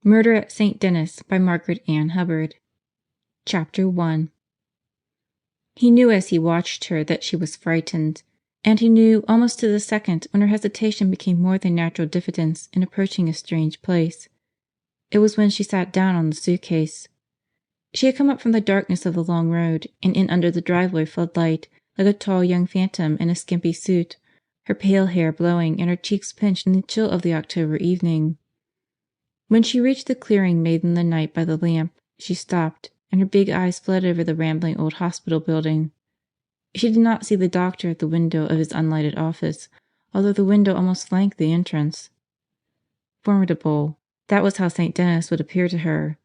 Murder at St. Denis by Margaret Ann Hubbard. Chapter 1. He knew as he watched her that she was frightened, and he knew almost to the second when her hesitation became more than natural diffidence in approaching a strange place. It was when she sat down on the suitcase. She had come up from the darkness of the long road and in under the driveway floodlight like a tall young phantom in a skimpy suit, her pale hair blowing and her cheeks pinched in the chill of the October evening. When she reached the clearing made in the night by the lamp, she stopped, and her big eyes fled over the rambling old hospital building. She did not see the doctor at the window of his unlighted office, although the window almost flanked the entrance. Formidable, that was how St. Denis would appear to her.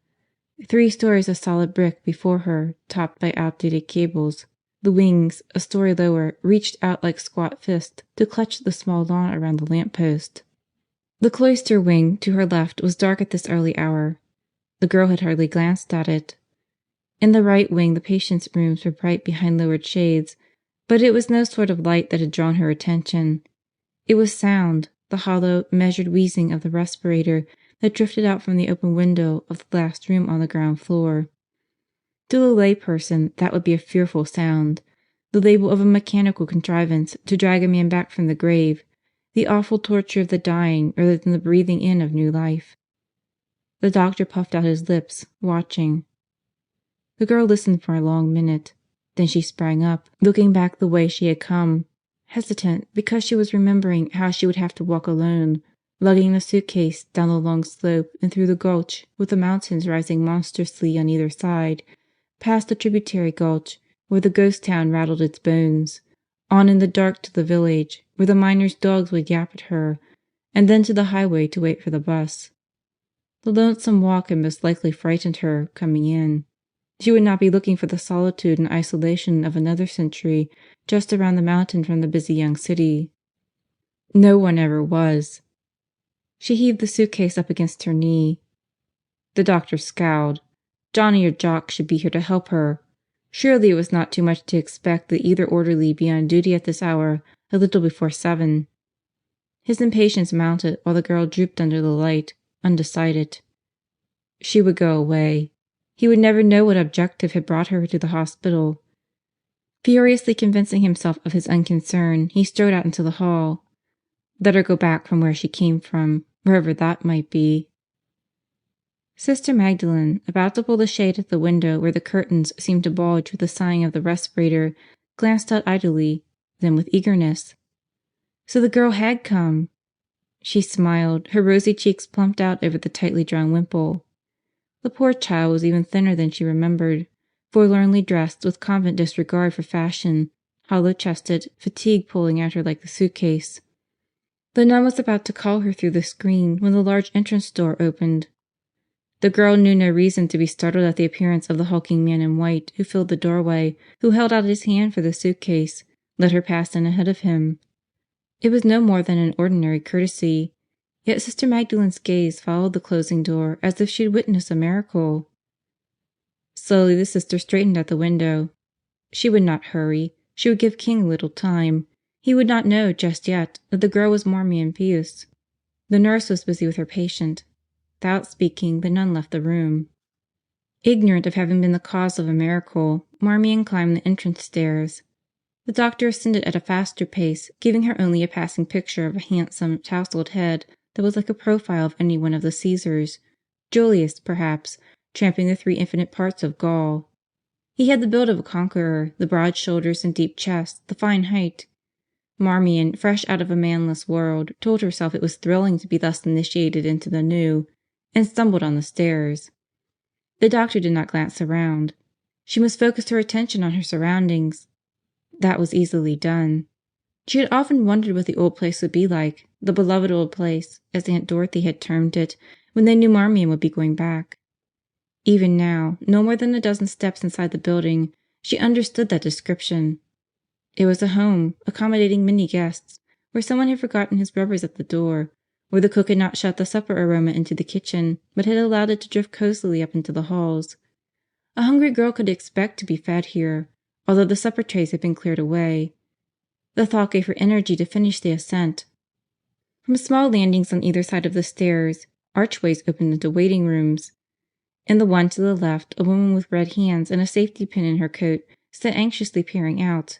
3 stories of solid brick before her, topped by outdated cables. The wings, a story lower, reached out like squat fists to clutch the small lawn around the lamp post. The cloister wing to her left was dark at this early hour. The girl had hardly glanced at it. In the right wing the patients' rooms were bright behind lowered shades, but it was no sort of light that had drawn her attention. It was sound, the hollow, measured wheezing of the respirator that drifted out from the open window of the last room on the ground floor. To the lay person that would be a fearful sound, the label of a mechanical contrivance to drag a man back from the grave, the awful torture of the dying rather than the breathing in of new life. The doctor puffed out his lips, watching. The girl listened for a long minute. Then she sprang up, looking back the way she had come, hesitant because she was remembering how she would have to walk alone, lugging the suitcase down the long slope and through the gulch with the mountains rising monstrously on either side, past the tributary gulch where the ghost town rattled its bones, on in the dark to the village where the miners' dogs would yap at her, and then to the highway to wait for the bus. The lonesome walk had most likely frightened her, coming in. She would not be looking for the solitude and isolation of another century just around the mountain from the busy young city. No one ever was. She heaved the suitcase up against her knee. The doctor scowled. Johnny or Jock should be here to help her. Surely it was not too much to expect that either orderly be on duty at this hour, a little before 7. His impatience mounted while the girl drooped under the light, undecided. She would go away. He would never know what objective had brought her to the hospital. Furiously convincing himself of his unconcern, he strode out into the hall. Let her go back from where she came from, wherever that might be. Sister Magdalene, about to pull the shade at the window where the curtains seemed to bulge with the sighing of the respirator, glanced out idly, then with eagerness. So the girl had come! She smiled, her rosy cheeks plumped out over the tightly drawn wimple. The poor child was even thinner than she remembered, forlornly dressed with convent disregard for fashion, hollow-chested, fatigue pulling at her like the suitcase. The nun was about to call her through the screen when the large entrance door opened. The girl knew no reason to be startled at the appearance of the hulking man in white who filled the doorway, who held out his hand for the suitcase, let her pass in ahead of him. It was no more than an ordinary courtesy, yet Sister Magdalene's gaze followed the closing door as if she had witnessed a miracle. Slowly the sister straightened at the window. She would not hurry. She would give King a little time. He would not know just yet that the girl was Marmion Pius. The nurse was busy with her patient. Without speaking, the nun left the room. Ignorant of having been the cause of a miracle, Marmion climbed the entrance stairs. The doctor ascended at a faster pace, giving her only a passing picture of a handsome, tousled head that was like a profile of any one of the Caesars, Julius, perhaps, tramping the 3 infinite parts of Gaul. He had the build of a conqueror, the broad shoulders and deep chest, the fine height. Marmion, fresh out of a manless world, told herself it was thrilling to be thus initiated into the new, and stumbled on the stairs. The doctor did not glance around. She must focus her attention on her surroundings. That was easily done. She had often wondered what the old place would be like, the beloved old place, as Aunt Dorothy had termed it, when they knew Marmion would be going back. Even now, no more than a dozen steps inside the building, she understood that description. It was a home, accommodating many guests, where someone had forgotten his rubbers at the door, where the cook had not shut the supper aroma into the kitchen, but had allowed it to drift cozily up into the halls. A hungry girl could expect to be fed here, although the supper trays had been cleared away. The thought gave her energy to finish the ascent. From small landings on either side of the stairs, Archways opened into waiting rooms. In the one to the left, a woman with red hands and a safety pin in her coat stood anxiously peering out.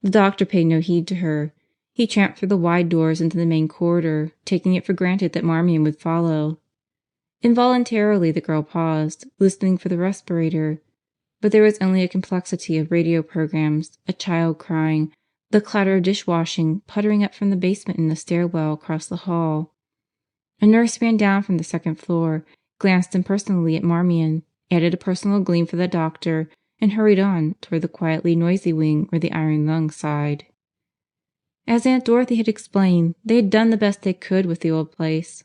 The doctor paid no heed to her. He tramped through the wide doors into the main corridor, taking it for granted that Marmion would follow. Involuntarily the girl paused, listening for the respirator, but there was only a complexity of radio programs, a child crying, the clatter of dishwashing puttering up from the basement in the stairwell across the hall. A nurse ran down from the second floor, glanced impersonally at Marmion, added a personal gleam for the doctor, and hurried on toward the quietly noisy wing where the iron lung sighed. As Aunt Dorothy had explained, they had done the best they could with the old place.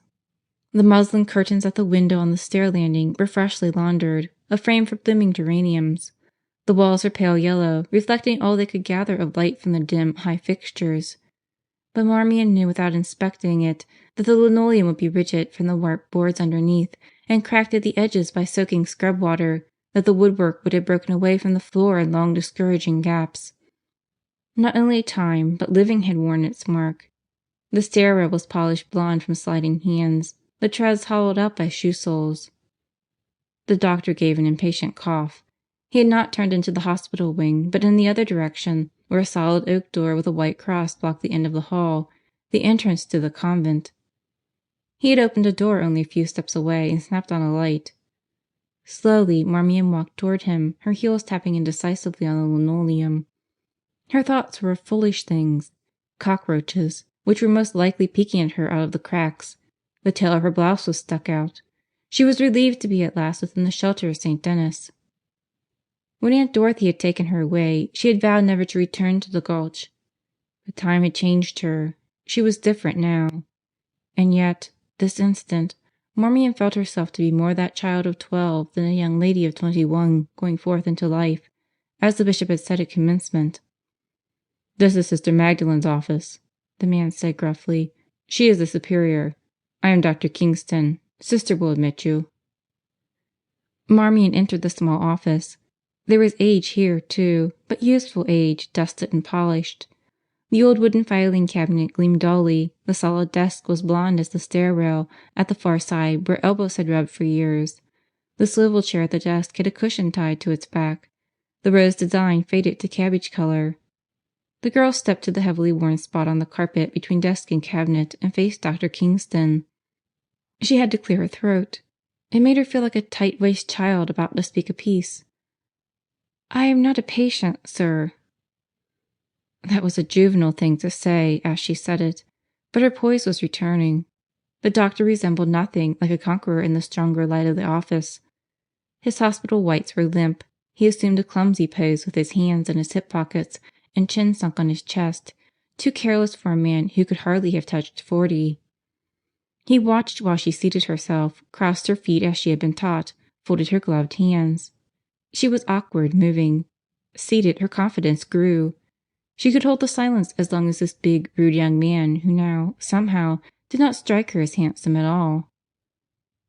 The muslin curtains at the window on the stair landing were freshly laundered, a frame for blooming geraniums. The walls were pale yellow, reflecting all they could gather of light from the dim, high fixtures. But Marmion knew without inspecting it that the linoleum would be rigid from the warped boards underneath and cracked at the edges by soaking scrub water, that the woodwork would have broken away from the floor in long discouraging gaps. Not only time, but living had worn its mark. The stair rail was polished blonde from sliding hands, the treads hollowed out by shoe soles. The doctor gave an impatient cough. He had not turned into the hospital wing, but in the other direction, where a solid oak door with a white cross blocked the end of the hall, the entrance to the convent. He had opened a door only a few steps away and snapped on a light. Slowly Marmion walked toward him, her heels tapping indecisively on the linoleum. Her thoughts were of foolish things, cockroaches, which were most likely peeking at her out of the cracks. The tail of her blouse was stuck out. She was relieved to be at last within the shelter of St. Denis. When Aunt Dorothy had taken her away, she had vowed never to return to the Gulch. But time had changed her. She was different now. And yet, this instant, Marmion felt herself to be more that child of 12 than a young lady of 21 going forth into life, as the bishop had said at commencement. "This is Sister Magdalen's office," the man said gruffly. "She is the superior. I am Dr. Kingston. Sister will admit you." Marmion entered the small office. There was age here, too, but useful age, dusted and polished. The old wooden filing cabinet gleamed dully, the solid desk was blonde as the stair rail at the far side where elbows had rubbed for years. The swivel chair at the desk had a cushion tied to its back. The rose design faded to cabbage color. The girl stepped to the heavily worn spot on the carpet between desk and cabinet and faced Dr. Kingston. She had to clear her throat. It made her feel like a tight-waisted child about to speak a piece. "I am not a patient, sir." That was a juvenile thing to say as she said it, but her poise was returning. The doctor resembled nothing like a conqueror in the stronger light of the office. His hospital whites were limp. He assumed a clumsy pose with his hands in his hip pockets and chin sunk on his chest, too careless for a man who could hardly have touched 40. He watched while she seated herself, crossed her feet as she had been taught, folded her gloved hands. She was awkward, moving. Seated, her confidence grew. She could hold the silence as long as this big, rude young man who now, somehow, did not strike her as handsome at all.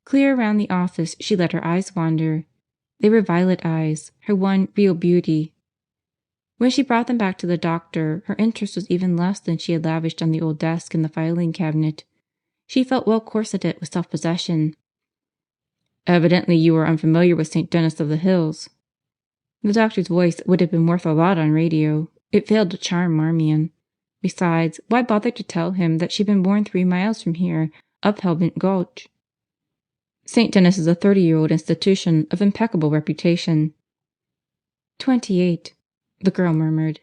Clear around the office she let her eyes wander. They were violet eyes, her one real beauty. When she brought them back to the doctor, her interest was even less than she had lavished on the old desk and the filing cabinet. She felt well corseted with self-possession. "Evidently you are unfamiliar with St. Denis of the Hills." The doctor's voice would have been worth a lot on radio. It failed to charm Marmion. Besides, why bother to tell him that she'd been born 3 miles from here, up Helbent Gulch? "St. Denis is a 30-year-old institution of impeccable reputation." 28, the girl murmured.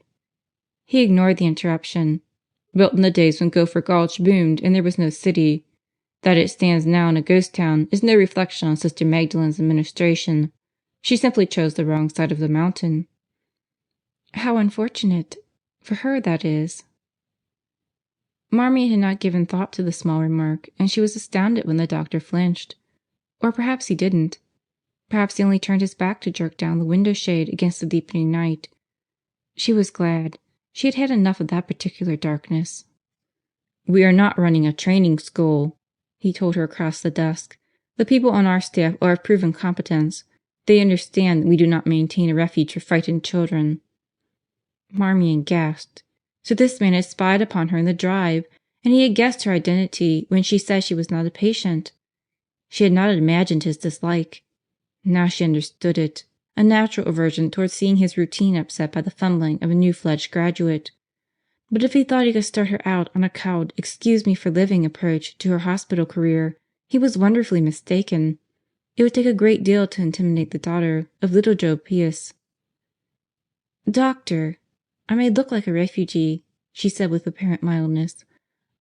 He ignored the interruption. "Built in the days when Gopher Gulch boomed and there was no city. That it stands now in a ghost town is no reflection on Sister Magdalen's administration. She simply chose the wrong side of the mountain." "How unfortunate. For her, that is." Marmion had not given thought to the small remark, and she was astounded when the doctor flinched. Or perhaps he didn't. Perhaps he only turned his back to jerk down the window shade against the deepening night. She was glad. She had had enough of that particular darkness. "We are not running a training school," he told her across the desk. "The people on our staff are of proven competence. They understand we do not maintain a refuge for frightened children." Marmion gasped. So this man had spied upon her in the drive, and he had guessed her identity when she said she was not a patient. She had not imagined his dislike. Now she understood it, a natural aversion towards seeing his routine upset by the fumbling of a new-fledged graduate. But if he thought he could start her out on a cowed excuse-me-for-living approach to her hospital career, he was wonderfully mistaken. It would take a great deal to intimidate the daughter of little Joe Pius. "Doctor, I may look like a refugee," she said with apparent mildness.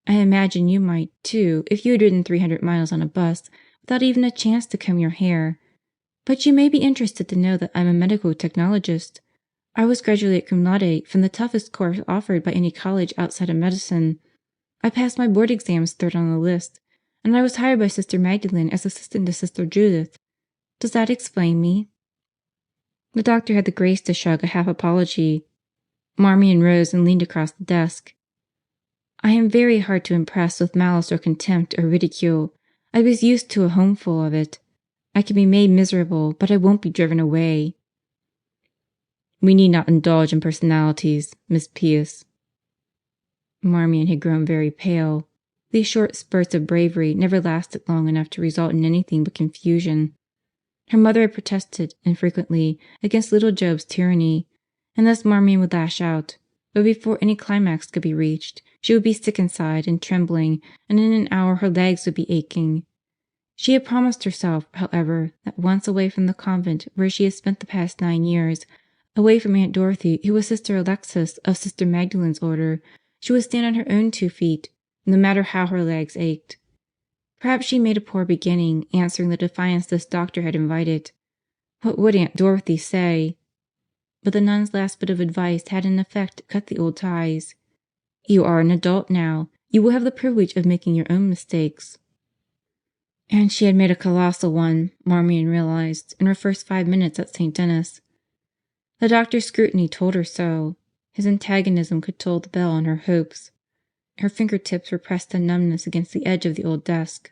"I imagine you might, too, if you had ridden 300 miles on a bus without even a chance to comb your hair. But you may be interested to know that I'm a medical technologist. I was graduated cum laude from the toughest course offered by any college outside of medicine. I passed my board exams third on the list, and I was hired by Sister Magdalene as assistant to Sister Judith. Does that explain me?" The doctor had the grace to shrug a half apology. Marmion rose and leaned across the desk. "I am very hard to impress with malice or contempt or ridicule. I was used to a home full of it. I can be made miserable, but I won't be driven away." "We need not indulge in personalities, Miss Pius." Marmion had grown very pale. These short spurts of bravery never lasted long enough to result in anything but confusion. Her mother had protested, infrequently, against little Job's tyranny, and thus Marmion would lash out, but before any climax could be reached, she would be sick inside and trembling, and in an hour her legs would be aching. She had promised herself, however, that once away from the convent where she had spent the past 9 years, away from Aunt Dorothy, who was Sister Alexis of Sister Magdalene's order, she would stand on her own 2 feet, no matter how her legs ached. Perhaps she made a poor beginning, answering the defiance this doctor had invited. What would Aunt Dorothy say? But the nun's last bit of advice had in effect cut the old ties. "You are an adult now. You will have the privilege of making your own mistakes." And she had made a colossal one, Marmion realized, in her first 5 minutes at St. Denis. The doctor's scrutiny told her so. His antagonism could toll the bell on her hopes. Her fingertips were pressed to numbness against the edge of the old desk.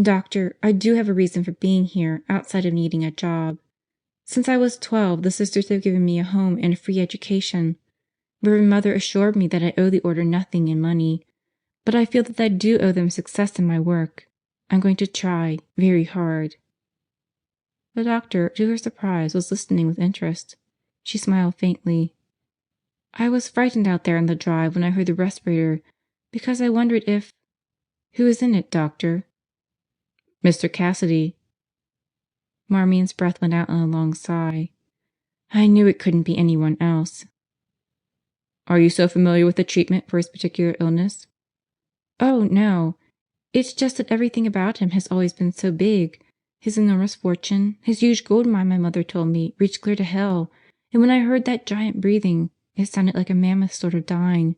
"Doctor, I do have a reason for being here outside of needing a job. Since I was 12, the Sisters have given me a home and a free education. Reverend Mother assured me that I owe the Order nothing in money, but I feel that I do owe them success in my work. I'm going to try very hard." The doctor, to her surprise, was listening with interest. She smiled faintly. "I was frightened out there on the drive when I heard the respirator, because I wondered if— Who is in it, doctor?" "Mr. Cassidy." Marmion's breath went out in a long sigh. "I knew it couldn't be anyone else." "Are you so familiar with the treatment for his particular illness?" "Oh, no. It's just that everything about him has always been so big. His enormous fortune, his huge gold mine, my mother told me, reached clear to hell, and when I heard that giant breathing, it sounded like a mammoth sort of dying,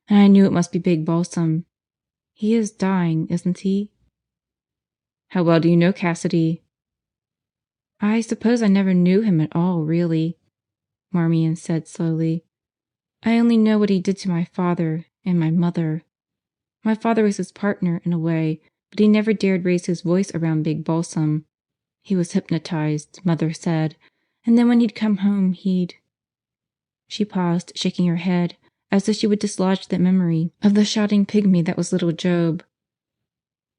and I knew it must be Big Balsam. He is dying, isn't he?" "How well do you know Cassidy?" "I suppose I never knew him at all, really," Marmion said slowly. "I only know what he did to my father and my mother. My father was his partner, in a way, but he never dared raise his voice around Big Balsam. He was hypnotized, Mother said, and then when he'd come home, he'd—" She paused, shaking her head, as if she would dislodge the memory of the shouting pygmy that was little Job.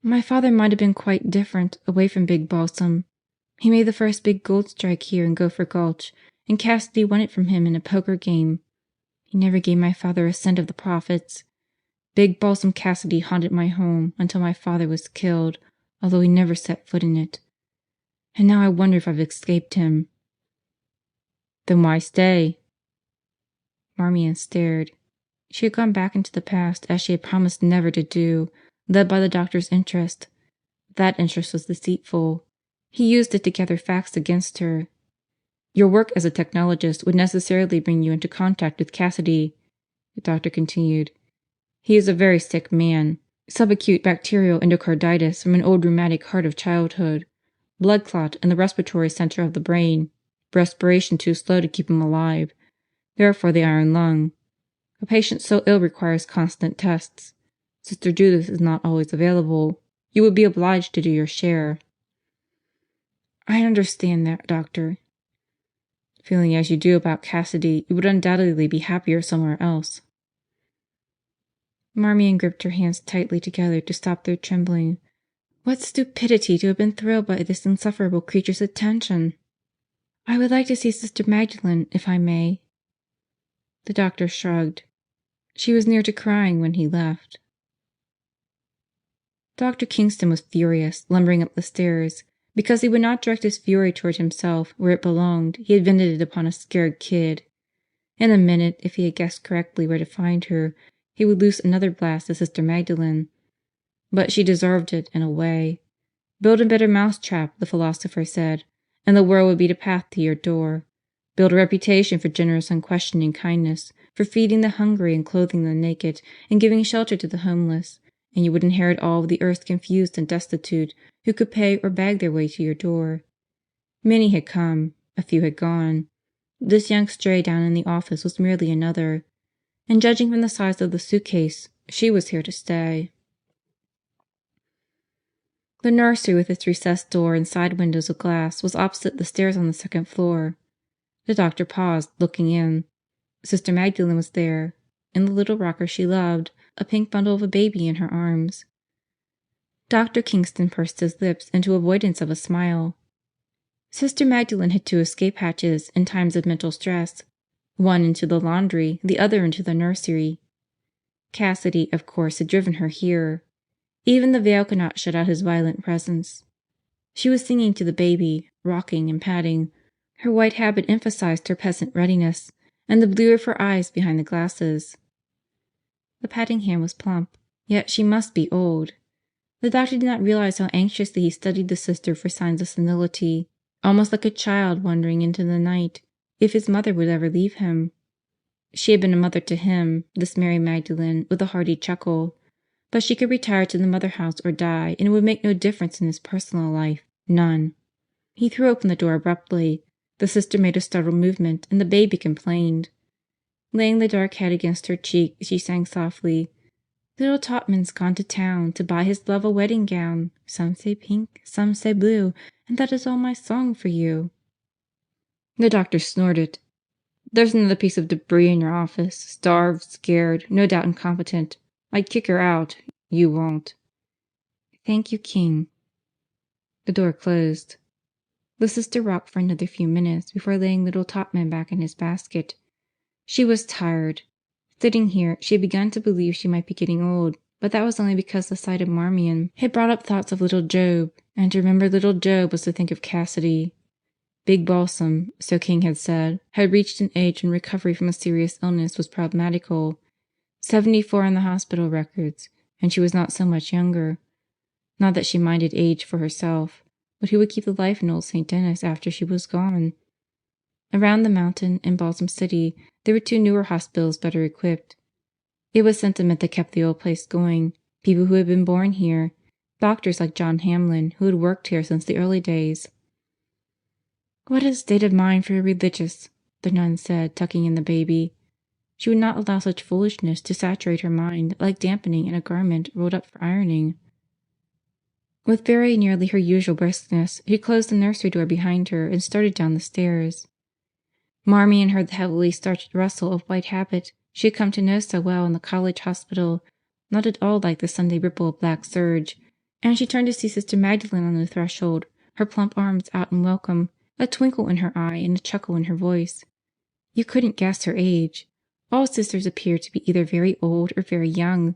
"My father might have been quite different, away from Big Balsam. He made the first big gold strike here in Gopher Gulch, and Cassidy won it from him in a poker game. He never gave my father a cent of the profits. Big Balsam Cassidy haunted my home until my father was killed, although he never set foot in it. And now I wonder if I've escaped him." "Then why stay?" Marmion stared. She had gone back into the past as she had promised never to do, led by the doctor's interest. That interest was deceitful. He used it to gather facts against her. "Your work as a technologist would necessarily bring you into contact with Cassidy," the doctor continued. "He is a very sick man. Subacute bacterial endocarditis from an old rheumatic heart of childhood. Blood clot in the respiratory center of the brain. Respiration too slow to keep him alive. Therefore the iron lung. A patient so ill requires constant tests. Sister Judith is not always available. You would be obliged to do your share." "I understand that, doctor." "Feeling as you do about Cassidy, you would undoubtedly be happier somewhere else." Marmion gripped her hands tightly together to stop their trembling. What stupidity to have been thrilled by this insufferable creature's attention! I would like to see Sister Magdalene, if I may." The doctor shrugged. She was near to crying when he left. Dr. Kingston was furious, lumbering up the stairs. Because he would not direct his fury toward himself, where it belonged, he had vented it upon a scared kid. In a minute, if he had guessed correctly where to find her, he would loose another blast at Sister Magdalene. But she deserved it, in a way. Build a better mousetrap, the philosopher said, and the world would beat a path to your door. Build a reputation for generous, unquestioning kindness, for feeding the hungry and clothing the naked, and giving shelter to the homeless, and you would inherit all of the earth's confused and destitute, who could pay or beg their way to your door. Many had come, a few had gone. This young stray down in the office was merely another, and judging from the size of the suitcase, she was here to stay. The nursery, with its recessed door and side windows of glass, was opposite the stairs on the second floor. The doctor paused, looking in. Sister Magdalene was there, in the little rocker she loved, a pink bundle of a baby in her arms. Dr. Kingston pursed his lips into avoidance of a smile. Sister Magdalene had 2 escape hatches in times of mental stress, one into the laundry, the other into the nursery. Cassidy, of course, had driven her here. Even the veil could not shut out his violent presence. She was singing to the baby, rocking and patting. Her white habit emphasized her peasant ruddiness, and the blue of her eyes behind the glasses. The patting hand was plump, yet she must be old. The doctor did not realize how anxiously he studied the sister for signs of senility, almost like a child wandering into the night, if his mother would ever leave him. She had been a mother to him, this Mary Magdalene, with a hearty chuckle. But she could retire to the mother house or die, and it would make no difference in his personal life. None. He threw open the door abruptly. The sister made a startled movement, and the baby complained. Laying the dark head against her cheek, she sang softly, "Little Topman's gone to town to buy his love a wedding gown. Some say pink, some say blue, and that is all my song for you." The doctor snorted. "There's another piece of debris in your office. Starved, scared, no doubt incompetent. I'd kick her out. You won't." "Thank you, King." The door closed. The sister rocked for another few minutes before laying little Topman back in his basket. She was tired. Sitting here, she had begun to believe she might be getting old, but that was only because the sight of Marmion had brought up thoughts of little Job, and to remember little Job was to think of Cassidy. Big Balsam, so King had said, had reached an age when recovery from a serious illness was problematical. 74 in the hospital records, and she was not so much younger. Not that she minded age for herself, but who would keep the life in old St. Denis after she was gone? Around the mountain, in Balsam City, there were 2 newer hospitals better equipped. It was sentiment that kept the old place going, people who had been born here, doctors like John Hamlin, who had worked here since the early days. "What a state of mind for a religious," the nun said, tucking in the baby. She would not allow such foolishness to saturate her mind like dampening in a garment rolled up for ironing. With very nearly her usual briskness, she closed the nursery door behind her and started down the stairs. Marmion heard the heavily starched rustle of white habit she had come to know so well in the college hospital, not at all like the Sunday ripple of black serge, and she turned to see Sister Magdalene on the threshold, her plump arms out in welcome, a twinkle in her eye and a chuckle in her voice. You couldn't guess her age. All sisters appeared to be either very old or very young,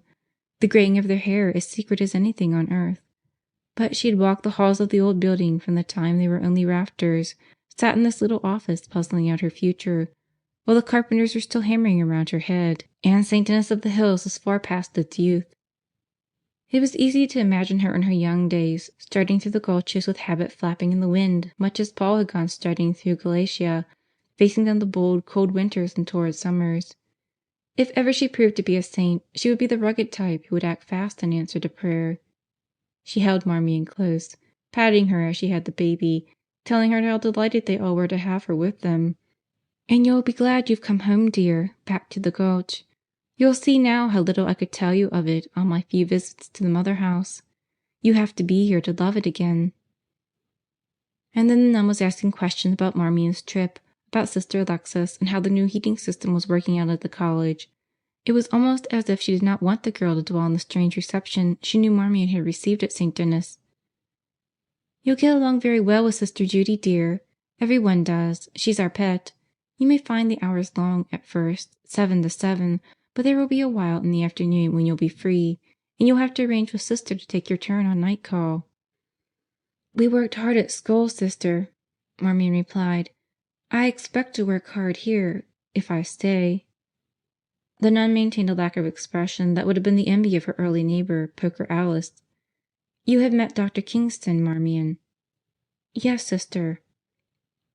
the graying of their hair as secret as anything on earth. But she had walked the halls of the old building from the time they were only rafters, sat in this little office puzzling out her future, while the carpenters were still hammering around her head, and St. Denis of the Hills was far past its youth. It was easy to imagine her in her young days, striding through the gulches with habit flapping in the wind, much as Paul had gone striding through Galatia, facing down the bold, cold winters and torrid summers. If ever she proved to be a saint, she would be the rugged type who would act fast in answer to prayer. She held Marmion close, patting her as she had the baby, telling her how delighted they all were to have her with them. "And you'll be glad you've come home, dear, back to the Gulch. You'll see now how little I could tell you of it on my few visits to the mother house. You have to be here to love it again." And then the nun was asking questions about Marmion's trip, about Sister Alexis, and how the new heating system was working out at the college. It was almost as if she did not want the girl to dwell on the strange reception she knew Marmion had received at St. Denis. You'll get along very well with Sister Judy, dear. Everyone does. She's our pet. You may find the hours long at first, 7 to 7, but there will be a while in the afternoon when you'll be free, and you'll have to arrange with Sister to take your turn on night call." "We worked hard at school, Sister," Marmion replied. "I expect to work hard here, if I stay." The nun maintained a lack of expression that would have been the envy of her early neighbor, Poker Alice. "You have met Dr. Kingston, Marmion?" "Yes, Sister."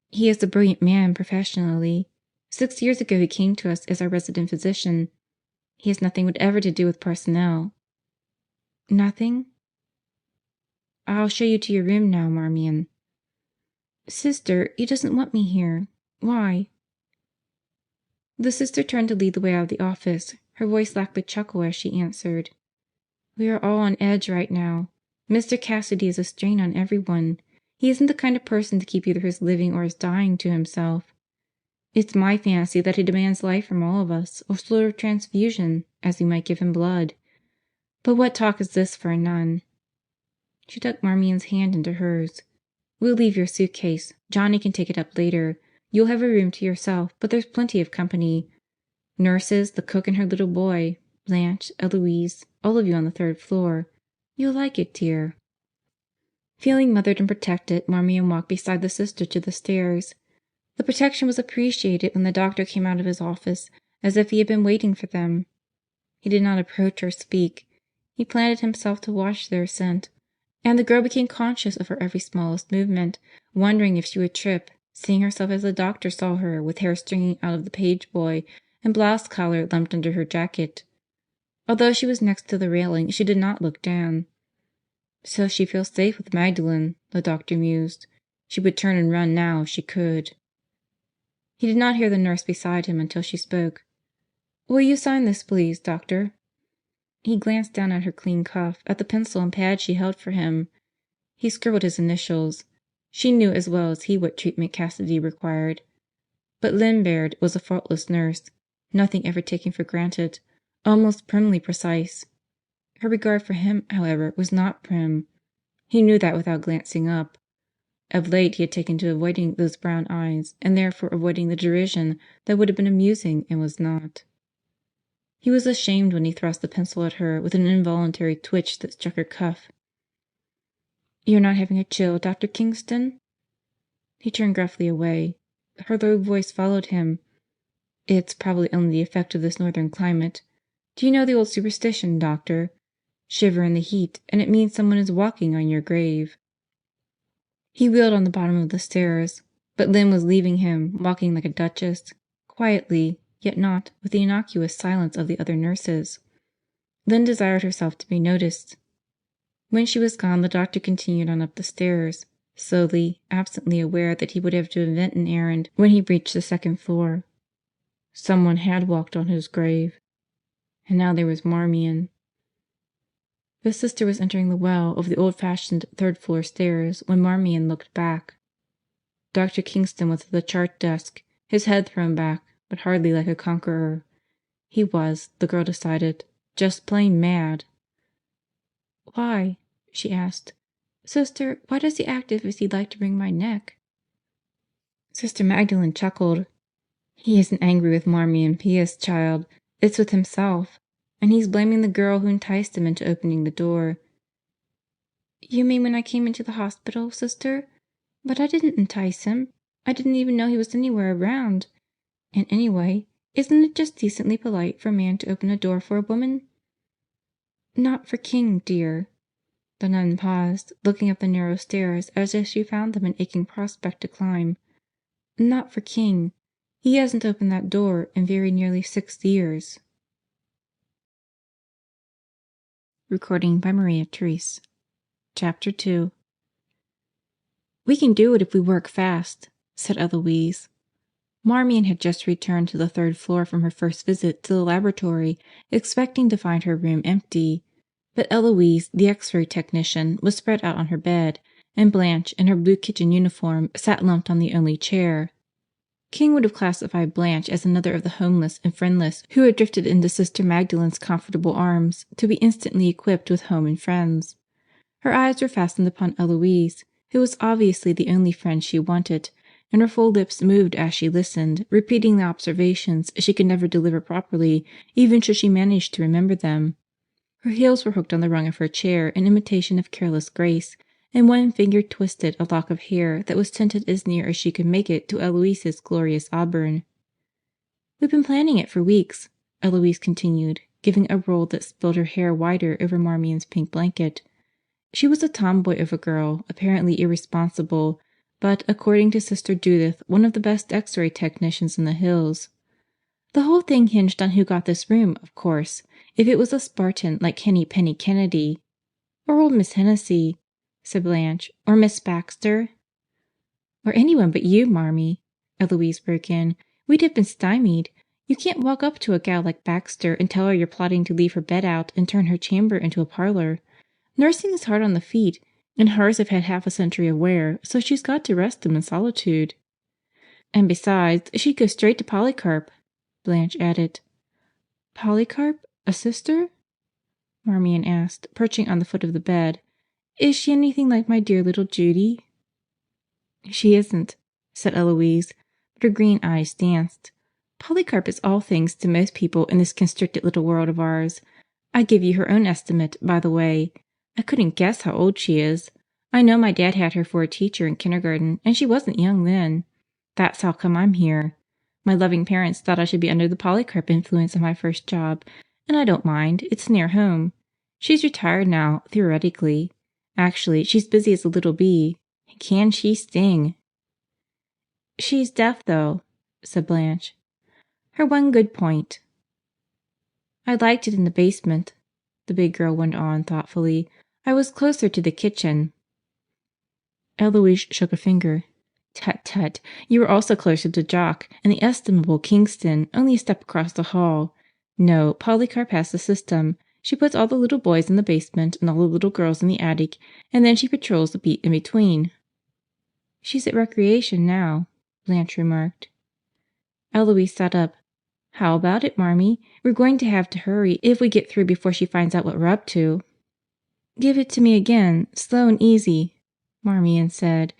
"He is a brilliant man professionally. 6 years ago he came to us as our resident physician. He has nothing whatever to do with personnel." "Nothing?" "I'll show you to your room now, Marmion." "Sister, he doesn't want me here. Why?" The Sister turned to lead the way out of the office. Her voice lacked the chuckle as she answered. "We are all on edge right now. Mr. Cassidy is a strain on everyone. He isn't the kind of person to keep either his living or his dying to himself. It's my fancy that he demands life from all of us, a sort of transfusion, as we might give him blood. But what talk is this for a nun?" She took Marmion's hand into hers. "We'll leave your suitcase. Johnny can take it up later. You'll have a room to yourself, but there's plenty of company. Nurses, the cook and her little boy, Blanche, Eloise, all of you on the 3rd floor. You'll like it, dear." Feeling mothered and protected, Marmion walked beside the Sister to the stairs. The protection was appreciated when the doctor came out of his office, as if he had been waiting for them. He did not approach or speak. He planted himself to watch their ascent, and the girl became conscious of her every smallest movement, wondering if she would trip, seeing herself as the doctor saw her, with hair stringing out of the page boy and blouse collar lumped under her jacket. Although she was next to the railing, she did not look down. "So she feels safe with Magdalen," the doctor mused. "She would turn and run now if she could." He did not hear the nurse beside him until she spoke. "Will you sign this, please, doctor?" He glanced down at her clean cuff, at the pencil and pad she held for him. He scribbled his initials. She knew as well as he what treatment Cassidy required. But Lynn Baird was a faultless nurse, nothing ever taken for granted, almost primly precise. Her regard for him, however, was not prim. He knew that without glancing up. Of late he had taken to avoiding those brown eyes, and therefore avoiding the derision that would have been amusing and was not. He was ashamed when he thrust the pencil at her with an involuntary twitch that struck her cuff. "You're not having a chill, Dr. Kingston?" He turned gruffly away. Her low voice followed him. "It's probably only the effect of this northern climate. Do you know the old superstition, doctor? Shiver in the heat, and it means someone is walking on your grave." He wheeled on the bottom of the stairs, but Lynn was leaving him, walking like a duchess, quietly, yet not with the innocuous silence of the other nurses. Lynn desired herself to be noticed. When she was gone, the doctor continued on up the stairs, slowly, absently aware that he would have to invent an errand when he reached the 2nd floor. Someone had walked on his grave. And now there was Marmion. The Sister was entering the well of the old-fashioned 3rd floor stairs when Marmion looked back. Dr. Kingston was at the chart desk, his head thrown back, but hardly like a conqueror. He was, the girl decided, just plain mad. "Why?" she asked. "Sister, why does he act as if he'd like to wring my neck?" Sister Magdalen chuckled. "He isn't angry with Marmion P.S., child. It's with himself. And he's blaming the girl who enticed him into opening the door." "You mean when I came into the hospital, Sister? But I didn't entice him. I didn't even know he was anywhere around. And anyway, isn't it just decently polite for a man to open a door for a woman?" "Not for King, dear." The nun paused, looking up the narrow stairs as if she found them an aching prospect to climb. "Not for King. He hasn't opened that door in very nearly 6 years." Recording by Maria Therese. Chapter 2. "We can do it if we work fast," said Eloise. Marmion had just returned to the 3rd floor from her first visit to the laboratory, expecting to find her room empty. But Eloise, the X-ray technician, was spread out on her bed, and Blanche, in her blue kitchen uniform, sat lumped on the only chair. King would have classified Blanche as another of the homeless and friendless who had drifted into Sister Magdalen's comfortable arms to be instantly equipped with home and friends. Her eyes were fastened upon Eloise, who was obviously the only friend she wanted, and her full lips moved as she listened, repeating the observations she could never deliver properly, even should she manage to remember them. Her heels were hooked on the rung of her chair in imitation of careless grace, and one finger twisted a lock of hair that was tinted as near as she could make it to Eloise's glorious auburn. "We've been planning it for weeks," Eloise continued, giving a roll that spilled her hair wider over Marmion's pink blanket. She was a tomboy of a girl, apparently irresponsible, but, according to Sister Judith, one of the best X-ray technicians in the hills. "The whole thing hinged on who got this room, of course. If it was a Spartan like Henny Penny Kennedy—" "Or old Miss Hennessy," said Blanche. "Or Miss Baxter." "Or anyone but you, Marmee," Eloise broke in. "We'd have been stymied. You can't walk up to a gal like Baxter and tell her you're plotting to leave her bed out and turn her chamber into a parlor. Nursing is hard on the feet, and hers have had half a century of wear, so she's got to rest them in solitude." "And besides, she'd go straight to Polycarp," Blanche added. "Polycarp? A sister?" Marmion asked, perching on the foot of the bed. "Is she anything like my dear little Judy?" "She isn't," said Eloise, but her green eyes danced. "Polycarp is all things to most people in this constricted little world of ours. I give you her own estimate, by the way. I couldn't guess how old she is. I know my dad had her for a teacher in kindergarten, and she wasn't young then. That's how come I'm here. My loving parents thought I should be under the Polycarp influence in my first job, and I don't mind, it's near home. She's retired now, theoretically. Actually, she's busy as a little bee. And can she sting!" "She's deaf, though," said Blanche. "Her one good point." "I liked it in the basement," the big girl went on thoughtfully. "I was closer to the kitchen." Eloise shook a finger. "Tut, tut! You were also closer to Jock and the estimable Kingston, only a step across the hall. No, Polycarp has the system. She puts all the little boys in the basement and all the little girls in the attic, and then she patrols the beat in between." "She's at recreation now," Blanche remarked. Eloise sat up. "How about it, Marmee? We're going to have to hurry if we get through before she finds out what we're up to." "Give it to me again, slow and easy," Marmion said.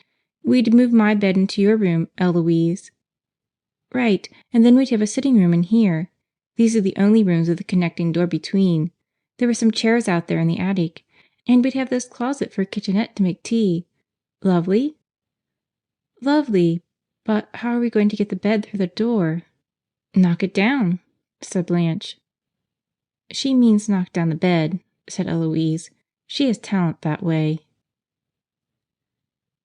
"We'd move my bed into your room, Eloise." "Right, and then we'd have a sitting room in here. These are the only rooms with a connecting door between. There were some chairs out there in the attic. And we'd have this closet for a kitchenette to make tea. Lovely?" "Lovely. But how are we going to get the bed through the door?" "Knock it down," said Blanche. "She means knock down the bed," said Eloise. "She has talent that way."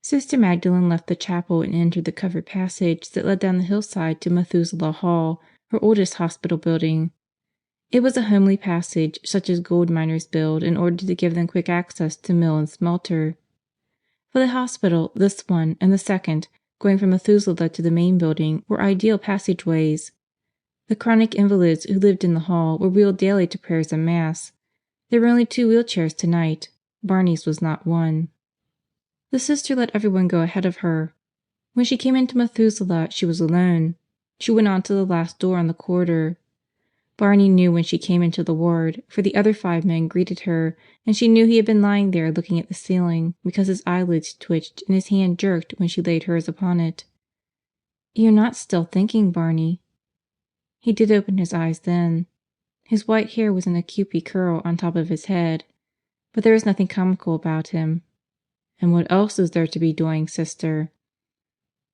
Sister Magdalene left the chapel and entered the covered passage that led down the hillside to Methuselah Hall, her oldest hospital building. It was a homely passage, such as gold miners build in order to give them quick access to mill and smelter. For the hospital, this one and the second, going from Methuselah to the main building, were ideal passageways. The chronic invalids who lived in the hall were wheeled daily to prayers and Mass. There were only 2 wheelchairs tonight. Barney's was not one. The sister let everyone go ahead of her. When she came into Methuselah, she was alone. She went on to the last door on the corridor. Barney knew when she came into the ward, for the other 5 men greeted her, and she knew he had been lying there looking at the ceiling because his eyelids twitched and his hand jerked when she laid hers upon it. "You're not still thinking, Barney?" He did open his eyes then. His white hair was in a Cupid curl on top of his head, but there was nothing comical about him. "And what else is there to be doing, sister?"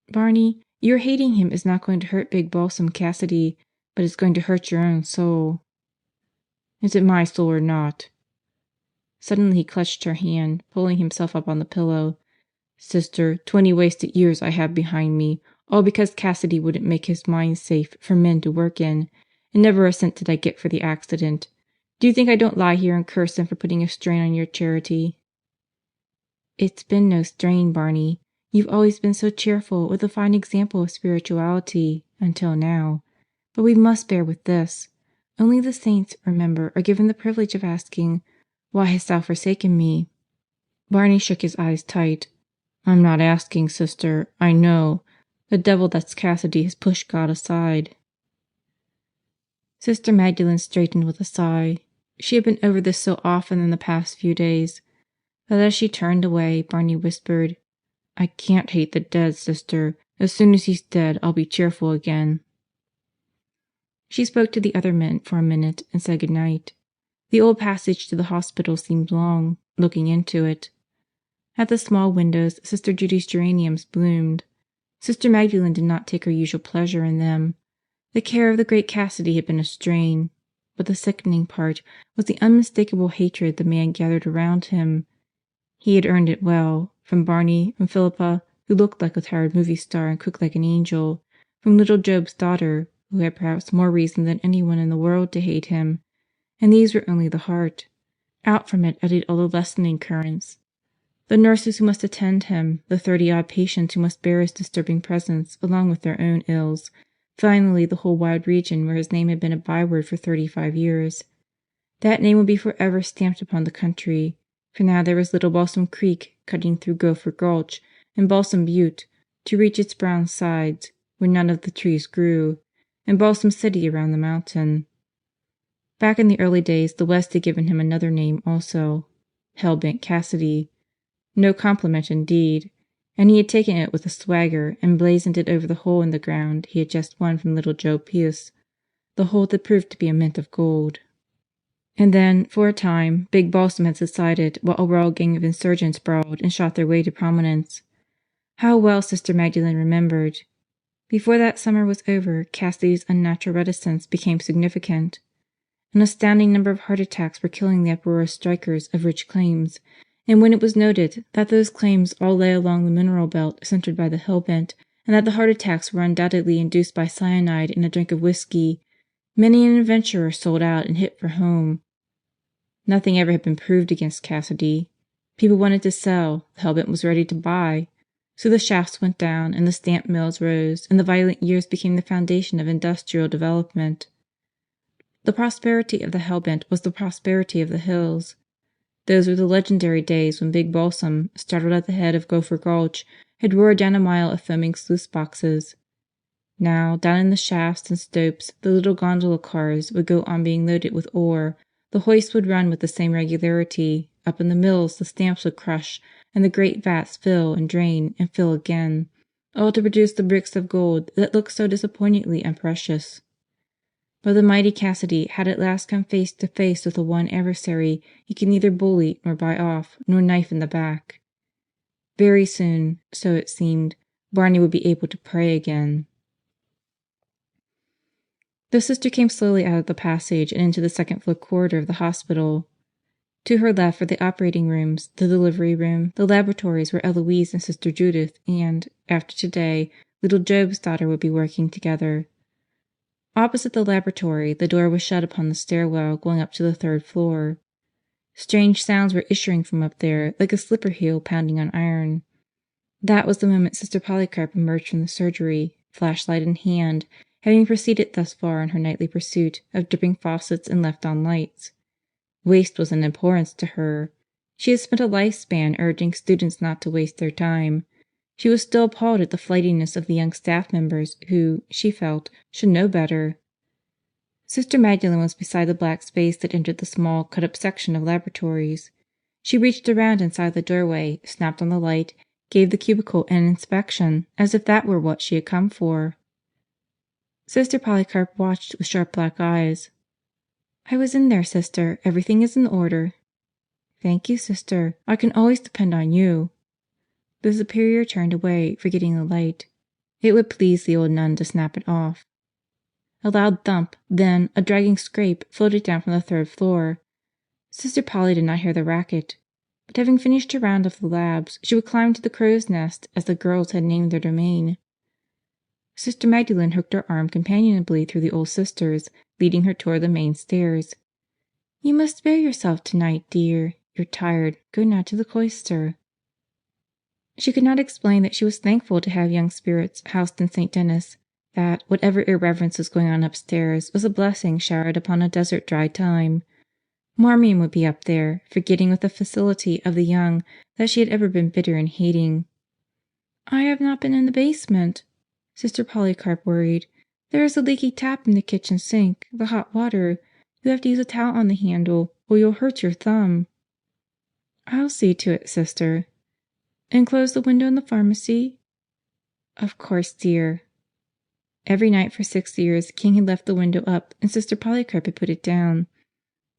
"Barney, your hating him is not going to hurt Big Balsam Cassidy, but it's going to hurt your own soul." "Is it my soul or not?" Suddenly he clutched her hand, pulling himself up on the pillow. "Sister, 20 wasted years I have behind me, all because Cassidy wouldn't make his mine safe for men to work in. And never a cent did I get for the accident. Do you think I don't lie here and curse him for putting a strain on your charity?" "It's been no strain, Barney. You've always been so cheerful, with a fine example of spirituality, until now. But we must bear with this. Only the saints, remember, are given the privilege of asking, 'Why hast thou forsaken me?'" Barney shook his eyes tight. "I'm not asking, sister, I know. The devil that's Cassidy has pushed God aside." Sister Magdalene straightened with a sigh. She had been over this so often in the past few days. But as she turned away, Barney whispered, I can't hate the dead, sister. As soon as he's dead, I'll be cheerful again." She spoke to the other men for a minute and said good night. The old passage to the hospital seemed long, looking into it. At the small windows, Sister Judy's geraniums bloomed. Sister Magdalene did not take her usual pleasure in them. The care of the great Cassidy had been a strain, but the sickening part was the unmistakable hatred the man gathered around him. He had earned it well, from Barney, from Philippa, who looked like a tired movie star and cooked like an angel, from little Job's daughter, who had perhaps more reason than anyone in the world to hate him. And these were only the heart. Out from it eddied all the lessening currents. The nurses who must attend him, the 30-odd patients who must bear his disturbing presence along with their own ills, finally the whole wide region where his name had been a byword for 35 years. That name would be forever stamped upon the country, for now there was Little Balsam Creek cutting through Gopher Gulch and Balsam Butte to reach its brown sides where none of the trees grew, and Balsam City around the mountain. Back in the early days the West had given him another name also, Hellbent Cassidy. No compliment indeed, and he had taken it with a swagger and blazoned it over the hole in the ground he had just won from little Joe Pius, the hole that proved to be a mint of gold. And then, for a time, Big Balsam had subsided while a royal gang of insurgents brawled and shot their way to prominence. How well Sister Magdalene remembered. Before that summer was over, Cassidy's unnatural reticence became significant. An astounding number of heart attacks were killing the uproarious strikers of rich claims, and when it was noted that those claims all lay along the mineral belt centered by the Hellbent, and that the heart attacks were undoubtedly induced by cyanide in a drink of whiskey, many an adventurer sold out and hit for home. Nothing ever had been proved against Cassidy. People wanted to sell, the Hellbent was ready to buy. So the shafts went down, and the stamp mills rose, and the violent years became the foundation of industrial development. The prosperity of the Hellbent was the prosperity of the hills. Those were the legendary days when Big Balsam, startled at the head of Gopher Gulch, had roared down a mile of foaming sluice boxes. Now, down in the shafts and stopes, the little gondola cars would go on being loaded with ore, the hoist would run with the same regularity, up in the mills the stamps would crush, and the great vats fill and drain and fill again, all to produce the bricks of gold that looked so disappointingly unprecious. But the mighty Cassidy had at last come face to face with the one adversary he could neither bully nor buy off nor knife in the back. Very soon, so it seemed, Barney would be able to pray again. The sister came slowly out of the passage and into the second-floor corridor of the hospital. To her left were the operating rooms, the delivery room, the laboratories where Eloise and Sister Judith and, after today, little Job's daughter would be working together. Opposite the laboratory, the door was shut upon the stairwell going up to the 3rd floor. Strange sounds were issuing from up there, like a slipper heel pounding on iron. That was the moment Sister Polycarp emerged from the surgery, flashlight in hand, having proceeded thus far in her nightly pursuit of dripping faucets and left-on lights. Waste was an abhorrence to her. She had spent a lifespan urging students not to waste their time. She was still appalled at the flightiness of the young staff members who, she felt, should know better. Sister Magdalene was beside the black space that entered the small, cut-up section of laboratories. She reached around inside the doorway, snapped on the light, gave the cubicle an inspection, as if that were what she had come for. Sister Polycarp watched with sharp black eyes. "I was in there, sister. Everything is in order." "Thank you, sister. I can always depend on you." The superior turned away, forgetting the light. It would please the old nun to snap it off. A loud thump, then a dragging scrape floated down from the 3rd floor. Sister Polly did not hear the racket, but having finished her round of the labs, she would climb to the crow's nest as the girls had named their domain. Sister Magdalene hooked her arm companionably through the old sister's, leading her toward the main stairs. "You must spare yourself tonight, dear. You're tired. Go now to the cloister." She could not explain that she was thankful to have young spirits housed in St. Denis, that whatever irreverence was going on upstairs was a blessing showered upon a desert dry time. Marmion would be up there, forgetting with the facility of the young that she had ever been bitter and hating. "I have not been in the basement," Sister Polycarp worried. "There is a leaky tap in the kitchen sink, the hot water. You have to use a towel on the handle, or you'll hurt your thumb." "I'll see to it, sister." And close the window in the pharmacy?" "Of course, dear." Every night for 6 years King had left the window up and Sister Polycarp had put it down.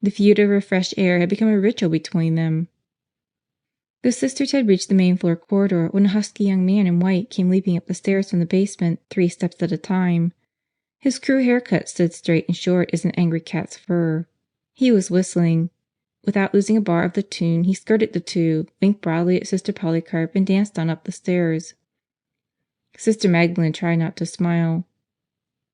The feud over fresh air had become a ritual between them. The Sisters had reached the main floor corridor when a husky young man in white came leaping up the stairs from the basement 3 steps at a time. His crew haircut stood straight and short as an angry cat's fur. He was whistling. Without losing a bar of the tune, he skirted the two, winked broadly at Sister Polycarp, and danced on up the stairs. Sister Magdalene tried not to smile.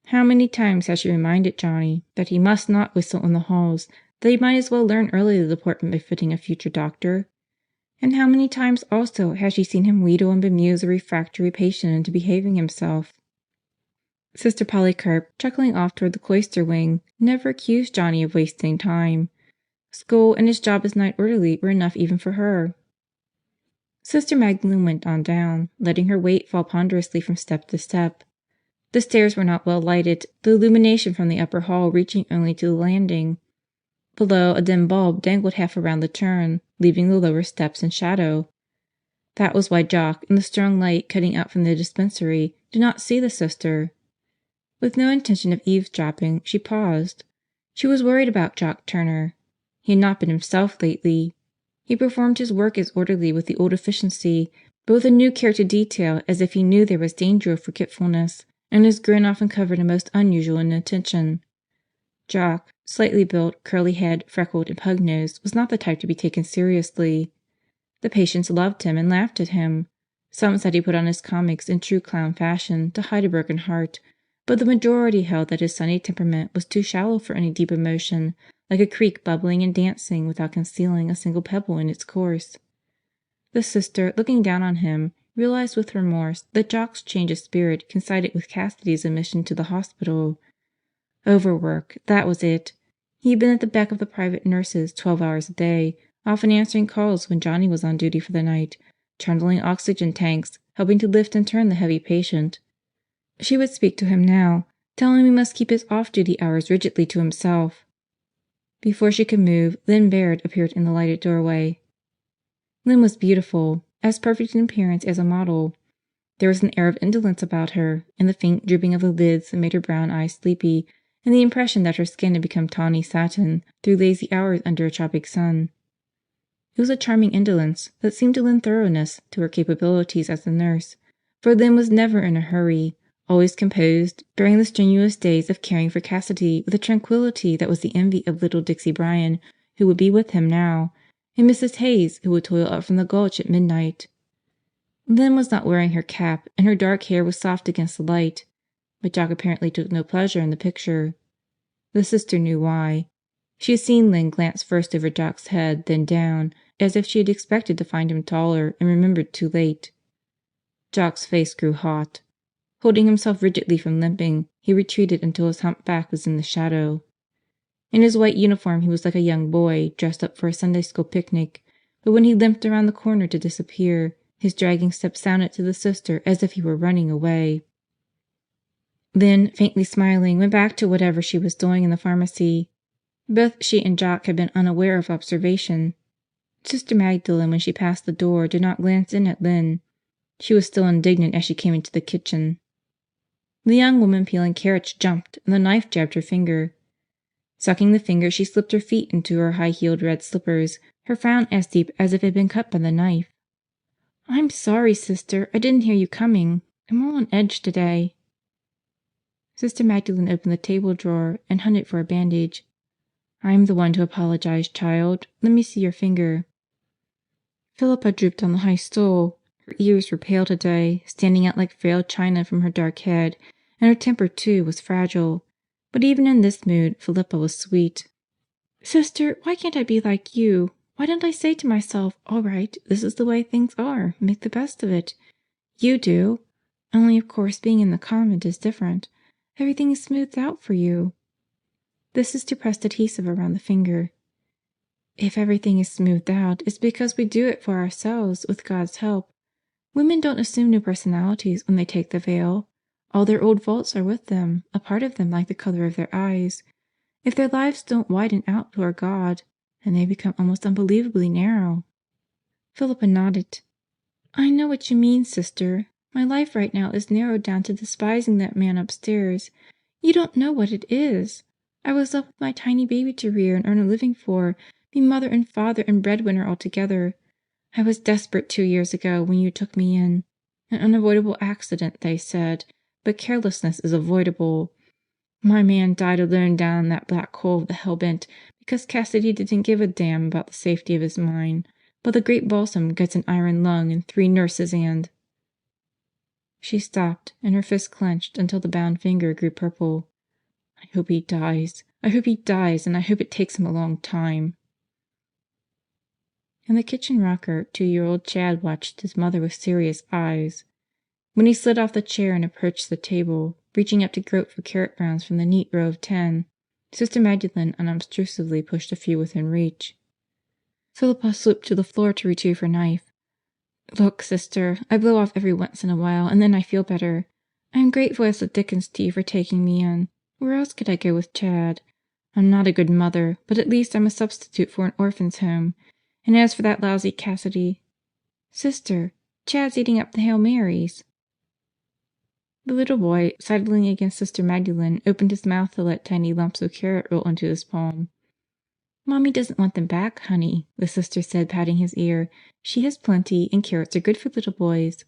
How many times had she reminded Johnny that he must not whistle in the halls, that he might as well learn early the deportment befitting a future doctor? And how many times also had she seen him wheedle and bemuse a refractory patient into behaving himself? Sister Polycarp, chuckling off toward the cloister wing, never accused Johnny of wasting time. School and his job as night orderly were enough even for her. Sister Magdalene went on down, letting her weight fall ponderously from step to step. The stairs were not well lighted, the illumination from the upper hall reaching only to the landing. Below, a dim bulb dangled half around the turn, leaving the lower steps in shadow. That was why Jock, in the strong light cutting out from the dispensary, did not see the Sister. With no intention of eavesdropping, she paused. She was worried about Jock Turner. He had not been himself lately. He performed his work as orderly with the old efficiency, but with a new care to detail as if he knew there was danger of forgetfulness, and his grin often covered a most unusual inattention. Jock, slightly built, curly-haired, freckled, and pug-nosed, was not the type to be taken seriously. The patients loved him and laughed at him. Some said he put on his comics in true clown fashion to hide a broken heart, but the majority held that his sunny temperament was too shallow for any deep emotion, like a creek bubbling and dancing without concealing a single pebble in its course. The Sister, looking down on him, realized with remorse that Jock's change of spirit coincided with Cassidy's admission to the hospital. Overwork, that was it. He had been at the beck of the private nurses 12 hours a day, often answering calls when Johnny was on duty for the night, trundling oxygen tanks, helping to lift and turn the heavy patient. She would speak to him now, telling him he must keep his off-duty hours rigidly to himself. Before she could move, Lynn Baird appeared in the lighted doorway. Lynn was beautiful, as perfect in appearance as a model. There was an air of indolence about her, and the faint drooping of the lids that made her brown eyes sleepy, and the impression that her skin had become tawny satin through lazy hours under a tropic sun. It was a charming indolence that seemed to lend thoroughness to her capabilities as a nurse, for Lynn was never in a hurry, always composed during the strenuous days of caring for Cassidy with a tranquillity that was the envy of little Dixie Bryan, who would be with him now, and Mrs. Hayes, who would toil up from the gulch at midnight. Lynn was not wearing her cap, and her dark hair was soft against the light, but Jock apparently took no pleasure in the picture. The Sister knew why. She had seen Lynn glance first over Jock's head, then down, as if she had expected to find him taller and remembered too late. Jock's face grew hot. Holding himself rigidly from limping, he retreated until his humped back was in the shadow. In his white uniform he was like a young boy dressed up for a Sunday school picnic, but when he limped around the corner to disappear, his dragging steps sounded to the Sister as if he were running away. Lynn, faintly smiling, went back to whatever she was doing in the pharmacy. Both she and Jock had been unaware of observation. Sister Magdalene, when she passed the door, did not glance in at Lynn. She was still indignant as she came into the kitchen. The young woman peeling carrots jumped, and the knife jabbed her finger. Sucking the finger, she slipped her feet into her high-heeled red slippers, her frown as deep as if it had been cut by the knife. "I'm sorry, Sister. I didn't hear you coming. I'm all on edge today." Sister Magdalene opened the table drawer and hunted for a bandage. "I'm the one to apologize, child. Let me see your finger." Philippa drooped on the high stool. Her ears were pale today, standing out like frail china from her dark head, and her temper, too, was fragile. But even in this mood, Philippa was sweet. "Sister, why can't I be like you? Why don't I say to myself, 'All right, this is the way things are. Make the best of it'? You do. Only, of course, being in the convent is different. Everything is smoothed out for you." The Sister pressed adhesive around the finger. "If everything is smoothed out, it's because we do it for ourselves, with God's help. Women don't assume new personalities when they take the veil. All their old faults are with them, a part of them like the color of their eyes. If their lives don't widen out toward God, then they become almost unbelievably narrow." Philippa nodded. I know what you mean, sister. My life right now is narrowed down to despising that man upstairs. You don't know what it is. I was left with my tiny baby to rear and earn a living for, be mother and father and breadwinner all together. I was desperate 2 years ago when you took me in. An unavoidable accident, they said, but carelessness is avoidable. My man died alone down in that black hole of the hellbent because Cassidy didn't give a damn about the safety of his mine. But the great balsam gets an iron lung and 3 nurses and— She stopped, and her fist clenched until the bound finger grew purple. I hope he dies. I hope he dies, and I hope it takes him a long time. In the kitchen rocker, 2-year-old Chad watched his mother with serious eyes. When he slid off the chair and approached the table, reaching up to grope for carrot browns from the neat row of 10, Sister Magdalene unobtrusively pushed a few within reach. Philippa slipped to the floor to retrieve her knife. Look, sister, I blow off every once in a while, and then I feel better. I'm grateful as the dickens to you for taking me in. Where else could I go with Chad? I'm not a good mother, but at least I'm a substitute for an orphan's home. And as for that lousy Cassidy— Sister, Chad's eating up the Hail Marys. The little boy, sidling against Sister Magdalene, opened his mouth to let tiny lumps of carrot roll into his palm. Mommy doesn't want them back, honey, the sister said, patting his ear. She has plenty, and carrots are good for little boys.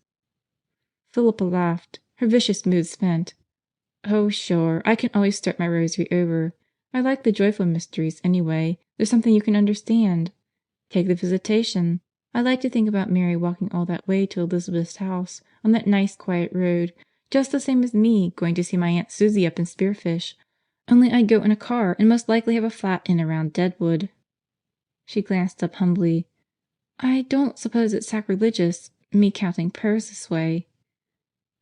Philippa laughed, her vicious mood spent. Oh, sure, I can always start my rosary over. I like the joyful mysteries, anyway. There's something you can understand. Take the Visitation. I like to think about Mary walking all that way to Elizabeth's house, on that nice quiet road, just the same as me going to see my Aunt Susie up in Spearfish. Only I'd go in a car and most likely have a flat in around Deadwood. She glanced up humbly. I don't suppose it's sacrilegious, me counting prayers this way.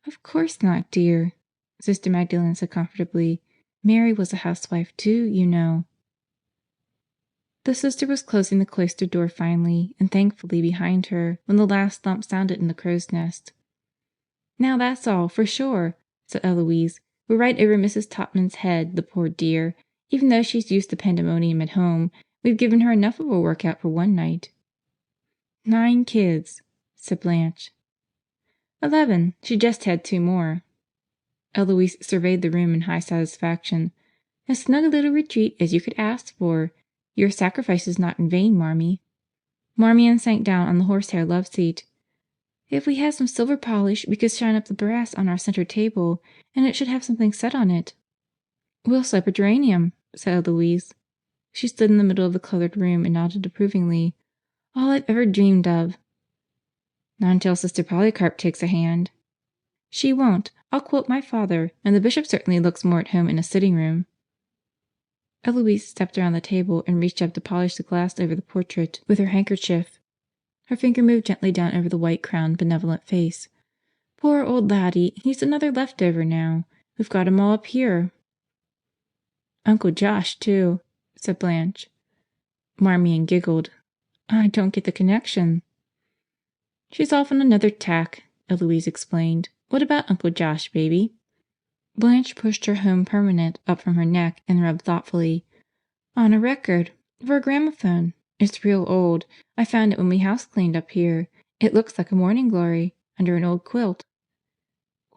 Of course not, dear, Sister Magdalene said comfortably. Mary was a housewife too, you know. The sister was closing the cloister door finally and thankfully behind her when the last thump sounded in the crow's nest. Now that's all, for sure, said Eloise. We're right over Mrs. Topman's head, the poor dear. Even though she's used to pandemonium at home, we've given her enough of a workout for one night. 9 kids, said Blanche. 11. She just had 2 more. Eloise surveyed the room in high satisfaction. As snug a little retreat as you could ask for. Your sacrifice is not in vain, Marmee. Marmion sank down on the horsehair love-seat. If we had some silver polish, we could shine up the brass on our center table, and it should have something set on it. We'll slap a geranium, said Eloise. She stood in the middle of the colored room and nodded approvingly. All I've ever dreamed of. Not until Sister Polycarp takes a hand. She won't. I'll quote my father, and the bishop certainly looks more at home in a sitting room. Eloise stepped around the table and reached up to polish the glass over the portrait with her handkerchief. Her finger moved gently down over the white-crowned, benevolent face. Poor old laddie, he's another leftover now. We've got 'em all up here. Uncle Josh, too, said Blanche. Marmion giggled. I don't get the connection. She's off on another tack, Eloise explained. What about Uncle Josh, baby? Blanche pushed her home permanent up from her neck and rubbed thoughtfully. On a record. For a gramophone. It's real old. I found it when we house-cleaned up here. It looks like a morning glory, under an old quilt.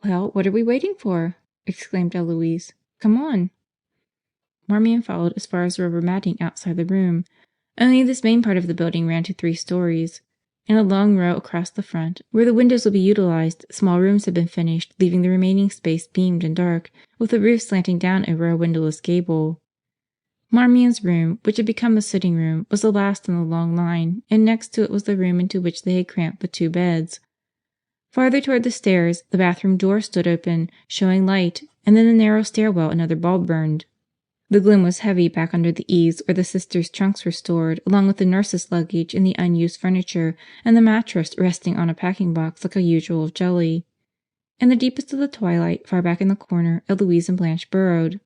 Well, what are we waiting for? Exclaimed Eloise. Come on. Marmion followed as far as the rubber matting outside the room. Only this main part of the building ran to 3 stories. In a long row across the front, where the windows would be utilized, small rooms had been finished, leaving the remaining space beamed and dark, with the roof slanting down over a windowless gable. Marmion's room, which had become a sitting room, was the last in the long line, and next to it was the room into which they had cramped the 2 beds. Farther toward the stairs, the bathroom door stood open, showing light, and in the narrow stairwell another bulb burned. The gloom was heavy back under the eaves where the sisters' trunks were stored, along with the nurses' luggage and the unused furniture, and the mattress resting on a packing box like a usual of jelly. In the deepest of the twilight, far back in the corner, Eloise and Blanche burrowed.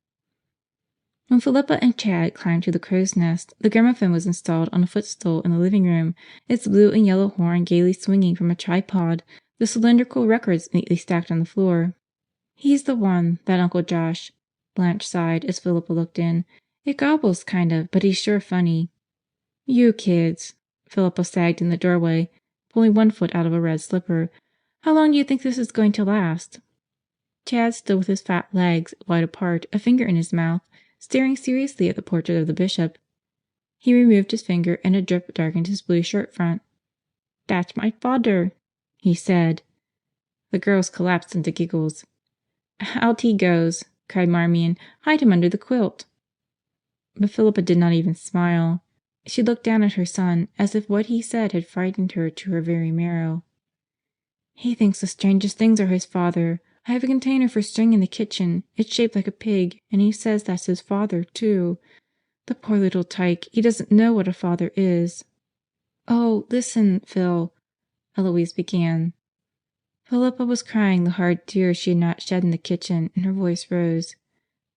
When Philippa and Chad climbed to the crow's nest, the gramophone was installed on a footstool in the living room, its blue and yellow horn gaily swinging from a tripod, the cylindrical records neatly stacked on the floor. He's the one, that Uncle Josh, Blanche sighed as Philippa looked in. It gobbles kind of, but he's sure funny. You kids, Philippa sagged in the doorway. pulling one foot out of a red slipper. "How long do you think this is going to last?" Chad stood with his fat legs wide apart, a finger in his mouth, staring seriously at the portrait of the bishop. He removed his finger and a drip darkened his blue shirt front. "That's my father," he said. The girls collapsed into giggles. "Out he goes!" cried Marmion. "Hide him under the quilt." But Philippa did not even smile. She looked down at her son as if what he said had frightened her to her very marrow. "He thinks the strangest things are his father. I have a container for string in the kitchen. It's shaped like a pig, and he says that's his father, too. The poor little tyke, he doesn't know what a father is." "Oh, listen, Phil," Eloise began. Philippa was crying the hard tears she had not shed in the kitchen, and her voice rose.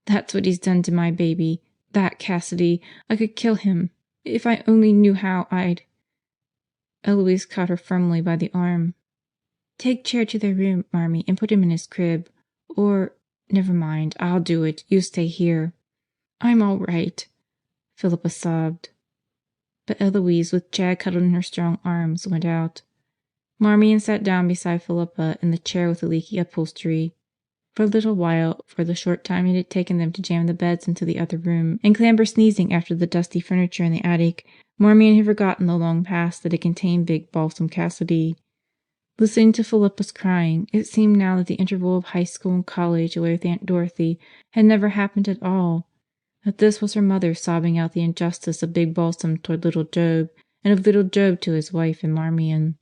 "That's what he's done to my baby. That Cassidy. I could kill him. If I only knew how, I'd—" Eloise caught her firmly by the arm. "Take Chair to their room, Marmee, and put him in his crib. Never mind, I'll do it. You stay here." "I'm all right," Philippa sobbed. But Eloise, with Chad cuddled in her strong arms, went out. Marmion sat down beside Philippa in the chair with the leaky upholstery. For a little while, for the short time it had taken them to jam the beds into the other room and clamber sneezing after the dusty furniture in the attic, Marmion had forgotten the long past that had contained big Balsam Cassidy. Listening to Philippa's crying, it seemed now that the interval of high school and college away with Aunt Dorothy had never happened at all, that this was her mother sobbing out the injustice of big Balsam toward little Job, and of little Job to his wife and Marmion.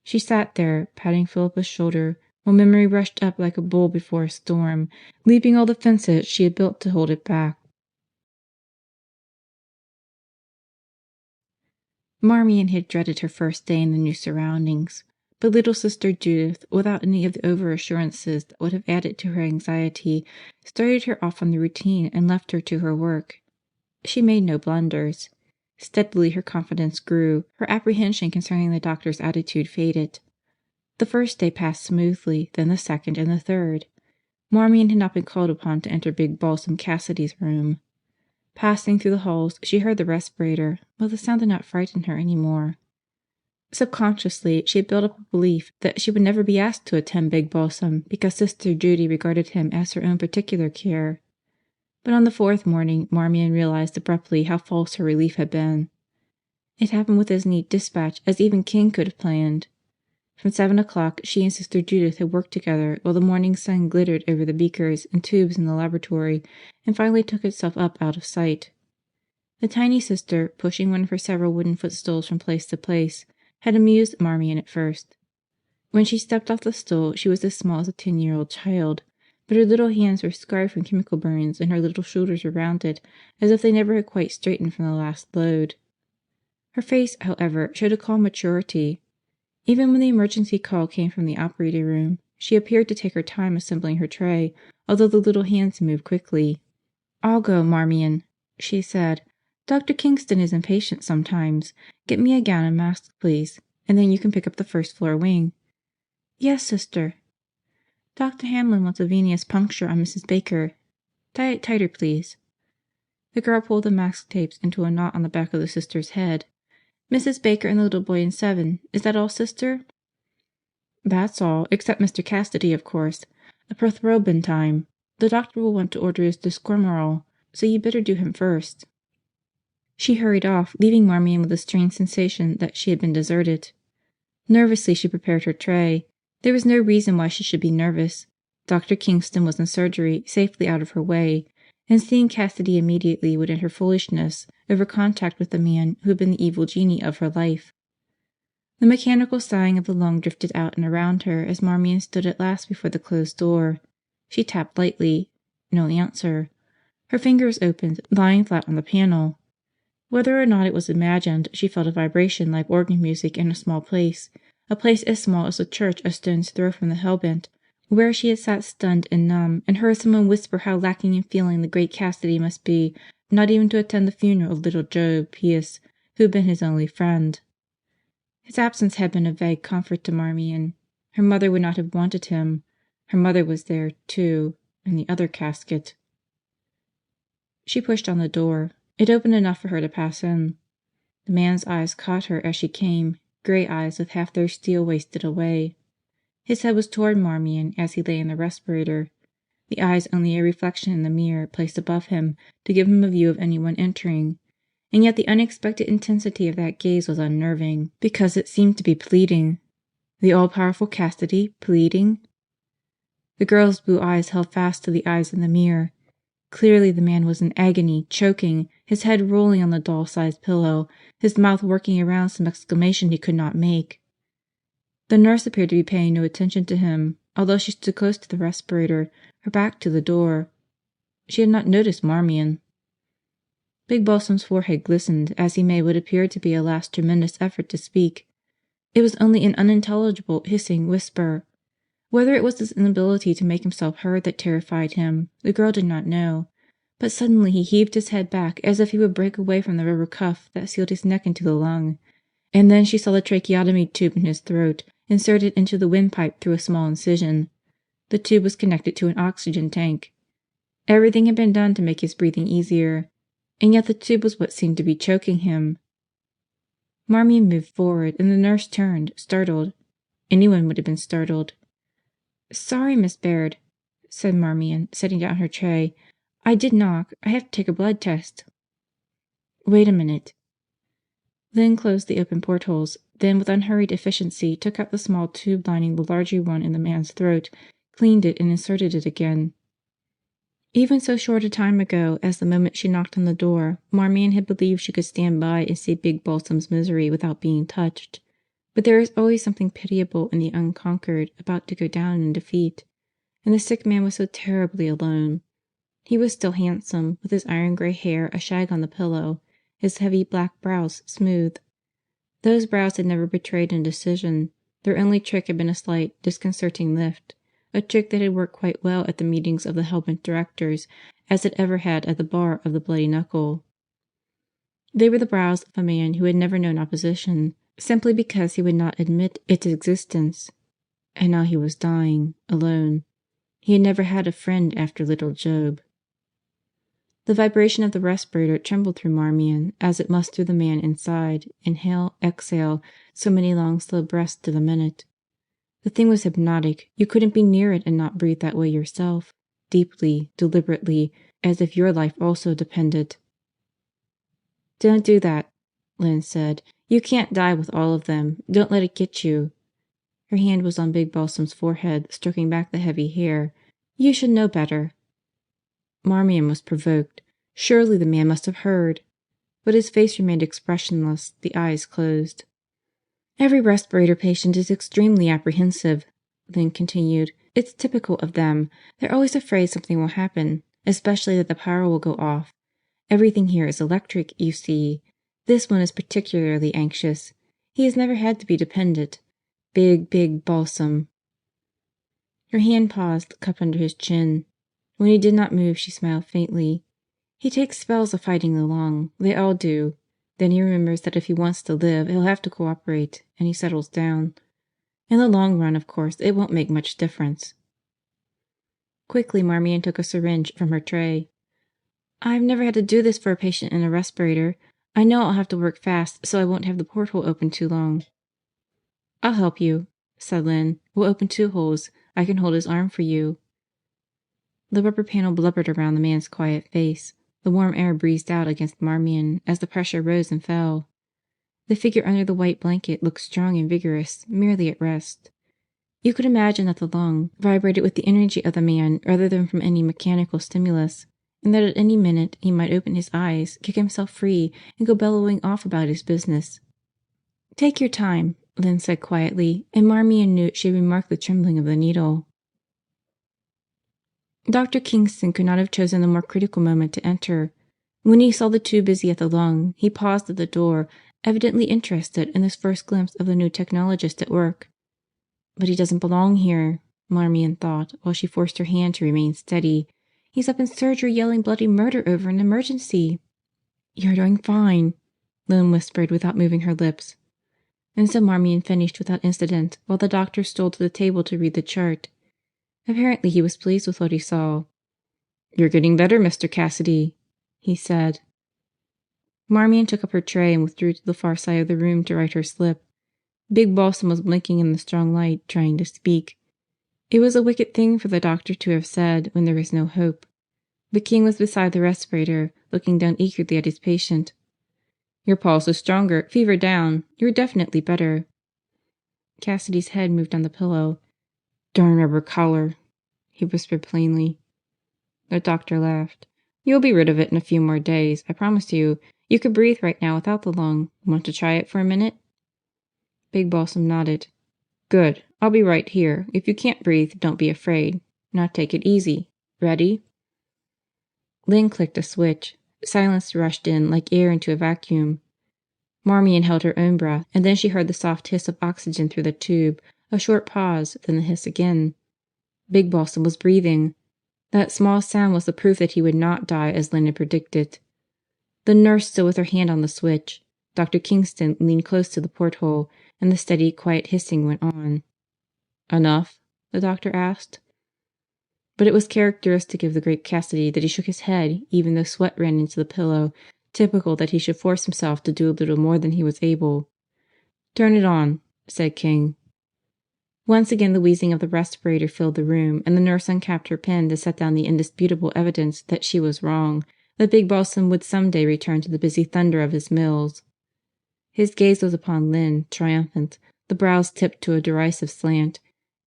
She sat there, patting Philippa's shoulder, while memory rushed up like a bull before a storm, leaping all the fences she had built to hold it back. Marmion had dreaded her first day in the new surroundings, but little sister Judith, without any of the over-assurances that would have added to her anxiety, started her off on the routine and left her to her work. She made no blunders. Steadily her confidence grew, her apprehension concerning the doctor's attitude faded. The first day passed smoothly, then the second and the third. Marmion had not been called upon to enter big Balsam Cassidy's room. Passing through the halls, she heard the respirator, but the sound did not frighten her any more. Subconsciously, she had built up a belief that she would never be asked to attend big Balsam because Sister Judy regarded him as her own particular care. But on the fourth morning, Marmion realized abruptly how false her relief had been. It happened with as neat dispatch as even King could have planned. From 7 o'clock she and Sister Judith had worked together while the morning sun glittered over the beakers and tubes in the laboratory and finally took itself up out of sight. The tiny sister, pushing one of her several wooden footstools from place to place, had amused Marmion at first. When she stepped off the stool she was as small as a 10-year-old child, but her little hands were scarred from chemical burns and her little shoulders were rounded as if they never had quite straightened from the last load. Her face, however, showed a calm maturity. Even when the emergency call came from the operating room, she appeared to take her time assembling her tray, although the little hands moved quickly. "I'll go, Marmion," she said. "Dr. Kingston is impatient sometimes. Get me a gown and mask, please, and then you can pick up the first-floor wing." "Yes, Sister." "Dr. Hamlin wants a venous puncture on Mrs. Baker. Tie it tighter, please." The girl pulled the mask tapes into a knot on the back of the sister's head. "Mrs. Baker and the little boy in 7. Is that all, Sister?" "That's all, except Mr. Cassidy, of course. A prothrombin time. The doctor will want to order his disquemerol, so you'd better do him first." She hurried off, leaving Marmion with a strange sensation that she had been deserted. Nervously she prepared her tray. There was no reason why she should be nervous. Dr. Kingston was in surgery, safely out of her way, and seeing Cassidy immediately would end her foolishness over contact with the man who had been the evil genie of her life. The mechanical sighing of the lung drifted out and around her as Marmion stood at last before the closed door. She tapped lightly. No answer. Her fingers opened, lying flat on the panel. Whether or not it was imagined, she felt a vibration like organ music in a place as small as a church a stone's throw from the hellbent, where she had sat stunned and numb and heard someone whisper how lacking in feeling the great Cassidy must be not even to attend the funeral of little Job Pius, who had been his only friend. His absence had been a vague comfort to Marmion. Her mother would not have wanted him. Her mother was there, too, in the other casket. She pushed on the door. It opened enough for her to pass in. The man's eyes caught her as she came, gray eyes with half their steel wasted away. His head was toward Marmion as he lay in the respirator, the eyes only a reflection in the mirror placed above him to give him a view of anyone entering, and yet the unexpected intensity of that gaze was unnerving, because it seemed to be pleading. The all-powerful Cassidy pleading? The girl's blue eyes held fast to the eyes in the mirror. Clearly the man was in agony, choking, his head rolling on the doll-sized pillow, his mouth working around some exclamation he could not make. The nurse appeared to be paying no attention to him, although she stood close to the respirator, her back to the door. She had not noticed Marmion. Big Balsam's forehead glistened as he made what appeared to be a last tremendous effort to speak. It was only an unintelligible, hissing whisper. Whether it was his inability to make himself heard that terrified him, the girl did not know, but suddenly he heaved his head back as if he would break away from the rubber cuff that sealed his neck into the lung, and then she saw the tracheotomy tube in his throat inserted into the windpipe through a small incision. The tube was connected to an oxygen tank. Everything had been done to make his breathing easier, and yet the tube was what seemed to be choking him. Marmion moved forward, and the nurse turned, startled. Anyone would have been startled. "Sorry, Miss Baird," said Marmion, setting down her tray. "I did knock. I have to take a blood test." "Wait a minute." Lynn closed the open portholes, then with unhurried efficiency took out the small tube lining the larger one in the man's throat, cleaned it, and inserted it again. Even so short a time ago as the moment she knocked on the door, Marmion had believed she could stand by and see Big Balsam's misery without being touched. But there is always something pitiable in the unconquered about to go down in defeat, and the sick man was so terribly alone. He was still handsome, with his iron gray hair a shag on the pillow, his heavy black brows smooth. Those brows had never betrayed indecision. Their only trick had been a slight, disconcerting lift, a trick that had worked quite well at the meetings of the hell-bent directors, as it ever had at the bar of the Bloody Knuckle. They were the brows of a man who had never known opposition, simply because he would not admit its existence. And now he was dying, alone. He had never had a friend after little Job. The vibration of the respirator trembled through Marmion, as it must through the man inside. Inhale, exhale, so many long slow breaths to the minute. The thing was hypnotic. You couldn't be near it and not breathe that way yourself, deeply, deliberately, as if your life also depended. "Don't do that," Lynn said. "You can't die with all of them. Don't let it get you." Her hand was on Big Balsam's forehead, stroking back the heavy hair. "You should know better." Marmion was provoked. Surely the man must have heard. But his face remained expressionless, the eyes closed. "Every respirator patient is extremely apprehensive," Lynn continued. "It's typical of them. They're always afraid something will happen, especially that the power will go off. Everything here is electric, you see. This one is particularly anxious. He has never had to be dependent. Big Balsam." Her hand paused, cupped under his chin. When he did not move, she smiled faintly. "He takes spells of fighting the lung. They all do. Then he remembers that if he wants to live, he'll have to cooperate, and he settles down. In the long run, of course, it won't make much difference." Quickly, Marmion took a syringe from her tray. "I've never had to do this for a patient in a respirator. I know I'll have to work fast, so I won't have the porthole open too long." "I'll help you," said Lynn. "We'll open 2 holes. I can hold his arm for you." The rubber panel blubbered around the man's quiet face. The warm air breezed out against Marmion as the pressure rose and fell. The figure under the white blanket looked strong and vigorous, merely at rest. You could imagine that the lung vibrated with the energy of the man rather than from any mechanical stimulus, and that at any minute he might open his eyes, kick himself free, and go bellowing off about his business. "Take your time," Lynn said quietly, and Marmion knew she had remarked the trembling of the needle. Dr. Kingston could not have chosen a more critical moment to enter. When he saw the 2 busy at the lung, he paused at the door, evidently interested in this first glimpse of the new technologist at work. "But he doesn't belong here," Marmion thought, while she forced her hand to remain steady. "He's up in surgery yelling bloody murder over an emergency." "You're doing fine," Lynn whispered without moving her lips. And so Marmion finished without incident, while the doctor stole to the table to read the chart. Apparently he was pleased with what he saw. "You're getting better, Mr. Cassidy," he said. Marmion took up her tray and withdrew to the far side of the room to write her slip. Big Balsam was blinking in the strong light, trying to speak. It was a wicked thing for the doctor to have said when there was no hope. But King was beside the respirator, looking down eagerly at his patient. "Your pulse is stronger, fever down. You're definitely better." Cassidy's head moved on the pillow. "Darn rubber collar," he whispered plainly. The doctor laughed. "You'll be rid of it in a few more days, I promise you. You could breathe right now without the lung. Want to try it for a minute?" Big Balsam nodded. "Good. I'll be right here. If you can't breathe, don't be afraid. Now take it easy. Ready?" Lynn clicked a switch. Silence rushed in like air into a vacuum. Marmion held her own breath, and then she heard the soft hiss of oxygen through the tube, a short pause, then the hiss again. Big Balsam was breathing. That small sound was the proof that he would not die as Lynn had predicted. The nurse stood with her hand on the switch. Dr. Kingston leaned close to the porthole, and the steady, quiet hissing went on. "Enough?" the doctor asked. But it was characteristic of the great Cassidy that he shook his head even though sweat ran into the pillow, typical that he should force himself to do a little more than he was able. "Turn it on," said King. Once again the wheezing of the respirator filled the room, and the nurse uncapped her pen to set down the indisputable evidence that she was wrong, that Big Balsam would some day return to the busy thunder of his mills. His gaze was upon Lynn, triumphant, the brows tipped to a derisive slant,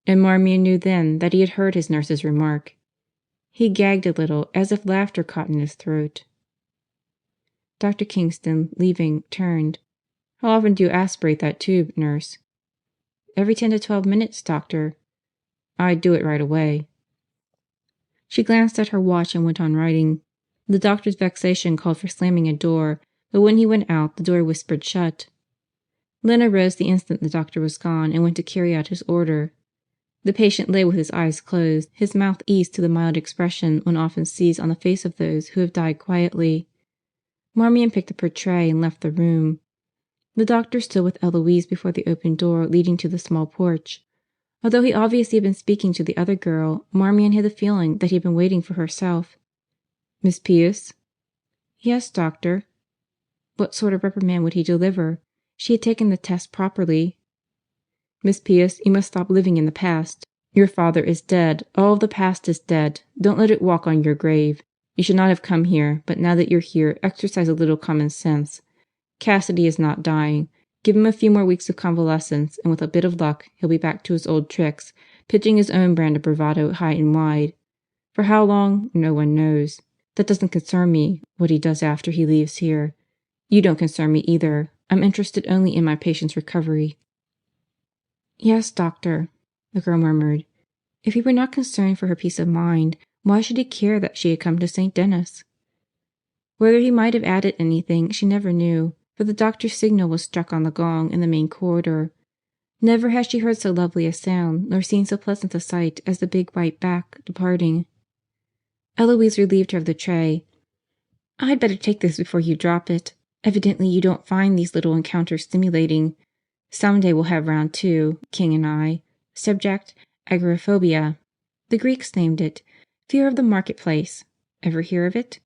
and Marmion knew then that he had heard his nurse's remark. He gagged a little, as if laughter caught in his throat. Dr. Kingston, leaving, turned. "How often do you aspirate that tube, nurse?" "Every 10 to 12 minutes, doctor." "I'd do it right away." She glanced at her watch and went on writing. The doctor's vexation called for slamming a door, but when he went out, the door whispered shut. Lynn arose the instant the doctor was gone and went to carry out his order. The patient lay with his eyes closed, his mouth eased to the mild expression one often sees on the face of those who have died quietly. Marmion picked up her tray and left the room. The doctor stood with Eloise before the open door leading to the small porch. Although he obviously had been speaking to the other girl, Marmion had the feeling that he had been waiting for herself. "Miss Pierce?" "Yes, doctor." What sort of reprimand would he deliver? She had taken the test properly. "Miss Pierce, you must stop living in the past. Your father is dead. All of the past is dead. Don't let it walk on your grave. You should not have come here, but now that you're here, exercise a little common sense. Cassidy is not dying. Give him a few more weeks of convalescence, and with a bit of luck, he'll be back to his old tricks, pitching his own brand of bravado high and wide. For how long, no one knows. That doesn't concern me, what he does after he leaves here. You don't concern me either. I'm interested only in my patient's recovery." "Yes, doctor," the girl murmured. If he were not concerned for her peace of mind, why should he care that she had come to St. Denis? Whether he might have added anything, she never knew, for the doctor's signal was struck on the gong in the main corridor. Never had she heard so lovely a sound, nor seen so pleasant a sight as the big white back departing. Eloise relieved her of the tray. "I'd better take this before you drop it. Evidently you don't find these little encounters stimulating. Some day we'll have round 2, King and I. Subject, agoraphobia. The Greeks named it. Fear of the marketplace. Ever hear of it?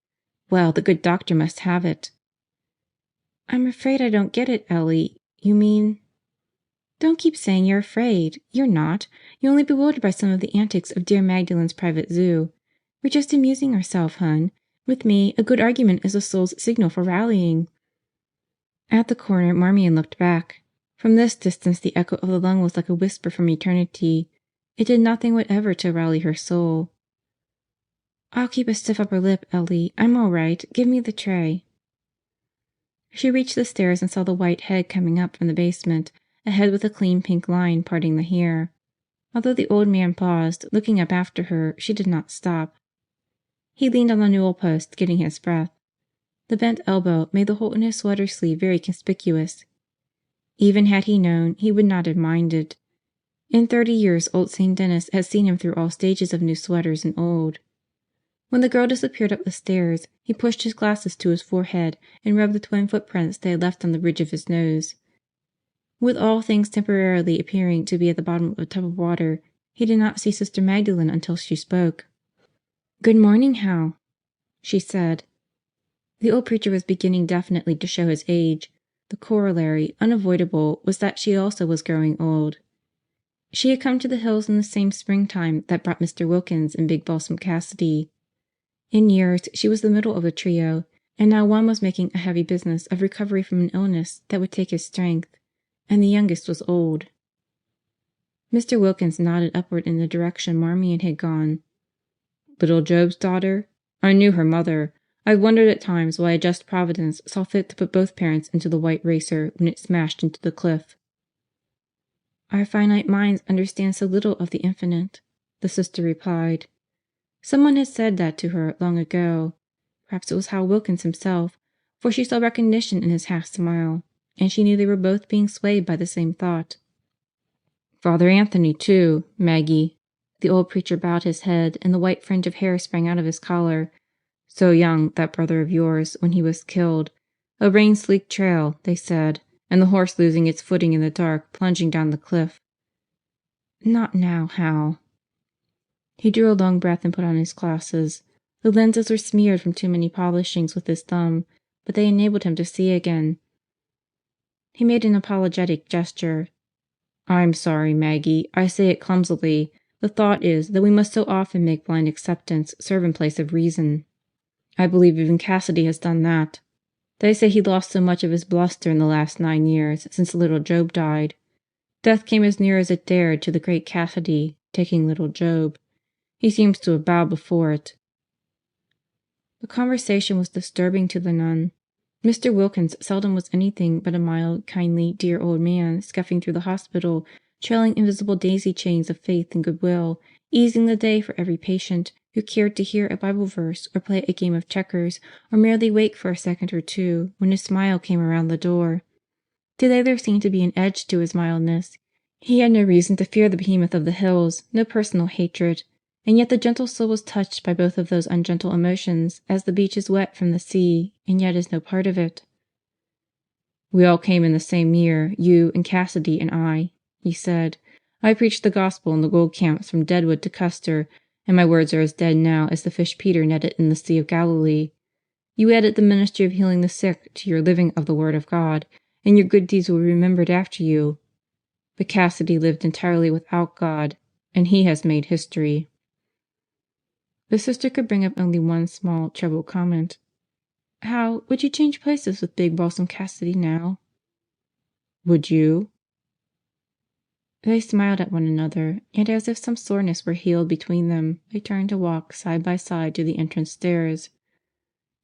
Well, the good doctor must have it." "I'm afraid I don't get it, Ellie. You mean—" "Don't keep saying you're afraid. You're not. You're only bewildered by some of the antics of dear Magdalen's private zoo. We're just amusing ourselves, hun. With me, a good argument is the soul's signal for rallying." At the corner, Marmion looked back. From this distance the echo of the lung was like a whisper from eternity. It did nothing whatever to rally her soul. "I'll keep a stiff upper lip, Ellie. I'm all right. Give me the tray." She reached the stairs and saw the white head coming up from the basement, a head with a clean pink line parting the hair. Although the old man paused, looking up after her, she did not stop. He leaned on the newel post, getting his breath. The bent elbow made the hole in his sweater sleeve very conspicuous. Even had he known, he would not have minded. In 30 years old St. Denis had seen him through all stages of new sweaters and old. When the girl disappeared up the stairs, he pushed his glasses to his forehead and rubbed the twin footprints they had left on the ridge of his nose. With all things temporarily appearing to be at the bottom of a tub of water, he did not see Sister Magdalen until she spoke. "Good morning, Hal," she said. The old preacher was beginning definitely to show his age. The corollary, unavoidable, was that she also was growing old. She had come to the hills in the same springtime that brought Mr. Wilkins and Big Balsam Cassidy. In years she was the middle of the trio, and now one was making a heavy business of recovery from an illness that would take his strength, and the youngest was old. Mr. Wilkins nodded upward in the direction Marmion had gone. "Little Job's daughter? I knew her mother. I've wondered at times why a just Providence saw fit to put both parents into the white racer when it smashed into the cliff." "Our finite minds understand so little of the infinite," the sister replied. Someone had said that to her long ago. Perhaps it was Hal Wilkins himself, for she saw recognition in his half smile, and she knew they were both being swayed by the same thought. "Father Anthony, too, Maggie." The old preacher bowed his head, and the white fringe of hair sprang out of his collar. "So young, that brother of yours, when he was killed. A rain-sleeked trail, they said, and the horse losing its footing in the dark, plunging down the cliff." "Not now, Hal." He drew a long breath and put on his glasses. The lenses were smeared from too many polishings with his thumb, but they enabled him to see again. He made an apologetic gesture. "I'm sorry, Maggie. I say it clumsily. The thought is that we must so often make blind acceptance serve in place of reason. I believe even Cassidy has done that. They say he lost so much of his bluster in the last 9 years, since little Job died. Death came as near as it dared to the great Cassidy, taking little Job. He seems to have bowed before it." The conversation was disturbing to the nun. Mr. Wilkins seldom was anything but a mild, kindly, dear old man scuffing through the hospital, trailing invisible daisy chains of faith and goodwill, easing the day for every patient who cared to hear a Bible verse or play a game of checkers or merely wake for a second or two when his smile came around the door. Today there seemed to be an edge to his mildness. He had no reason to fear the behemoth of the hills, no personal hatred, and yet the gentle soul was touched by both of those ungentle emotions as the beach is wet from the sea and yet is no part of it. "We all came in the same year, you and Cassidy and I," he said. "I preached the gospel in the gold camps from Deadwood to Custer, and my words are as dead now as the fish Peter netted in the Sea of Galilee. You added the ministry of healing the sick to your living of the Word of God, and your good deeds will be remembered after you. But Cassidy lived entirely without God, and he has made history." The sister could bring up only one small, troubled comment. "How would you change places with Big Balsam Cassidy now?" "Would you?" They smiled at one another, and as if some soreness were healed between them, they turned to walk side by side to the entrance stairs.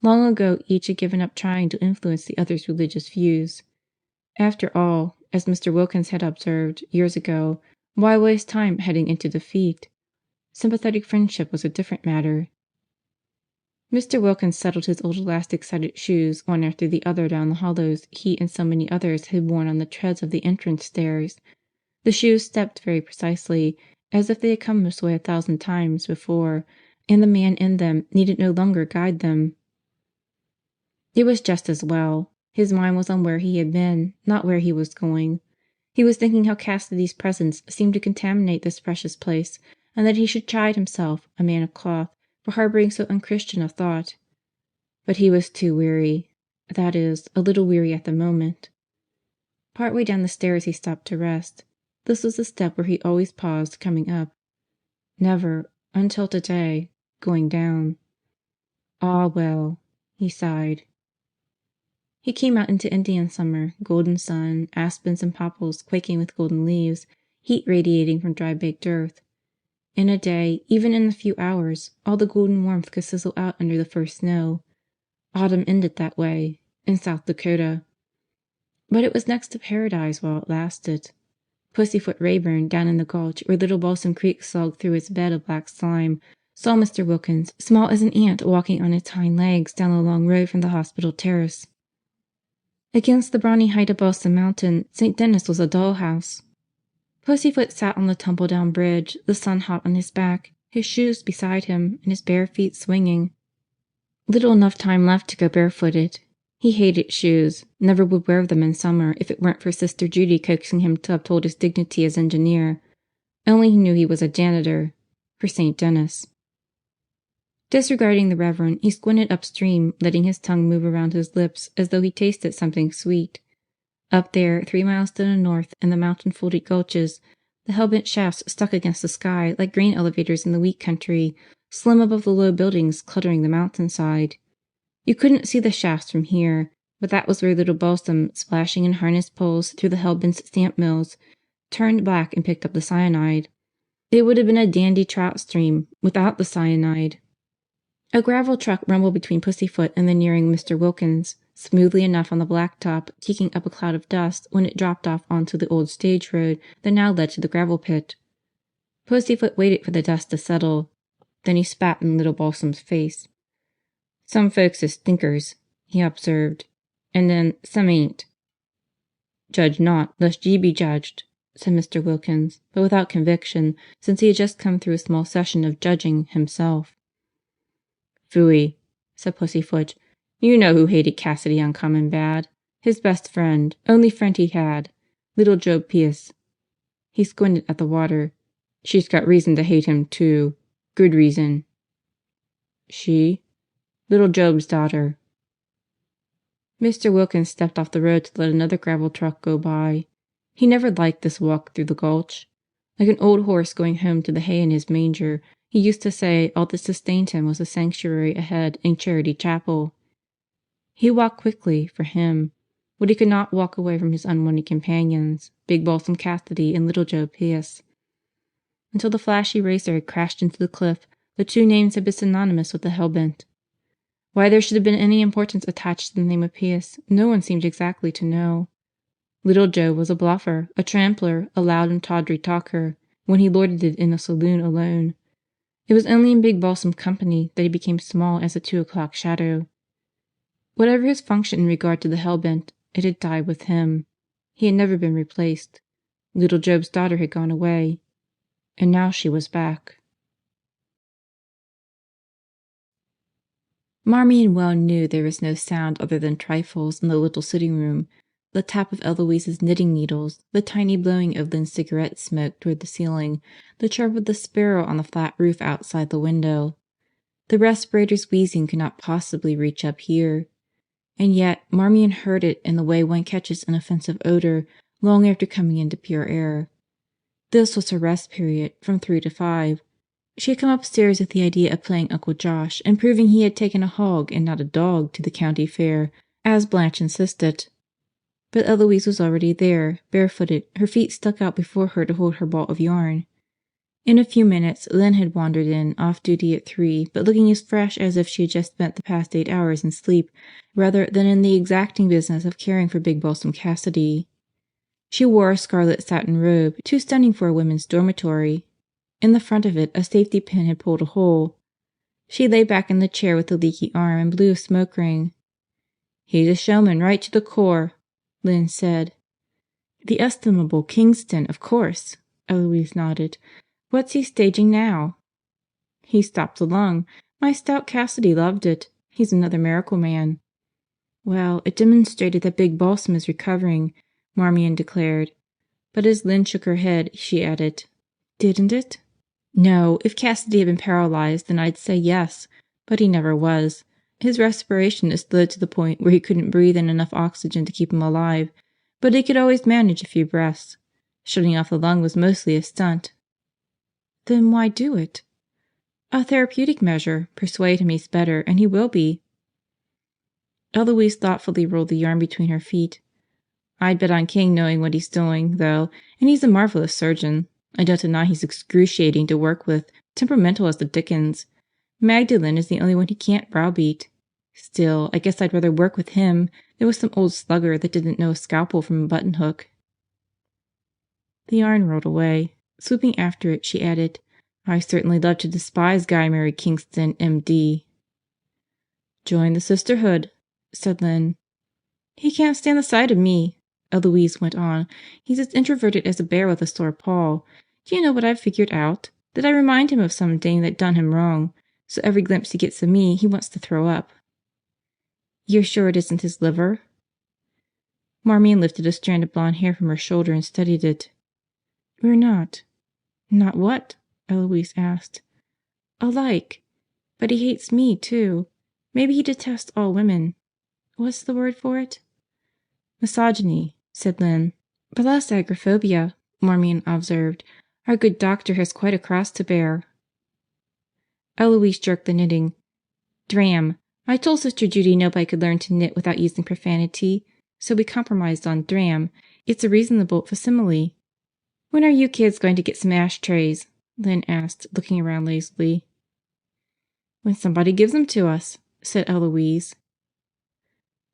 Long ago each had given up trying to influence the other's religious views. After all, as Mr. Wilkins had observed years ago, why waste time heading into defeat? Sympathetic friendship was a different matter. Mr. Wilkins settled his old elastic-sided shoes one after the other down the hollows he and so many others had worn on the treads of the entrance stairs. The shoes stepped very precisely, as if they had come this way 1,000 times before, and the man in them needed no longer guide them. It was just as well. His mind was on where he had been, not where he was going. He was thinking how Cassidy's presence seemed to contaminate this precious place, and that he should chide himself, a man of cloth, for harboring so unchristian a thought. But he was too weary. That is, a little weary at the moment. Part way down the stairs he stopped to rest. This was the step where he always paused coming up. Never, until today, going down. Ah, well, he sighed. He came out into Indian summer, golden sun, aspens and popples quaking with golden leaves, heat radiating from dry baked earth. In a day, even in a few hours, all the golden warmth could sizzle out under the first snow. Autumn ended that way, in South Dakota. But it was next to paradise while it lasted. Pussyfoot Rayburn, down in the gulch where Little Balsam Creek slogged through its bed of black slime, saw Mr. Wilkins, small as an ant, walking on its hind legs down the long road from the hospital terrace. Against the brawny height of Balsam Mountain, St. Denis was a dollhouse. Pussyfoot sat on the tumble-down bridge, the sun hot on his back, his shoes beside him, and his bare feet swinging. Little enough time left to go barefooted. He hated shoes, never would wear them in summer if it weren't for Sister Judy coaxing him to uphold his dignity as engineer. Only he knew he was a janitor for St. Denis. Disregarding the Reverend, he squinted upstream, letting his tongue move around his lips as though he tasted something sweet. Up there, 3 miles to the north, in the mountain-folded gulches, the hell-bent shafts stuck against the sky like grain elevators in the wheat country, slim above the low buildings cluttering the mountainside. You couldn't see the shafts from here, but that was where Little Balsam, splashing in harness poles through the hell-bent stamp mills, turned back and picked up the cyanide. It would have been a dandy trout stream without the cyanide. A gravel truck rumbled between Pussyfoot and the nearing Mr. Wilkins, smoothly enough on the blacktop, kicking up a cloud of dust when it dropped off onto the old stage road that now led to the gravel pit. Pussyfoot waited for the dust to settle. Then he spat in Little Balsam's face. "Some folks is stinkers," he observed, "and then some ain't." "Judge not, lest ye be judged," said Mr. Wilkins, but without conviction, since he had just come through a small session of judging himself. "Phooey," said Pussyfoot. "You know who hated Cassidy uncommon bad. His best friend, only friend he had, little Job Pius." He squinted at the water. "She's got reason to hate him, too. Good reason." "She?" "Little Job's daughter." Mr. Wilkins stepped off the road to let another gravel truck go by. He never liked this walk through the gulch. Like an old horse going home to the hay in his manger, he used to say all that sustained him was the sanctuary ahead in Charity Chapel. He walked quickly, for him, but he could not walk away from his unwanted companions, Big Balsam Cassidy and little Job Pius. Until the flashy racer had crashed into the cliff, the two names had been synonymous with the hellbent. Why there should have been any importance attached to the name of Pius, no one seemed exactly to know. Little Joe was a bluffer, a trampler, a loud and tawdry talker, when he lorded it in a saloon alone. It was only in Big Balsam company that he became small as a 2 o'clock shadow. Whatever his function in regard to the hellbent, it had died with him. He had never been replaced. Little Job's daughter had gone away. And now she was back. Marmion well knew there was no sound other than trifles in the little sitting room, the tap of Eloise's knitting needles, the tiny blowing of Lynn's cigarette smoke toward the ceiling, the chirp of the sparrow on the flat roof outside the window. The respirator's wheezing could not possibly reach up here. And yet Marmion heard it in the way one catches an offensive odor long after coming into pure air. This was her rest period, from 3 to 5. She had come upstairs with the idea of playing Uncle Josh and proving he had taken a hog and not a dog to the county fair, as Blanche insisted. But Eloise was already there, barefooted, her feet stuck out before her to hold her ball of yarn. In a few minutes Lynn had wandered in, off duty at 3, but looking as fresh as if she had just spent the past 8 hours in sleep rather than in the exacting business of caring for Big Balsam Cassidy. She wore a scarlet satin robe, too stunning for a women's dormitory. In the front of it a safety pin had pulled a hole. She lay back in the chair with the leaky arm and blew a smoke ring. "He's a showman right to the core," Lynn said. "The estimable Kingston, of course," Eloise nodded. "What's he staging now?" "He stopped the lung. My stout Cassidy loved it. He's another miracle man." "Well, it demonstrated that Big Balsam is recovering," Marmion declared. But as Lynn shook her head, she added, "Didn't it? No, if Cassidy had been paralyzed, then I'd say yes. But he never was. His respiration is slowed to the point where he couldn't breathe in enough oxygen to keep him alive, but he could always manage a few breaths. Shutting off the lung was mostly a stunt." "Then why do it?" "A therapeutic measure. Persuade him he's better, and he will be." Eloise thoughtfully rolled the yarn between her feet. "I'd bet on King knowing what he's doing, though, and he's a marvelous surgeon. I don't deny he's excruciating to work with, temperamental as the dickens. Magdalen is the only one he can't browbeat. Still, I guess I'd rather work with him than with some old slugger that didn't know a scalpel from a button-hook." The yarn rolled away. Swooping after it, she added, "I certainly love to despise Guy Mary Kingston, M.D." "Join the sisterhood," said Lynn. "He can't stand the sight of me," Eloise went on. "He's as introverted as a bear with a sore paw. Do you know what I've figured out? That I remind him of some dame that done him wrong, so every glimpse he gets of me he wants to throw up." "You're sure it isn't his liver?" Marmion lifted a strand of blonde hair from her shoulder and studied it. "We're not." "Not what?" Eloise asked. "Alike. But he hates me, too. Maybe he detests all women. What's the word for it?" "Misogyny," said Lynn. "But less agoraphobia," Marmion observed. "Our good doctor has quite a cross to bear." Eloise jerked the knitting. "Dram! I told Sister Judy nobody could learn to knit without using profanity, so we compromised on dram. It's a reasonable facsimile." "When are you kids going to get some ashtrays?" Lynn asked, looking around lazily. "When somebody gives them to us," said Eloise.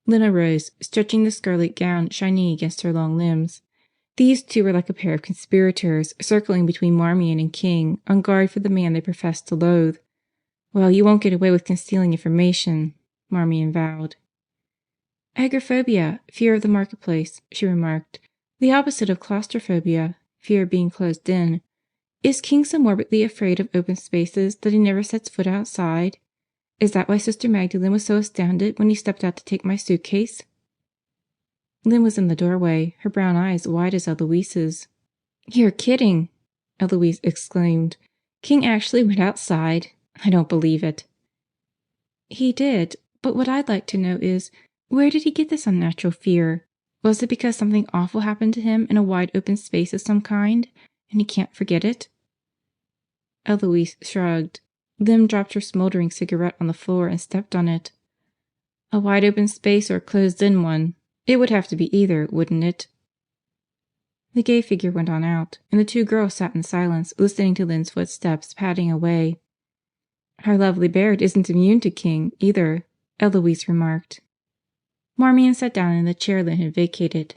Lynn arose, stretching the scarlet gown shining against her long limbs. These two were like a pair of conspirators circling between Marmion and King, on guard for the man they professed to loathe. "Well, you won't get away with concealing information," Marmion vowed. "Agoraphobia, fear of the marketplace," she remarked. "The opposite of claustrophobia, fear of being closed in. Is King so morbidly afraid of open spaces that he never sets foot outside? Is that why Sister Magdalene was so astounded when he stepped out to take my suitcase?" Lynn was in the doorway, her brown eyes wide as Eloise's. "You're kidding!" Eloise exclaimed. "King actually went outside? I don't believe it." "He did. But what I'd like to know is, where did he get this unnatural fear? Was it because something awful happened to him in a wide open space of some kind, and he can't forget it?" Eloise shrugged. Lynn dropped her smoldering cigarette on the floor and stepped on it. "A wide open space or a closed-in one? It would have to be either, wouldn't it?" The gay figure went on out, and the two girls sat in silence, listening to Lynn's footsteps padding away. "Our lovely Baird isn't immune to King, either," Eloise remarked. Marmion sat down in the chair Lynn had vacated.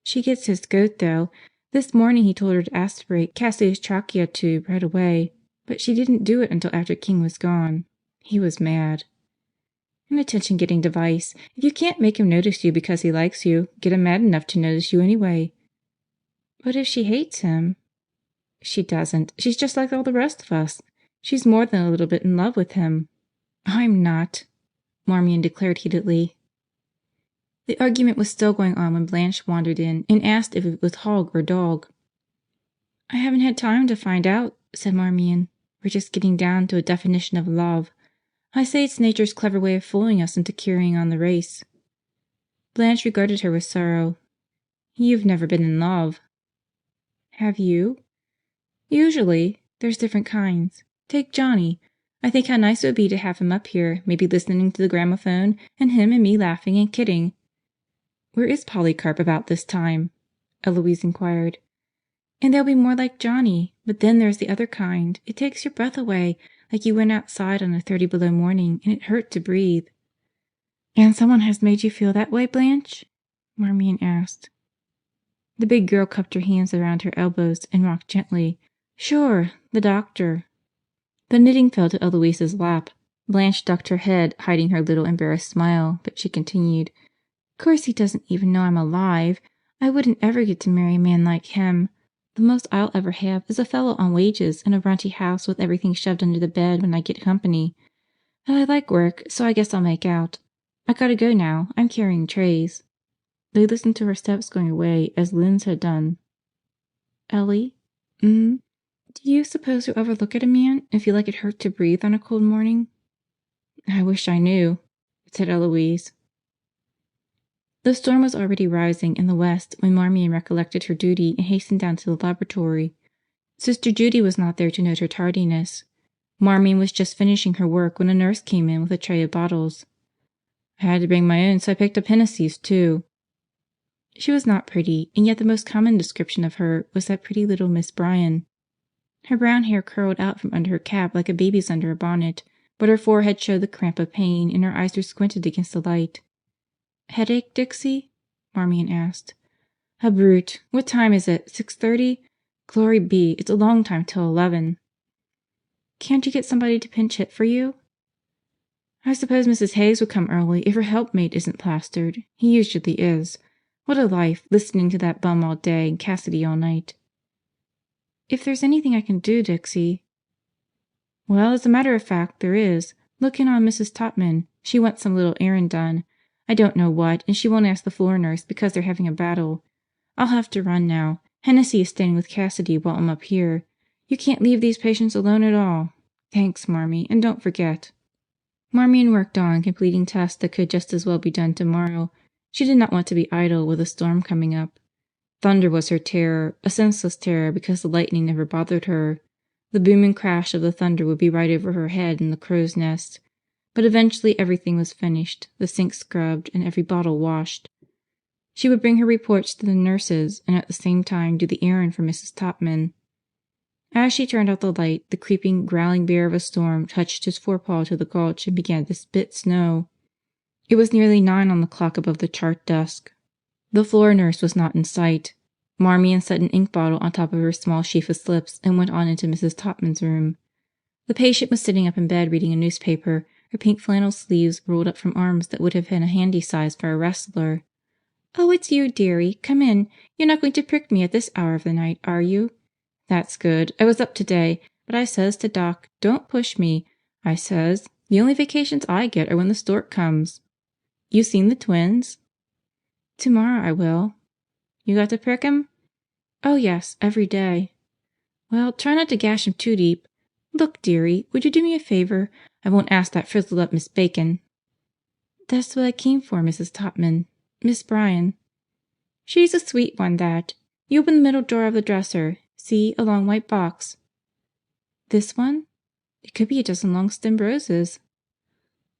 "She gets his goat, though. This morning he told her to aspirate Cassie's trachea tube right away, but she didn't do it until after King was gone. He was mad. An attention-getting device. If you can't make him notice you because he likes you, get him mad enough to notice you anyway." "But if she hates him?" "She doesn't. She's just like all the rest of us. She's more than a little bit in love with him." "I'm not," Marmion declared heatedly. The argument was still going on when Blanche wandered in and asked if it was hog or dog. "I haven't had time to find out," said Marmion. "We're just getting down to a definition of love. I say it's nature's clever way of fooling us into carrying on the race." Blanche regarded her with sorrow. "You've never been in love." "Have you?" "Usually. There's different kinds. Take Johnny. I think how nice it would be to have him up here, maybe listening to the gramophone, and him and me laughing and kidding." "Where is Polycarp about this time?" Eloise inquired. "And they'll be more like Johnny. But then there's the other kind. It takes your breath away, like you went outside on a 30 below morning and it hurt to breathe." "And someone has made you feel that way, Blanche?" Marmion asked. The big girl cupped her hands around her elbows and rocked gently. "Sure, the doctor." The knitting fell to Eloise's lap. Blanche ducked her head, hiding her little embarrassed smile, but she continued. "Course he doesn't even know I'm alive. I wouldn't ever get to marry a man like him. The most I'll ever have is a fellow on wages in a runty house with everything shoved under the bed when I get company. But I like work, so I guess I'll make out. I gotta go now. I'm carrying trays." They listened to her steps going away as Lynn's had done. "Ellie? Do you suppose you'll ever look at a man and feel like it hurt to breathe on a cold morning?" "I wish I knew," said Eloise. The storm was already rising in the west when Marmion recollected her duty and hastened down to the laboratory. Sister Judy was not there to note her tardiness. Marmion was just finishing her work when a nurse came in with a tray of bottles. "I had to bring my own, so I picked up Hennessy's too." She was not pretty, and yet the most common description of her was that pretty little Miss Bryan. Her brown hair curled out from under her cap like a baby's under a bonnet, but her forehead showed the cramp of pain and her eyes were squinted against the light. "Headache, Dixie?" Marmion asked. "A brute. What time is it? 6:30? Glory be, it's a long time till 11. "Can't you get somebody to pinch hit for you?" "I suppose Mrs. Hayes would come early if her helpmate isn't plastered. He usually is. What a life, listening to that bum all day and Cassidy all night." "If there's anything I can do, Dixie." "Well, as a matter of fact, there is. Look in on Mrs. Topman. She wants some little errand done. I don't know what, and she won't ask the floor nurse because they're having a battle. I'll have to run now. Hennessy is staying with Cassidy while I'm up here. You can't leave these patients alone at all. Thanks, Marmie, and don't forget." Marmion worked on, completing tasks that could just as well be done tomorrow. She did not want to be idle with a storm coming up. Thunder was her terror, a senseless terror because the lightning never bothered her. The boom and crash of the thunder would be right over her head in the crow's nest. But eventually everything was finished, the sink scrubbed, and every bottle washed. She would bring her reports to the nurses and at the same time do the errand for Mrs. Topman. As she turned out the light, the creeping, growling bear of a storm touched his forepaw to the gulch and began to spit snow. It was nearly 9 on the clock above the chart desk. The floor nurse was not in sight. Marmion set an ink bottle on top of her small sheaf of slips and went on into Mrs. Topman's room. The patient was sitting up in bed reading a newspaper, her pink flannel sleeves rolled up from arms that would have been a handy size for a wrestler. "Oh, it's you, dearie. Come in. You're not going to prick me at this hour of the night, are you? That's good. I was up today, but I says to Doc, 'Don't push me.' I says, 'The only vacations I get are when the stork comes.' You seen the twins?" "Tomorrow I will." "You got to prick 'em?" "Oh, yes, every day." "Well, try not to gash 'em too deep. Look, dearie, would you do me a favor? I won't ask that frizzled up Miss Bacon." "That's what I came for, Mrs. Topman. Miss Bryan." "She's a sweet one, that. You open the middle drawer of the dresser. See, a long white box." "This one? It could be a dozen long-stemmed roses."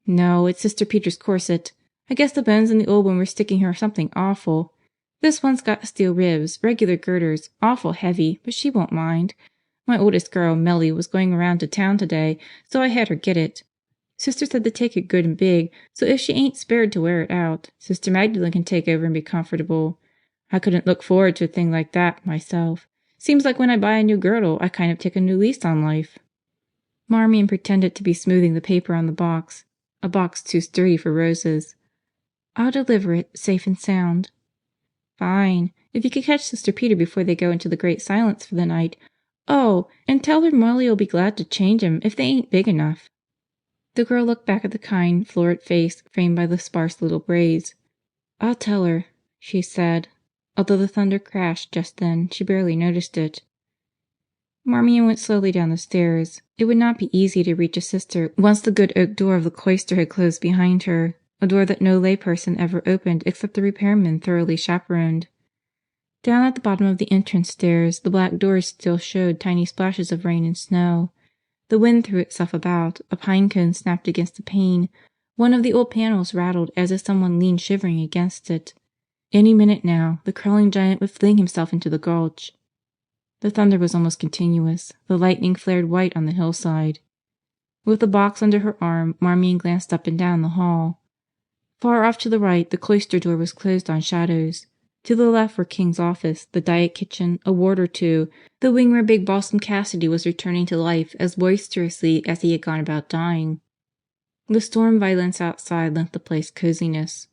"No, it's Sister Peter's corset. I guess the bones in the old one were sticking her something awful. This one's got steel ribs, regular girders, awful heavy, but she won't mind. My oldest girl, Melly, was going around to town today, so I had her get it. Sister said to take it good and big, so if she ain't spared to wear it out, Sister Magdalene can take over and be comfortable. I couldn't look forward to a thing like that, myself. Seems like when I buy a new girdle, I kind of take a new lease on life." Marmion pretended to be smoothing the paper on the box, a box too sturdy for roses. "I'll deliver it, safe and sound." "Fine. If you could catch Sister Peter before they go into the great silence for the night. Oh, and tell her Molly'll be glad to change 'em if they ain't big enough." The girl looked back at the kind, florid face framed by the sparse little braids. "I'll tell her," she said. Although the thunder crashed just then, she barely noticed it. Marmion went slowly down the stairs. It would not be easy to reach a sister once the good oak door of the cloister had closed behind her, a door that no layperson ever opened except the repairman thoroughly chaperoned. Down at the bottom of the entrance stairs, the black doors still showed tiny splashes of rain and snow. The wind threw itself about, a pine cone snapped against a pane, one of the old panels rattled as if someone leaned shivering against it. Any minute now, the crawling giant would fling himself into the gulch. The thunder was almost continuous, the lightning flared white on the hillside. With the box under her arm, Marmion glanced up and down the hall. Far off to the right, the cloister door was closed on shadows. To the left were King's office, the diet kitchen, a ward or two, the wing where big Balsam Cassidy was returning to life as boisterously as he had gone about dying. The storm violence outside lent the place coziness.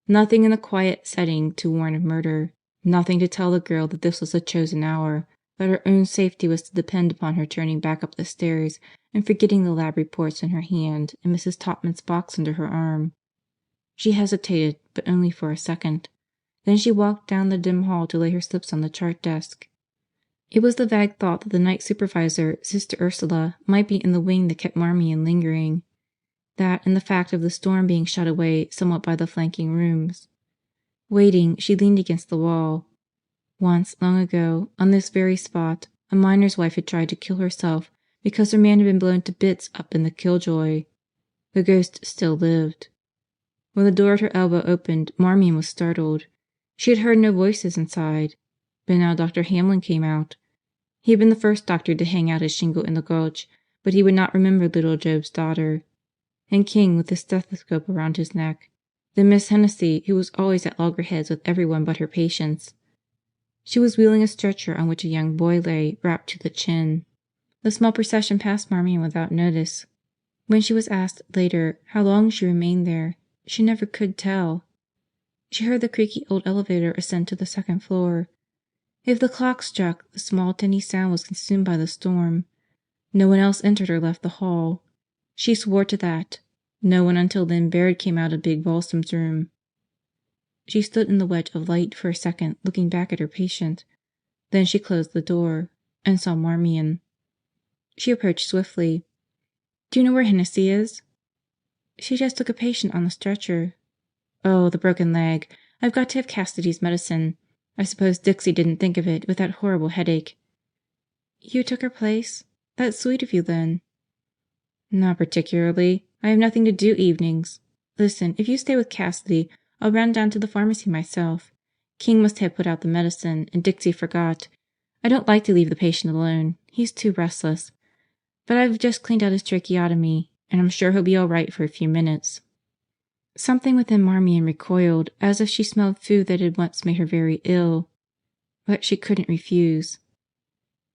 Nothing in the quiet setting to warn of murder. Nothing to tell the girl that this was a chosen hour, that her own safety was to depend upon her turning back up the stairs and forgetting the lab reports in her hand and Mrs. Topman's box under her arm. She hesitated, but only for a second. Then she walked down the dim hall to lay her slips on the chart desk. It was the vague thought that the night supervisor, Sister Ursula, might be in the wing that kept Marmion lingering. That and the fact of the storm being shut away somewhat by the flanking rooms. Waiting, she leaned against the wall. Once, long ago, on this very spot, a miner's wife had tried to kill herself because her man had been blown to bits up in the killjoy. The ghost still lived. When the door at her elbow opened, Marmion was startled. She had heard no voices inside. But now Dr. Hamlin came out. He had been the first doctor to hang out his shingle in the gulch, but he would not remember little Job's daughter. And King with his stethoscope around his neck. Then Miss Hennessy, who was always at loggerheads with everyone but her patients. She was wheeling a stretcher on which a young boy lay, wrapped to the chin. The small procession passed Marmion without notice. When she was asked, later, how long she remained there, she never could tell. She heard the creaky old elevator ascend to the second floor. If the clock struck, the small tinny sound was consumed by the storm. No one else entered or left the hall. She swore to that. No one until Lynn Baird came out of Big Balsam's room. She stood in the wedge of light for a second, looking back at her patient. Then she closed the door and saw Marmion. She approached swiftly. "Do you know where Hennessy is?" "She just took a patient on the stretcher." "Oh, the broken leg. I've got to have Cassidy's medicine. I suppose Dixie didn't think of it with that horrible headache." "You took her place? That's sweet of you, Lynn." "Not particularly. I have nothing to do evenings. Listen, if you stay with Cassidy, I'll run down to the pharmacy myself. King must have put out the medicine, and Dixie forgot. I don't like to leave the patient alone. He's too restless. But I've just cleaned out his tracheotomy, and I'm sure he'll be all right for a few minutes." Something within Marmion recoiled, as if she smelled food that had once made her very ill. But she couldn't refuse.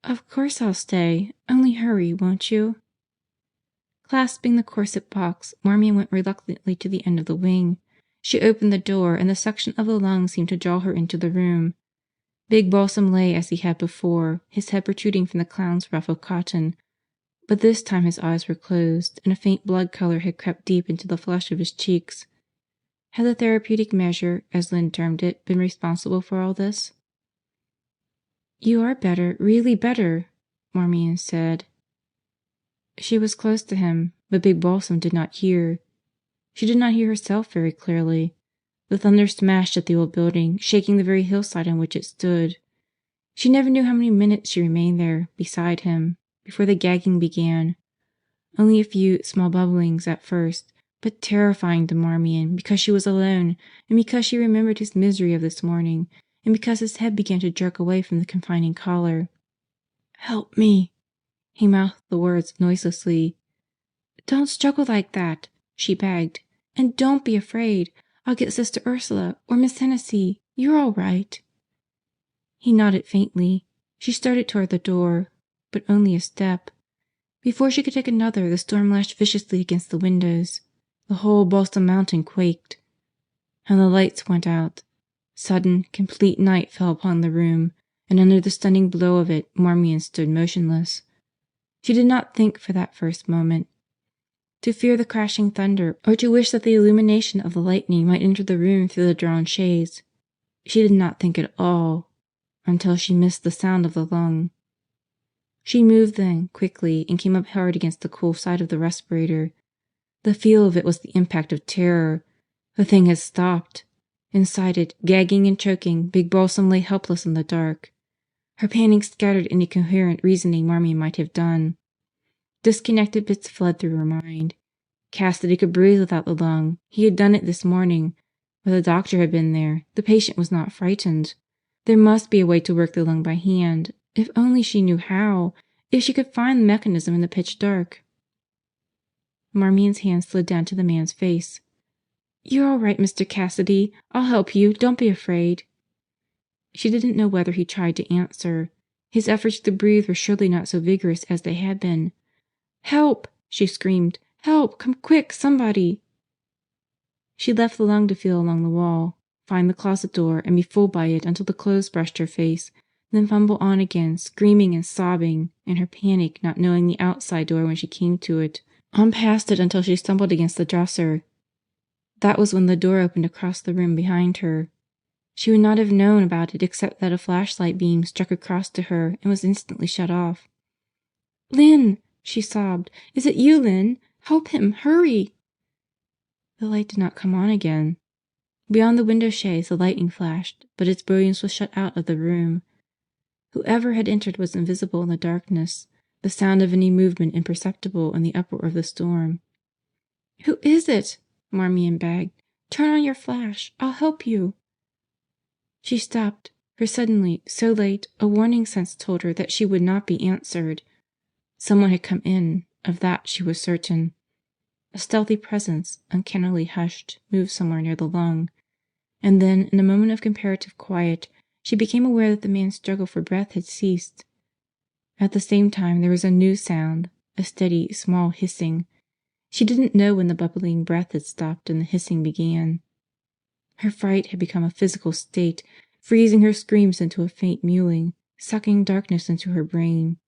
"Of course I'll stay. Only hurry, won't you?" Clasping the corset box, Marmion went reluctantly to the end of the wing. She opened the door, and the suction of the lung seemed to draw her into the room. Big Balsam lay as he had before, his head protruding from the clown's ruff of cotton, but this time his eyes were closed, and a faint blood color had crept deep into the flesh of his cheeks. Had the therapeutic measure, as Lynn termed it, been responsible for all this? "You are better, really better," Marmion said. She was close to him, but Big Balsam did not hear. She did not hear herself very clearly. The thunder smashed at the old building, shaking the very hillside on which it stood. She never knew how many minutes she remained there, beside him, before the gagging began. Only a few small bubblings at first, but terrifying to Marmion because she was alone, and because she remembered his misery of this morning, and because his head began to jerk away from the confining collar. "Help me!" He mouthed the words noiselessly. "Don't struggle like that," she begged. "And don't be afraid. I'll get Sister Ursula or Miss Hennessy. You're all right." He nodded faintly. She started toward the door, but only a step. Before she could take another, the storm lashed viciously against the windows. The whole Balsam Mountain quaked. And the lights went out. Sudden, complete night fell upon the room, and under the stunning blow of it, Marmion stood motionless. She did not think for that first moment. To fear the crashing thunder, or to wish that the illumination of the lightning might enter the room through the drawn shades. She did not think at all, until she missed the sound of the lung. She moved then, quickly, and came up hard against the cool side of the respirator. The feel of it was the impact of terror. The thing had stopped. Inside it, gagging and choking, Big Balsam lay helpless in the dark. Her panic scattered any coherent reasoning Marmion might have done. Disconnected bits fled through her mind. Cassidy could breathe without the lung. He had done it this morning. But the doctor had been there. The patient was not frightened. There must be a way to work the lung by hand. If only she knew how. If she could find the mechanism in the pitch dark. Marmion's hand slid down to the man's face. "You're all right, Mr. Cassidy. I'll help you. Don't be afraid." She didn't know whether he tried to answer. His efforts to breathe were surely not so vigorous as they had been. "Help!" she screamed. "Help! Come quick, somebody!" She left the lung to feel along the wall, find the closet door, and be fooled by it until the clothes brushed her face, then fumble on again, screaming and sobbing, in her panic not knowing the outside door when she came to it, on past it until she stumbled against the dresser. That was when the door opened across the room behind her. She would not have known about it except that a flashlight beam struck across to her and was instantly shut off. "Lynn!" she sobbed. "Is it you, Lynn? Help him! Hurry!" The light did not come on again. Beyond the window shades the lightning flashed, but its brilliance was shut out of the room. Whoever had entered was invisible in the darkness, the sound of any movement imperceptible in the uproar of the storm. "Who is it?" Marmion begged. "Turn on your flash. I'll help you." She stopped, for suddenly, so late, a warning sense told her that she would not be answered. Someone had come in, of that she was certain. A stealthy presence, uncannily hushed, moved somewhere near the lung. And then, in a moment of comparative quiet, she became aware that the man's struggle for breath had ceased. At the same time there was a new sound, a steady, small hissing. She didn't know when the bubbling breath had stopped and the hissing began. Her fright had become a physical state, freezing her screams into a faint mewling, sucking darkness into her brain.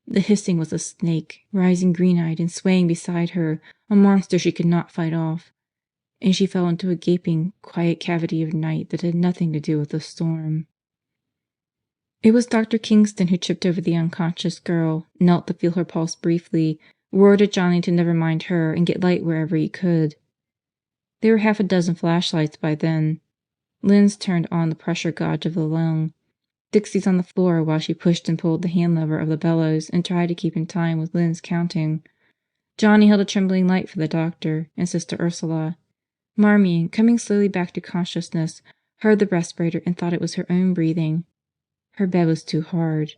The hissing was a snake, rising green-eyed and swaying beside her, a monster she could not fight off. And she fell into a gaping, quiet cavity of night that had nothing to do with the storm. It was Dr. Kingston who tripped over the unconscious girl, knelt to feel her pulse briefly, roared at Johnny to never mind her and get light wherever he could. There were half a dozen flashlights by then. Lynn's turned on the pressure gauge of the lung. Dixie's on the floor while she pushed and pulled the hand lever of the bellows and tried to keep in time with Lynn's counting. Johnny held a trembling light for the doctor and Sister Ursula. Marmion, coming slowly back to consciousness, heard the respirator and thought it was her own breathing. Her bed was too hard.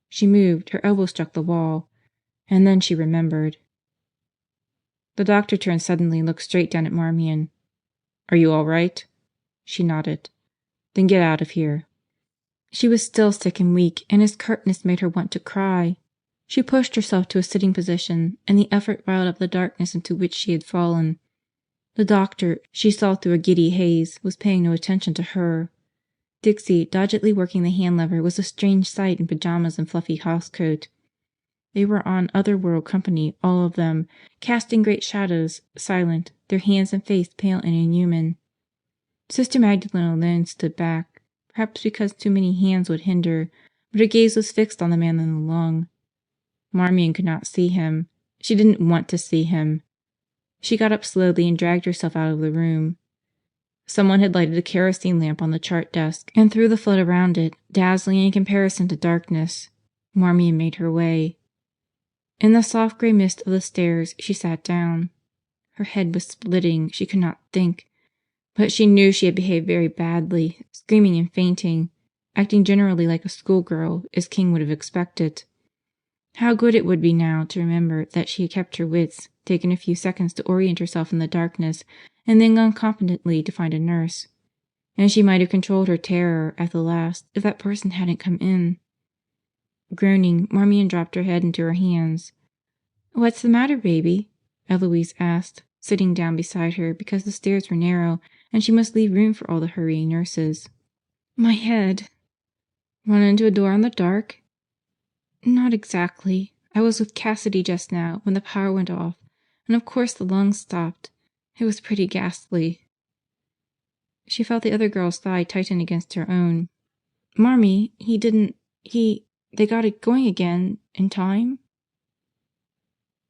She moved, her elbow struck the wall, and then she remembered. The doctor turned suddenly and looked straight down at Marmion. "Are you all right?" She nodded. "Then get out of here." She was still sick and weak, and his curtness made her want to cry. She pushed herself to a sitting position, and the effort riled up the darkness into which she had fallen. The doctor, she saw through a giddy haze, was paying no attention to her. Dixie, doggedly working the hand lever, was a strange sight in pajamas and fluffy housecoat. They were on other-world company, all of them, casting great shadows, silent, their hands and face pale and inhuman. Sister Magdalene alone stood back, perhaps because too many hands would hinder, but her gaze was fixed on the man in the lung. Marmion could not see him. She didn't want to see him. She got up slowly and dragged herself out of the room. Someone had lighted a kerosene lamp on the chart desk and threw the flood around it, dazzling in comparison to darkness. Marmion made her way. In the soft gray mist of the stairs she sat down. Her head was splitting, she could not think. But she knew she had behaved very badly, screaming and fainting, acting generally like a schoolgirl, as King would have expected. How good it would be now to remember that she had kept her wits, taken a few seconds to orient herself in the darkness, and then gone confidently to find a nurse. And she might have controlled her terror at the last if that person hadn't come in. Groaning, Marmion dropped her head into her hands. "What's the matter, baby?" Eloise asked, sitting down beside her because the stairs were narrow and she must leave room for all the hurrying nurses. "My head." "Run into a door in the dark?" "Not exactly. I was with Cassidy just now when the power went off, and of course the lungs stopped. It was pretty ghastly." She felt the other girl's thigh tighten against her own. "Marmee, they got it going again in time?"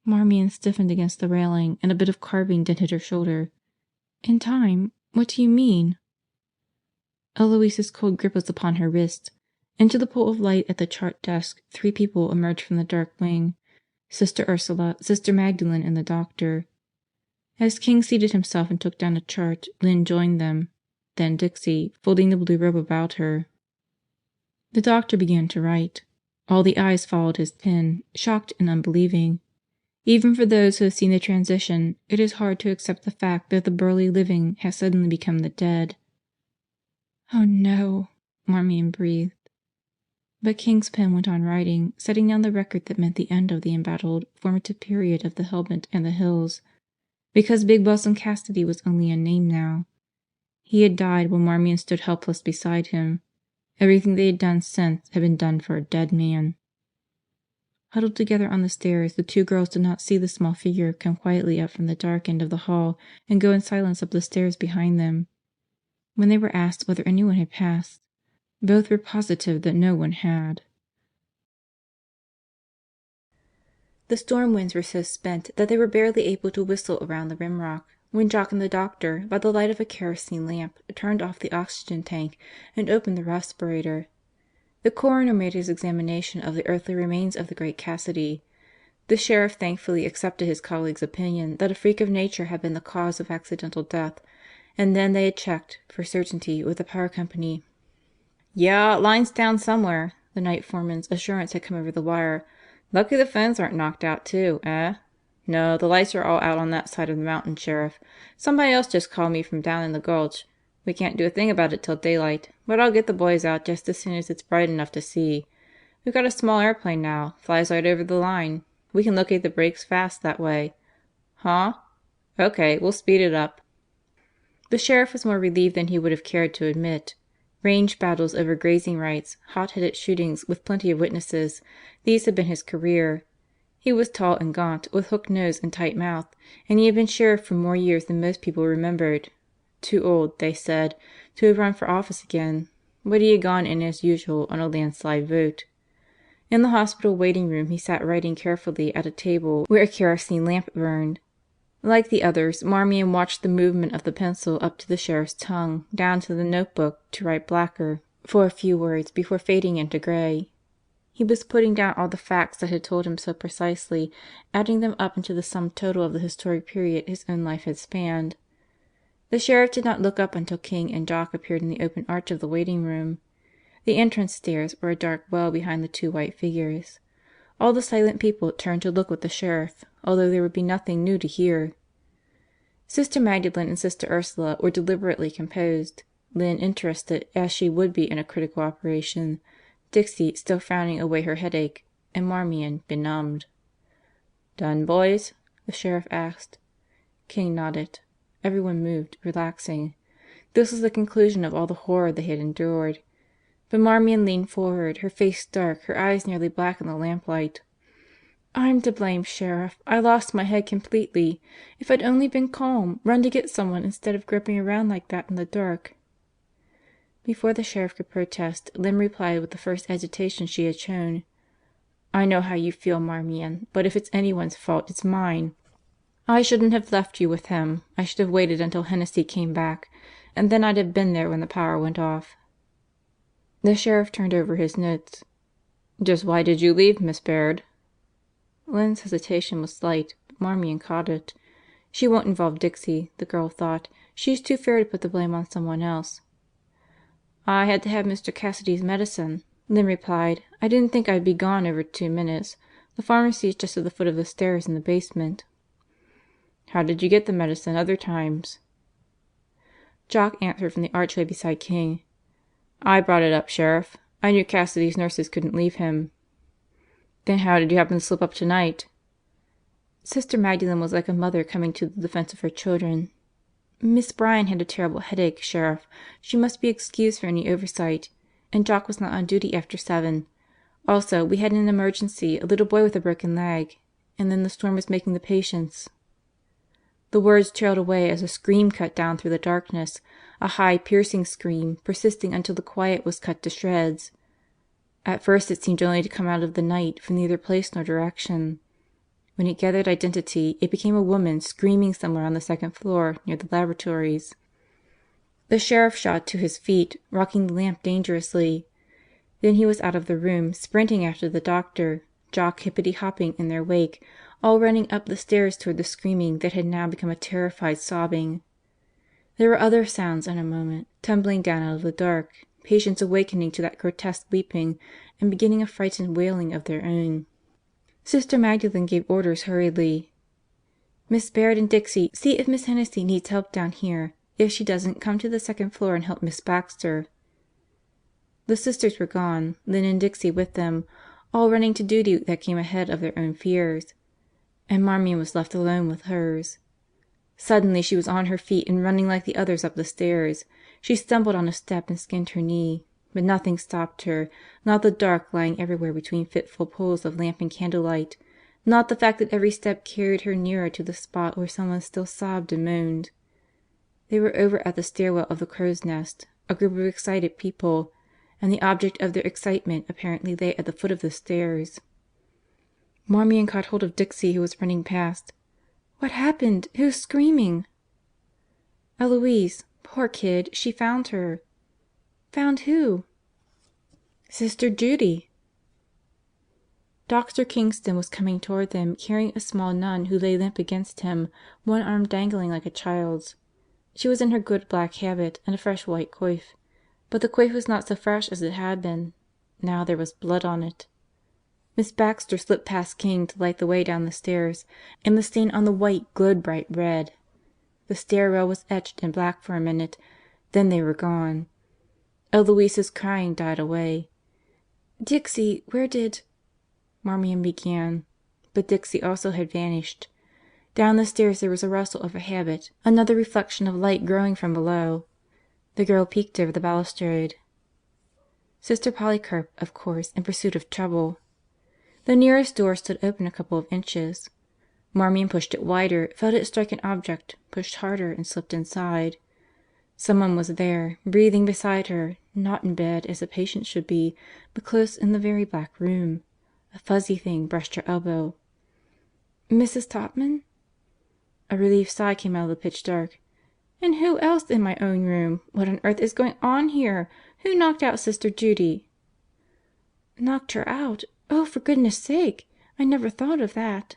Marmion stiffened against the railing, and a bit of carving dented her shoulder. "In time? What do you mean?" Eloise's cold grip was upon her wrist. Into the pool of light at the chart desk 3 people emerged from the dark wing: Sister Ursula, Sister Magdalene, and the doctor. As King seated himself and took down a chart, Lynn joined them, then Dixie, folding the blue robe about her. The doctor began to write. All the eyes followed his pen, shocked and unbelieving. Even for those who have seen the transition, it is hard to accept the fact that the burly living has suddenly become the dead. "Oh no," Marmion breathed. But King's pen went on writing, setting down the record that meant the end of the embattled, formative period of the Helmet and the Hills. Because Big Bosom Cassidy was only a name now. He had died while Marmion stood helpless beside him. Everything they had done since had been done for a dead man. Huddled together on the stairs, the 2 girls did not see the small figure come quietly up from the dark end of the hall and go in silence up the stairs behind them. When they were asked whether anyone had passed, both were positive that no one had. The storm winds were so spent that they were barely able to whistle around the rimrock when Jock and the doctor, by the light of a kerosene lamp, turned off the oxygen tank and opened the respirator. The coroner made his examination of the earthly remains of the great Cassidy. The sheriff thankfully accepted his colleague's opinion that a freak of nature had been the cause of accidental death, and then they had checked, for certainty, with the power company. "Yeah, line's down somewhere," the night foreman's assurance had come over the wire. "Lucky the phones aren't knocked out too, eh? No, the lights are all out on that side of the mountain, Sheriff. Somebody else just called me from down in the gulch. We can't do a thing about it till daylight, but I'll get the boys out just as soon as it's bright enough to see. We've got a small airplane now, flies right over the line. We can locate the breaks fast that way." "Huh? Okay, we'll speed it up." The sheriff was more relieved than he would have cared to admit. Range battles over grazing rights, hot-headed shootings with plenty of witnesses, these had been his career. He was tall and gaunt, with hooked nose and tight mouth, and he had been sheriff for more years than most people remembered. Too old, they said, to have run for office again, but he had gone in as usual on a landslide vote. In the hospital waiting room he sat writing carefully at a table where a kerosene lamp burned. Like the others, Marmion watched the movement of the pencil up to the sheriff's tongue, down to the notebook to write blacker for a few words before fading into gray. He was putting down all the facts that had told him so precisely, adding them up into the sum total of the historic period his own life had spanned. The sheriff did not look up until King and Jock appeared in the open arch of the waiting room. The entrance stairs were a dark well behind the two white figures. All the silent people turned to look with the sheriff, although there would be nothing new to hear. Sister Magdalene and Sister Ursula were deliberately composed, Lynn interested as she would be in a critical operation, Dixie still frowning away her headache, and Marmion benumbed. "Done, boys?" the sheriff asked. King nodded. Everyone moved, relaxing. This was the conclusion of all the horror they had endured. But Marmion leaned forward, her face dark, her eyes nearly black in the lamplight. "I'm to blame, Sheriff. I lost my head completely. If I'd only been calm, run to get someone instead of groping around like that in the dark." Before the sheriff could protest, Lynn replied with the first agitation she had shown. "I know how you feel, Marmion, but if it's anyone's fault, it's mine. I shouldn't have left you with him. I should have waited until Hennessy came back, and then I'd have been there when the power went off." The sheriff turned over his notes. "Just why did you leave, Miss Baird?" Lynn's hesitation was slight, but Marmion caught it. She won't involve Dixie, the girl thought. She's too fair to put the blame on someone else. "I had to have Mr. Cassidy's medicine," Lynn replied. "I didn't think I'd be gone over 2 minutes. The pharmacy is just at the foot of the stairs in the basement." "How did you get the medicine other times?" Jock answered from the archway beside King. "I brought it up, Sheriff. I knew Cassidy's nurses couldn't leave him." "Then how did you happen to slip up tonight?" Sister Magdalene was like a mother coming to the defense of her children. "Miss Bryan had a terrible headache, Sheriff. She must be excused for any oversight. And Jock was not on duty after 7. Also, we had an emergency, a little boy with a broken leg. And then the storm was making the patients." The words trailed away as a scream cut down through the darkness, a high, piercing scream, persisting until the quiet was cut to shreds. At first it seemed only to come out of the night from neither place nor direction. When it gathered identity, it became a woman screaming somewhere on the second floor near the laboratories. The sheriff shot to his feet, rocking the lamp dangerously. Then he was out of the room, sprinting after the doctor, Jock hippity-hopping in their wake, all running up the stairs toward the screaming that had now become a terrified sobbing. There were other sounds in a moment, tumbling down out of the dark, patients awakening to that grotesque weeping and beginning a frightened wailing of their own. Sister Magdalene gave orders hurriedly. "Miss Baird and Dixie, see if Miss Hennessy needs help down here. If she doesn't, come to the second floor and help Miss Baxter." The Sisters were gone, Lynn and Dixie with them, all running to duty that came ahead of their own fears. And Marmion was left alone with hers. Suddenly she was on her feet and running like the others up the stairs. She stumbled on a step and skinned her knee, but nothing stopped her, not the dark lying everywhere between fitful pools of lamp and candlelight, not the fact that every step carried her nearer to the spot where someone still sobbed and moaned. They were over at the stairwell of the Crow's Nest, a group of excited people, and the object of their excitement apparently lay at the foot of the stairs. Marmion caught hold of Dixie, who was running past. "What happened? Who's screaming?" "Eloise. Poor kid. She found her." "Found who?" "Sister Judy." Dr. Kingston was coming toward them carrying a small nun who lay limp against him, one arm dangling like a child's. She was in her good black habit and a fresh white coif, but the coif was not so fresh as it had been. Now there was blood on it. Miss Baxter slipped past King to light the way down the stairs, and the stain on the white glowed bright red. The stairwell was etched in black for a minute, then they were gone. Eloise's crying died away. "Dixie, where did—" Marmion began, but Dixie also had vanished. Down the stairs there was a rustle of a habit, another reflection of light growing from below. The girl peeked over the balustrade. Sister Polycarp, of course, in pursuit of trouble. The nearest door stood open a couple of inches. Marmion pushed it wider, felt it strike an object, pushed harder, and slipped inside. Someone was there, breathing beside her, not in bed as a patient should be, but close in the very back room. A fuzzy thing brushed her elbow. "Mrs. Topman?" A relieved sigh came out of the pitch dark. "And who else in my own room? What on earth is going on here? Who knocked out Sister Judy?" "Knocked her out? Oh, for goodness sake! I never thought of that."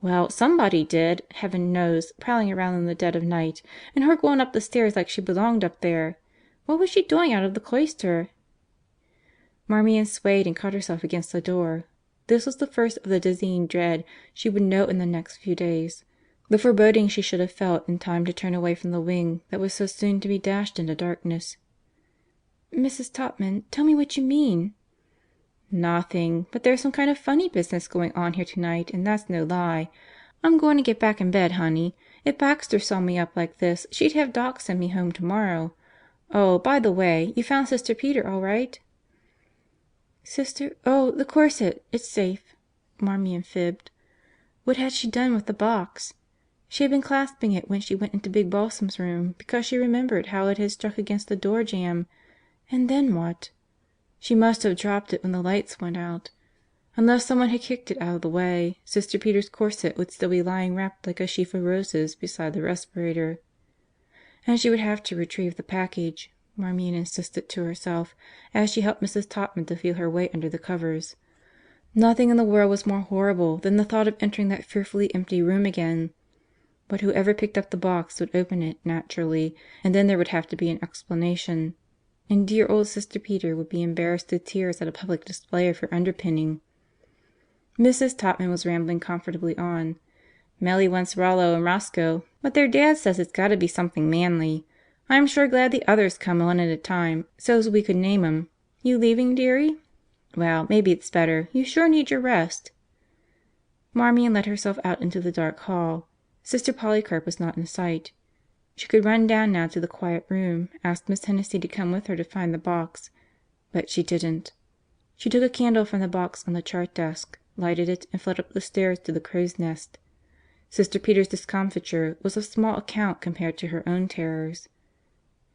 "Well, somebody did, heaven knows, prowling around in the dead of night, and her going up the stairs like she belonged up there. What was she doing out of the cloister?" Marmion swayed and caught herself against the door. This was the first of the dizzying dread she would know in the next few days, the foreboding she should have felt in time to turn away from the wing that was so soon to be dashed into darkness. "Mrs. Topman, tell me what you mean." "Nothing. But there's some kind of funny business going on here tonight, and that's no lie. I'm going to get back in bed, honey. If Baxter saw me up like this, she'd have Doc send me home tomorrow. Oh, by the way, you found Sister Peter all right?" "Sister? Oh, the corset. It's safe," Marmion fibbed. What had she done with the box? She had been clasping it when she went into Big Balsam's room because she remembered how it had struck against the door jamb. And then what? She must have dropped it when the lights went out. Unless someone had kicked it out of the way, Sister Peter's corset would still be lying wrapped like a sheaf of roses beside the respirator. And she would have to retrieve the package, Marmion insisted to herself as she helped Mrs. Topman to feel her way under the covers. Nothing in the world was more horrible than the thought of entering that fearfully empty room again. But whoever picked up the box would open it, naturally, and then there would have to be an explanation. And dear old Sister Peter would be embarrassed to tears at a public display of her underpinning. Mrs. Topman was rambling comfortably on. "Melly wants Rollo and Roscoe, but their dad says it's gotta be something manly. I'm sure glad the others come one at a time, so's we could name 'em. You leaving, dearie? Well, maybe it's better. You sure need your rest." Marmion let herself out into the dark hall. Sister Polycarp was not in sight. She could run down now to the quiet room, ask Miss Hennessy to come with her to find the box. But she didn't. She took a candle from the box on the chart desk, lighted it, and fled up the stairs to the crow's nest. Sister Peter's discomfiture was of small account compared to her own terrors.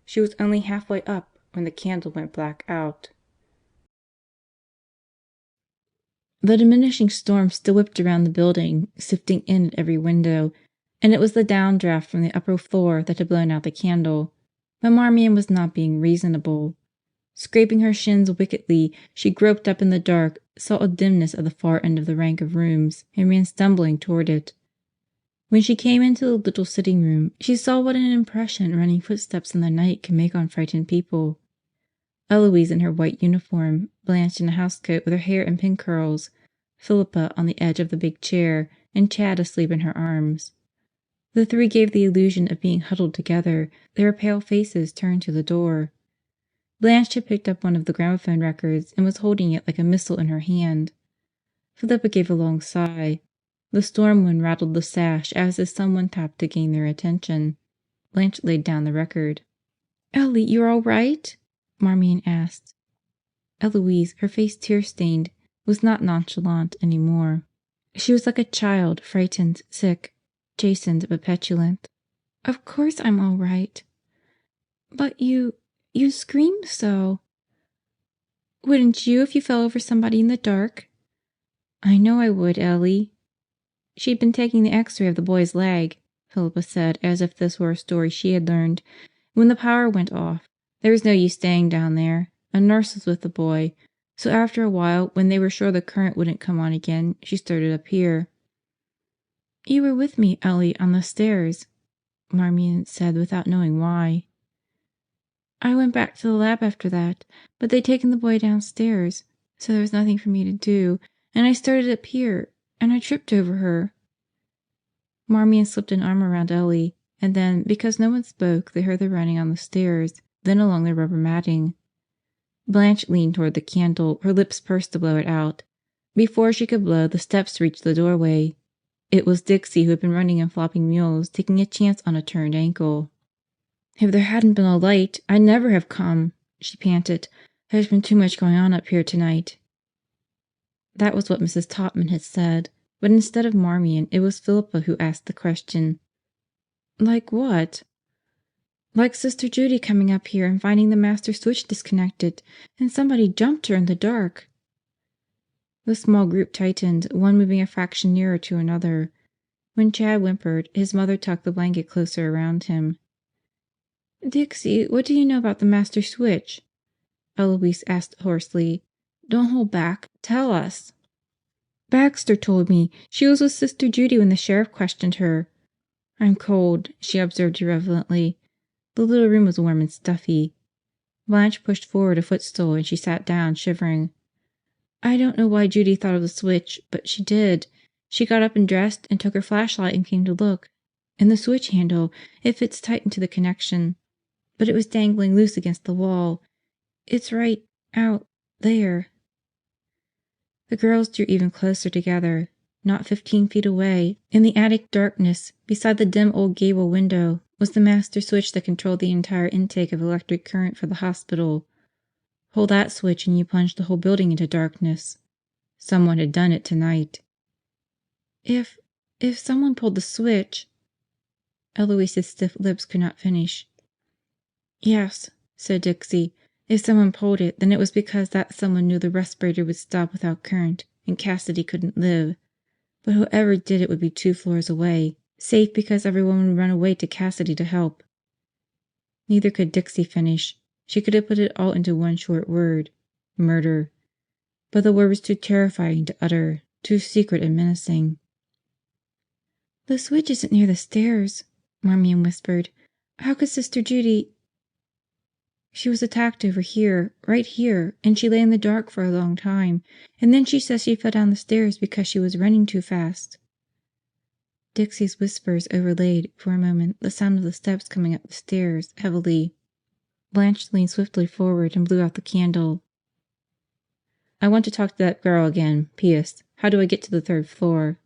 She was only halfway up when the candle went black out. The diminishing storm still whipped around the building, sifting in at every window, and it was the downdraft from the upper floor that had blown out the candle. But Marmion was not being reasonable. Scraping her shins wickedly, she groped up in the dark, saw a dimness at the far end of the rank of rooms, and ran stumbling toward it. When she came into the little sitting room, she saw what an impression running footsteps in the night can make on frightened people. Eloise in her white uniform, Blanche in a housecoat with her hair in pin curls, Philippa on the edge of the big chair, and Chad asleep in her arms. The three gave the illusion of being huddled together, their pale faces turned to the door. Blanche had picked up one of the gramophone records and was holding it like a missile in her hand. Philippa gave a long sigh. The storm wind rattled the sash as if someone tapped to gain their attention. Blanche laid down the record. "Ellie, you're all right?" Marmion asked. Eloise, her face tear-stained, was not nonchalant any more. She was like a child, frightened, sick, chastened but petulant. "Of course I'm all right." "But you screamed so." "Wouldn't you if you fell over somebody in the dark?" "I know I would, Ellie." "She'd been taking the x-ray of the boy's leg," Philippa said as if this were a story she had learned, "when the power went off. There was no use staying down there. A nurse was with the boy. So after a while, when they were sure the current wouldn't come on again, she started up here." "You were with me, Ellie, on the stairs," Marmion said without knowing why. "I went back to the lab after that, but they'd taken the boy downstairs, so there was nothing for me to do, and I started up here, and I tripped over her." Marmion slipped an arm around Ellie, and then, because no one spoke, they heard the running on the stairs, then along the rubber matting. Blanche leaned toward the candle, her lips pursed to blow it out. Before she could blow, the steps reached the doorway. It was Dixie, who had been running in flopping mules, taking a chance on a turned ankle. "If there hadn't been a light, I'd never have come," she panted. "There's been too much going on up here tonight." That was what Mrs. Topman had said, but instead of Marmion, it was Philippa who asked the question. "Like what?" "Like Sister Judy coming up here and finding the master switch disconnected, and somebody jumped her in the dark." The small group tightened, one moving a fraction nearer to another. When Chad whimpered, his mother tucked the blanket closer around him. "Dixie, what do you know about the master switch?" Eloise asked hoarsely. "Don't hold back. Tell us." "Baxter told me. She was with Sister Judy when the sheriff questioned her." "I'm cold," she observed irrelevantly. The little room was warm and stuffy. Blanche pushed forward a footstool and she sat down, shivering. "I don't know why Judy thought of the switch, but she did. She got up and dressed and took her flashlight and came to look. And the switch handle, it fits tight into the connection. But it was dangling loose against the wall. It's right out there." The girls drew even closer together. Not 15 feet away, in the attic darkness, beside the dim old gable window, was the master switch that controlled the entire intake of electric current for the hospital. Pull that switch and you plunge the whole building into darkness. Someone had done it tonight. If someone pulled the switch," Eloise's stiff lips could not finish. "Yes," said Dixie. "If someone pulled it, then it was because that someone knew the respirator would stop without current and Cassidy couldn't live. But whoever did it would be 2 floors away, safe because everyone would run away to Cassidy to help." Neither could Dixie finish. She could have put it all into one short word: murder. But the word was too terrifying to utter, too secret and menacing. "The switch isn't near the stairs," Marmion whispered. "How could Sister Judy—" "She was attacked over here, right here, and she lay in the dark for a long time. And then she says she fell down the stairs because she was running too fast." Dixie's whispers overlaid, for a moment, the sound of the steps coming up the stairs, heavily. Blanche leaned swiftly forward and blew out the candle. "I want to talk to that girl again. P.S. How do I get to the 3rd floor?"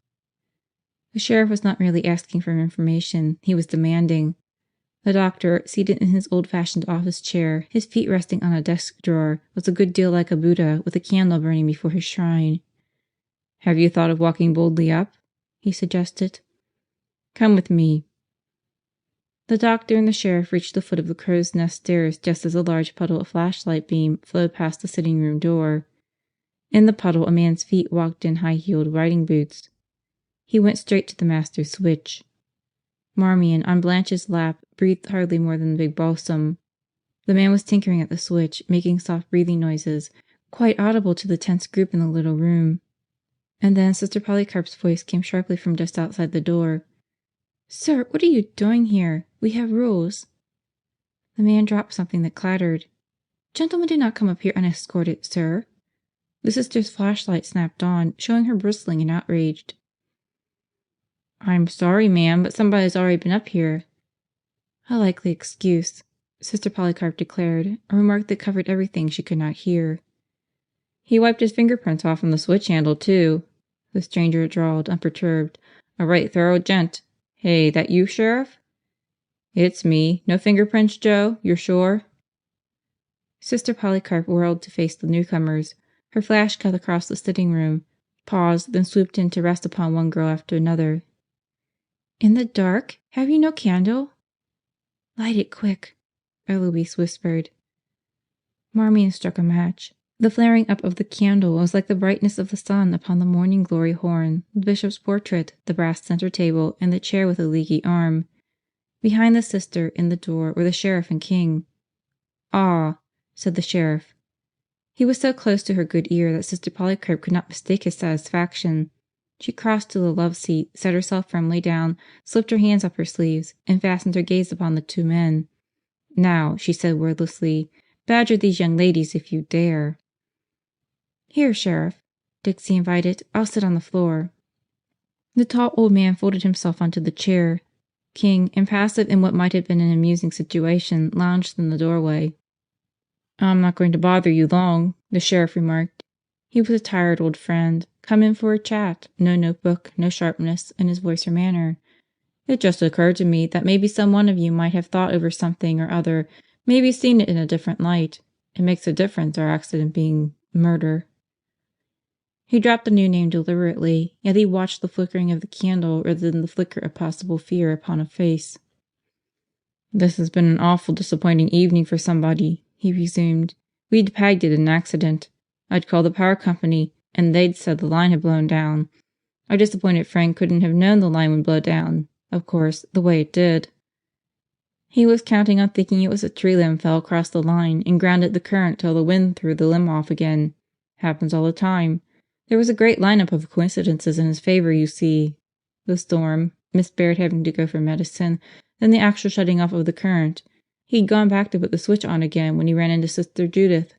The sheriff was not merely asking for information, he was demanding. The doctor, seated in his old-fashioned office chair, his feet resting on a desk drawer, was a good deal like a Buddha with a candle burning before his shrine. "Have you thought of walking boldly up?" he suggested. "Come with me." The doctor and the sheriff reached the foot of the crow's nest stairs just as a large puddle of flashlight beam flowed past the sitting room door. In the puddle a man's feet walked in high-heeled riding boots. He went straight to the master switch. Marmion, on Blanche's lap, breathed hardly more than a big balsam. The man was tinkering at the switch, making soft breathing noises, quite audible to the tense group in the little room. And then Sister Polycarp's voice came sharply from just outside the door. "Sir, what are you doing here? We have rules." The man dropped something that clattered. "Gentlemen do not come up here unescorted, sir." The Sister's flashlight snapped on, showing her bristling and outraged. "I'm sorry, ma'am, but somebody's already been up here." "A likely excuse," Sister Polycarp declared, a remark that covered everything she could not hear. "He wiped his fingerprints off on the switch handle, too," the stranger drawled, unperturbed. "A right thorough gent. Hey, that you, Sheriff?" "It's me. No fingerprints, Joe? You're sure?" Sister Polycarp whirled to face the newcomers. Her flash cut across the sitting room, paused, then swooped in to rest upon one girl after another. "In the dark? Have you no candle?" "Light it quick," Eloise whispered. Marmion struck a match. The flaring up of the candle was like the brightness of the sun upon the morning glory horn, the bishop's portrait, the brass center table, and the chair with the leaky arm. Behind the Sister, in the door, were the sheriff and King. "Ah," said the sheriff. He was so close to her good ear that Sister Polycarp could not mistake his satisfaction. She crossed to the love seat, set herself firmly down, slipped her hands up her sleeves, and fastened her gaze upon the 2 men. "Now," she said wordlessly, "badger these young ladies if you dare." "Here, Sheriff," Dixie invited. "I'll sit on the floor." The tall old man folded himself onto the chair. King, impassive in what might have been an amusing situation, lounged in the doorway. "I'm not going to bother you long," the sheriff remarked. He was a tired old friend, come in for a chat, no notebook, no sharpness in his voice or manner. "It just occurred to me that maybe some one of you might have thought over something or other, maybe seen it in a different light. It makes a difference, our accident being murder." He dropped the new name deliberately, yet he watched the flickering of the candle rather than the flicker of possible fear upon a face. "This has been an awful disappointing evening for somebody," he resumed. "We'd pegged it an accident. I'd called the power company, and they'd said the line had blown down. Our disappointed friend couldn't have known the line would blow down, of course, the way it did. He was counting on thinking it was a tree limb fell across the line and grounded the current till the wind threw the limb off again. Happens all the time. There was a great lineup of coincidences in his favor, you see. The storm, Miss Baird having to go for medicine, then the actual shutting off of the current. He'd gone back to put the switch on again when he ran into Sister Judith.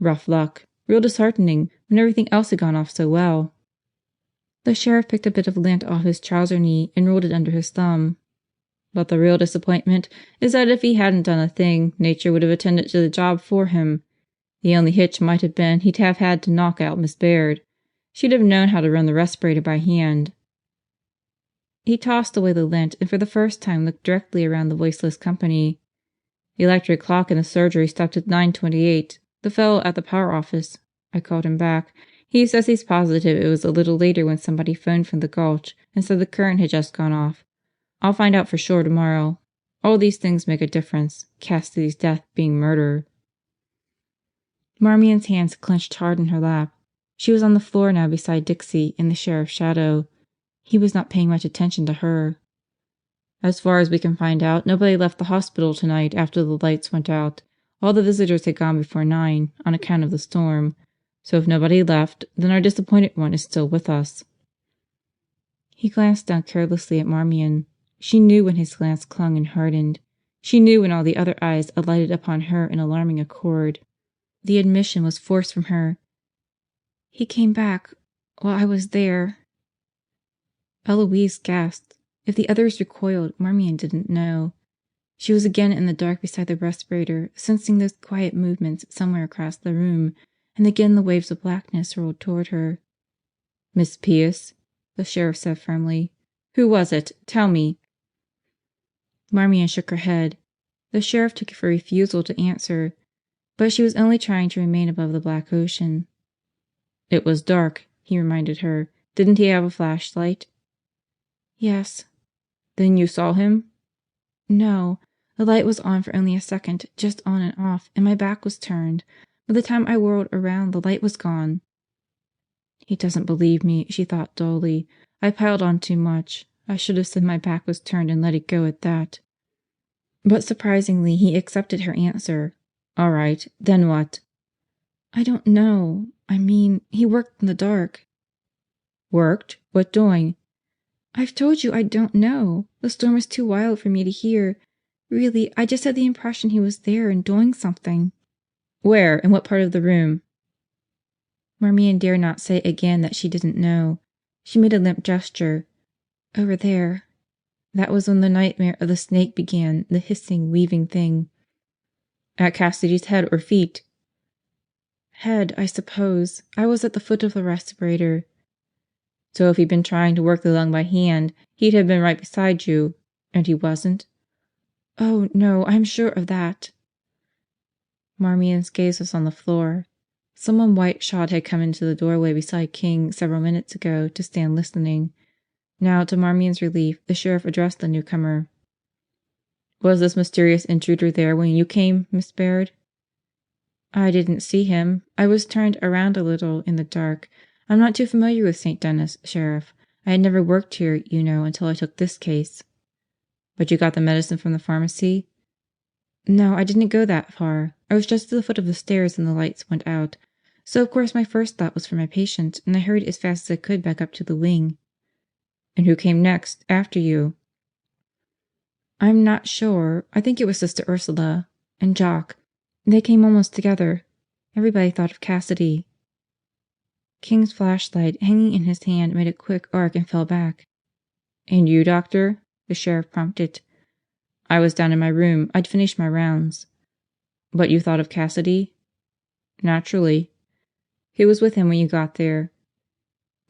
Rough luck. Real disheartening when everything else had gone off so well. The sheriff picked a bit of lint off his trouser knee and rolled it under his thumb. But the real disappointment is that if he hadn't done a thing, nature would have attended to the job for him. The only hitch might have been he'd have had to knock out Miss Baird. She'd have known how to run the respirator by hand. He tossed away the lint and for the first time looked directly around the voiceless company. The electric clock in the surgery stopped at 9:28. The fellow at the power office. I called him back. He says he's positive it was a little later when somebody phoned from the gulch and said the current had just gone off. I'll find out for sure tomorrow. All these things make a difference, Cassidy's death being murder. Marmion's hands clenched hard in her lap. She was on the floor now beside Dixie in the sheriff's shadow. He was not paying much attention to her. As far as we can find out, nobody left the hospital tonight after the lights went out. All the visitors had gone before 9 on account of the storm. So if nobody left, then our disappointed one is still with us. He glanced down carelessly at Marmion. She knew when his glance clung and hardened. She knew when all the other eyes alighted upon her in alarming accord. The admission was forced from her. He came back while I was there. Eloise gasped. If the others recoiled, Marmion didn't know. She was again in the dark beside the respirator, sensing those quiet movements somewhere across the room, and again the waves of blackness rolled toward her. "Miss Pierce," the sheriff said firmly. "Who was it? Tell me." Marmion shook her head. The sheriff took it for refusal to answer, but she was only trying to remain above the black ocean. "It was dark," he reminded her. "Didn't he have a flashlight?" "Yes." "Then you saw him?" "No. The light was on for only a second, just on and off, and my back was turned. By the time I whirled around, the light was gone." He doesn't believe me, she thought dully. I piled on too much. I should have said my back was turned and let it go at that. But surprisingly, he accepted her answer. "All right. Then what?" "I don't know. I mean, he worked in the dark." "Worked? What doing?" "I've told you I don't know. The storm was too wild for me to hear. Really, I just had the impression he was there and doing something." "Where? In what part of the room?" Marmion dared not say again that she didn't know. She made a limp gesture. "Over there." That was when the nightmare of the snake began, the hissing, weaving thing. "At Cassidy's head or feet?" "Head, I suppose. I was at the foot of the respirator." "So if he'd been trying to work the lung by hand, he'd have been right beside you. And he wasn't?" "Oh, no, I'm sure of that." Marmion's gaze was on the floor. Someone white-shod had come into the doorway beside King several minutes ago to stand listening. Now, to Marmion's relief, the sheriff addressed the newcomer. "Was this mysterious intruder there when you came, Miss Baird?" "I didn't see him. I was turned around a little in the dark. I'm not too familiar with St. Denis, Sheriff. I had never worked here, you know, until I took this case." "But you got the medicine from the pharmacy?" "No, I didn't go that far. I was just at the foot of the stairs and the lights went out. So of course my first thought was for my patient, and I hurried as fast as I could back up to the wing." "And who came next, after you?" "I'm not sure. I think it was Sister Ursula. And Jock. They came almost together. Everybody thought of Cassidy." King's flashlight, hanging in his hand, made a quick arc and fell back. "And you, Doctor?" the sheriff prompted. "I was down in my room. I'd finished my rounds." "But you thought of Cassidy?" "Naturally." "Who was with him when you got there?"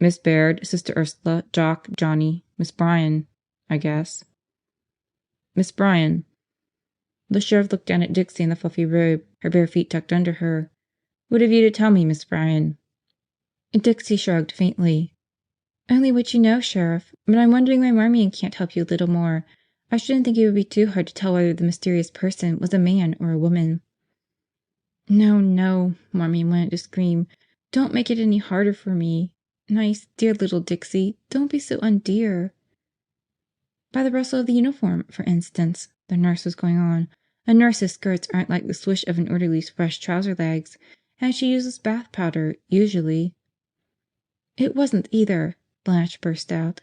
"Miss Baird, Sister Ursula, Jock, Johnny, Miss Bryan, I guess." "Miss Bryan." The sheriff looked down at Dixie in the fluffy robe, her bare feet tucked under her. "What have you to tell me, Miss Bryan?" Dixie shrugged faintly. "Only what you know, Sheriff. But I'm wondering why Marmion can't help you a little more. I shouldn't think it would be too hard to tell whether the mysterious person was a man or a woman." "No, no," Marmion wanted to scream. "Don't make it any harder for me." Nice, dear little Dixie, don't be so undear. By the rustle of the uniform, for instance, the nurse was going on. A nurse's skirts aren't like the swish of an orderly's fresh trouser legs, and she uses bath powder, usually. It wasn't either, Blanche burst out.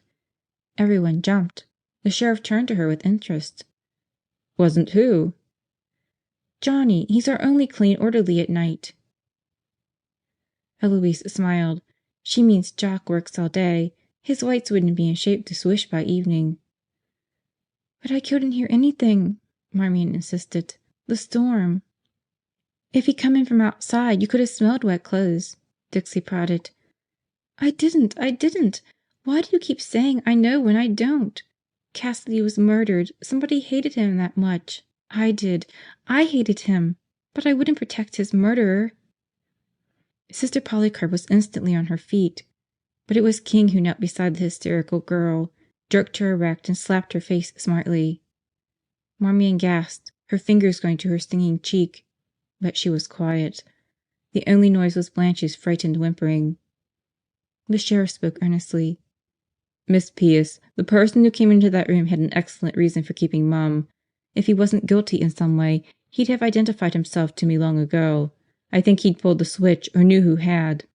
Everyone jumped. The sheriff turned to her with interest. Wasn't who? Johnny. He's our only clean orderly at night. Eloise smiled. She means Jock works all day. His whites wouldn't be in shape to swish by evening. But I couldn't hear anything, Marmion insisted. The storm. If he'd come in from outside, you could have smelled wet clothes, Dixie prodded. I didn't. Why do you keep saying I know when I don't? Cassidy was murdered. Somebody hated him that much. I did. I hated him. But I wouldn't protect his murderer. Sister Polycarp was instantly on her feet. But it was King who knelt beside the hysterical girl, jerked her erect, and slapped her face smartly. Marmion gasped, her fingers going to her stinging cheek. But she was quiet. The only noise was Blanche's frightened whimpering. The sheriff spoke earnestly. Miss Pierce, the person who came into that room had an excellent reason for keeping mum. If he wasn't guilty in some way, he'd have identified himself to me long ago. I think he'd pulled the switch or knew who had.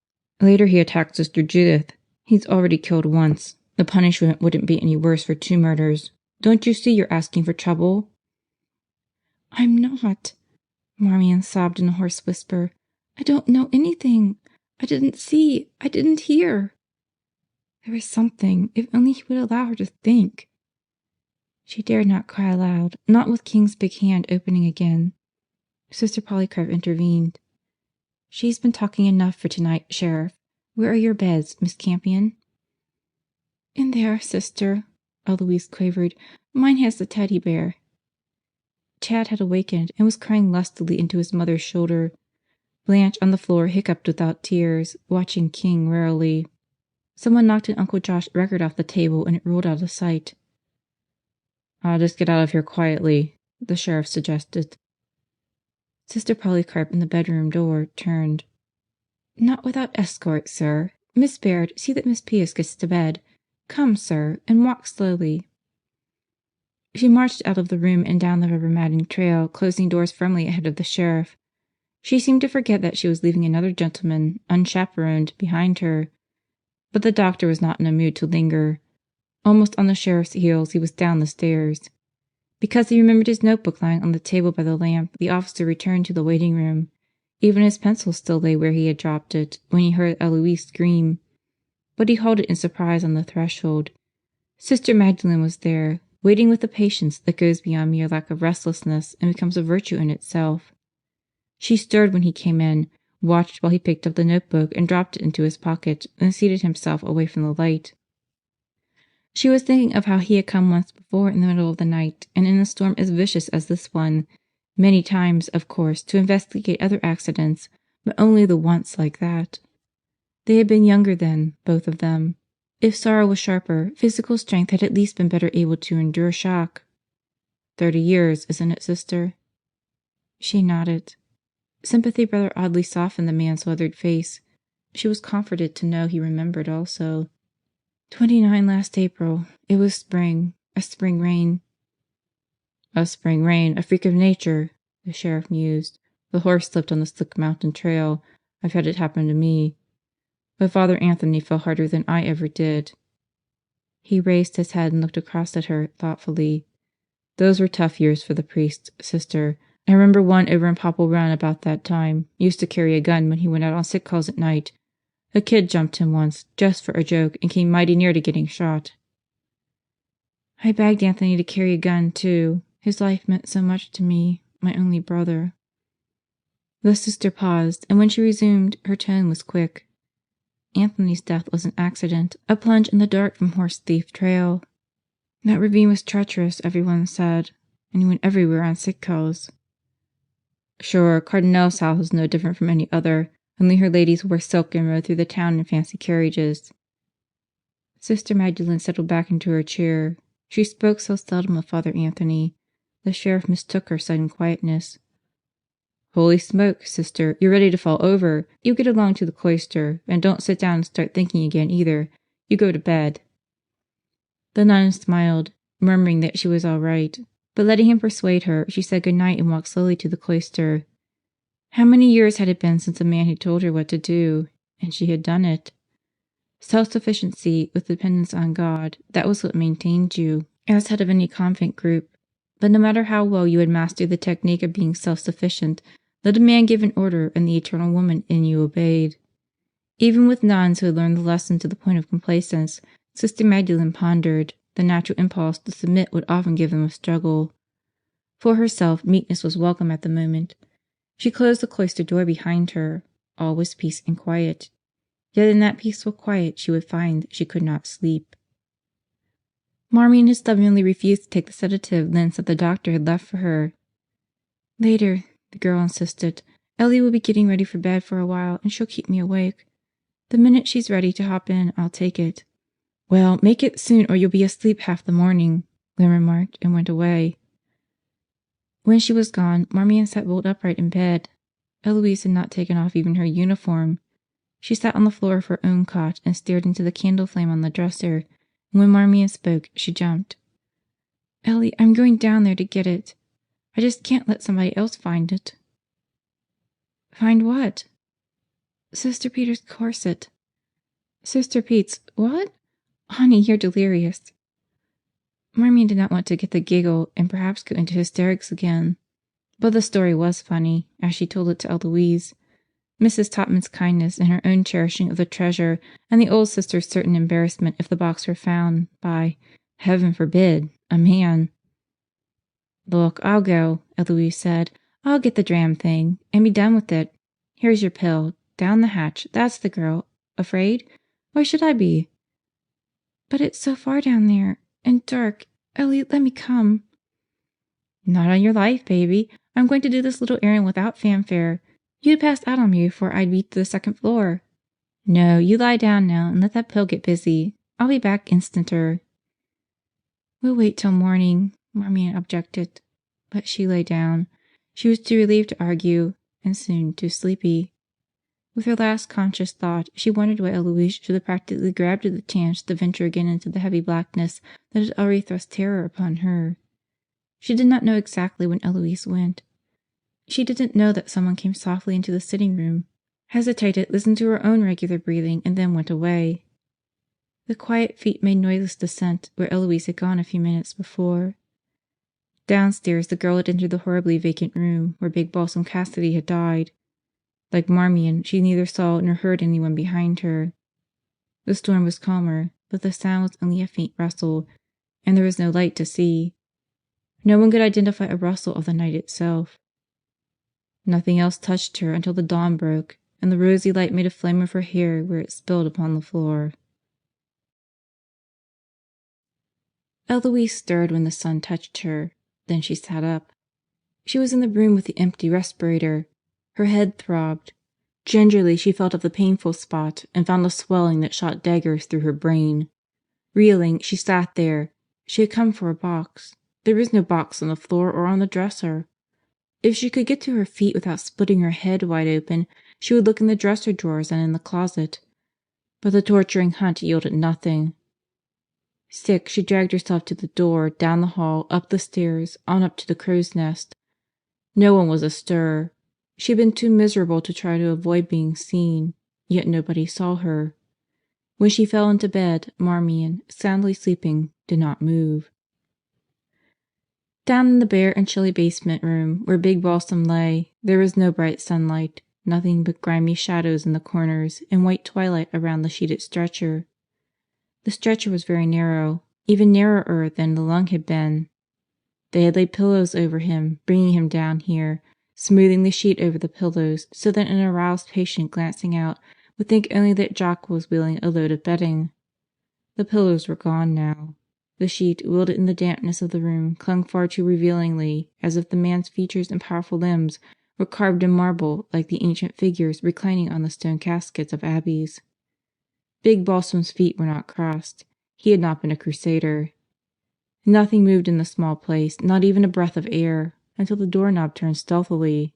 Later he attacked Sister Judith. He's already killed once. The punishment wouldn't be any worse for 2 murders. Don't you see you're asking for trouble? I'm not, Marmion sobbed in a hoarse whisper. I don't know anything. I didn't see. I didn't hear. There was something, if only he would allow her to think. She dared not cry aloud, not with King's big hand opening again. Sister Polycarp intervened. She's been talking enough for tonight, Sheriff. Where are your beds, Miss Campion? In there, Sister, Eloise quavered. Mine has the teddy bear. Chad had awakened and was crying lustily into his mother's shoulder. Blanche on the floor hiccuped without tears, watching King warily. Someone knocked an Uncle Josh record off the table and it rolled out of sight. I'll just get out of here quietly, the sheriff suggested. Sister Polycarp in the bedroom door turned. Not without escort, sir. Miss Baird, see that Miss Pierce gets to bed. Come, sir, and walk slowly. She marched out of the room and down the rubber matting trail, closing doors firmly ahead of the sheriff. She seemed to forget that she was leaving another gentleman, unchaperoned, behind her. But the doctor was not in a mood to linger. Almost on the sheriff's heels, he was down the stairs. Because he remembered his notebook lying on the table by the lamp, the officer returned to the waiting room. Even his pencil still lay where he had dropped it when he heard Eloise scream. But he halted in surprise on the threshold. Sister Magdalene was there, waiting with the patience that goes beyond mere lack of restlessness and becomes a virtue in itself. She stirred when he came in, watched while he picked up the notebook and dropped it into his pocket, then seated himself away from the light. She was thinking of how he had come once before in the middle of the night, and in a storm as vicious as this one, many times, of course, to investigate other accidents, but only the once like that. They had been younger then, both of them. If sorrow was sharper, physical strength had at least been better able to endure shock. 30 years, isn't it, sister? She nodded. Sympathy rather oddly softened the man's weathered face. She was comforted to know he remembered also. 29 last April. It was spring. A spring rain. A spring rain, a freak of nature, the sheriff mused. The horse slipped on the slick mountain trail. I've had it happen to me. But Father Anthony fell harder than I ever did. He raised his head and looked across at her thoughtfully. Those were tough years for the priest, sister. I remember one over in Popple Run about that time. Used to carry a gun when he went out on sick calls at night. A kid jumped him once, just for a joke, and came mighty near to getting shot. I begged Anthony to carry a gun, too. His life meant so much to me, my only brother. The sister paused, and when she resumed, her tone was quick. Anthony's death was an accident, a plunge in the dark from Horse Thief Trail. That ravine was treacherous, everyone said, and he went everywhere on sick calls. Sure, Cardinal's house was no different from any other, only her ladies wore silk and rode through the town in fancy carriages. Sister Magdalene settled back into her chair. She spoke so seldom of Father Anthony. The sheriff mistook her sudden quietness. "Holy smoke, sister, you're ready to fall over. You get along to the cloister, and don't sit down and start thinking again either. You go to bed." The nun smiled, murmuring that she was all right, but letting him persuade her, she said good night and walked slowly to the cloister. How many years had it been since a man had told her what to do, and she had done it? Self-sufficiency with dependence on God, that was what maintained you as head of any convent group. But no matter how well you had mastered the technique of being self-sufficient, let a man give an order and the eternal woman in you obeyed. Even with nuns who had learned the lesson to the point of complacence, Sister Magdalene pondered, the natural impulse to submit would often give them a struggle. For herself, meekness was welcome at the moment. She closed the cloister door behind her. All was peace and quiet. Yet in that peaceful quiet she would find she could not sleep. Marmion had stubbornly refused to take the sedative Lynn said the doctor had left for her. "Later," the girl insisted. "Ellie will be getting ready for bed for a while, and she'll keep me awake. The minute she's ready to hop in, I'll take it." "Well, make it soon or you'll be asleep half the morning," Lynn remarked, and went away. When she was gone, Marmion sat bolt upright in bed. Eloise had not taken off even her uniform. She sat on the floor of her own cot and stared into the candle flame on the dresser, and when Marmion spoke, she jumped. "Ellie, I'm going down there to get it. I just can't let somebody else find it." "Find what?" "Sister Peter's corset." "Sister Pete's what? Honey, you're delirious." Marmion did not want to get the giggle and perhaps go into hysterics again. But the story was funny, as she told it to Eloise. Mrs. Topman's kindness and her own cherishing of the treasure, and the old sister's certain embarrassment if the box were found by, heaven forbid, a man. "Look, I'll go," Eloise said. "I'll get the dram thing, and be done with it. Here's your pill. Down the hatch. That's the girl. Afraid? Why should I be?" "But it's so far down there. And dark. Ellie, let me come." "Not on your life, baby. I'm going to do this little errand without fanfare. You'd pass out on me before I'd beat to the second floor. No, you lie down now and let that pill get busy. I'll be back instanter." "We'll wait till morning," Marmion objected. But she lay down. She was too relieved to argue, and soon too sleepy. With her last conscious thought, she wondered why Eloise should have practically grabbed at the chance to venture again into the heavy blackness that had already thrust terror upon her. She did not know exactly when Eloise went. She didn't know that someone came softly into the sitting room, hesitated, listened to her own regular breathing, and then went away. The quiet feet made noiseless descent where Eloise had gone a few minutes before. Downstairs, the girl had entered the horribly vacant room where Big Balsam Cassidy had died. Like Marmion, she neither saw nor heard anyone behind her. The storm was calmer, but the sound was only a faint rustle, and there was no light to see. No one could identify a rustle of the night itself. Nothing else touched her until the dawn broke, and the rosy light made a flame of her hair where it spilled upon the floor. Eloise stirred when the sun touched her. Then she sat up. She was in the room with the empty respirator. Her head throbbed. Gingerly she felt of the painful spot and found a swelling that shot daggers through her brain. Reeling, she sat there. She had come for a box. There was no box on the floor or on the dresser. If she could get to her feet without splitting her head wide open, she would look in the dresser drawers and in the closet. But the torturing hunt yielded nothing. Sick, she dragged herself to the door, down the hall, up the stairs, on up to the crow's nest. No one was astir. She had been too miserable to try to avoid being seen, yet nobody saw her. When she fell into bed, Marmion, soundly sleeping, did not move. Down in the bare and chilly basement room where Big Balsam lay, there was no bright sunlight, nothing but grimy shadows in the corners and white twilight around the sheeted stretcher. The stretcher was very narrow, even narrower than the lung had been. They had laid pillows over him, bringing him down here, smoothing the sheet over the pillows so that an aroused patient glancing out would think only that Jock was wheeling a load of bedding. The pillows were gone now. The sheet, wilted in the dampness of the room, clung far too revealingly, as if the man's features and powerful limbs were carved in marble like the ancient figures reclining on the stone caskets of abbeys. Big Balsam's feet were not crossed. He had not been a crusader. Nothing moved in the small place, not even a breath of air, until the doorknob turned stealthily.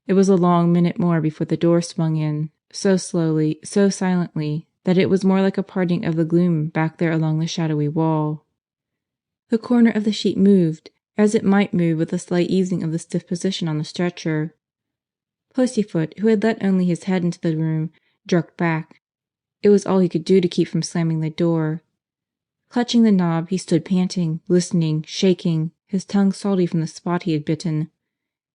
It was a long minute more before the door swung in, so slowly, so silently, that it was more like a parting of the gloom back there along the shadowy wall. The corner of the sheet moved, as it might move with a slight easing of the stiff position on the stretcher. Pussyfoot, who had let only his head into the room, jerked back. It was all he could do to keep from slamming the door. Clutching the knob, he stood panting, listening, shaking, his tongue salty from the spot he had bitten.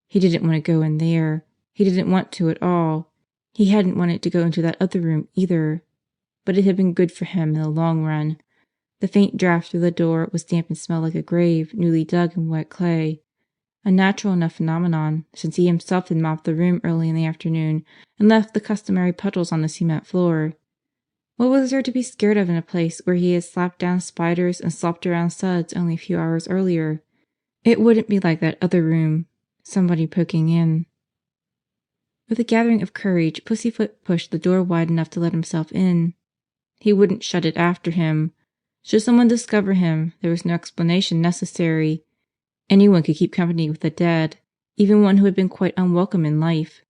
He didn't want to go in there. He didn't want to at all. He hadn't wanted to go into that other room either. But it had been good for him in the long run. The faint draft through the door was damp and smelled like a grave newly dug in wet clay. A natural enough phenomenon, since he himself had mopped the room early in the afternoon and left the customary puddles on the cement floor. What was there to be scared of in a place where he had slapped down spiders and slopped around suds only a few hours earlier? It wouldn't be like that other room. Somebody poking in. With a gathering of courage, Pussyfoot pushed the door wide enough to let himself in. He wouldn't shut it after him. Should someone discover him, there was no explanation necessary. Anyone could keep company with the dead, even one who had been quite unwelcome in life.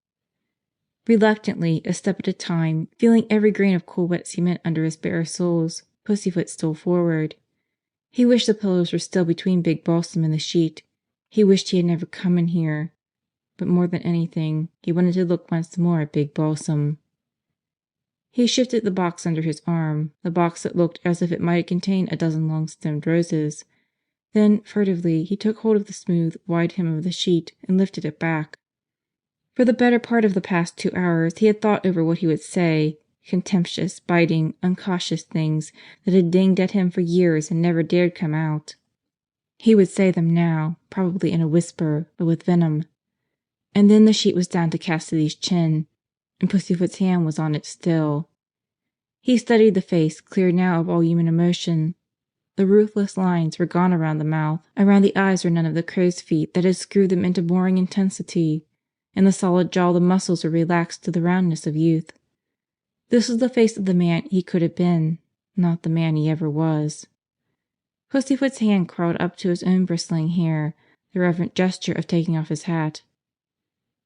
Reluctantly, a step at a time, feeling every grain of cool wet cement under his bare soles, Pussyfoot stole forward. He wished the pillows were still between Big Balsam and the sheet. He wished he had never come in here. But more than anything, he wanted to look once more at Big Balsam. He shifted the box under his arm, the box that looked as if it might contain a dozen long-stemmed roses. Then, furtively, he took hold of the smooth, wide hem of the sheet and lifted it back. For the better part of the past 2 hours he had thought over what he would say, contemptuous, biting, uncautious things that had dinged at him for years and never dared come out. He would say them now, probably in a whisper, but with venom. And then the sheet was down to Cassidy's chin, and Pussyfoot's hand was on it still. He studied the face, clear now of all human emotion. The ruthless lines were gone around the mouth, around the eyes were none of the crow's feet that had screwed them into boring intensity. In the solid jaw the muscles were relaxed to the roundness of youth. This was the face of the man he could have been, not the man he ever was. Pussyfoot's hand crawled up to his own bristling hair, the reverent gesture of taking off his hat.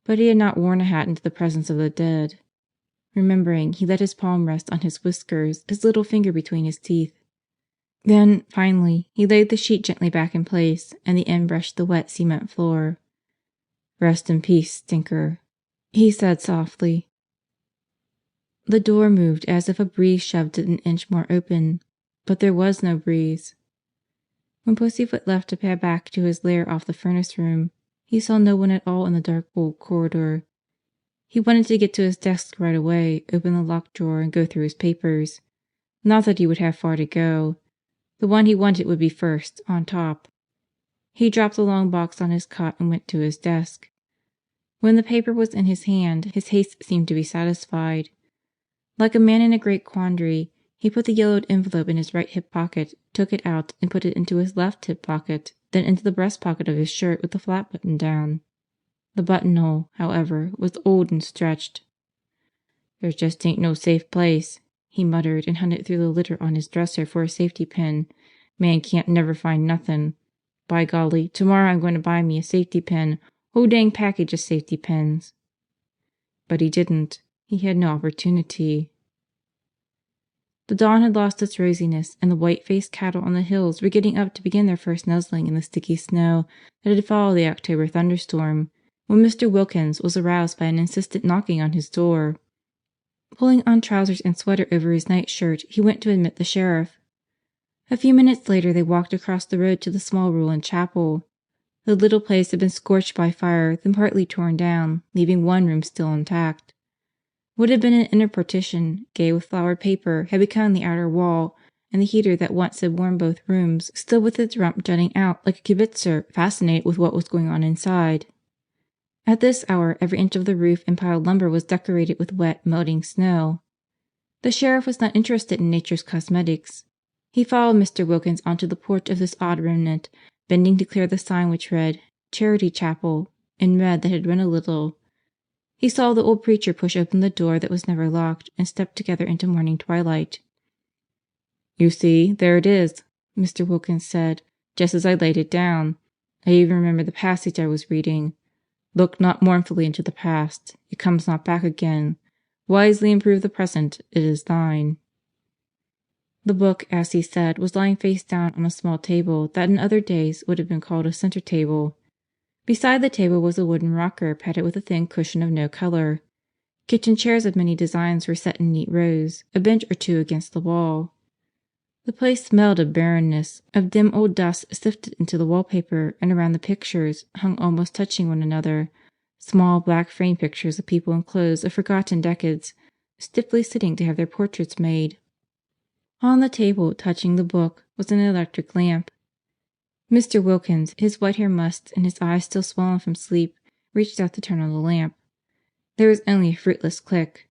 But he had not worn a hat into the presence of the dead. Remembering, he let his palm rest on his whiskers, his little finger between his teeth. Then, finally, he laid the sheet gently back in place, and the end brushed the wet cement floor. "Rest in peace, stinker," he said softly. The door moved as if a breeze shoved it an inch more open, but there was no breeze. When Pussyfoot left to pad back to his lair off the furnace room, he saw no one at all in the dark old corridor. He wanted to get to his desk right away, open the locked drawer, and go through his papers. Not that he would have far to go. The one he wanted would be first, on top. He dropped the long box on his cot and went to his desk. When the paper was in his hand, his haste seemed to be satisfied. Like a man in a great quandary, he put the yellowed envelope in his right hip pocket, took it out, and put it into his left hip pocket, then into the breast pocket of his shirt with the flap button down. The buttonhole, however, was old and stretched. "There just ain't no safe place," he muttered and hunted through the litter on his dresser for a safety pin. "Man can't never find nothin'. By golly, tomorrow I'm going to buy me a safety pin, whole dang package of safety pins." But he didn't. He had no opportunity. The dawn had lost its rosiness, and the white-faced cattle on the hills were getting up to begin their first nuzzling in the sticky snow that had followed the October thunderstorm, when Mr. Wilkins was aroused by an insistent knocking on his door. Pulling on trousers and sweater over his nightshirt, he went to admit the sheriff. A few minutes later they walked across the road to the small ruined chapel. The little place had been scorched by fire, then partly torn down, leaving one room still intact. What had been an inner partition, gay with flowered paper, had become the outer wall, and the heater that once had warmed both rooms stood with its rump jutting out like a kibitzer, fascinated with what was going on inside. At this hour every inch of the roof and piled lumber was decorated with wet, melting snow. The sheriff was not interested in nature's cosmetics. He followed Mr. Wilkins onto the porch of this odd remnant, bending to clear the sign which read, "Charity Chapel," in red that had run a little. He saw the old preacher push open the door that was never locked and step together into morning twilight. "You see, there it is," Mr. Wilkins said, "just as I laid it down. I even remember the passage I was reading. Look not mournfully into the past, it comes not back again. Wisely improve the present, it is thine." The book, as he said, was lying face down on a small table that in other days would have been called a center table. Beside the table was a wooden rocker padded with a thin cushion of no color. Kitchen chairs of many designs were set in neat rows, a bench or two against the wall. The place smelled of barrenness, of dim old dust sifted into the wallpaper, and around the pictures, hung almost touching one another, small black framed pictures of people in clothes of forgotten decades, stiffly sitting to have their portraits made. On the table, touching the book, was an electric lamp. Mr. Wilkins, his white hair mussed and his eyes still swollen from sleep, reached out to turn on the lamp. There was only a fruitless click.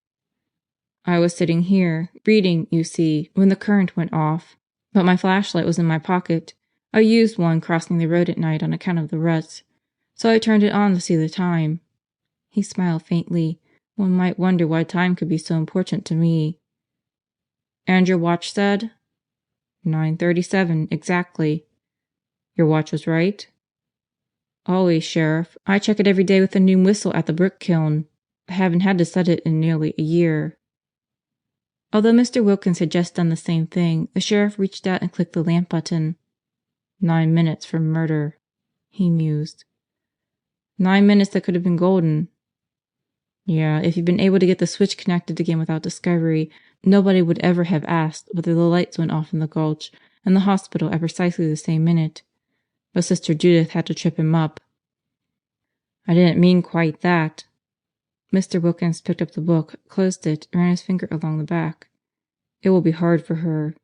"I was sitting here, reading, you see, when the current went off. But my flashlight was in my pocket. I used one crossing the road at night on account of the ruts. So I turned it on to see the time." He smiled faintly. "One might wonder why time could be so important to me." "And your watch said?" "9:37, exactly." "Your watch was right?" "Always, Sheriff. I check it every day with the noon whistle at the brick kiln. I haven't had to set it in nearly a year." Although Mr. Wilkins had just done the same thing, the sheriff reached out and clicked the lamp button. 9 minutes for murder," he mused. 9 minutes that could have been golden. Yeah, if you'd been able to get the switch connected again without discovery, nobody would ever have asked whether the lights went off in the gulch and the hospital at precisely the same minute. But Sister Judith had to trip him up. "I didn't mean quite that." Mr. Wilkins picked up the book, closed it, and ran his finger along the back. "It will be hard for her."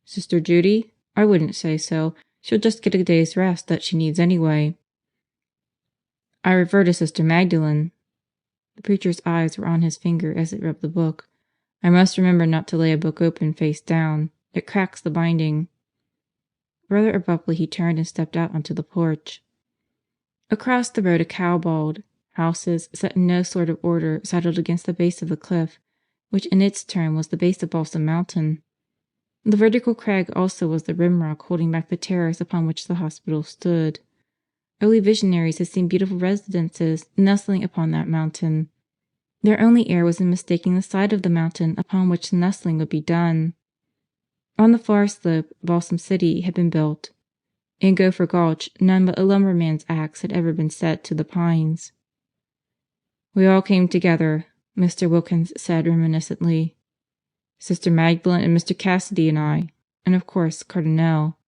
"Sister Judy? I wouldn't say so. She'll just get a day's rest that she needs anyway." "I refer to Sister Magdalene." The preacher's eyes were on his finger as it rubbed the book. "I must remember not to lay a book open face down. It cracks the binding." Rather abruptly he turned and stepped out onto the porch. Across the road a cow bawled. Houses, set in no sort of order, settled against the base of the cliff, which in its turn was the base of Balsam Mountain. The vertical crag also was the rim rock holding back the terrace upon which the hospital stood. Early visionaries had seen beautiful residences nestling upon that mountain. Their only error was in mistaking the side of the mountain upon which the nestling would be done. On the far slope, Balsam City had been built. In Gopher Gulch, none but a lumberman's axe had ever been set to the pines. "We all came together," Mr. Wilkins said reminiscently. "Sister Magdalene and Mr. Cassidy and I. And of course, Cardinal."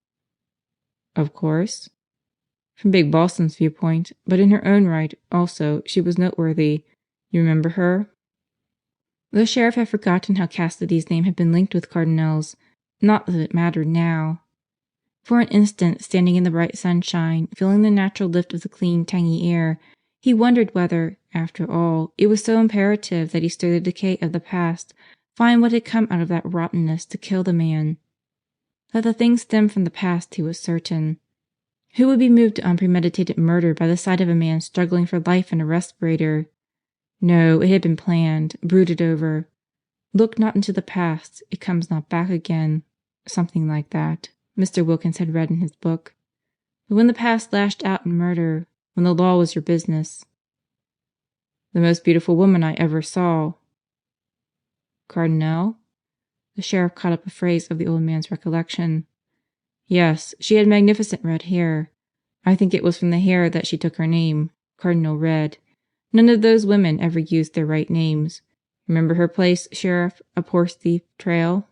"Of course?" "From Big Balsam's viewpoint. But in her own right, also, she was noteworthy. You remember her?" The sheriff had forgotten how Cassidy's name had been linked with Cardinal's. Not that it mattered now. For an instant, standing in the bright sunshine, feeling the natural lift of the clean, tangy air, he wondered whether, after all, it was so imperative that he stir the decay of the past, find what had come out of that rottenness to kill the man. That the thing stemmed from the past he was certain. Who would be moved to unpremeditated murder by the sight of a man struggling for life in a respirator? No, it had been planned, brooded over. "Look not into the past, it comes not back again." Something like that, Mr. Wilkins had read in his book. But when the past lashed out in murder, when the law was your business. "The most beautiful woman I ever saw." "Cardinal?" The sheriff caught up a phrase of the old man's recollection. "Yes, she had magnificent red hair. I think it was from the hair that she took her name, Cardinal Red. None of those women ever used their right names. Remember her place, Sheriff, up Horse Thief Trail?"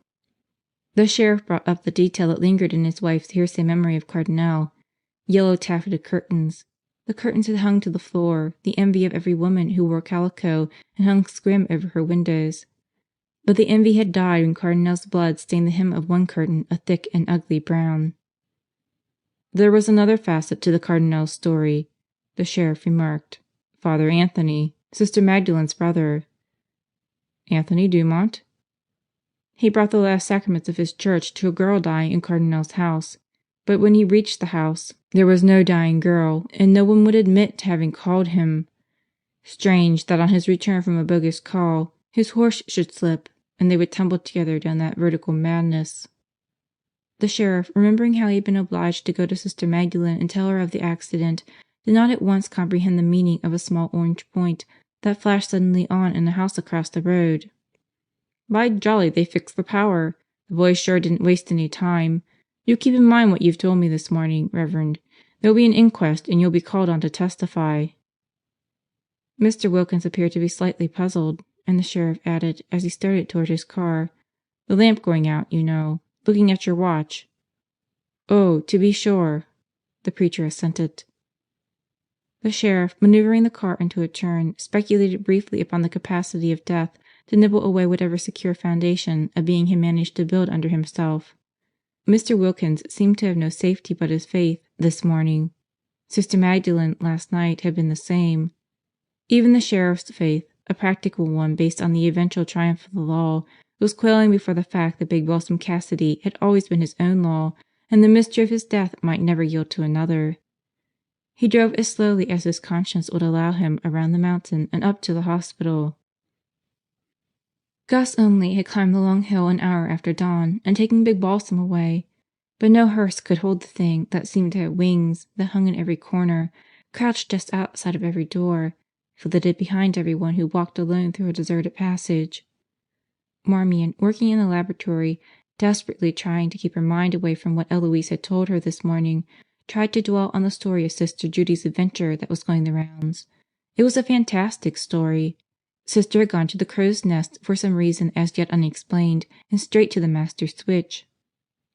The sheriff brought up the detail that lingered in his wife's hearsay memory of Cardinal. Yellow taffeted curtains. The curtains had hung to the floor, the envy of every woman who wore calico and hung scrim over her windows. But the envy had died when Cardinal's blood stained the hem of one curtain a thick and ugly brown. "There was another facet to the Cardinal's story," the sheriff remarked. "Father Anthony, Sister Magdalene's brother." "Anthony Dumont?" "He brought the last sacraments of his church to a girl dying in Cardinal's house. But when he reached the house, there was no dying girl, and no one would admit to having called him. Strange that on his return from a bogus call, his horse should slip, and they would tumble together down that vertical madness." The sheriff, remembering how he had been obliged to go to Sister Magdalene and tell her of the accident, did not at once comprehend the meaning of a small orange point that flashed suddenly on in a house across the road. "By jolly, they fixed the power! The boys sure didn't waste any time. You keep in mind what you've told me this morning, Reverend. There'll be an inquest and you'll be called on to testify." Mr. Wilkins appeared to be slightly puzzled, and the sheriff added, as he started toward his car, "The lamp going out, you know. Looking at your watch." "Oh, to be sure," the preacher assented. The sheriff, maneuvering the car into a turn, speculated briefly upon the capacity of death to nibble away whatever secure foundation a being had managed to build under himself. Mr. Wilkins seemed to have no safety but his faith this morning. Sister Magdalene last night had been the same. Even the sheriff's faith, a practical one based on the eventual triumph of the law, was quailing before the fact that Big Balsam Cassidy had always been his own law, and the mystery of his death might never yield to another. He drove as slowly as his conscience would allow him around the mountain and up to the hospital. Gus only had climbed the long hill an hour after dawn and taken Big Balsam away, but no hearse could hold the thing that seemed to have wings, that hung in every corner, crouched just outside of every door, flitted behind everyone who walked alone through a deserted passage. Marmion, working in the laboratory, desperately trying to keep her mind away from what Eloise had told her this morning, tried to dwell on the story of Sister Judy's adventure that was going the rounds. It was a fantastic story. Sister had gone to the crow's nest for some reason as yet unexplained and straight to the master switch.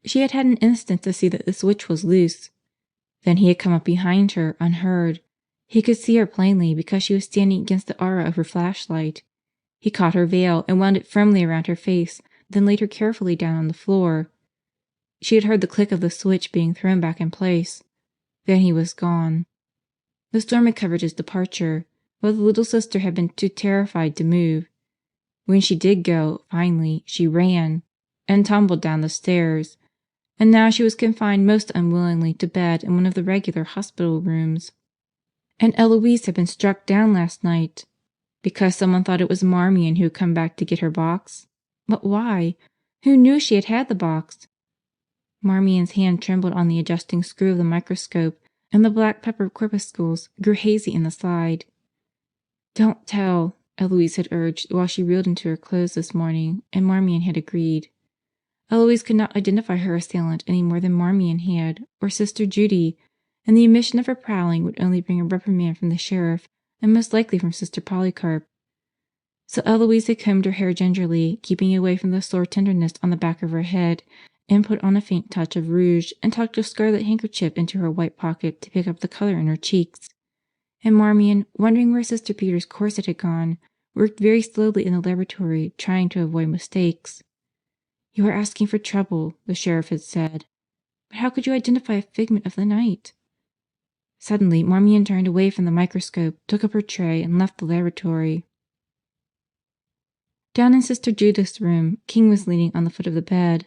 She had had an instant to see that the switch was loose. Then he had come up behind her unheard. He could see her plainly because she was standing against the aura of her flashlight. He caught her veil and wound it firmly around her face, then laid her carefully down on the floor. She had heard the click of the switch being thrown back in place. Then he was gone. The storm had covered his departure, but the little sister had been too terrified to move. When she did go, finally, she ran and tumbled down the stairs, and now she was confined most unwillingly to bed in one of the regular hospital rooms. And Eloise had been struck down last night because someone thought it was Marmion who had come back to get her box. But why? Who knew she had had the box? Marmion's hand trembled on the adjusting screw of the microscope, and the black pepper corpuscles grew hazy in the slide. "Don't tell," Eloise had urged while she reeled into her clothes this morning, and Marmion had agreed. Eloise could not identify her assailant any more than Marmion had, or Sister Judy, and the admission of her prowling would only bring a reprimand from the sheriff, and most likely from Sister Polycarp. So Eloise had combed her hair gingerly, keeping away from the sore tenderness on the back of her head, and put on a faint touch of rouge and tucked a scarlet handkerchief into her white pocket to pick up the color in her cheeks. And Marmion, wondering where Sister Peter's corset had gone, worked very slowly in the laboratory, trying to avoid mistakes. "You are asking for trouble," the sheriff had said. "But how could you identify a figment of the night?" Suddenly Marmion turned away from the microscope, took up her tray, and left the laboratory. Down in Sister Judith's room, King was leaning on the foot of the bed.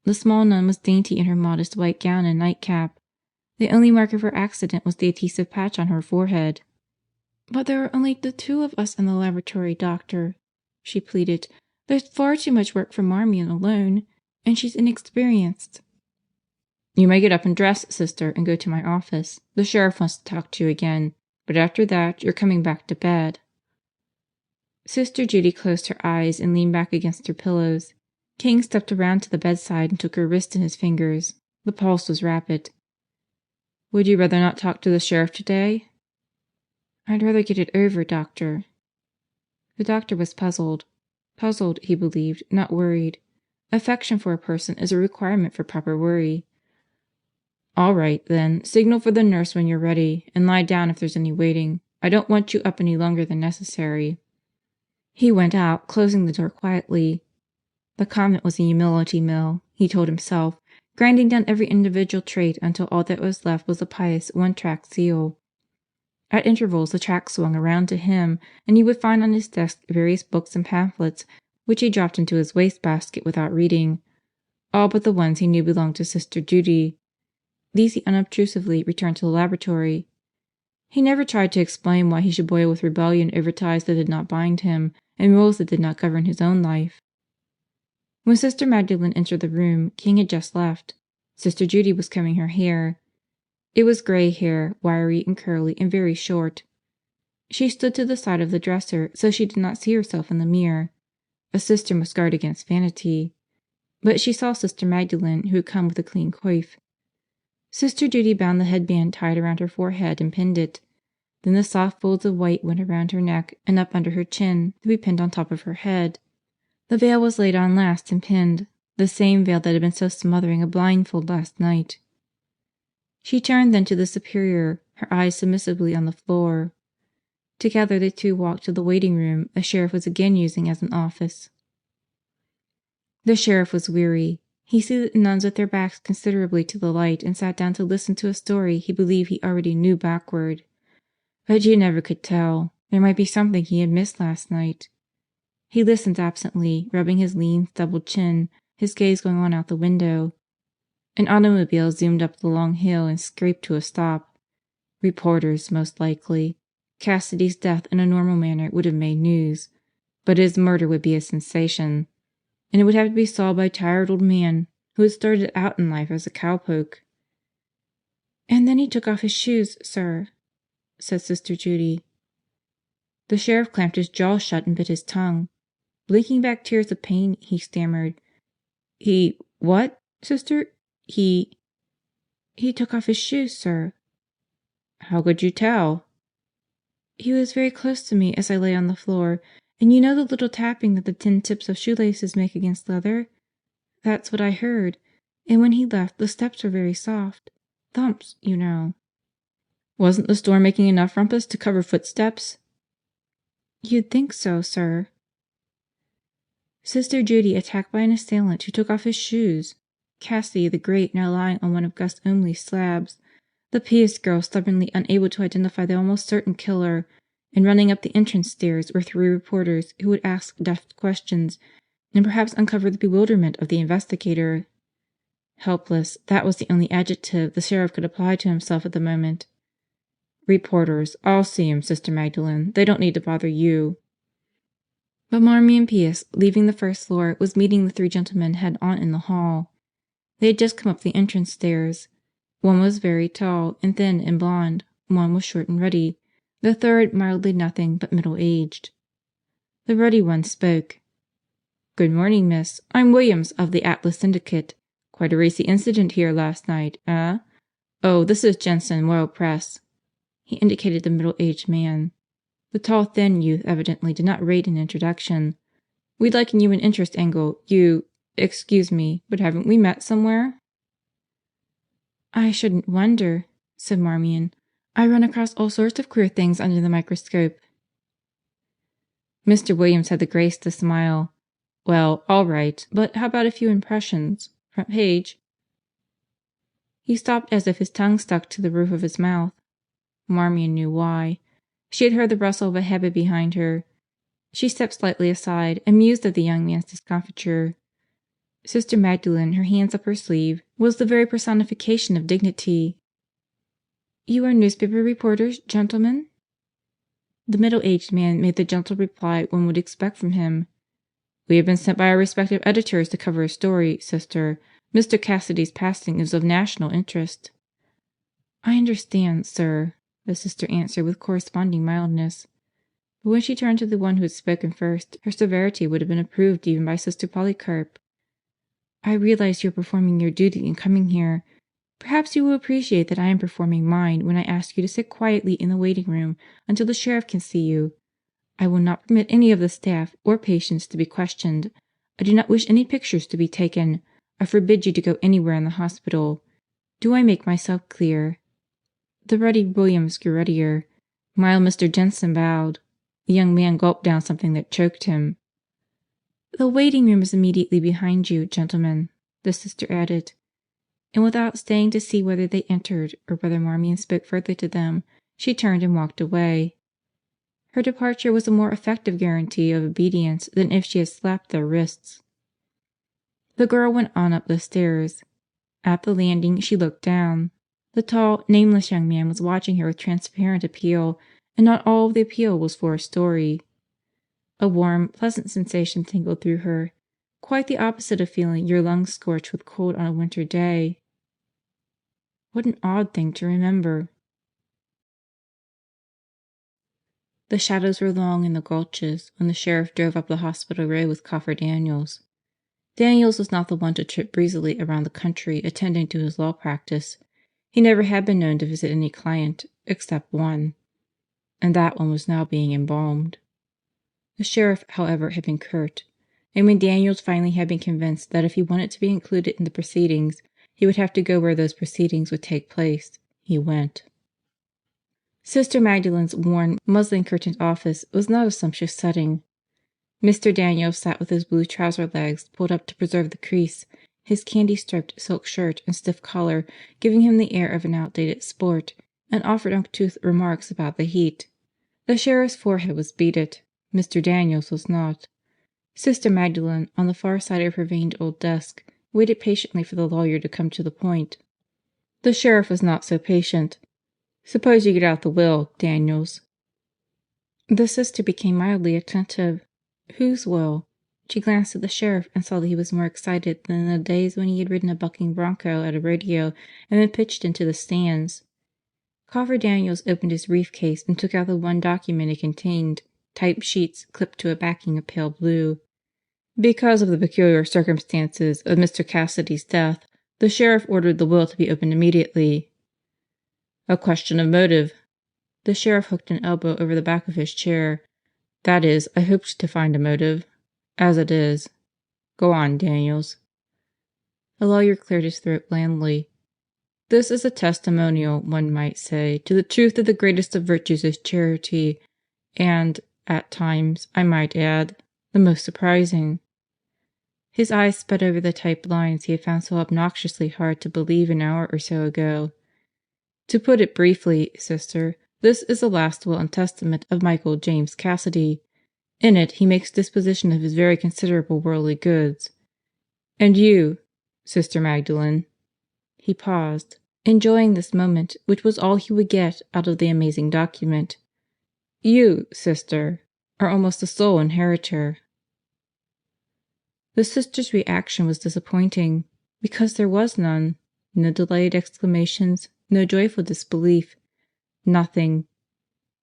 The small nun was dainty in her modest white gown and nightcap. The only mark of her accident was the adhesive patch on her forehead. "But there are only the two of us in the laboratory, doctor," she pleaded. "There's far too much work for Marmion alone, and she's inexperienced." "You may get up and dress, sister, and go to my office. The sheriff wants to talk to you again. But after that, you're coming back to bed." Sister Judy closed her eyes and leaned back against her pillows. King stepped around to the bedside and took her wrist in his fingers. The pulse was rapid. "Would you rather not talk to the sheriff today?" "I'd rather get it over, doctor." The doctor was puzzled. Puzzled, he believed, not worried. Affection for a person is a requirement for proper worry. "All right, then. Signal for the nurse when you're ready, and lie down if there's any waiting. I don't want you up any longer than necessary." He went out, closing the door quietly. The convent was a humility mill, he told himself, grinding down every individual trait until all that was left was a pious one-track seal. At intervals the track swung around to him, and he would find on his desk various books and pamphlets, which he dropped into his wastebasket without reading, all but the ones he knew belonged to Sister Judy. These he unobtrusively returned to the laboratory. He never tried to explain why he should boil with rebellion over ties that did not bind him, and rules that did not govern his own life. When Sister Magdalene entered the room, King had just left. Sister Judy was combing her hair. It was gray hair, wiry and curly and very short. She stood to the side of the dresser so she did not see herself in the mirror. A sister must guard against vanity. But she saw Sister Magdalene, who had come with a clean coif. Sister Judy bound the headband tight around her forehead and pinned it. Then the soft folds of white went around her neck and up under her chin to be pinned on top of her head. The veil was laid on last and pinned, the same veil that had been so smothering a blindfold last night. She turned then to the Superior, her eyes submissively on the floor. Together the two walked to the waiting room the sheriff was again using as an office. The sheriff was weary. He seated the nuns with their backs considerably to the light and sat down to listen to a story he believed he already knew backward. But you never could tell. There might be something he had missed last night. He listened absently, rubbing his lean, stubbled chin, his gaze going on out the window. An automobile zoomed up the long hill and scraped to a stop. Reporters, most likely. Cassidy's death in a normal manner would have made news, but his murder would be a sensation. And it would have to be solved by a tired old man who had started out in life as a cowpoke. "And then he took off his shoes, sir," said Sister Judy. The sheriff clamped his jaw shut and bit his tongue. Blinking back tears of pain, he stammered, "He what, sister? He took off his shoes, sir." "How could you tell?" "He was very close to me as I lay on the floor, and you know the little tapping that the tin tips of shoelaces make against leather? That's what I heard. And when he left, the steps were very soft. Thumps, you know." "Wasn't the storm making enough rumpus to cover footsteps?" "You'd think so, sir." Sister Judy attacked by an assailant who took off his shoes. Cassidy the Great now lying on one of Gus Omley's slabs. The Pius girl stubbornly unable to identify the almost certain killer. And running up the entrance stairs were 3 reporters who would ask deft questions and perhaps uncover the bewilderment of the investigator. Helpless, that was the only adjective the sheriff could apply to himself at the moment. "Reporters. I'll see 'em, Sister Magdalene. They don't need to bother you." But Marmion Pius, leaving the first floor, was meeting the 3 gentlemen head on in the hall. They had just come up the entrance stairs. One was very tall and thin and blonde, one was short and ruddy, the third mildly nothing but middle-aged. The ruddy one spoke. "Good morning, miss. I'm Williams of the Atlas Syndicate. Quite a racy incident here last night, eh? Oh, this is Jensen, Royal Press." He indicated the middle-aged man. The tall, thin youth evidently did not rate an introduction. "We'd liken you an interest angle. Excuse me, but haven't we met somewhere?" "I shouldn't wonder," said Marmion. "I run across all sorts of queer things under the microscope." Mr. Williams had the grace to smile. "Well, all right, but how about a few impressions? Front page?" He stopped as if his tongue stuck to the roof of his mouth. Marmion knew why. She had heard the rustle of a habit behind her. She stepped slightly aside and mused at the young man's discomfiture. Sister Magdalene, her hands up her sleeve, was the very personification of dignity. "You are newspaper reporters, gentlemen?" The middle-aged man made the gentle reply one would expect from him. "We have been sent by our respective editors to cover a story, sister. Mr. Cassidy's passing is of national interest." "I understand, sir," the sister answered with corresponding mildness. But when she turned to the one who had spoken first, her severity would have been approved even by Sister Polycarp. "I realize you are performing your duty in coming here. Perhaps you will appreciate that I am performing mine when I ask you to sit quietly in the waiting room until the sheriff can see you. I will not permit any of the staff or patients to be questioned. I do not wish any pictures to be taken. I forbid you to go anywhere in the hospital. Do I make myself clear?" The ruddy Williams grew ruddier. Mild Mr. Jensen bowed. The young man gulped down something that choked him. "The waiting room is immediately behind you, gentlemen," the sister added. And without staying to see whether they entered or whether Marmion spoke further to them, she turned and walked away. Her departure was a more effective guarantee of obedience than if she had slapped their wrists. The girl went on up the stairs. At the landing she looked down. The tall, nameless young man was watching her with transparent appeal, and not all of the appeal was for a story. A warm, pleasant sensation tingled through her, quite the opposite of feeling your lungs scorched with cold on a winter day. What an odd thing to remember. The shadows were long in the gulches when the sheriff drove up the hospital road with Coffer Daniels. Daniels was not the one to trip breezily around the country attending to his law practice. He never had been known to visit any client, except one. And that one was now being embalmed. The sheriff, however, had been curt, and when Daniels finally had been convinced that if he wanted to be included in the proceedings, he would have to go where those proceedings would take place, he went. Sister Magdalen's worn, muslin-curtained office was not a sumptuous setting. Mr. Daniels sat with his blue trouser legs pulled up to preserve the crease, his candy-striped silk shirt and stiff collar giving him the air of an outdated sport, and offered uncouth remarks about the heat. The sheriff's forehead was beaded. Mr. Daniels was not. Sister Magdalen, on the far side of her veined old desk, waited patiently for the lawyer to come to the point. The sheriff was not so patient. "Suppose you get out the will, Daniels." The sister became mildly attentive. Whose will? She glanced at the sheriff and saw that he was more excited than in the days when he had ridden a bucking bronco at a rodeo and been pitched into the stands. Coffer Daniels opened his briefcase and took out the one document it contained, typed sheets clipped to a backing of pale blue. "Because of the peculiar circumstances of Mr. Cassidy's death, the sheriff ordered the will to be opened immediately." "A question of motive." The sheriff hooked an elbow over the back of his chair. "That is, I hoped to find a motive. As it is. Go on, Daniels." The lawyer cleared his throat blandly. "This is a testimonial, one might say, to the truth that the greatest of virtues is charity, and, at times, I might add, the most surprising." His eyes sped over the typed lines he had found so obnoxiously hard to believe an hour or so ago. "To put it briefly, Sister, this is the last will and testament of Michael James Cassidy. In it he makes disposition of his very considerable worldly goods. And you, Sister Magdalen," he paused, enjoying this moment, which was all he would get out of the amazing document, "you, Sister, are almost the sole inheritor." The sister's reaction was disappointing, because there was none. No delighted exclamations, no joyful disbelief. Nothing.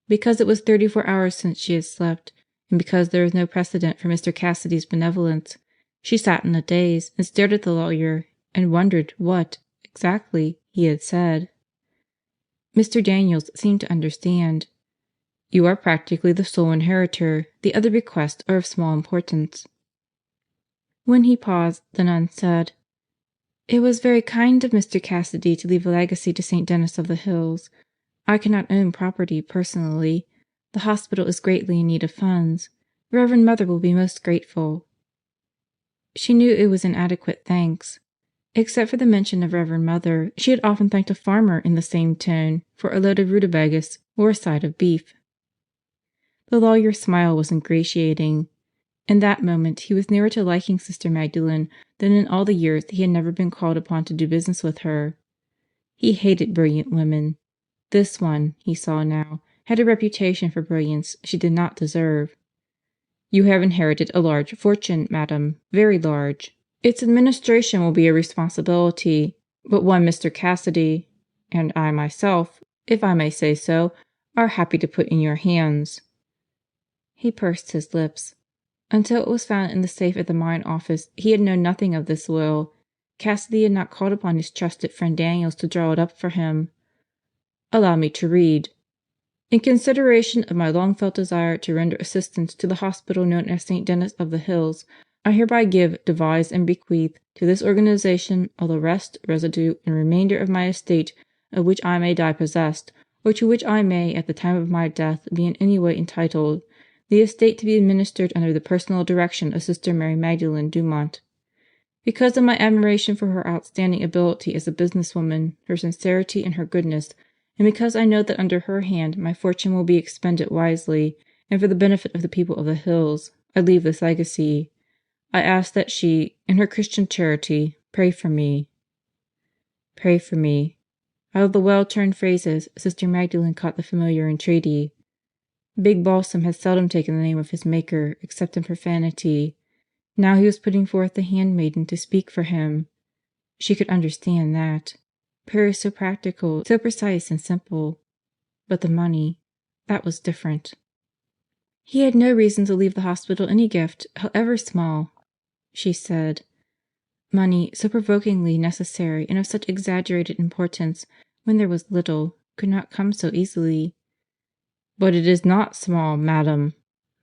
Because it was 34 hours since she had slept, and because there was no precedent for Mr. Cassidy's benevolence, she sat in a daze and stared at the lawyer and wondered what, exactly, he had said. Mr. Daniels seemed to understand. "You are practically the sole inheritor. The other bequests are of small importance." When he paused, the nun said, "It was very kind of Mr. Cassidy to leave a legacy to St. Denis of the Hills. I cannot own property personally. The hospital is greatly in need of funds. Reverend Mother will be most grateful." She knew it was inadequate thanks. Except for the mention of Reverend Mother, she had often thanked a farmer in the same tone for a load of rutabagas or a side of beef. The lawyer's smile was ingratiating. In that moment he was nearer to liking Sister Magdalen than in all the years he had never been called upon to do business with her. He hated brilliant women. This one, he saw now, had a reputation for brilliance she did not deserve. "You have inherited a large fortune, madam, very large. Its administration will be a responsibility, but one Mr. Cassidy, and I myself, if I may say so, are happy to put in your hands." He pursed his lips. Until it was found in the safe at the mine office he had known nothing of this will. Cassidy had not called upon his trusted friend Daniels to draw it up for him. "Allow me to read. In consideration of my long felt desire to render assistance to the hospital known as St. Denis of the Hills, I hereby give, devise, and bequeath to this organization all the rest, residue, and remainder of my estate of which I may die possessed, or to which I may at the time of my death be in any way entitled, the estate to be administered under the personal direction of Sister Mary Magdalen Dumont. Because of my admiration for her outstanding ability as a businesswoman, her sincerity and her goodness, and because I know that under her hand my fortune will be expended wisely, and for the benefit of the people of the Hills, I leave this legacy. I ask that she, in her Christian charity, pray for me." Pray for me. Out of the well-turned phrases, Sister Magdalen caught the familiar entreaty. Big Balsam had seldom taken the name of his Maker except in profanity. Now he was putting forth the handmaiden to speak for him. She could understand that. Prayers so practical, so precise and simple. But the money, that was different. He had no reason to leave the hospital any gift, however small, she said. Money, so provokingly necessary and of such exaggerated importance when there was little, could not come so easily. "But it is not small, madam,"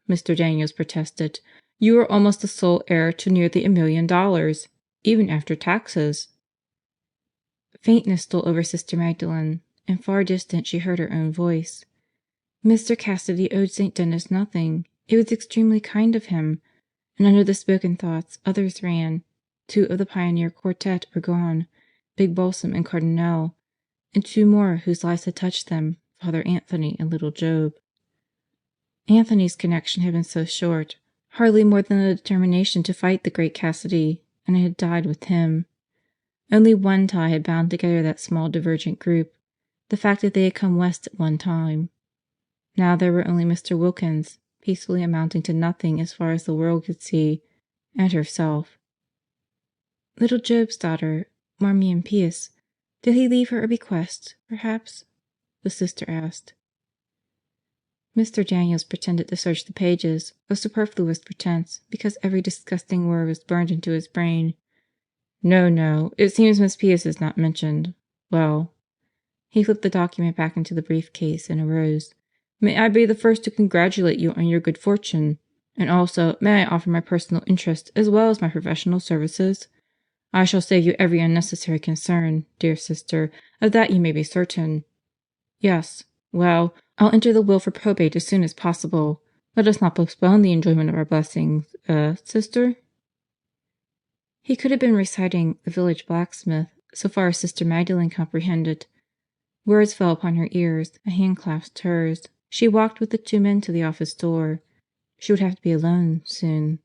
Mr. Daniels protested. "You are almost the sole heir to nearly $1,000,000, even after taxes." Faintness stole over Sister Magdalen, and far distant she heard her own voice. Mr. Cassidy owed St. Denis nothing. It was extremely kind of him. And under the spoken thoughts others ran. 2 of the pioneer quartet were gone, Big Balsam and Cardinal, and 2 more whose lives had touched them, Father Anthony and little Job. Anthony's connection had been so short, hardly more than a determination to fight the great Cassidy, and it had died with him. Only one tie had bound together that small divergent group, the fact that they had come west at one time. Now there were only Mr. Wilkins, peacefully amounting to nothing as far as the world could see, and herself. Little Job's daughter, Marmion Pierce, did he leave her a bequest, perhaps? The sister asked. Mr. Daniels pretended to search the pages, a superfluous pretense, because every disgusting word was burned into his brain. "No, no, it seems Miss Pierce is not mentioned. Well," he flipped the document back into the briefcase and arose. "May I be the first to congratulate you on your good fortune? And also, may I offer my personal interest as well as my professional services? I shall save you every unnecessary concern, dear sister, of that you may be certain. Yes, well, I'll enter the will for probate as soon as possible. Let us not postpone the enjoyment of our blessings, sister?" He could have been reciting The Village Blacksmith, so far as Sister Magdalen comprehended. Words fell upon her ears, a hand clasped hers. She walked with the 2 men to the office door. She would have to be alone soon.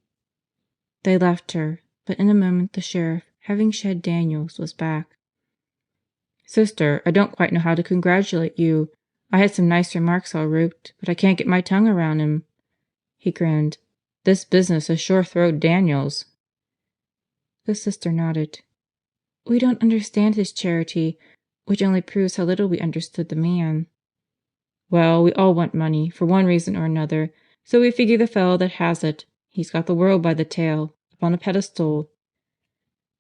They left her, but in a moment the sheriff, having shed Daniels, was back. "Sister, I don't quite know how to congratulate you. I had some nice remarks all roped, but I can't get my tongue around 'em." He grinned. "This business has sure throwed Daniels." The sister nodded. "We don't understand his charity, which only proves how little we understood the man." "Well, we all want money, for one reason or another, so we figure the fellow that has it, he's got the world by the tail, up on a pedestal."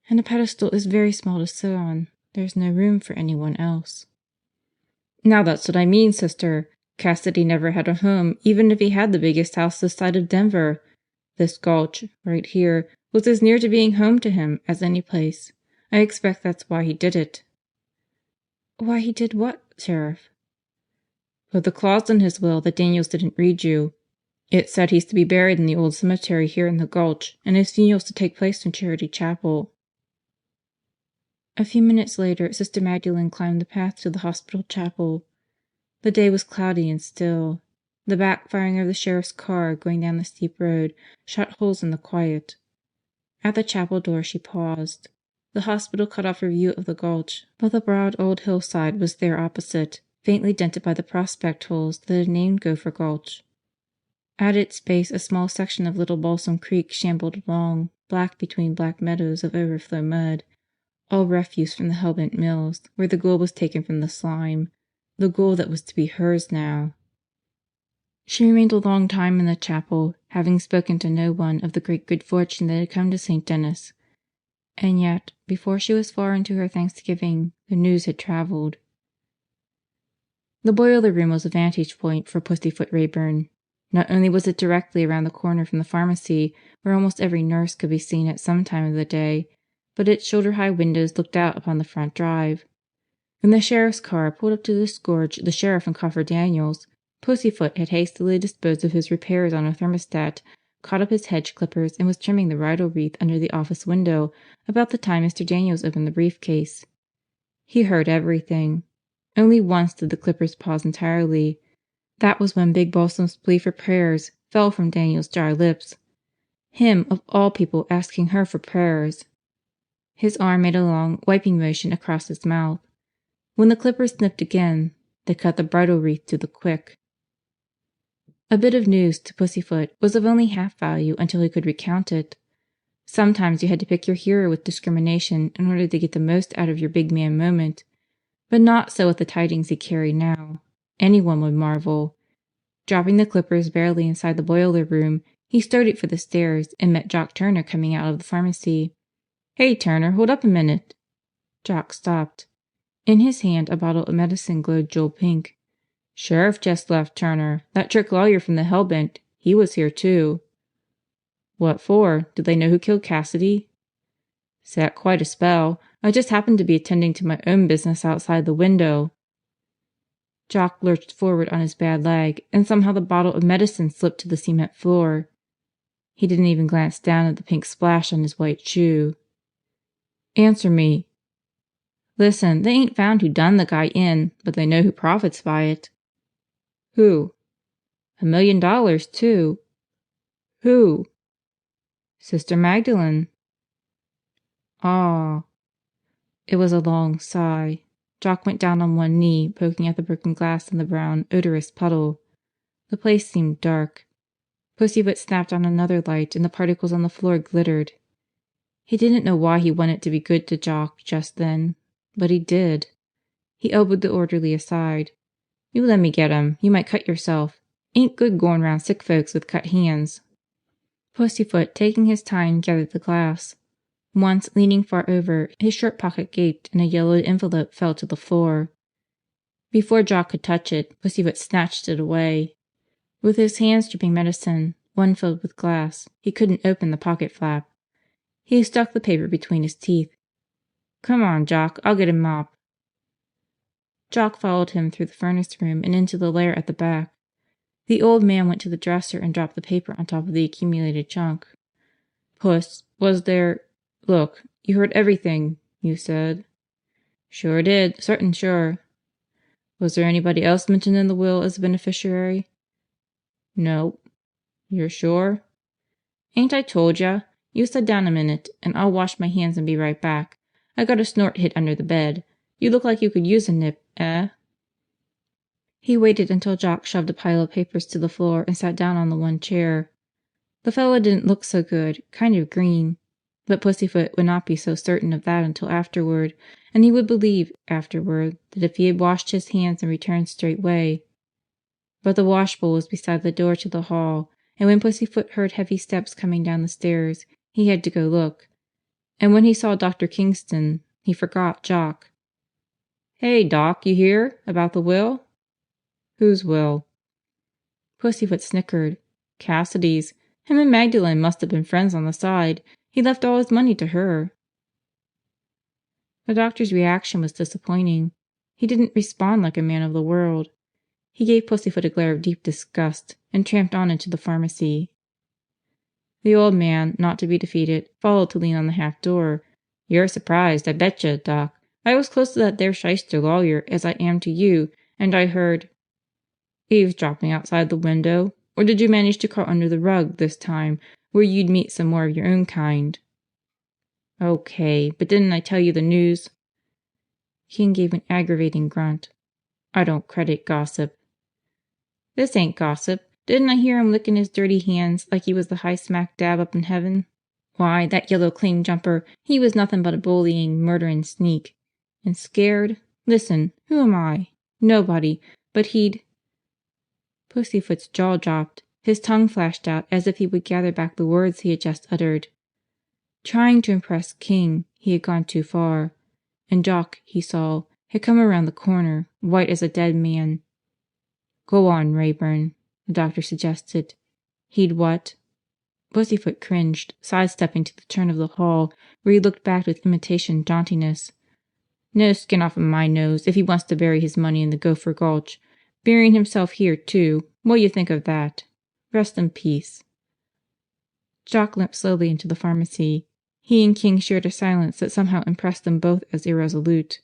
"And a pedestal is very small to sit on. There's no room for anyone else." "Now that's what I mean, sister. Cassidy never had a home, even if he had the biggest house this side of Denver. This gulch, right here, was as near to being home to him as any place. I expect that's why he did it." "Why he did what, Sheriff?" "But the clause in his will that Daniels didn't read you. It said he's to be buried in the old cemetery here in the gulch, and his funeral's to take place in Charity Chapel." A few minutes later Sister Magdalen climbed the path to the hospital chapel. The day was cloudy and still. The backfiring of the sheriff's car going down the steep road shot holes in the quiet. At the chapel door she paused. The hospital cut off her view of the gulch, but the broad old hillside was there opposite, faintly dented by the prospect holes that had named Gopher Gulch. At its base a small section of Little Balsam Creek shambled along, black between black meadows of overflow mud, all refuse from the Hellbent Mills, where the gold was taken from the slime, the gold that was to be hers now. She remained a long time in the chapel, having spoken to no one of the great good fortune that had come to St. Denis. And yet, before she was far into her thanksgiving, the news had traveled. The boiler room was a vantage point for Pussyfoot Rayburn. Not only was it directly around the corner from the pharmacy, where almost every nurse could be seen at some time of the day, but its shoulder-high windows looked out upon the front drive. When the sheriff's car pulled up to disgorge the sheriff and Coffer Daniels, Pussyfoot had hastily disposed of his repairs on a thermostat, caught up his hedge clippers, and was trimming the bridal wreath under the office window about the time Mr. Daniels opened the briefcase. He heard everything. Only once did the clippers pause entirely. That was when Big Balsam's plea for prayers fell from Daniel's dry lips. Him, of all people, asking her for prayers. His arm made a long wiping motion across his mouth. When the clippers snipped again, they cut the bridal wreath to the quick. A bit of news to Pussyfoot was of only half value until he could recount it. Sometimes you had to pick your hero with discrimination in order to get the most out of your big man moment, But not so with the tidings he carried now. Anyone would marvel. Dropping the clippers barely inside the boiler room, he started for the stairs and met Jock Turner coming out of the pharmacy. "Hey, Turner, hold up a minute." Jock stopped. In his hand, a bottle of medicine glowed jewel pink. "Sheriff just left, Turner. That trick lawyer from the Hellbent. He was here, too." "What for? Do they know who killed Cassidy?" "Sat quite a spell. I just happened to be attending to my own business outside the window." Jock lurched forward on his bad leg, and somehow the bottle of medicine slipped to the cement floor. He didn't even glance down at the pink splash on his white shoe. "Answer me." "Listen, they ain't found who done the guy in, but they know who profits by it." "Who?" $1,000,000, too." "Who?" "Sister Magdalene." "Ah." It was a long sigh. Jock went down on one knee, poking at the broken glass in the brown, odorous puddle. The place seemed dark. Pussyfoot snapped on another light, and the particles on the floor glittered. He didn't know why he wanted to be good to Jock just then, but he did. He elbowed the orderly aside. "You lemme get him. You might cut yourself. Ain't good goin' round sick folks with cut hands." Pussyfoot, taking his time, gathered the glass. Once, leaning far over, his shirt pocket gaped and a yellowed envelope fell to the floor. Before Jock could touch it, Pussyfoot snatched it away. With his hands dripping medicine, one filled with glass, he couldn't open the pocket flap. He stuck the paper between his teeth. "Come on, Jock, I'll get a mop." Jock followed him through the furnace room and into the lair at the back. The old man went to the dresser and dropped the paper on top of the accumulated junk. "Puss, was there... Look, you heard everything, you said." "Sure did, certain sure." "Was there anybody else mentioned in the will as a beneficiary?" "Nope." "You're sure?" "Ain't I told ya? You sit down a minute, and I'll wash my hands and be right back. I got a snort hit under the bed. You look like you could use a nip, eh?" He waited until Jock shoved a pile of papers to the floor and sat down on the one chair. The fellow didn't look so good, kind of green. But Pussyfoot would not be so certain of that until afterward, and he would believe, afterward, that if he had washed his hands and returned straightway. But the washbowl was beside the door to the hall, and when Pussyfoot heard heavy steps coming down the stairs, he had to go look. And when he saw Dr. Kingston, he forgot Jock. "Hey, Doc, you here? About the will?" "Whose will?" Pussyfoot snickered. "Cassidy's. Him and Magdalene must have been friends on the side. He left all his money to her." The doctor's reaction was disappointing. He didn't respond like a man of the world. He gave Pussyfoot a glare of deep disgust and tramped on into the pharmacy. The old man, not to be defeated, followed to lean on the half door. "You're surprised, I betcha, Doc. I was close to that there shyster lawyer as I am to you, and I heard—" "Eavesdropping outside the window? Or did you manage to crawl under the rug this time, where you'd meet some more of your own kind?" "Okay, but didn't I tell you the news?" King gave an aggravating grunt. "I don't credit gossip." "This ain't gossip. Didn't I hear him licking his dirty hands like he was the high smack dab up in heaven? Why, that yellow clean jumper, he was nothing but a bullying, murdering sneak. And scared? Listen, who am I? Nobody. But he'd—" Pussyfoot's jaw dropped. His tongue flashed out as if he would gather back the words he had just uttered. Trying to impress King, he had gone too far. And Jock, he saw, had come around the corner, white as a dead man. "Go on, Rayburn," the doctor suggested. "He'd what?" Pussyfoot cringed, sidestepping to the turn of the hall, where he looked back with imitation jauntiness. "No skin off of my nose if he wants to bury his money in the Gopher Gulch. Burying himself here, too. What you think of that? Rest in peace." Jock limped slowly into the pharmacy. He and King shared a silence that somehow impressed them both as irresolute.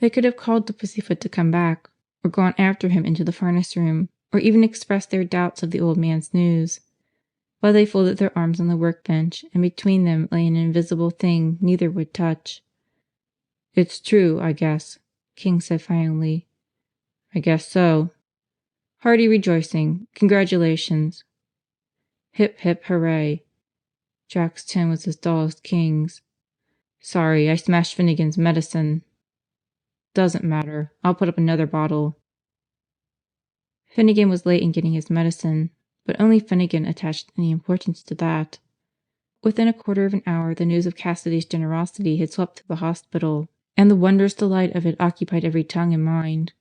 They could have called to Pussyfoot to come back, or gone after him into the furnace room, or even expressed their doubts of the old man's news. But they folded their arms on the workbench, and between them lay an invisible thing neither would touch. "It's true, I guess," King said finally. "I guess so." "Hearty rejoicing. Congratulations." "Hip hip hooray." Jock's tone was as dull as King's. "Sorry, I smashed Finnegan's medicine." Doesn't matter. I'll put up another bottle." Finnegan was late in getting his medicine, but only Finnegan attached any importance to that. Within a quarter of an hour the news of Cassidy's generosity had swept through the hospital, and the wondrous delight of it occupied every tongue and mind.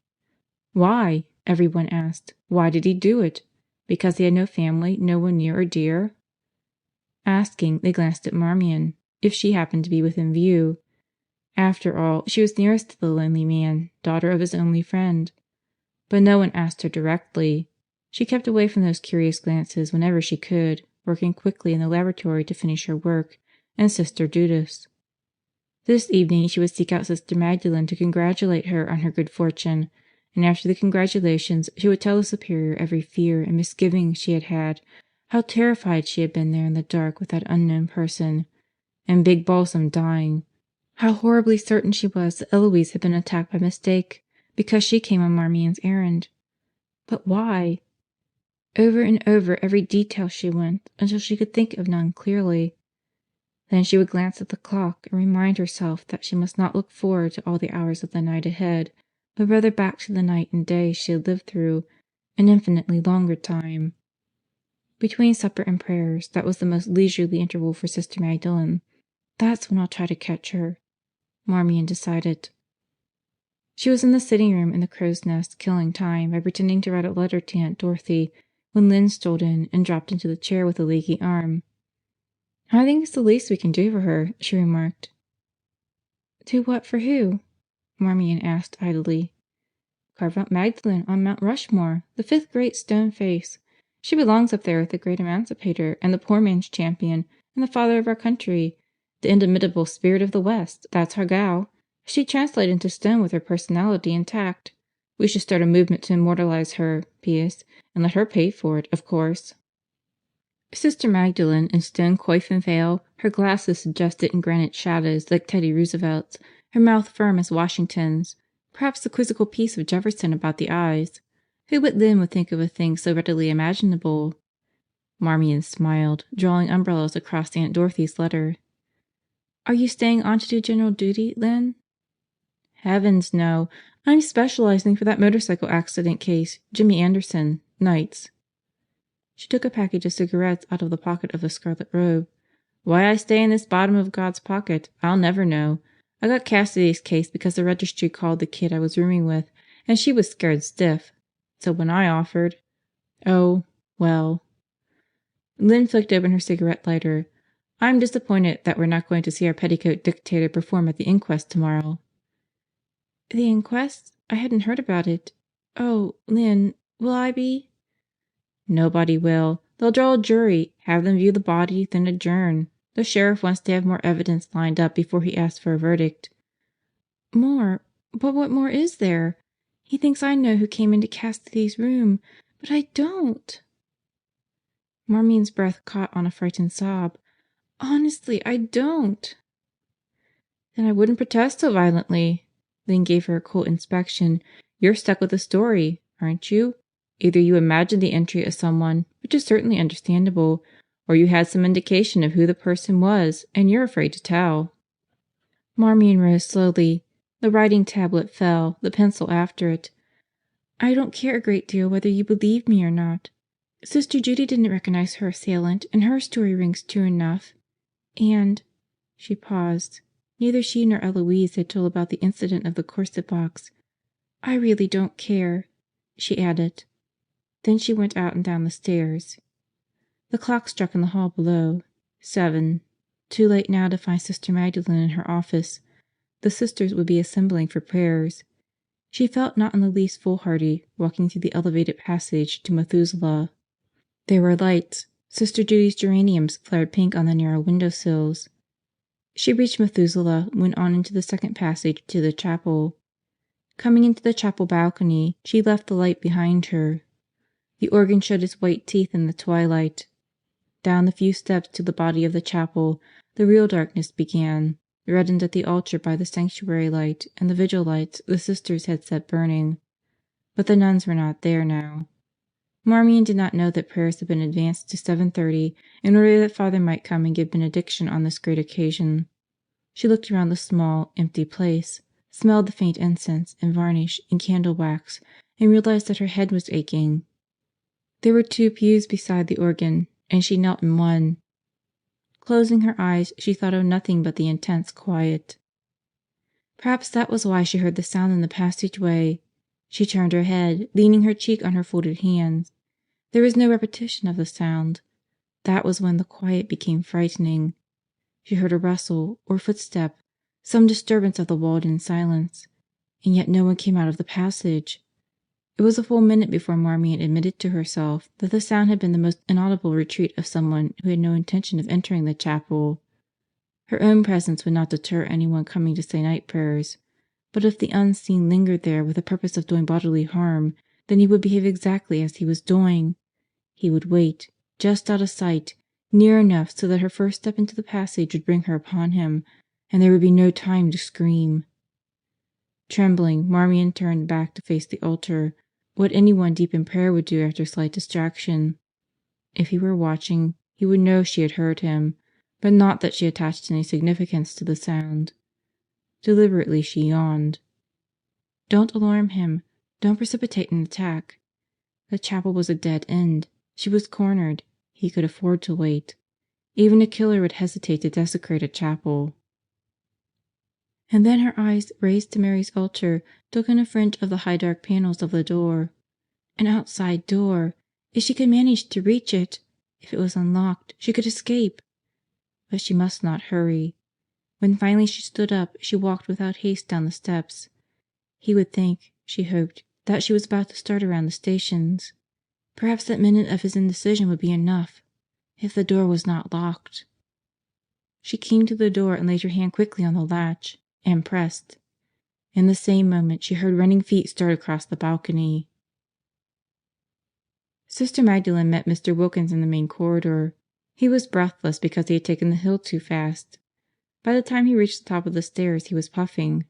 Why? Everyone asked. Why did he do it? Because he had no family, no one near or dear? Asking, they glanced at Marmion, if she happened to be within view. After all, she was nearest to the lonely man, daughter of his only friend. But no one asked her directly. She kept away from those curious glances whenever she could, working quickly in the laboratory to finish her work, and Sister Judas. This evening she would seek out Sister Magdalene to congratulate her on her good fortune, and after the congratulations she would tell the Superior every fear and misgiving she had had, how terrified she had been there in the dark with that unknown person, and Big Balsam dying, how horribly certain she was that Eloise had been attacked by mistake because she came on Marmion's errand. But why? Over and over every detail she went, until she could think of none clearly. Then she would glance at the clock and remind herself that she must not look forward to all the hours of the night ahead, but rather back to the night and day she had lived through, an infinitely longer time. Between supper and prayers, that was the most leisurely interval for Sister Magdalene. That's when I'll try to catch her, Marmion decided. She was in the sitting room in the crow's nest, killing time by pretending to write a letter to Aunt Dorothy, when Lynn strolled in and dropped into the chair with a leaky arm. "I think it's the least we can do for her," she remarked. "Do what for who?" Marmion asked idly. "Carve out Magdalene on Mount Rushmore, the fifth great stone face. She belongs up there with the great emancipator and the poor man's champion and the father of our country. The indomitable spirit of the West, that's our gal. She'd translate into stone with her personality intact. We should start a movement to immortalize her, Pius, and let her pay for it, of course." Sister Magdalene, in stone coif and veil, her glasses suggested in granite shadows like Teddy Roosevelt's, her mouth firm as Washington's, perhaps the quizzical piece of Jefferson about the eyes. Who but Lynn would think of a thing so readily imaginable? Marmion smiled, drawing umbrellas across Aunt Dorothy's letter. "Are you staying on to do general duty, Lynn?" "Heavens, no. I'm specializing for that motorcycle accident case, Jimmy Anderson, nights." She took a package of cigarettes out of the pocket of the scarlet robe. "Why I stay in this bottom of God's pocket, I'll never know. I got Cassidy's case because the registry called the kid I was rooming with, and she was scared stiff. So when I offered oh, well." Lynn flicked open her cigarette lighter. "I'm disappointed that we're not going to see our petticoat dictator perform at the inquest tomorrow." "The inquest? I hadn't heard about it. Oh, Lynn, will I be?" "Nobody will. They'll draw a jury, have them view the body, then adjourn. The sheriff wants to have more evidence lined up before he asks for a verdict." "More? But what more is there? He thinks I know who came into Cassidy's room, but I don't." Marmion's breath caught on a frightened sob. "Honestly, I don't." "Then I wouldn't protest so violently." Lynn gave her a cool inspection. "You're stuck with the story, aren't you? Either you imagined the entry of someone, which is certainly understandable, or you had some indication of who the person was, and you're afraid to tell." Marmion rose slowly. The writing tablet fell, the pencil after it. "I don't care a great deal whether you believe me or not. Sister Judy didn't recognize her assailant, and her story rings true enough. And," she paused, neither she nor Eloise had told about the incident of the corset box. "I really don't care," she added. Then she went out and down the stairs. The clock struck in the hall below. 7. Too late now to find Sister Magdalene in her office. The Sisters would be assembling for prayers. She felt not in the least foolhardy, walking through the elevated passage to Methuselah. There were lights. Sister Judy's geraniums flared pink on the narrow window sills. She reached Methuselah and went on into the second passage to the chapel. Coming into the chapel balcony, she left the light behind her. The organ showed its white teeth in the twilight. Down the few steps to the body of the chapel, the real darkness began, reddened at the altar by the sanctuary light and the vigil lights the Sisters had set burning. But the nuns were not there now. Marmion did not know that prayers had been advanced to 7:30 in order that Father might come and give benediction on this great occasion. She looked around the small, empty place, smelled the faint incense and varnish and candle wax, and realized that her head was aching. There were 2 pews beside the organ, and she knelt in one. Closing her eyes, she thought of nothing but the intense quiet. Perhaps that was why she heard the sound in the passageway. She turned her head, leaning her cheek on her folded hands. There was no repetition of the sound. That was when the quiet became frightening. She heard a rustle or footstep, some disturbance of the walled-in silence, and yet no one came out of the passage. It was a full minute before Marmion admitted to herself that the sound had been the most inaudible retreat of someone who had no intention of entering the chapel. Her own presence would not deter anyone coming to say night prayers, but if the unseen lingered there with the purpose of doing bodily harm, then he would behave exactly as he was doing. He would wait, just out of sight, near enough so that her first step into the passage would bring her upon him, and there would be no time to scream. Trembling, Marmion turned back to face the altar, what anyone deep in prayer would do after slight distraction. If he were watching, he would know she had heard him, but not that she attached any significance to the sound. Deliberately she yawned. Don't alarm him. Don't precipitate an attack. The chapel was a dead end. She was cornered. He could afford to wait. Even a killer would hesitate to desecrate a chapel. And then her eyes, raised to Mary's altar, took in a fringe of the high dark panels of the door. An outside door! If she could manage to reach it! If it was unlocked, she could escape. But she must not hurry. When finally she stood up, she walked without haste down the steps. He would think, she hoped, that she was about to start around the stations. Perhaps that minute of his indecision would be enough, if the door was not locked. She came to the door and laid her hand quickly on the latch, and pressed. In the same moment she heard running feet start across the balcony. Sister Magdalene met Mr. Wilkins in the main corridor. He was breathless because he had taken the hill too fast. By the time he reached the top of the stairs he was puffing.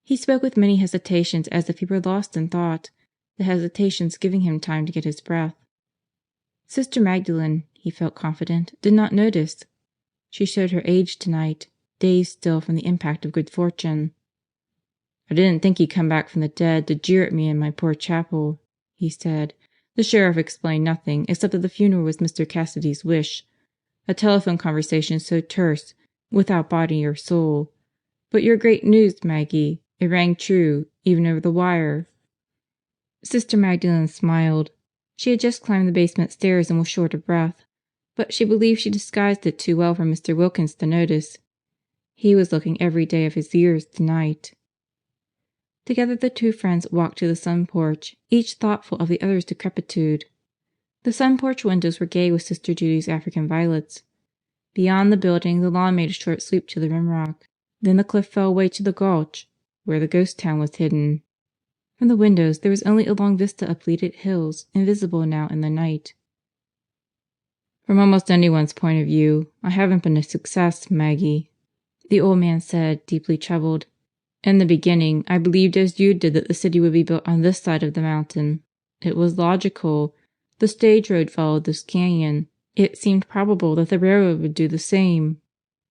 He spoke with many hesitations as if he were lost in thought, the hesitations giving him time to get his breath. Sister Magdalene, he felt confident, did not notice. She showed her age tonight, dazed still from the impact of good fortune. "I didn't think he'd come back from the dead to jeer at me in my poor chapel," he said. "The sheriff explained nothing except that the funeral was Mr. Cassidy's wish. A telephone conversation so terse, without body or soul. But your great news, Maggie, it rang true, even over the wire." Sister Magdalene smiled. She had just climbed the basement stairs and was short of breath, but she believed she disguised it too well for Mr. Wilkins to notice. He was looking every day of his years tonight. Together the 2 friends walked to the sun porch, each thoughtful of the other's decrepitude. The sun porch windows were gay with Sister Judy's African violets. Beyond the building the lawn made a short sweep to the rimrock. Then the cliff fell away to the gulch, where the ghost town was hidden. From the windows there was only a long vista of pleated hills, invisible now in the night. "From almost anyone's point of view, I haven't been a success, Maggie," the old man said, deeply troubled. "In the beginning, I believed as you did that the city would be built on this side of the mountain. It was logical. The stage road followed this canyon. It seemed probable that the railroad would do the same.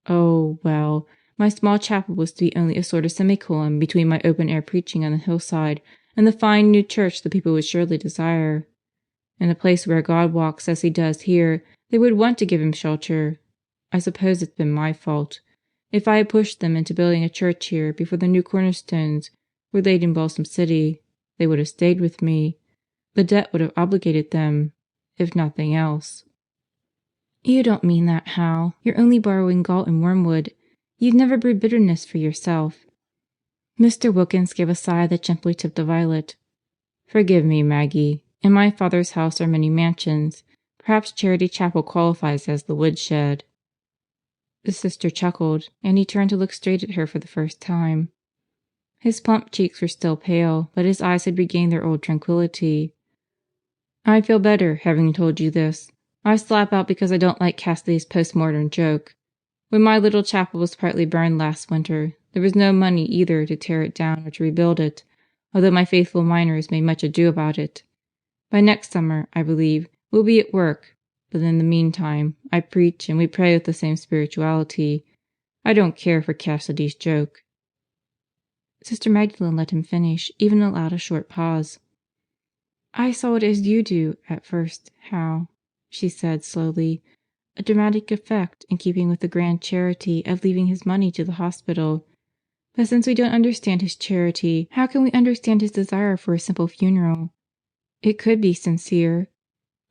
Oh, well, my small chapel was to be only a sort of semicolon between my open-air preaching on the hillside and the fine new church the people would surely desire. In a place where God walks as he does here, they would want to give him shelter. I suppose it's been my fault. If I had pushed them into building a church here before the new cornerstones were laid in Balsam City, they would have stayed with me. The debt would have obligated them, if nothing else." "You don't mean that, Hal. You're only borrowing gall and wormwood. You've never brewed bitterness for yourself." Mr. Wilkins gave a sigh that gently tipped a violet. "Forgive me, Maggie. In my Father's house are many mansions. Perhaps Charity Chapel qualifies as the woodshed." The sister chuckled, and he turned to look straight at her for the first time. His plump cheeks were still pale, but his eyes had regained their old tranquillity. "I feel better, having told you this. I slap out because I don't like Cassidy's post-mortem joke. When my little chapel was partly burned last winter, there was no money either to tear it down or to rebuild it, although my faithful miners made much ado about it. By next summer, I believe, we'll be at work, but in the meantime, I preach and we pray with the same spirituality. I don't care for Cassidy's joke." Sister Magdalene let him finish, even allowed a short pause. "I saw it as you do, at first, Hal," she said slowly. "A dramatic effect in keeping with the grand charity of leaving his money to the hospital. But since we don't understand his charity, how can we understand his desire for a simple funeral? It could be sincere.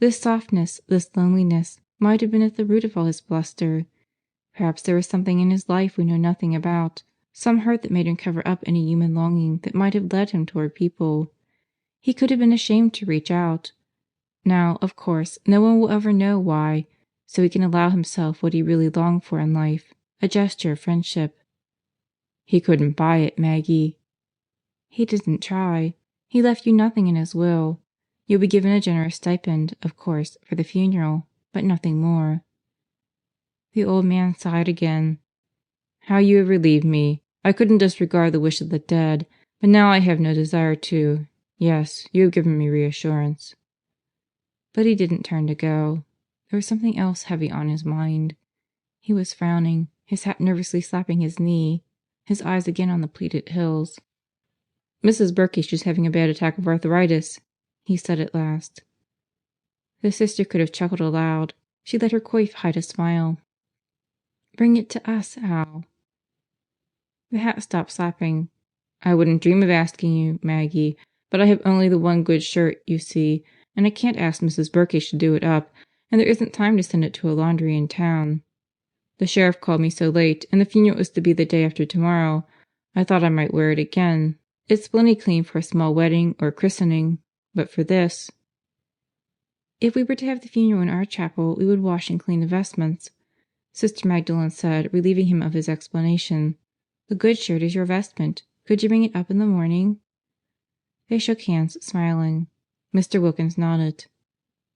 This softness, this loneliness, might have been at the root of all his bluster. Perhaps there was something in his life we know nothing about, some hurt that made him cover up any human longing that might have led him toward people. He could have been ashamed to reach out. Now, of course, no one will ever know why, so he can allow himself what he really longed for in life, a gesture of friendship." "He couldn't buy it, Maggie." "He didn't try. He left you nothing in his will. You'll be given a generous stipend, of course, for the funeral, but nothing more." The old man sighed again. "How you have relieved me. I couldn't disregard the wish of the dead, but now I have no desire to. Yes, you have given me reassurance." But he didn't turn to go. There was something else heavy on his mind. He was frowning, his hat nervously slapping his knee, his eyes again on the pleated hills. "Mrs. Burkish is having a bad attack of arthritis," he said at last. The sister could have chuckled aloud. She let her coif hide a smile. "Bring it to us, Al." The hat stopped slapping. "I wouldn't dream of asking you, Maggie, but I have only the one good shirt, you see, and I can't ask Mrs. Burkish to do it up, and there isn't time to send it to a laundry in town. The sheriff called me so late, and the funeral is to be the day after tomorrow, I thought I might wear it again. It's plenty clean for a small wedding or a christening, but for this—" "If we were to have the funeral in our chapel, we would wash and clean the vestments," Sister Magdalene said, relieving him of his explanation. "The good shirt is your vestment. Could you bring it up in the morning?" They shook hands, smiling. Mr. Wilkins nodded.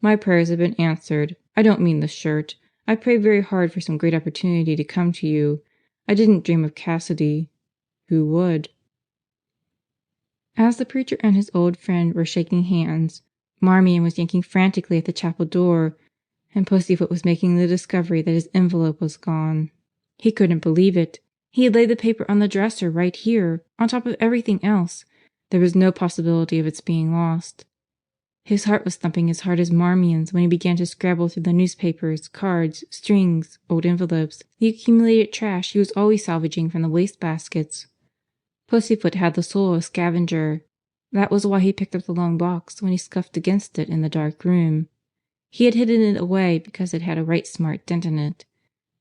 "My prayers have been answered. I don't mean the shirt. I prayed very hard for some great opportunity to come to you. I didn't dream of Cassidy. Who would?" As the preacher and his old friend were shaking hands, Marmion was yanking frantically at the chapel door, and Pussyfoot was making the discovery that his envelope was gone. He couldn't believe it. He had laid the paper on the dresser right here, on top of everything else. There was no possibility of its being lost. His heart was thumping as hard as Marmion's when he began to scrabble through the newspapers, cards, strings, old envelopes, the accumulated trash he was always salvaging from the wastebaskets. Pussyfoot had the soul of a scavenger. That was why he picked up the long box when he scuffed against it in the dark room. He had hidden it away because it had a right smart dent in it.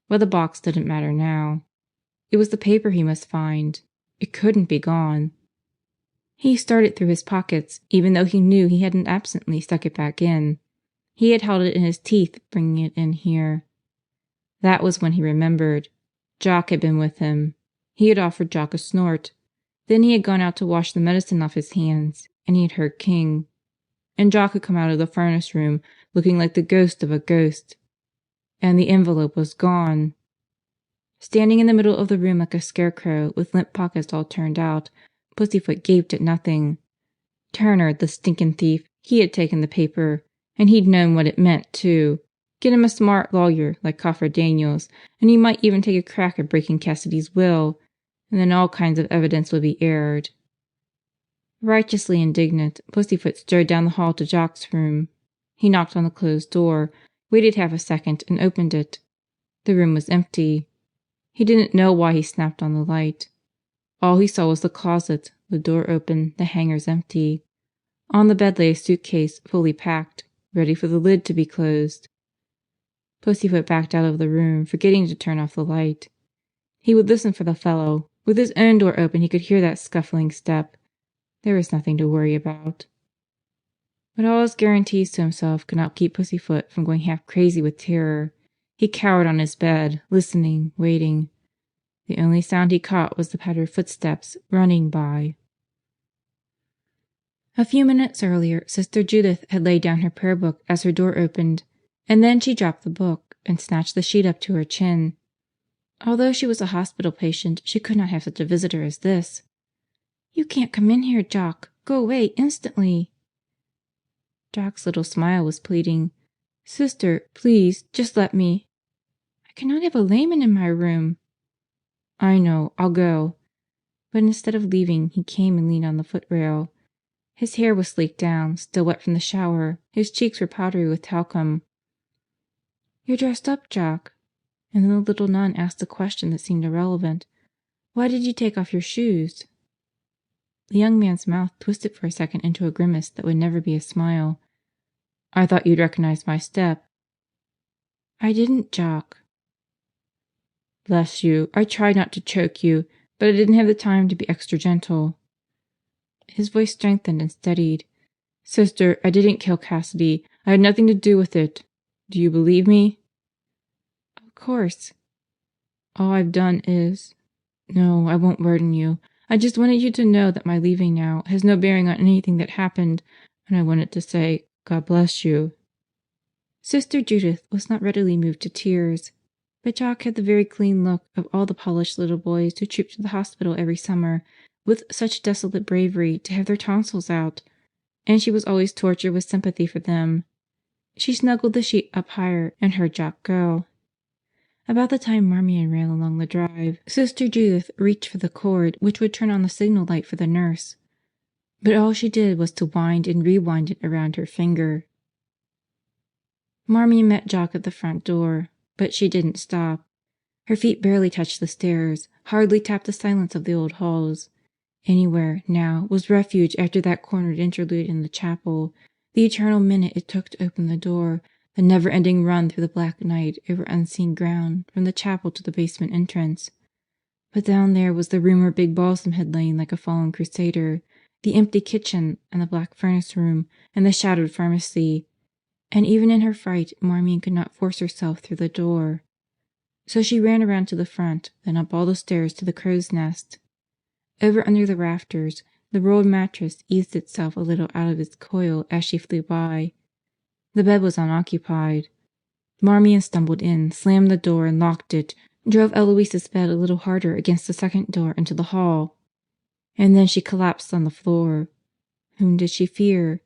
But the box didn't matter now. It was the paper he must find. It couldn't be gone. He started through his pockets, even though he knew he hadn't absently stuck it back in. He had held it in his teeth, bringing it in here. That was when he remembered. Jock had been with him. He had offered Jock a snort. Then he had gone out to wash the medicine off his hands, and he had heard King. And Jock had come out of the furnace room, looking like the ghost of a ghost. And the envelope was gone. Standing in the middle of the room like a scarecrow, with limp pockets all turned out, Pussyfoot gaped at nothing. Turner, the stinking thief, he had taken the paper. And he'd known what it meant, too. Get him a smart lawyer like Coffer Daniels, and he might even take a crack at breaking Cassidy's will, and then all kinds of evidence would be aired. Righteously indignant, Pussyfoot strode down the hall to Jock's room. He knocked on the closed door, waited half a second, and opened it. The room was empty. He didn't know why he snapped on the light. All he saw was the closet, the door open, the hangers empty. On the bed lay a suitcase, fully packed, ready for the lid to be closed. Pussyfoot backed out of the room, forgetting to turn off the light. He would listen for the fellow. With his own door open, he could hear that scuffling step. There was nothing to worry about. But all his guarantees to himself could not keep Pussyfoot from going half crazy with terror. He cowered on his bed, listening, waiting. The only sound he caught was the patter of footsteps running by. A few minutes earlier, Sister Judith had laid down her prayer book as her door opened, and then she dropped the book and snatched the sheet up to her chin. Although she was a hospital patient, she could not have such a visitor as this. "You can't come in here, Jock. Go away instantly." Jock's little smile was pleading. "Sister, please, just let me." "I cannot have a layman in my room." "I know. I'll go." but instead of leaving, he came and leaned on the footrail. His hair was sleeked down, still wet from the shower. His cheeks were powdery with talcum. "You're dressed up, Jock." And then the little nun asked a question that seemed irrelevant. "Why did you take off your shoes?" The young man's mouth twisted for a second into a grimace that would never be a smile. "I thought you'd recognize my step." "I didn't, Jock." "Bless you, I tried not to choke you, but I didn't have the time to be extra gentle." His voice strengthened and steadied. "Sister, I didn't kill Cassidy. I had nothing to do with it. Do you believe me?" "Of course." "All I've done is— No, I won't burden you. I just wanted you to know that my leaving now has no bearing on anything that happened, and I wanted to say, God bless you." Sister Judith was not readily moved to tears, but Jock had the very clean look of all the polished little boys who trooped to the hospital every summer with such desolate bravery to have their tonsils out, and she was always tortured with sympathy for them. She snuggled the sheet up higher and heard Jock go. About the time Marmion ran along the drive, Sister Judith reached for the cord which would turn on the signal light for the nurse, but all she did was to wind and rewind it around her finger. Marmion met Jock at the front door, but she didn't stop. Her feet barely touched the stairs, hardly tapped the silence of the old halls. Anywhere, now, was refuge after that cornered interlude in the chapel, the eternal minute it took to open the door, the never-ending run through the black night over unseen ground from the chapel to the basement entrance. But down there was the room where Big Balsam had lain like a fallen crusader, the empty kitchen and the black furnace room and the shadowed pharmacy. And even in her fright, Marmion could not force herself through the door. So she ran around to the front, then up all the stairs to the crow's nest. Over under the rafters, the rolled mattress eased itself a little out of its coil as she flew by. The bed was unoccupied. Marmion stumbled in, slammed the door, and locked it, drove Eloise's bed a little harder against the second door into the hall. And then she collapsed on the floor. Whom did she fear?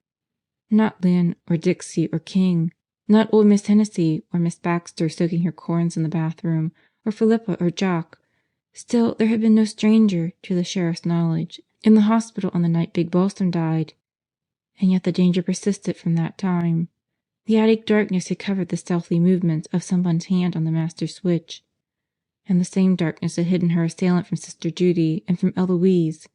Not Lynn or Dixie or King, not old Miss Hennessy or Miss Baxter soaking her corns in the bathroom, or Philippa or Jock. Still, there had been no stranger, to the sheriff's knowledge, in the hospital on the night Big Balsam died. And yet the danger persisted from that time. The attic darkness had covered the stealthy movements of someone's hand on the master switch. And the same darkness had hidden her assailant from Sister Judy and from Eloise.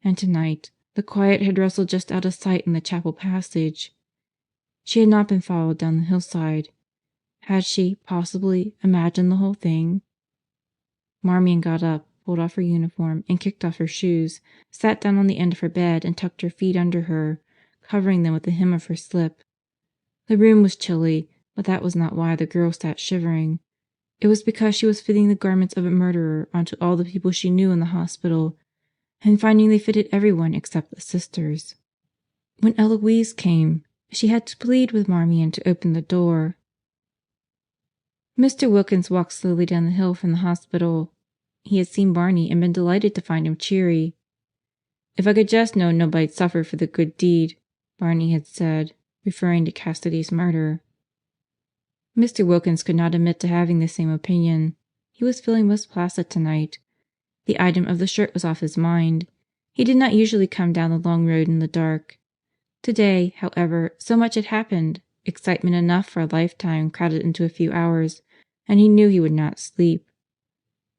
And tonight, the quiet had wrestled just out of sight in the chapel passage. She had not been followed down the hillside. Had she, possibly, imagined the whole thing? Marmion got up, pulled off her uniform, and kicked off her shoes, sat down on the end of her bed and tucked her feet under her, covering them with the hem of her slip. The room was chilly, but that was not why the girl sat shivering. It was because she was fitting the garments of a murderer onto all the people she knew in the hospital, and finding they fitted everyone except the sisters. When Eloise came, she had to plead with Marmion to open the door. Mr. Wilkins walked slowly down the hill from the hospital. He had seen Barney and been delighted to find him cheery. "If I could just know nobody'd suffer for the good deed," Barney had said, referring to Cassidy's murder. Mr. Wilkins could not admit to having the same opinion. He was feeling most placid tonight. The item of the shirt was off his mind. He did not usually come down the long road in the dark. Today, however, so much had happened, excitement enough for a lifetime crowded into a few hours, and he knew he would not sleep.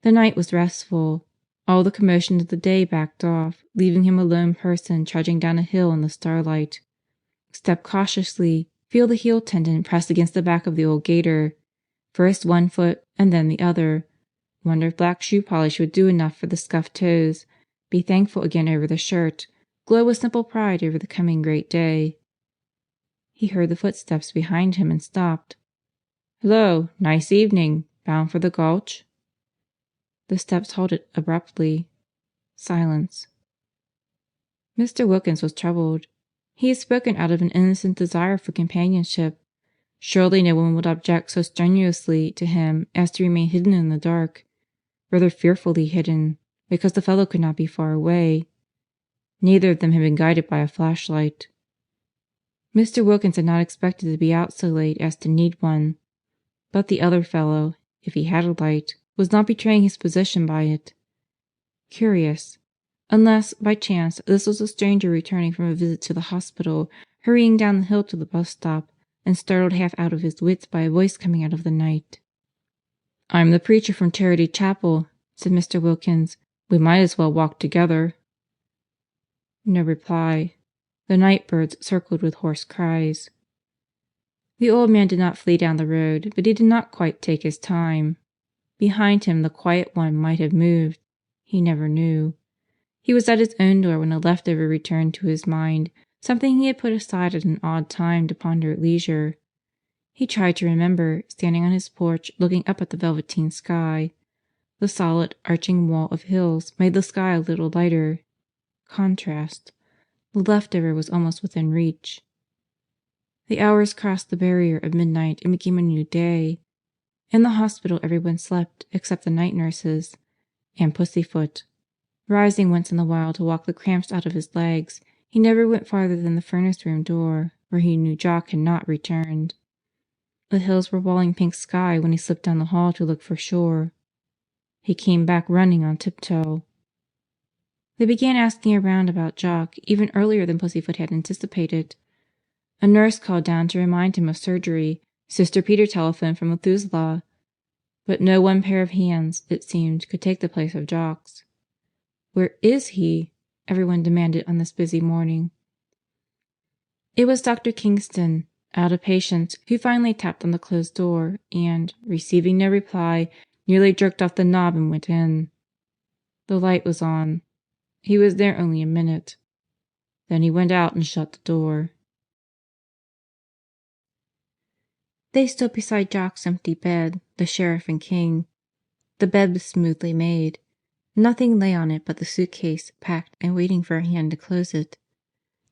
The night was restful. All the commotion of the day backed off, leaving him a lone person trudging down a hill in the starlight. Step cautiously, feel the heel tendon press against the back of the old gaiter. First one foot and then the other. Wonder if black shoe polish would do enough for the scuffed toes. Be thankful again over the shirt. Glow with simple pride over the coming great day. He heard the footsteps behind him and stopped. "Hello, nice evening. Bound for the Gulch?" The steps halted abruptly. Silence. Mr. Wilkins was troubled. He had spoken out of an innocent desire for companionship. Surely no one would object so strenuously to him as to remain hidden in the dark. Rather fearfully hidden, because the fellow could not be far away. Neither of them had been guided by a flashlight. Mr. Wilkins had not expected to be out so late as to need one. But the other fellow, if he had a light, was not betraying his position by it. Curious. Unless, by chance, this was a stranger returning from a visit to the hospital, hurrying down the hill to the bus stop, and startled half out of his wits by a voice coming out of the night. "I'm the preacher from Charity Chapel," said Mr. Wilkins. "We might as well walk together." No reply. The night birds circled with hoarse cries. The old man did not flee down the road, but he did not quite take his time. Behind him the quiet one might have moved. He never knew. He was at his own door when a leftover returned to his mind, something he had put aside at an odd time to ponder at leisure. He tried to remember, standing on his porch looking up at the velveteen sky. The solid, arching wall of hills made the sky a little lighter. Contrast. The leftover was almost within reach. The hours crossed the barrier of midnight and became a new day. In the hospital everyone slept except the night nurses and Pussyfoot. Rising once in a while to walk the cramps out of his legs, he never went farther than the furnace room door, where he knew Jock had not returned. The hills were walling pink sky when he slipped down the hall to look for shore. He came back running on tiptoe. They began asking around about Jock even earlier than Pussyfoot had anticipated. A nurse called down to remind him of surgery. Sister Peter telephoned from Methuselah. But no one pair of hands, it seemed, could take the place of Jock's. "Where is he?" everyone demanded on this busy morning. It was Dr. Kingston, out of patience, who finally tapped on the closed door and, receiving no reply, nearly jerked off the knob and went in. The light was on. He was there only a minute. Then he went out and shut the door. They stood beside Jock's empty bed, the sheriff and King. The bed was smoothly made. Nothing lay on it but the suitcase, packed and waiting for a hand to close it.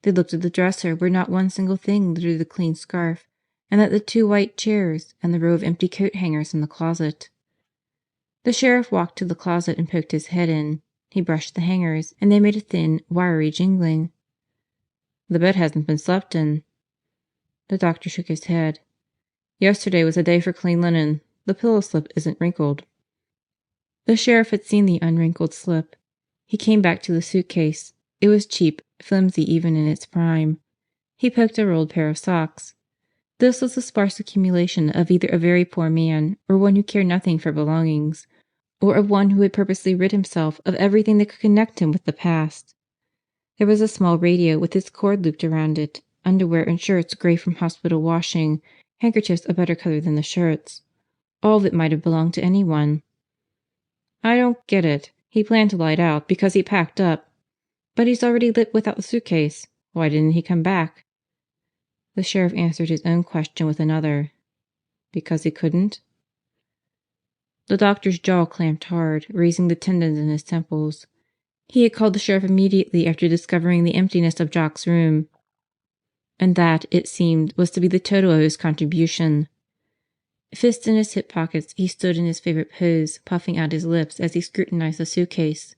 They looked at the dresser where not one single thing littered the clean scarf, and at the 2 white chairs and the row of empty coat hangers in the closet. The sheriff walked to the closet and poked his head in. He brushed the hangers, and they made a thin, wiry jingling. "The bed hasn't been slept in." The doctor shook his head. "Yesterday was a day for clean linen. The pillow slip isn't wrinkled." The sheriff had seen the unwrinkled slip. He came back to the suitcase. It was cheap, flimsy even in its prime. He poked a rolled pair of socks. This was the sparse accumulation of either a very poor man or one who cared nothing for belongings, or of one who had purposely rid himself of everything that could connect him with the past. There was a small radio with its cord looped around it, underwear and shirts gray from hospital washing, handkerchiefs a better color than the shirts. All of it might have belonged to anyone. "I don't get it. He planned to light out because he packed up. But he's already lit without the suitcase. Why didn't he come back?" The sheriff answered his own question with another. "Because he couldn't?" The doctor's jaw clamped hard, raising the tendons in his temples. He had called the sheriff immediately after discovering the emptiness of Jock's room. And that, it seemed, was to be the total of his contribution. Fists in his hip pockets, he stood in his favorite pose, puffing out his lips as he scrutinized the suitcase.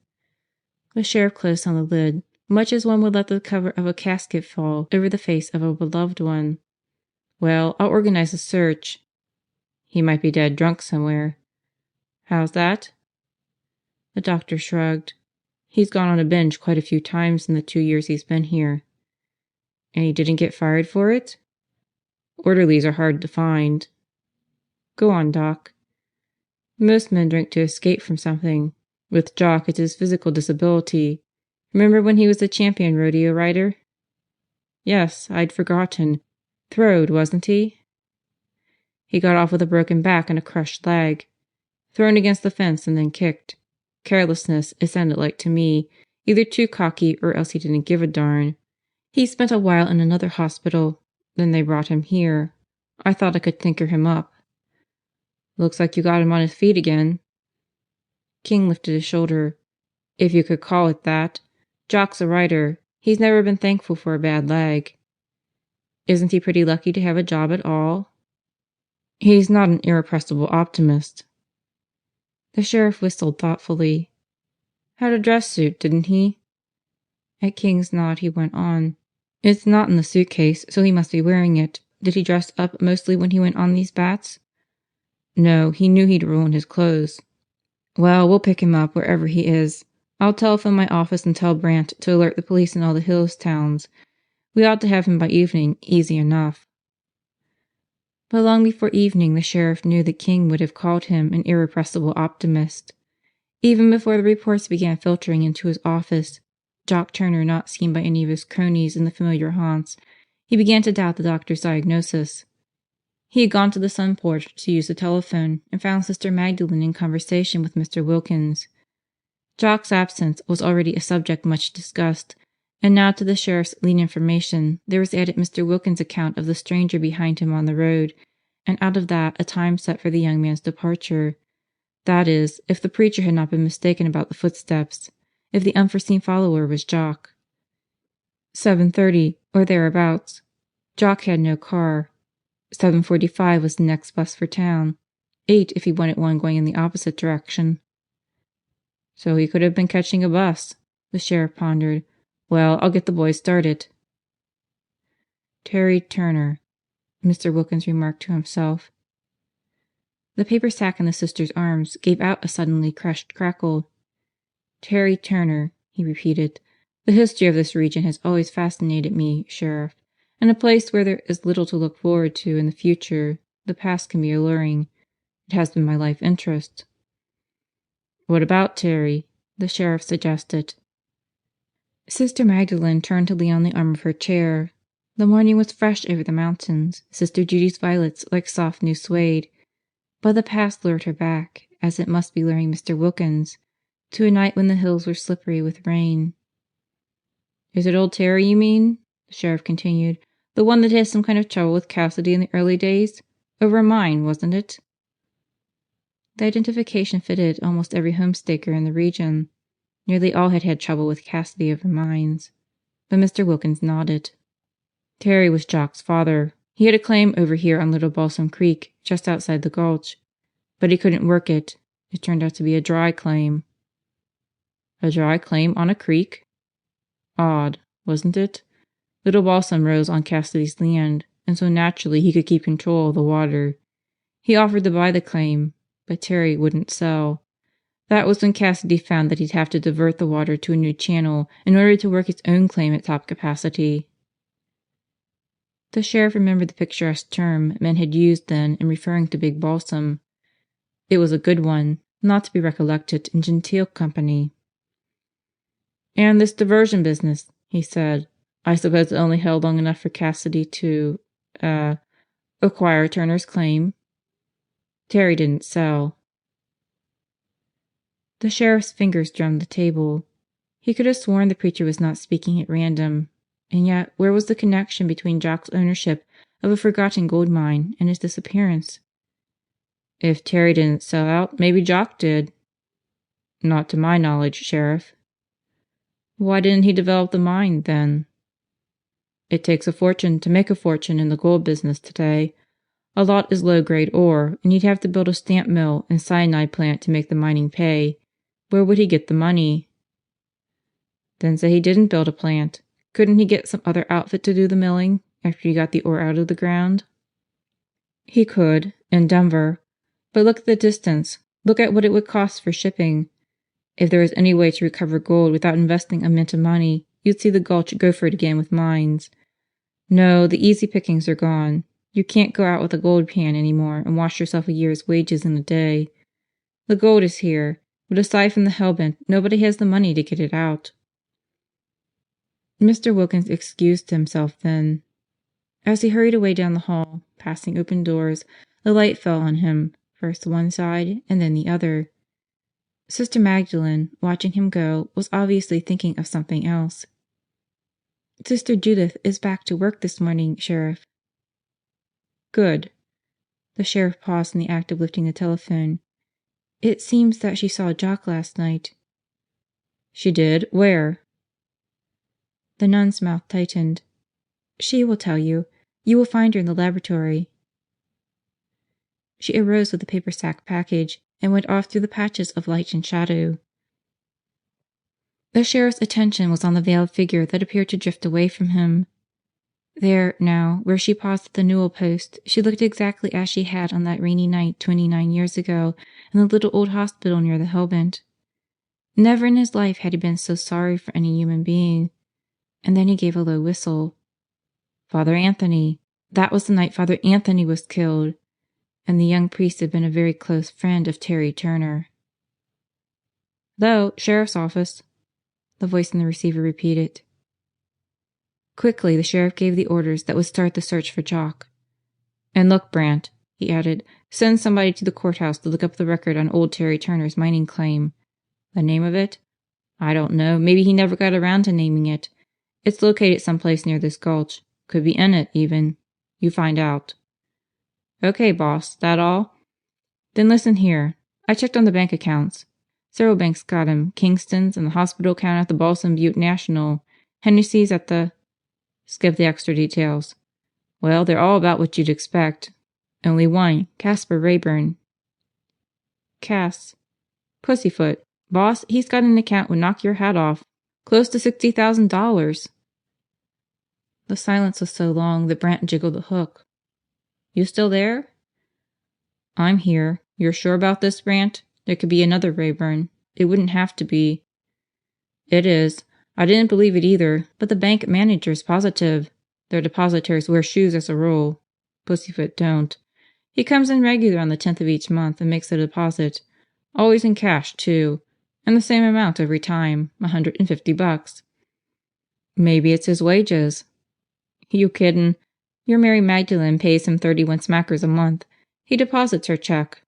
The sheriff closed on the lid, much as one would let the cover of a casket fall over the face of a beloved one. "Well, I'll organize a search." "He might be dead drunk somewhere." "How's that?" The doctor shrugged. "He's gone on a binge quite a few times in the 2 years he's been here." "And he didn't get fired for it?" "Orderlies are hard to find." "Go on, Doc." "Most men drink to escape from something. With Jock, it's his physical disability. Remember when he was a champion rodeo rider?" "Yes, I'd forgotten. Throwed, wasn't he?" "He got off with a broken back and a crushed leg. Thrown against the fence and then kicked. Carelessness, it sounded like to me. Either too cocky or else he didn't give a darn. He spent a while in another hospital. Then they brought him here. I thought I could tinker him up." "Looks like you got him on his feet again." King lifted his shoulder. "If you could call it that. Jock's a writer. He's never been thankful for a bad leg." "Isn't he pretty lucky to have a job at all?" "He's not an irrepressible optimist." The sheriff whistled thoughtfully. "Had a dress suit, didn't he?" At King's nod he went on. "It's not in the suitcase, so he must be wearing it. Did he dress up mostly when he went on these bats?" "No, he knew he'd ruin his clothes." "Well, we'll pick him up wherever he is. I'll telephone my office and tell Brant to alert the police in all the hills towns. We ought to have him by evening, easy enough." But long before evening the sheriff knew that King would have called him an irrepressible optimist. Even before the reports began filtering into his office, Jock Turner not seen by any of his cronies in the familiar haunts, he began to doubt the doctor's diagnosis. He had gone to the sun porch to use the telephone and found Sister Magdalene in conversation with Mr. Wilkins. Jock's absence was already a subject much discussed, and now to the sheriff's lean information there was added Mr. Wilkins' account of the stranger behind him on the road, and out of that a time set for the young man's departure. That is, if the preacher had not been mistaken about the footsteps, if the unforeseen follower was Jock. 7:30, or thereabouts. Jock had no car. 7:45 was the next bus for town. 8 if he wanted one going in the opposite direction. So he could have been catching a bus, the sheriff pondered. Well, I'll get the boys started. Terry Turner, Mr. Wilkins remarked to himself. The paper sack in the sister's arms gave out a suddenly crushed crackle. Terry Turner, he repeated. The history of this region has always fascinated me, Sheriff. In a place where there is little to look forward to in the future, the past can be alluring. It has been my life interest. What about Terry? The sheriff suggested. Sister Magdalene turned to lean on the arm of her chair. The morning was fresh over the mountains, Sister Judy's violets like soft new suede. But the past lured her back, as it must be luring Mr. Wilkins, to a night when the hills were slippery with rain. Is it old Terry, you mean? The sheriff continued. The one that had some kind of trouble with Cassidy in the early days? Over a mine, wasn't it? The identification fitted almost every homestaker in the region. Nearly all had had trouble with Cassidy over mines. But Mr. Wilkins nodded. Terry was Jock's father. He had a claim over here on Little Balsam Creek, just outside the gulch. But he couldn't work it. It turned out to be a dry claim. A dry claim on a creek? Odd, wasn't it? Little Balsam rose on Cassidy's land, and so naturally he could keep control of the water. He offered to buy the claim, but Terry wouldn't sell. That was when Cassidy found that he'd have to divert the water to a new channel in order to work his own claim at top capacity. The sheriff remembered the picturesque term men had used then in referring to Big Balsam. It was a good one, not to be recollected in genteel company. And this diversion business, he said. I suppose it only held long enough for Cassidy to, acquire Turner's claim. Terry didn't sell. The sheriff's fingers drummed the table. He could have sworn the preacher was not speaking at random. And yet, where was the connection between Jock's ownership of a forgotten gold mine and his disappearance? If Terry didn't sell out, maybe Jock did. Not to my knowledge, Sheriff. Why didn't he develop the mine, then? It takes a fortune to make a fortune in the gold business today. A lot is low-grade ore, and he'd have to build a stamp mill and cyanide plant to make the mining pay. Where would he get the money? Then say he didn't build a plant. Couldn't he get some other outfit to do the milling after he got the ore out of the ground? He could, in Denver. But look at the distance. Look at what it would cost for shipping. If there was any way to recover gold without investing a mint of money, you'd see the gulch go for it again with mines. No, the easy pickings are gone. You can't go out with a gold pan anymore and wash yourself a year's wages in a day. The gold is here, but aside from the hellbent, nobody has the money to get it out. Mr. Wilkins excused himself then. As he hurried away down the hall, passing open doors, the light fell on him, first one side and then the other. Sister Magdalene, watching him go, was obviously thinking of something else. Sister Judith is back to work this morning, Sheriff. Good. The sheriff paused in the act of lifting the telephone. It seems that she saw Jock last night. She did? Where? The nun's mouth tightened. She will tell you. You will find her in the laboratory. She arose with the paper sack package and went off through the patches of light and shadow. The sheriff's attention was on the veiled figure that appeared to drift away from him. There, now, where she paused at the newel post, she looked exactly as she had on that rainy night 29 years ago in the little old hospital near the Hellbent. Never in his life had he been so sorry for any human being. And then he gave a low whistle. Father Anthony. That was the night Father Anthony was killed. And the young priest had been a very close friend of Terry Turner. "Hello, Sheriff's office," the voice in the receiver repeated. Quickly, the sheriff gave the orders that would start the search for Jock. "And look, Brant," he added, "send somebody to the courthouse to look up the record on old Terry Turner's mining claim. The name of it? I don't know. Maybe he never got around to naming it. It's located someplace near this gulch. Could be in it, even. You find out." "Okay, boss. That all?" "Then listen here. I checked on the bank accounts. Several banks got him. Kingston's and the hospital account at the Balsam Butte National. Hennessy's at the... Skip the extra details. Well, they're all about what you'd expect. Only one, Casper Rayburn." "Cass." "Pussyfoot. Boss, he's got an account would knock your hat off. Close to $60,000. The silence was so long that Brant jiggled the hook. "You still there?" "I'm here. You're sure about this, Brant? There could be another Rayburn. It wouldn't have to be." "It is. I didn't believe it either, but the bank manager's positive. Their depositors wear shoes as a rule. Pussyfoot don't. He comes in regular on the 10th of each month and makes a deposit. Always in cash, too. And the same amount every time, $150. Maybe it's his wages." "You kiddin'? Your Mary Magdalene pays him 31 smackers a month. He deposits her check."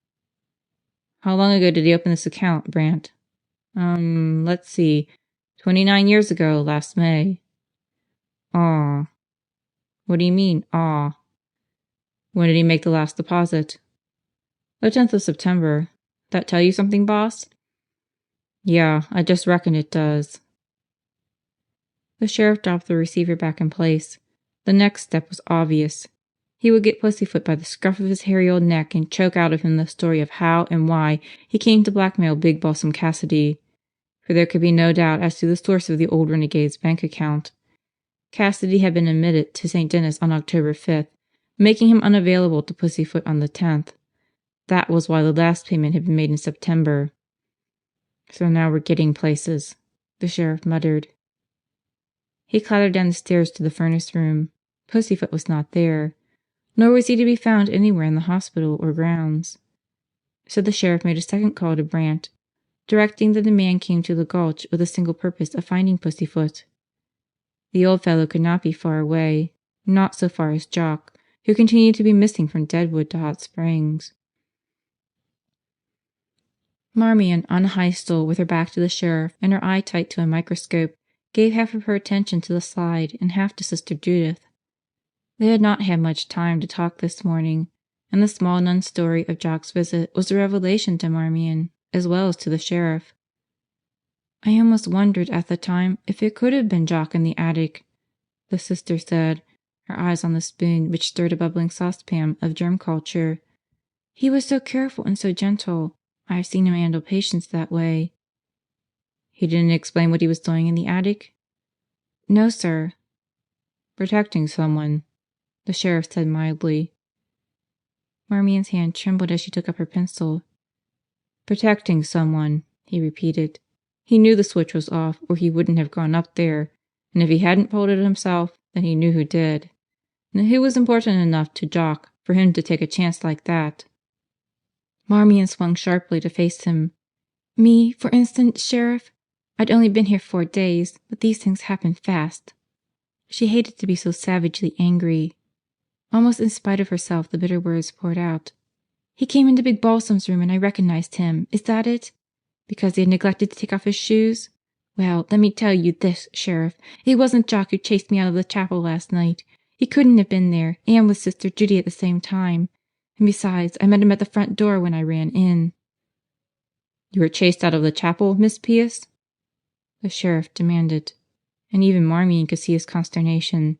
"How long ago did he open this account, Brant?" Let's see. 29 years ago, last May." "Aw." "What do you mean, aw?" "When did he make the last deposit?" "The 10th of September. That tell you something, boss?" "Yeah, I just reckon it does." The sheriff dropped the receiver back in place. The next step was obvious. He would get Pussyfoot by the scruff of his hairy old neck and choke out of him the story of how and why he came to blackmail Big Balsam Cassidy. For there could be no doubt as to the source of the old renegade's bank account. Cassidy had been admitted to St. Denis on October 5th, making him unavailable to Pussyfoot on the 10th. That was why the last payment had been made in September. "So now we're getting places," the sheriff muttered. He clattered down the stairs to the furnace room. Pussyfoot was not there, nor was he to be found anywhere in the hospital or grounds. So the sheriff made a second call to Brant, directing that the man came to the gulch with the single purpose of finding Pussyfoot. The old fellow could not be far away, not so far as Jock, who continued to be missing from Deadwood to Hot Springs. Marmion, on a high stool with her back to the sheriff and her eye tight to a microscope, gave half of her attention to the slide and half to Sister Judith. They had not had much time to talk this morning, and the small nun's story of Jock's visit was a revelation to Marmion, as well as to the sheriff. "I almost wondered at the time if it could have been Jock in the attic," the sister said, her eyes on the spoon which stirred a bubbling saucepan of germ culture. "He was so careful and so gentle. I've seen him handle patients that way." "He didn't explain what he was doing in the attic?" "No, sir." "Protecting someone," the sheriff said mildly. Marmion's hand trembled as she took up her pencil. "Protecting someone," he repeated. "He knew the switch was off or he wouldn't have gone up there. And if he hadn't pulled it himself, then he knew who did. And who was important enough to Jock for him to take a chance like that?" Marmion swung sharply to face him. "Me, for instance, Sheriff? I'd only been here 4 days, but these things happen fast." She hated to be so savagely angry. Almost in spite of herself, the bitter words poured out. "He came into Big Balsam's room and I recognized him. Is that it? Because he had neglected to take off his shoes? Well, let me tell you this, Sheriff. It wasn't Jock who chased me out of the chapel last night. He couldn't have been there, and with Sister Judy at the same time. And besides, I met him at the front door when I ran in." "You were chased out of the chapel, Miss Pierce?" the sheriff demanded, and even Marmion could see his consternation.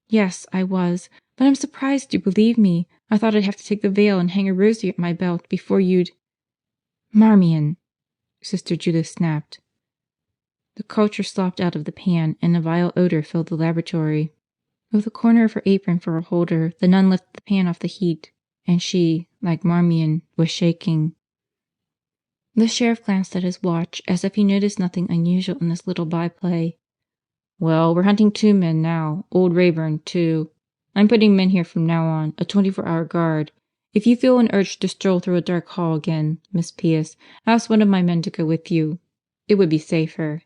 "Yes, I was. But I'm surprised you believe me. I thought I'd have to take the veil and hang a rosary at my belt before you'd—" "Marmion!" Sister Judith snapped. The culture slopped out of the pan and a vile odor filled the laboratory. With the corner of her apron for a holder, the nun lifted the pan off the heat, and she, like Marmion, was shaking. The sheriff glanced at his watch as if he noticed nothing unusual in this little byplay. "Well, we're hunting 2 men now. Old Rayburn, too. I'm putting men here from now on, a 24-hour guard. If you feel an urge to stroll through a dark hall again, Miss Pierce, ask one of my men to go with you. It would be safer."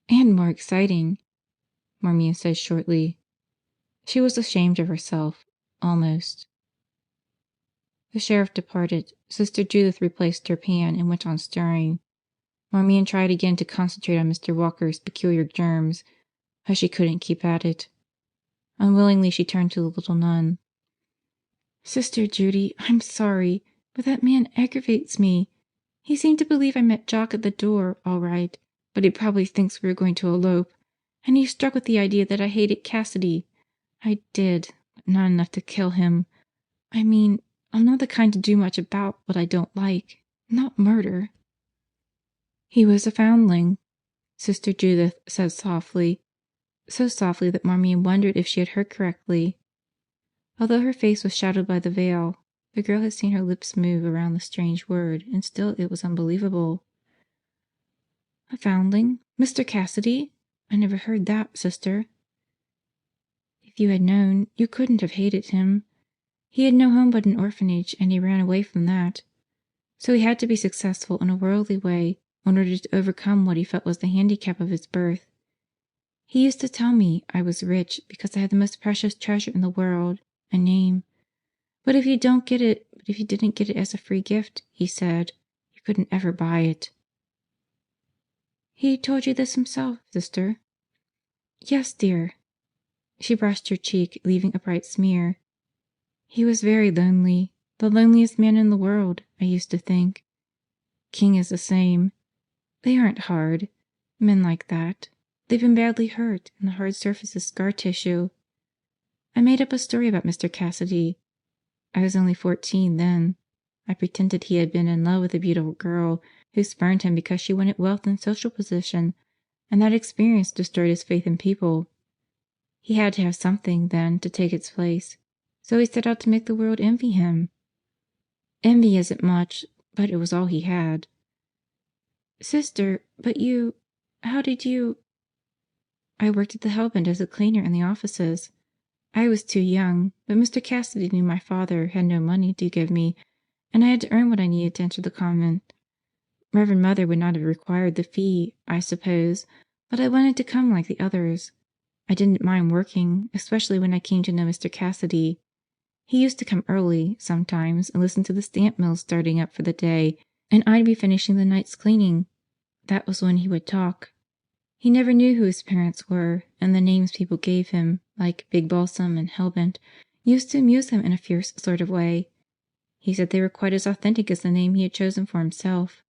"And more exciting," Marmia said shortly. She was ashamed of herself, almost. The sheriff departed. Sister Judith replaced her pan and went on stirring. Marmion tried again to concentrate on Mr. Walker's peculiar germs, but she couldn't keep at it. Unwillingly she turned to the little nun. "Sister Judy, I'm sorry, but that man aggravates me. He seemed to believe I met Jock at the door, all right, but he probably thinks we are going to elope. And he's struck with the idea that I hated Cassidy. I did, but not enough to kill him. I mean, I'm not the kind to do much about what I don't like. Not murder." "He was a foundling," Sister Judith said softly, so softly that Marmion wondered if she had heard correctly. Although her face was shadowed by the veil, the girl had seen her lips move around the strange word, and still it was unbelievable. "A foundling? Mr. Cassidy? I never heard that, sister." "If you had known, you couldn't have hated him. He had no home but an orphanage, and he ran away from that. So he had to be successful in a worldly way in order to overcome what he felt was the handicap of his birth. He used to tell me I was rich because I had the most precious treasure in the world, a name. But if you didn't get it as a free gift, he said, you couldn't ever buy it." "He told you this himself, sister?" "Yes, dear." She brushed her cheek, leaving a bright smear. "He was very lonely. The loneliest man in the world, I used to think. King is the same. They aren't hard, men like that. They've been badly hurt, and the hard surface is scar tissue. I made up a story about Mr. Cassidy. I was only 14 then. I pretended he had been in love with a beautiful girl who spurned him because she wanted wealth and social position, and that experience destroyed his faith in people. He had to have something, then, to take its place, so he set out to make the world envy him. Envy isn't much, but it was all he had." "Sister, but you... how did you..." "I worked at the Hellbent as a cleaner in the offices. I was too young, but Mr. Cassidy knew my father had no money to give me, and I had to earn what I needed to enter the convent. Reverend Mother would not have required the fee, I suppose, but I wanted to come like the others. I didn't mind working, especially when I came to know Mr. Cassidy. He used to come early, sometimes, and listen to the stamp mills starting up for the day, and I'd be finishing the night's cleaning. That was when he would talk. He never knew who his parents were, and the names people gave him, like Big Balsam and Hellbent, used to amuse him in a fierce sort of way. He said they were quite as authentic as the name he had chosen for himself."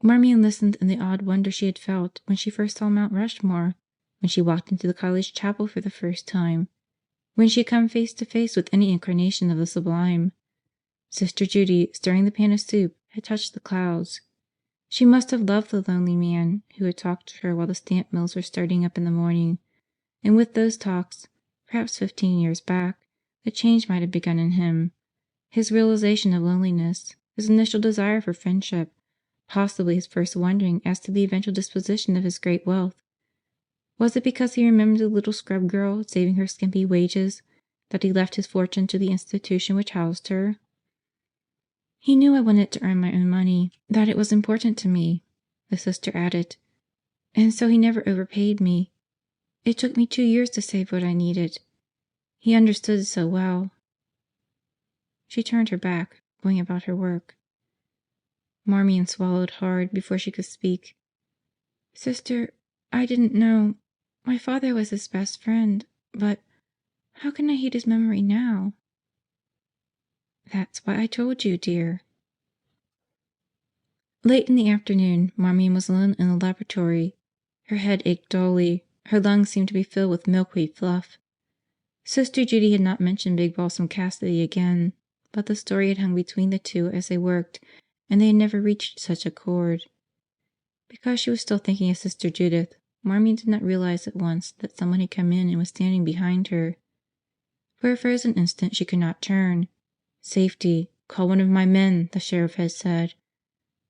Marmion listened in the odd wonder she had felt when she first saw Mount Rushmore, when she walked into the college chapel for the first time, when she had come face to face with any incarnation of the sublime. Sister Judy, stirring the pan of soup, had touched the clouds. She must have loved the lonely man who had talked to her while the stamp mills were starting up in the morning, and with those talks, perhaps 15 years back, the change might have begun in him. His realization of loneliness, his initial desire for friendship, possibly his first wondering as to the eventual disposition of his great wealth. Was it because he remembered the little scrub girl saving her skimpy wages that he left his fortune to the institution which housed her? "He knew I wanted to earn my own money, that it was important to me," the sister added, "and so he never overpaid me. It took me 2 years to save what I needed. He understood so well." She turned her back, going about her work. Marmion swallowed hard before she could speak. "Sister, I didn't know. My father was his best friend, but how can I hate his memory now?" "That's why I told you, dear." Late in the afternoon, Marmion was alone in the laboratory. Her head ached dully, her lungs seemed to be filled with milkweed fluff. Sister Judy had not mentioned Big Balsam Cassidy again, but the story had hung between the two as they worked, and they had never reached such accord. Because she was still thinking of Sister Judith, Marmion did not realize at once that someone had come in and was standing behind her. For a frozen instant she could not turn. Safety, "Call one of my men," the sheriff had said.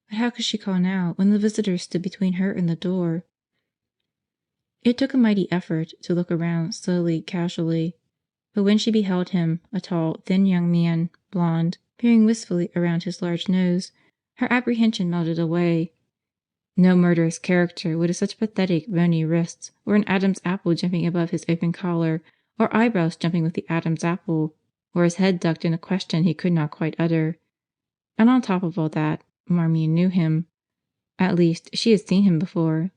But how could she call now when the visitor stood between her and the door? It took a mighty effort to look around slowly, casually. But when she beheld him, a tall, thin young man, blond, peering wistfully around his large nose, her apprehension melted away. No murderous character would have such pathetic, bony wrists, or an Adam's apple jumping above his open collar, or eyebrows jumping with the Adam's apple, or his head ducked in a question he could not quite utter. And on top of all that, Marmion knew him. At least, she had seen him before.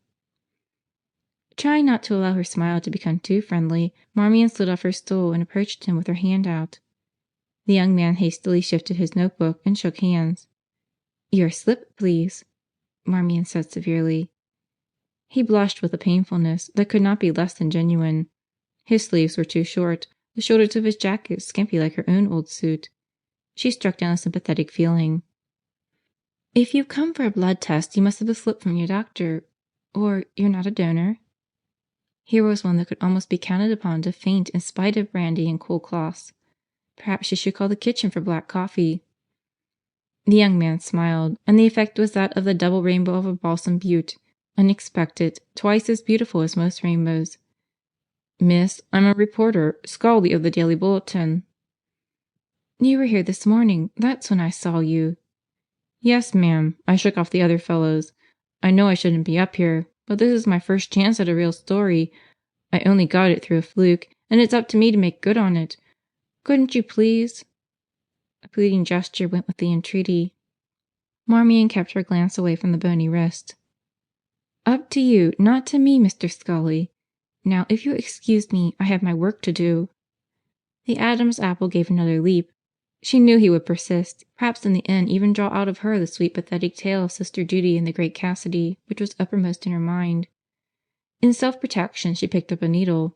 Trying not to allow her smile to become too friendly, Marmion slid off her stool and approached him with her hand out. The young man hastily shifted his notebook and shook hands. "Your slip, please," Marmion said severely. He blushed with a painfulness that could not be less than genuine. His sleeves were too short, the shoulders of his jacket skimpy like her own old suit. She struck down a sympathetic feeling. "If you've come for a blood test, you must have a slip from your doctor. Or you're not a donor?" Here was one that could almost be counted upon to faint in spite of brandy and cool cloths. Perhaps she should call the kitchen for black coffee. The young man smiled, and the effect was that of the double rainbow of a balsam butte, unexpected, twice as beautiful as most rainbows. "Miss, I'm a reporter, Scully of the Daily Bulletin." "You were here this morning. That's when I saw you." "Yes, ma'am. I shook off the other fellows. I know I shouldn't be up here, but this is my first chance at a real story. I only got it through a fluke, and it's up to me to make good on it. Couldn't you please?" A pleading gesture went with the entreaty. Marmion kept her glance away from the bony wrist. "Up to you, not to me, Mr. Scully. Now, if you'll excuse me, I have my work to do." The Adam's apple gave another leap. She knew he would persist, perhaps in the end even draw out of her the sweet pathetic tale of Sister Judy and the great Cassidy, which was uppermost in her mind. In self-protection she picked up a needle.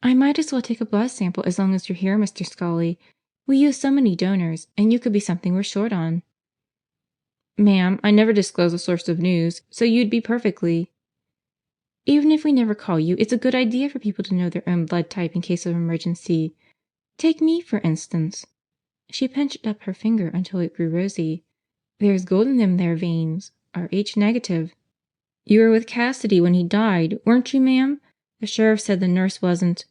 "I might as well take a blood sample as long as you're here, Mr. Scully. We use so many donors, and you could be something we're short on." "Ma'am, I never disclose a source of news, so you'd be perfectly—" "Even if we never call you, it's a good idea for people to know their own blood type in case of emergency. Take me, for instance." She pinched up her finger until it grew rosy. "There's gold in them there veins. Rh negative. You were with Cassidy when he died, weren't you, ma'am? The sheriff said the nurse wasn't—"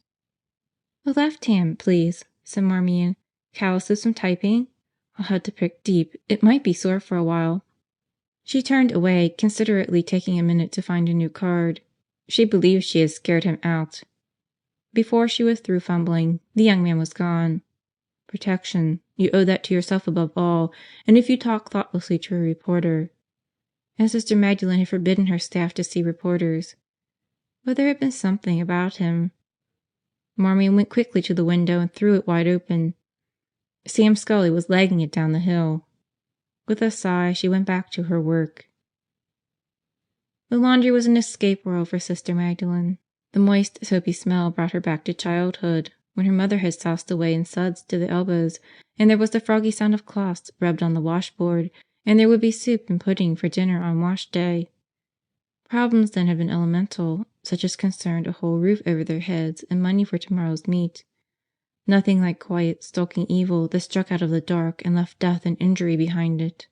"The left hand, please," said Marmion. "Calluses from typing? I'll have to prick deep. It might be sore for a while." She turned away, considerately taking a minute to find a new card. She believed she had scared him out. Before she was through fumbling, the young man was gone. Protection. You owe that to yourself above all, and if you talk thoughtlessly to a reporter. And Sister Magdalene had forbidden her staff to see reporters. But there had been something about him. Marmion went quickly to the window and threw it wide open. Sam Scully was legging it down the hill. With a sigh, she went back to her work. The laundry was an escape world for Sister Magdalene. The moist, soapy smell brought her back to childhood, when her mother had soused away in suds to the elbows, and there was the froggy sound of cloths rubbed on the washboard, and there would be soup and pudding for dinner on wash day. Problems then had been elemental, such as concerned a whole roof over their heads and money for tomorrow's meat. Nothing like quiet, stalking evil that struck out of the dark and left death and injury behind it.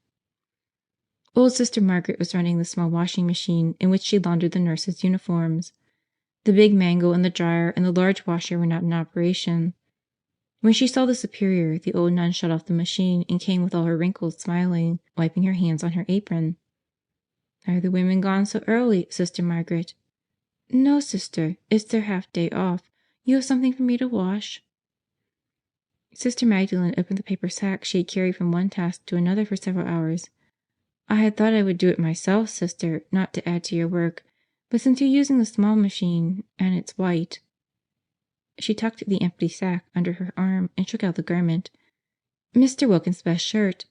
Old Sister Margaret was running the small washing machine in which she laundered the nurses' uniforms. The big mangle and the dryer and the large washer were not in operation. When she saw the Superior, the old nun shut off the machine and came with all her wrinkles smiling, wiping her hands on her apron. "Are the women gone so early, Sister Margaret?" "No, Sister. It's their half day off. You have something for me to wash?" Sister Magdalene opened the paper sack she had carried from one task to another for several hours. "I had thought I would do it myself, Sister, not to add to your work. But since you're using the small machine, and it's white—" She tucked the empty sack under her arm and shook out the garment. "Mr. Wilkins' best shirt.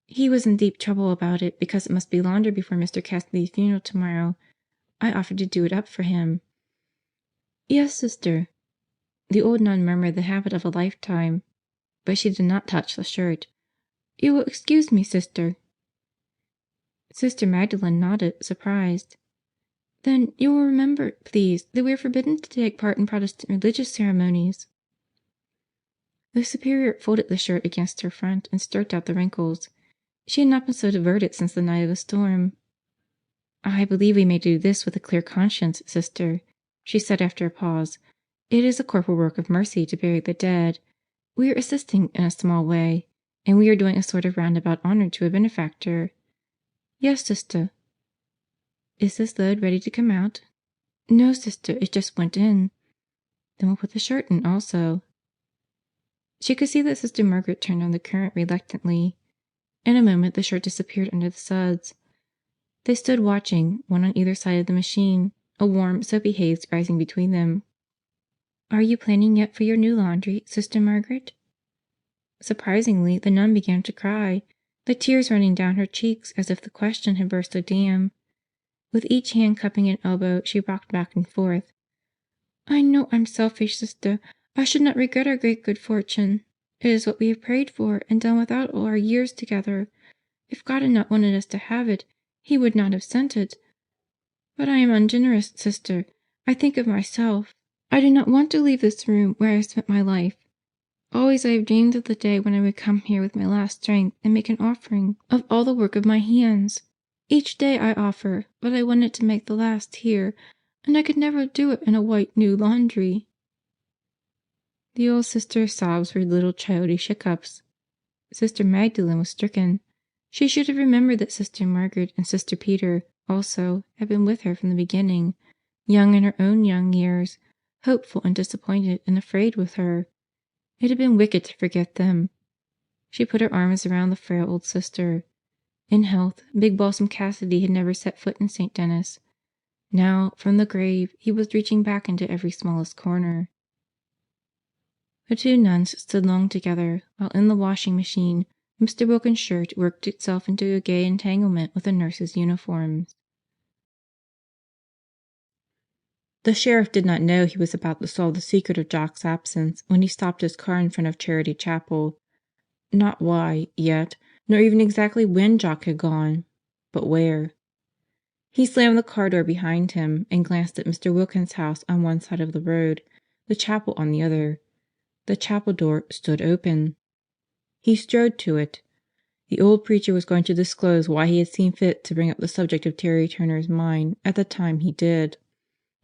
He was in deep trouble about it because it must be laundered before Mr. Cassidy's funeral tomorrow. I offered to do it up for him." "Yes, Sister." The old nun murmured the habit of a lifetime, but she did not touch the shirt. "You will excuse me, Sister." Sister Magdalene nodded, surprised. "Then you will remember, please, that we are forbidden to take part in Protestant religious ceremonies." The superior folded the shirt against her front and stroked out the wrinkles. She had not been so diverted since the night of the storm. "I believe we may do this with a clear conscience, sister," she said after a pause. "It is a corporal work of mercy to bury the dead. We are assisting in a small way, and we are doing a sort of roundabout honor to a benefactor. Yes, sister." "Is this load ready to come out?" "No, sister, it just went in." "Then we'll put the shirt in also." She could see that Sister Margaret turned on the current reluctantly. In a moment the shirt disappeared under the suds. They stood watching, one on either side of the machine, a warm, soapy haze rising between them. "Are you planning yet for your new laundry, Sister Margaret?" Surprisingly, the nun began to cry, the tears running down her cheeks as if the question had burst a dam. With each hand cupping an elbow, she rocked back and forth. "I know I'm selfish, sister. I should not regret our great good fortune. It is what we have prayed for and done without all our years together. If God had not wanted us to have it, He would not have sent it. But I am ungenerous, sister. I think of myself. I do not want to leave this room where I have spent my life. Always I have dreamed of the day when I would come here with my last strength and make an offering of all the work of my hands. Each day I offer, but I wanted to make the last here, and I could never do it in a white new laundry." The old sister's sobs were little childish hiccups. Sister Magdalene was stricken. She should have remembered that Sister Margaret and Sister Peter, also, had been with her from the beginning, young in her own young years, hopeful and disappointed and afraid with her. It had been wicked to forget them. She put her arms around the frail old sister. In health, big Balsam Cassidy had never set foot in St. Denis. Now, from the grave, he was reaching back into every smallest corner. The two nuns stood long together, while in the washing machine Mr. Wilkins's shirt worked itself into a gay entanglement with the nurses' uniforms. The sheriff did not know he was about to solve the secret of Jock's absence when he stopped his car in front of Charity Chapel. Not why, yet, nor even exactly when Jock had gone, but where. He slammed the car door behind him and glanced at Mr. Wilkins's house on one side of the road, the chapel on the other. The chapel door stood open. He strode to it. The old preacher was going to disclose why he had seen fit to bring up the subject of Terry Turner's mine at the time he did.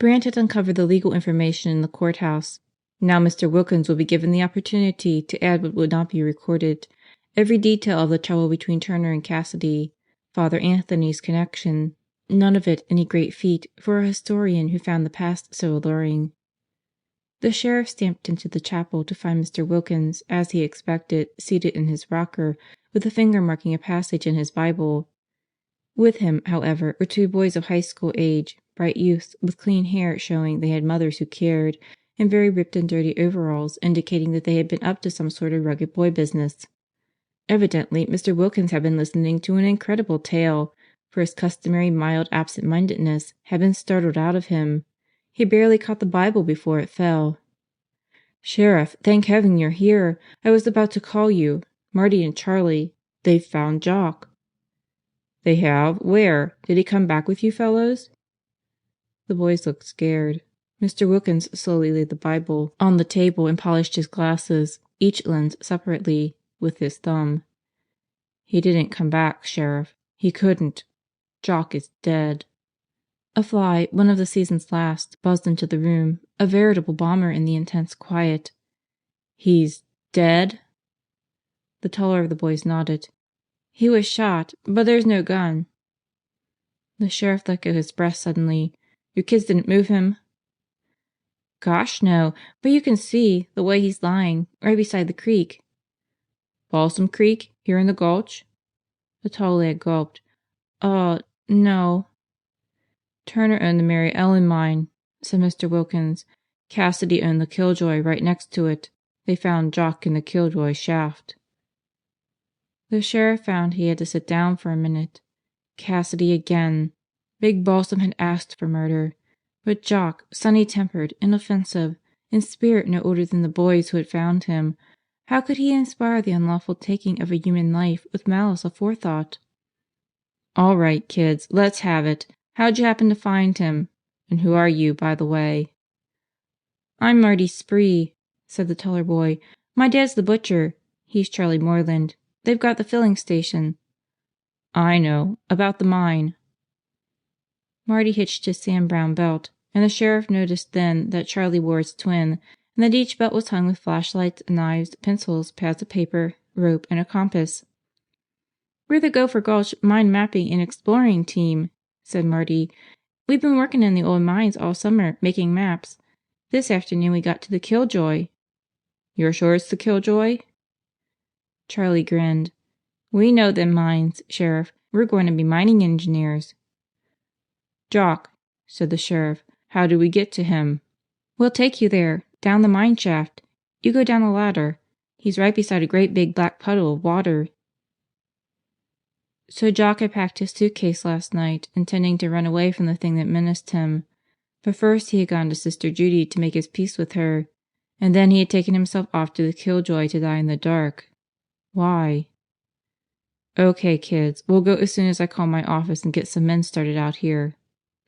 Brant had uncovered the legal information in the courthouse. Now Mr. Wilkins would be given the opportunity to add what would not be recorded, every detail of the trouble between Turner and Cassidy, Father Anthony's connection, none of it any great feat for a historian who found the past so alluring. The sheriff stamped into the chapel to find Mr. Wilkins, as he expected, seated in his rocker, with a finger marking a passage in his Bible. With him, however, were two boys of high school age, bright youths, with clean hair showing they had mothers who cared, and very ripped and dirty overalls indicating that they had been up to some sort of rugged boy business. Evidently Mr. Wilkins had been listening to an incredible tale, for his customary mild absent-mindedness had been startled out of him. He barely caught the Bible before it fell. "Sheriff, thank heaven you're here. I was about to call you. Marty and Charlie. They've found Jock." "They have? Where? Did he come back with you fellows?" The boys looked scared. Mr. Wilkins slowly laid the Bible on the table and polished his glasses, each lens separately, with his thumb. "He didn't come back, Sheriff. He couldn't. Jock is dead." A fly, one of the season's last, buzzed into the room, a veritable bomber in the intense quiet. "He's dead?" The taller of the boys nodded. "He was shot, but there's no gun." The sheriff let go his breath suddenly. "Your kids didn't move him?" "Gosh, no. But you can see, the way he's lying, right beside the creek." "Balsam Creek, here in the gulch?" The tall lad gulped. No." "Turner owned the Mary Ellen mine," said Mr. Wilkins. "Cassidy owned the Killjoy right next to it. They found Jock in the Killjoy shaft." The sheriff found he had to sit down for a minute. Cassidy again. Big Balsam had asked for murder. But Jock, sunny-tempered, inoffensive, in spirit no older than the boys who had found him, how could he inspire the unlawful taking of a human life with malice aforethought? "All right, kids, let's have it. How'd you happen to find him? And who are you, by the way?" "I'm Marty Spree," said the taller boy. My dad's the butcher. He's Charlie Moreland. They've got the filling station." "I know. About the mine." Marty hitched his Sam Browne belt, and the sheriff noticed then that Charlie wore its twin, and that each belt was hung with flashlights, knives, pencils, pads of paper, rope, and a compass. "We're the Gopher Gulch Mine Mapping and Exploring Team," said Marty. "We've been working in the old mines all summer, making maps. This afternoon we got to the Killjoy." "You're sure it's the Killjoy?" Charlie grinned. "We know them mines, Sheriff. We're going to be mining engineers." "Jock," said the sheriff, "how do we get to him?" "We'll take you there, down the mine shaft. You go down the ladder. He's right beside a great big black puddle of water." So Jock had packed his suitcase last night, intending to run away from the thing that menaced him. But first he had gone to Sister Judy to make his peace with her, and then he had taken himself off to the Killjoy to die in the dark. Why? "Okay, kids, we'll go as soon as I call my office and get some men started out here,"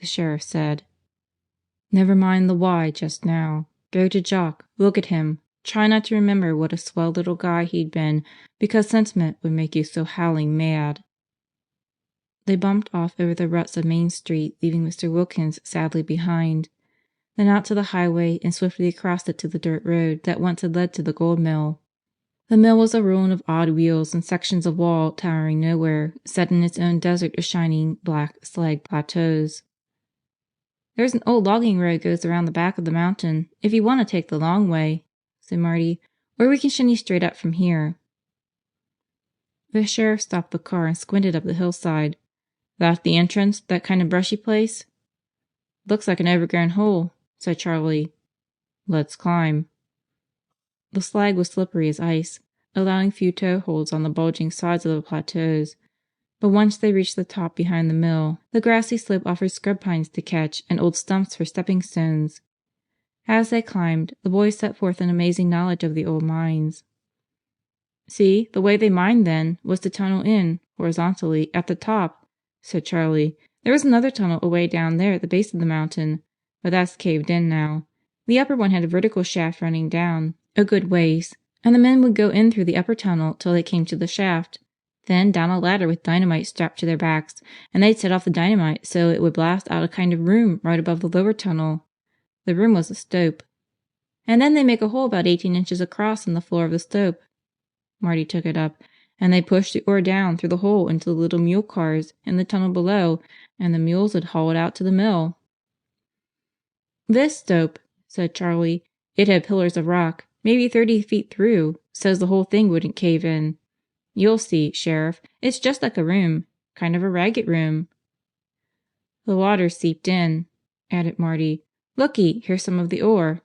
the sheriff said. "Never mind the why just now. Go to Jock. Look at him. Try not to remember what a swell little guy he'd been, because sentiment would make you so howling mad." They bumped off over the ruts of Main Street, leaving Mr. Wilkins sadly behind, then out to the highway and swiftly across it to the dirt road that once had led to the gold mill. The mill was a ruin of odd wheels and sections of wall towering nowhere, set in its own desert of shining, black slag plateaus. "There's an old logging road goes around the back of the mountain, if you want to take the long way," said Marty, "or we can shinny straight up from here." The sheriff stopped the car and squinted up the hillside. "That the entrance, that kind of brushy place?" "Looks like an overgrown hole," said Charlie. "Let's climb." The slag was slippery as ice, allowing few toe holds on the bulging sides of the plateaus, but once they reached the top behind the mill, the grassy slope offered scrub pines to catch and old stumps for stepping stones. As they climbed, the boys set forth an amazing knowledge of the old mines. "See, the way they mined then was to tunnel in, horizontally, at the top," said Charlie. "There was another tunnel away down there at the base of the mountain, but that's caved in now. The upper one had a vertical shaft running down a good ways, and the men would go in through the upper tunnel till they came to the shaft, then down a ladder with dynamite strapped to their backs, and they'd set off the dynamite so it would blast out a kind of room right above the lower tunnel. The room was a stope. And then they make a hole about 18 inches across in the floor of the stope." Marty took it up. "And they pushed the ore down through the hole into the little mule cars in the tunnel below, and the mules would haul it out to the mill." "This stope," said Charlie, "it had pillars of rock, maybe 30 feet through, so's the whole thing wouldn't cave in. You'll see, Sheriff, it's just like a room. Kind of a ragged room." "The water seeped in," added Marty. "Looky, here's some of the ore."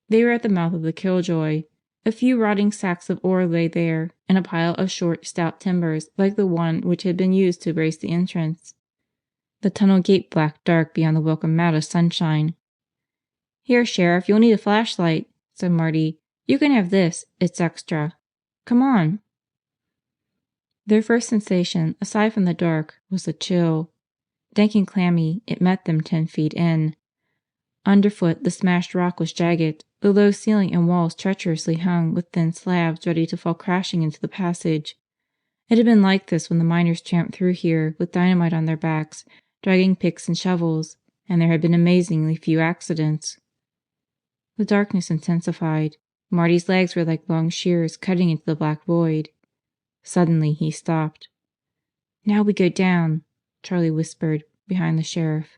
They were at the mouth of the Killjoy. A few rotting sacks of ore lay there, and a pile of short, stout timbers like the one which had been used to brace the entrance. The tunnel gaped black dark beyond the welcome mat of sunshine. "Here, Sheriff, you'll need a flashlight," said Marty. "You can have this. It's extra. Come on." Their first sensation, aside from the dark, was the chill. Dank and clammy, it met them 10 feet in. Underfoot the smashed rock was jagged, the low ceiling and walls treacherously hung with thin slabs ready to fall crashing into the passage. It had been like this when the miners tramped through here with dynamite on their backs, dragging picks and shovels, and there had been amazingly few accidents. The darkness intensified. Marty's legs were like long shears cutting into the black void. Suddenly he stopped. "Now we go down," Charlie whispered, behind the sheriff.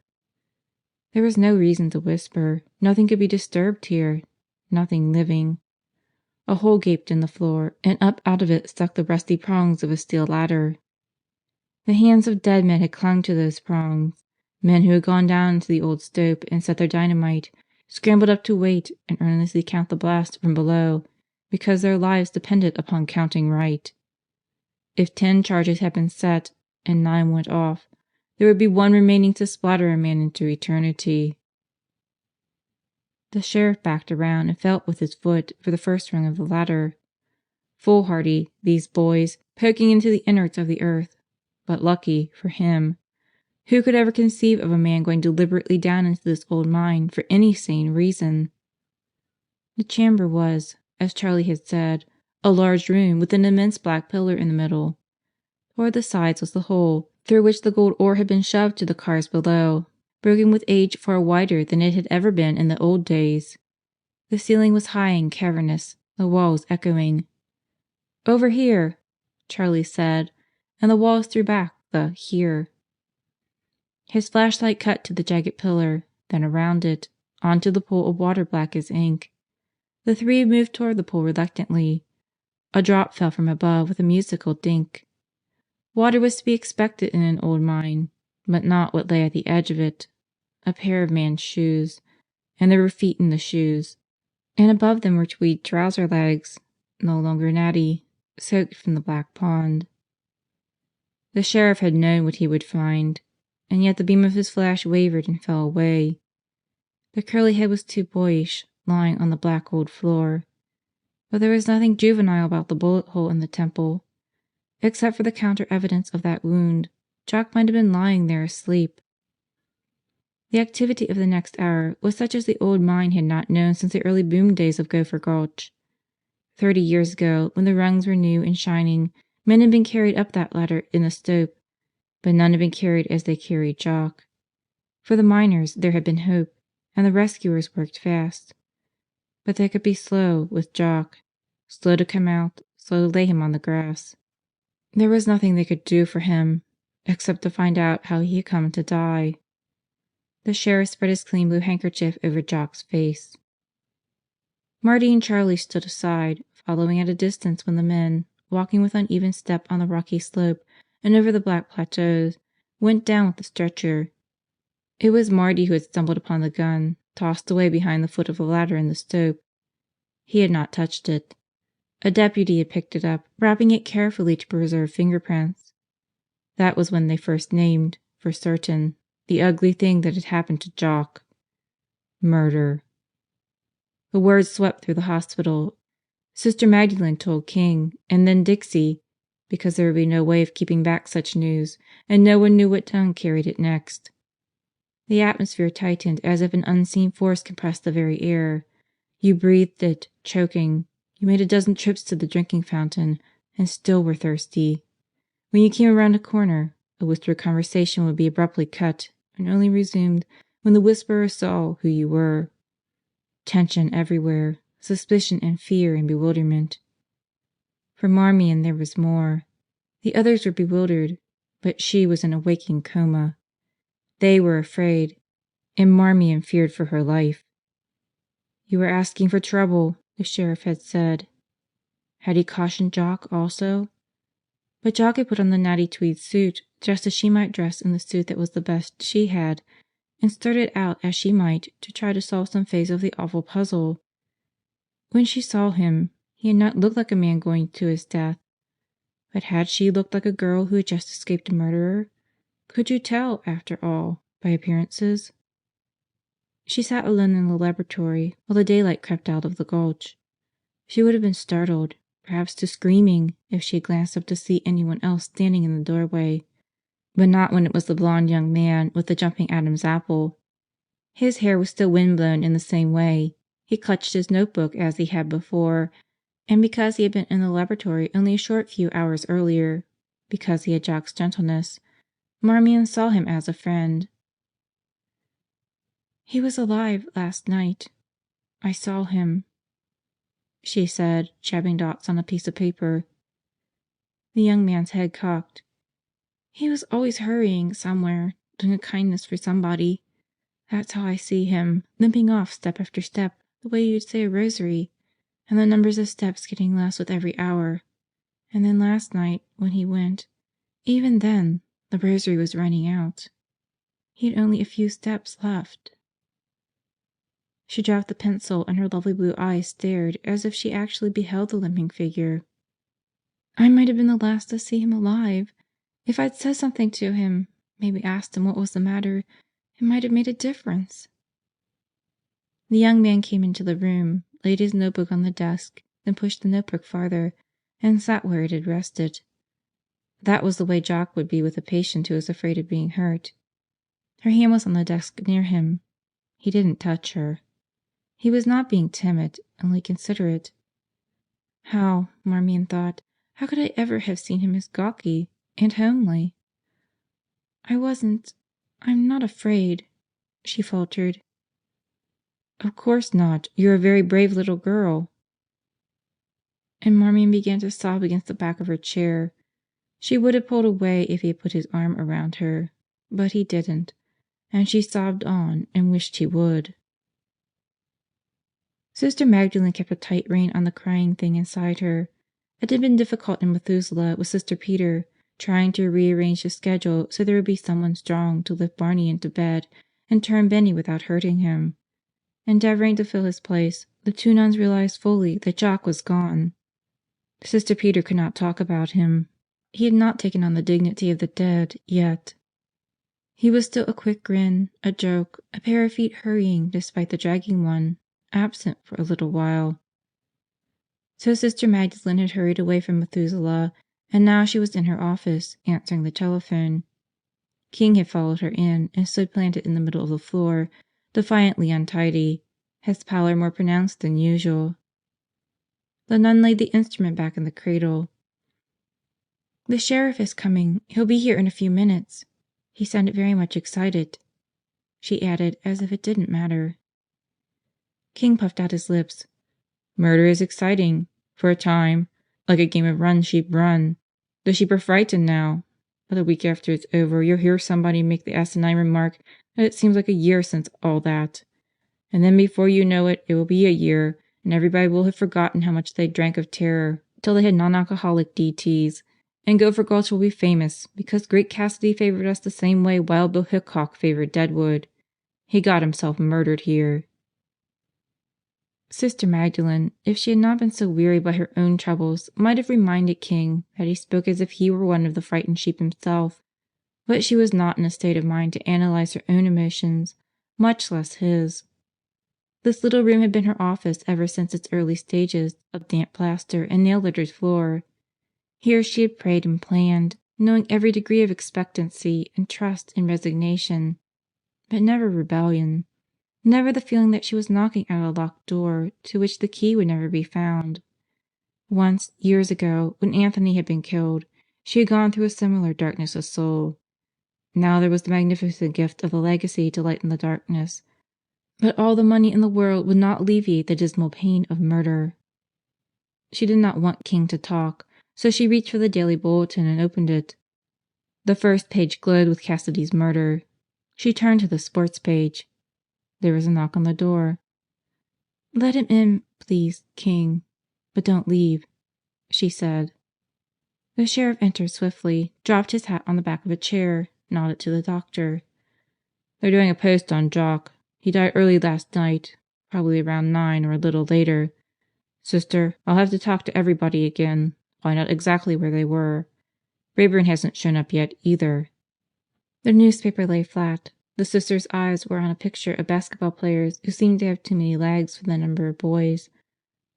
There was no reason to whisper. Nothing could be disturbed here. Nothing living. A hole gaped in the floor, and up out of it stuck the rusty prongs of a steel ladder. The hands of dead men had clung to those prongs. Men who had gone down into the old stope and set their dynamite, scrambled up to wait and earnestly count the blast from below, because their lives depended upon counting right. If 10 charges had been set, and 9 went off, there would be 1 remaining to splatter a man into eternity. The sheriff backed around and felt with his foot for the first rung of the ladder. Foolhardy, these boys, poking into the innards of the earth, but lucky for him. Who could ever conceive of a man going deliberately down into this old mine for any sane reason? The chamber was, as Charlie had said, a large room with an immense black pillar in the middle. Toward the sides was the hole through which the gold ore had been shoved to the cars below, broken with age far wider than it had ever been in the old days. The ceiling was high and cavernous, the walls echoing. "Over here," Charlie said, and the walls threw back the "here." His flashlight cut to the jagged pillar, then around it, onto the pool of water black as ink. The three moved toward the pool reluctantly. A drop fell from above with a musical dink. Water was to be expected in an old mine, but not what lay at the edge of it. A pair of man's shoes. And there were feet in the shoes. And above them were tweed trouser legs, no longer natty, soaked from the black pond. The sheriff had known what he would find, and yet the beam of his flash wavered and fell away. The curly head was too boyish, lying on the black old floor. But there was nothing juvenile about the bullet hole in the temple. Except for the counter-evidence of that wound, Jock might have been lying there asleep. The activity of the next hour was such as the old mine had not known since the early boom days of Gopher Gulch. 30 years ago, when the rungs were new and shining, men had been carried up that ladder in the stope, but none had been carried as they carried Jock. For the miners there had been hope, and the rescuers worked fast. But they could be slow with Jock, slow to come out, slow to lay him on the grass. There was nothing they could do for him, except to find out how he had come to die. The sheriff spread his clean blue handkerchief over Jock's face. Marty and Charlie stood aside, following at a distance when the men, walking with uneven step on the rocky slope and over the black plateaus, went down with the stretcher. It was Marty who had stumbled upon the gun, tossed away behind the foot of the ladder in the stope. He had not touched it. A deputy had picked it up, wrapping it carefully to preserve fingerprints. That was when they first named, for certain, the ugly thing that had happened to Jock. Murder. The words swept through the hospital. Sister Magdalene told King, and then Dixie, because there would be no way of keeping back such news, and no one knew what tongue carried it next. The atmosphere tightened as if an unseen force compressed the very air. You breathed it, choking. You made a dozen trips to the drinking fountain, and still were thirsty. When you came around a corner, a whispered conversation would be abruptly cut and only resumed when the whisperer saw who you were. Tension everywhere, suspicion and fear and bewilderment. For Marmion there was more. The others were bewildered, but she was in a waking coma. They were afraid, and Marmion feared for her life. "You were asking for trouble," the sheriff had said. Had he cautioned Jock also? But Jock had put on the natty tweed suit just as she might dress in the suit that was the best she had, and started out as she might to try to solve some phase of the awful puzzle. When she saw him, he had not looked like a man going to his death. But had she looked like a girl who had just escaped a murderer? Could you tell, after all, by appearances? She sat alone in the laboratory while the daylight crept out of the gulch. She would have been startled, perhaps to screaming, if she had glanced up to see anyone else standing in the doorway. But not when it was the blond young man with the jumping Adam's apple. His hair was still windblown in the same way. He clutched his notebook as he had before, and because he had been in the laboratory only a short few hours earlier, because he had Jock's gentleness, Marmion saw him as a friend. "He was alive last night. I saw him," she said, jabbing dots on a piece of paper. The young man's head cocked. "He was always hurrying somewhere, doing a kindness for somebody. That's how I see him, limping off step after step, the way you'd say a rosary, and the numbers of steps getting less with every hour. And then last night, when he went, even then, the rosary was running out. He'd only a few steps left." She dropped the pencil and her lovely blue eyes stared as if she actually beheld the limping figure. "I might have been the last to see him alive. If I'd said something to him, maybe asked him what was the matter, it might have made a difference." The young man came into the room, laid his notebook on the desk, then pushed the notebook farther, and sat where it had rested. That was the way Jock would be with a patient who was afraid of being hurt. Her hand was on the desk near him. He didn't touch her. He was not being timid, only considerate. How, Marmion thought, how could I ever have seen him as gawky and homely? I'm not afraid, she faltered. Of course not. You're a very brave little girl. And Marmion began to sob against the back of her chair. She would have pulled away if he had put his arm around her, but he didn't, and she sobbed on and wished he would. Sister Magdalene kept a tight rein on the crying thing inside her. It had been difficult in Methuselah with Sister Peter, trying to rearrange the schedule so there would be someone strong to lift Barney into bed and turn Benny without hurting him. Endeavoring to fill his place, the two nuns realized fully that Jock was gone. Sister Peter could not talk about him. He had not taken on the dignity of the dead yet. He was still a quick grin, a joke, a pair of feet hurrying despite the dragging one, absent for a little while. So Sister Magdalene had hurried away from Methuselah, and now she was in her office, answering the telephone. King had followed her in and stood planted in the middle of the floor, defiantly untidy, his pallor more pronounced than usual. The nun laid the instrument back in the cradle. "The sheriff is coming. He'll be here in a few minutes." He sounded very much excited, she added, as if it didn't matter. King puffed out his lips. "Murder is exciting. For a time. Like a game of run, sheep, run. The sheep are frightened now. But a week after it's over, you'll hear somebody make the asinine remark that it seems like a year since all that. And then before you know it, it will be a year, and everybody will have forgotten how much they drank of terror till they had non-alcoholic DTs. And Gopher Gulch will be famous because Great Cassidy favored us the same way Wild Bill Hickok favored Deadwood. He got himself murdered here." Sister Magdalene, if she had not been so wearied by her own troubles, might have reminded King that he spoke as if he were one of the frightened sheep himself, but she was not in a state of mind to analyze her own emotions, much less his. This little room had been her office ever since its early stages of damp plaster and nail-littered floor. Here she had prayed and planned, knowing every degree of expectancy and trust and resignation, but never rebellion. Never the feeling that she was knocking at a locked door to which the key would never be found. Once, years ago, when Anthony had been killed, she had gone through a similar darkness of soul. Now there was the magnificent gift of the legacy to lighten the darkness, but all the money in the world would not alleviate the dismal pain of murder. She did not want King to talk, so she reached for the Daily Bulletin and opened it. The first page glowed with Cassidy's murder. She turned to the sports page. There was a knock on the door. "Let him in, please, King. But don't leave," she said. The sheriff entered swiftly, dropped his hat on the back of a chair, nodded to the doctor. "They're doing a post on Jock. He died early last night, probably around 9 or a little later. Sister, I'll have to talk to everybody again, find out exactly where they were. Rayburn hasn't shown up yet, either." The newspaper lay flat. The sister's eyes were on a picture of basketball players who seemed to have too many legs for the number of boys.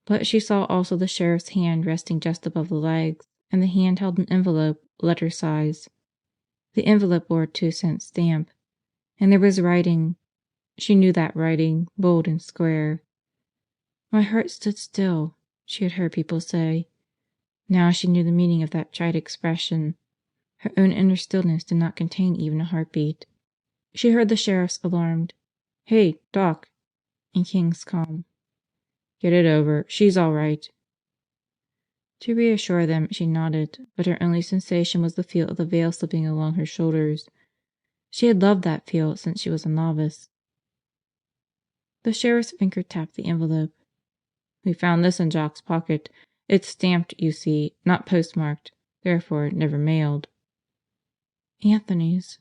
But she saw also the sheriff's hand resting just above the legs, and the hand held an envelope, letter size. The envelope bore a 2-cent stamp. And there was writing. She knew that writing, bold and square. "My heart stood still," she had heard people say. Now she knew the meaning of that trite expression. Her own inner stillness did not contain even a heartbeat. She heard the sheriff's alarmed, "Hey, Doc," and King's calm, "Get it over. She's all right." To reassure them, she nodded, but her only sensation was the feel of the veil slipping along her shoulders. She had loved that feel since she was a novice. The sheriff's finger tapped the envelope. "We found this in Jock's pocket. It's stamped, you see, not postmarked, therefore never mailed." "Anthony's,"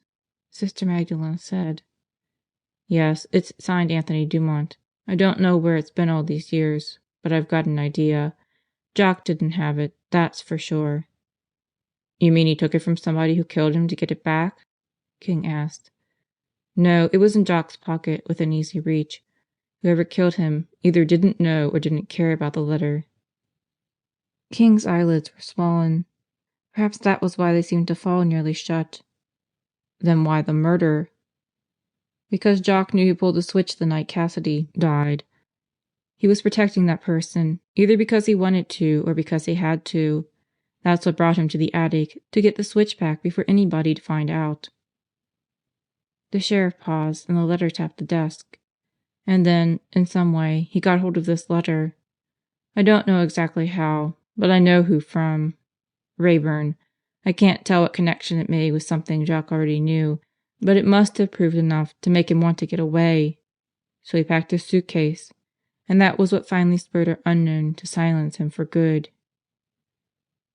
Sister Magdalene said. "Yes, it's signed Anthony Dumont. I don't know where it's been all these years, but I've got an idea. Jock didn't have it, that's for sure." "You mean he took it from somebody who killed him to get it back?" King asked. "No, it was in Jock's pocket, within easy reach. Whoever killed him either didn't know or didn't care about the letter." King's eyelids were swollen. Perhaps that was why they seemed to fall nearly shut. "Then why the murder?" "Because Jock knew who pulled the switch the night Cassidy died." He was protecting that person, either because he wanted to or because he had to. That's what brought him to the attic, to get the switch back before anybody'd find out." The sheriff paused, and the letter tapped the desk. "And then, in some way, he got hold of this letter. I don't know exactly how, but I know who from. Rayburn. I can't tell what connection it made with something Jock already knew, but it must have proved enough to make him want to get away. So he packed his suitcase, and that was what finally spurred our unknown to silence him for good."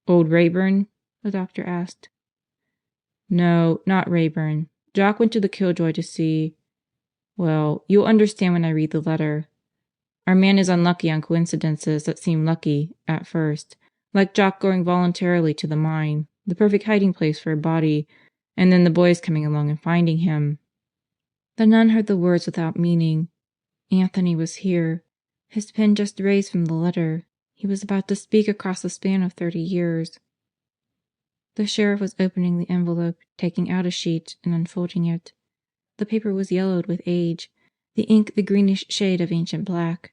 "Old Rayburn?" the doctor asked. "No, not Rayburn. Jock went to the Killjoy to see— Well, you'll understand when I read the letter. Our man is unlucky on coincidences that seem lucky, at first, like Jock going voluntarily to the mine, the perfect hiding place for a body, and then the boys coming along and finding him." The nun heard the words without meaning. Anthony was here, his pen just raised from the letter. He was about to speak across the span of 30 years. The sheriff was opening the envelope, taking out a sheet, and unfolding it. The paper was yellowed with age, the ink the greenish shade of ancient black.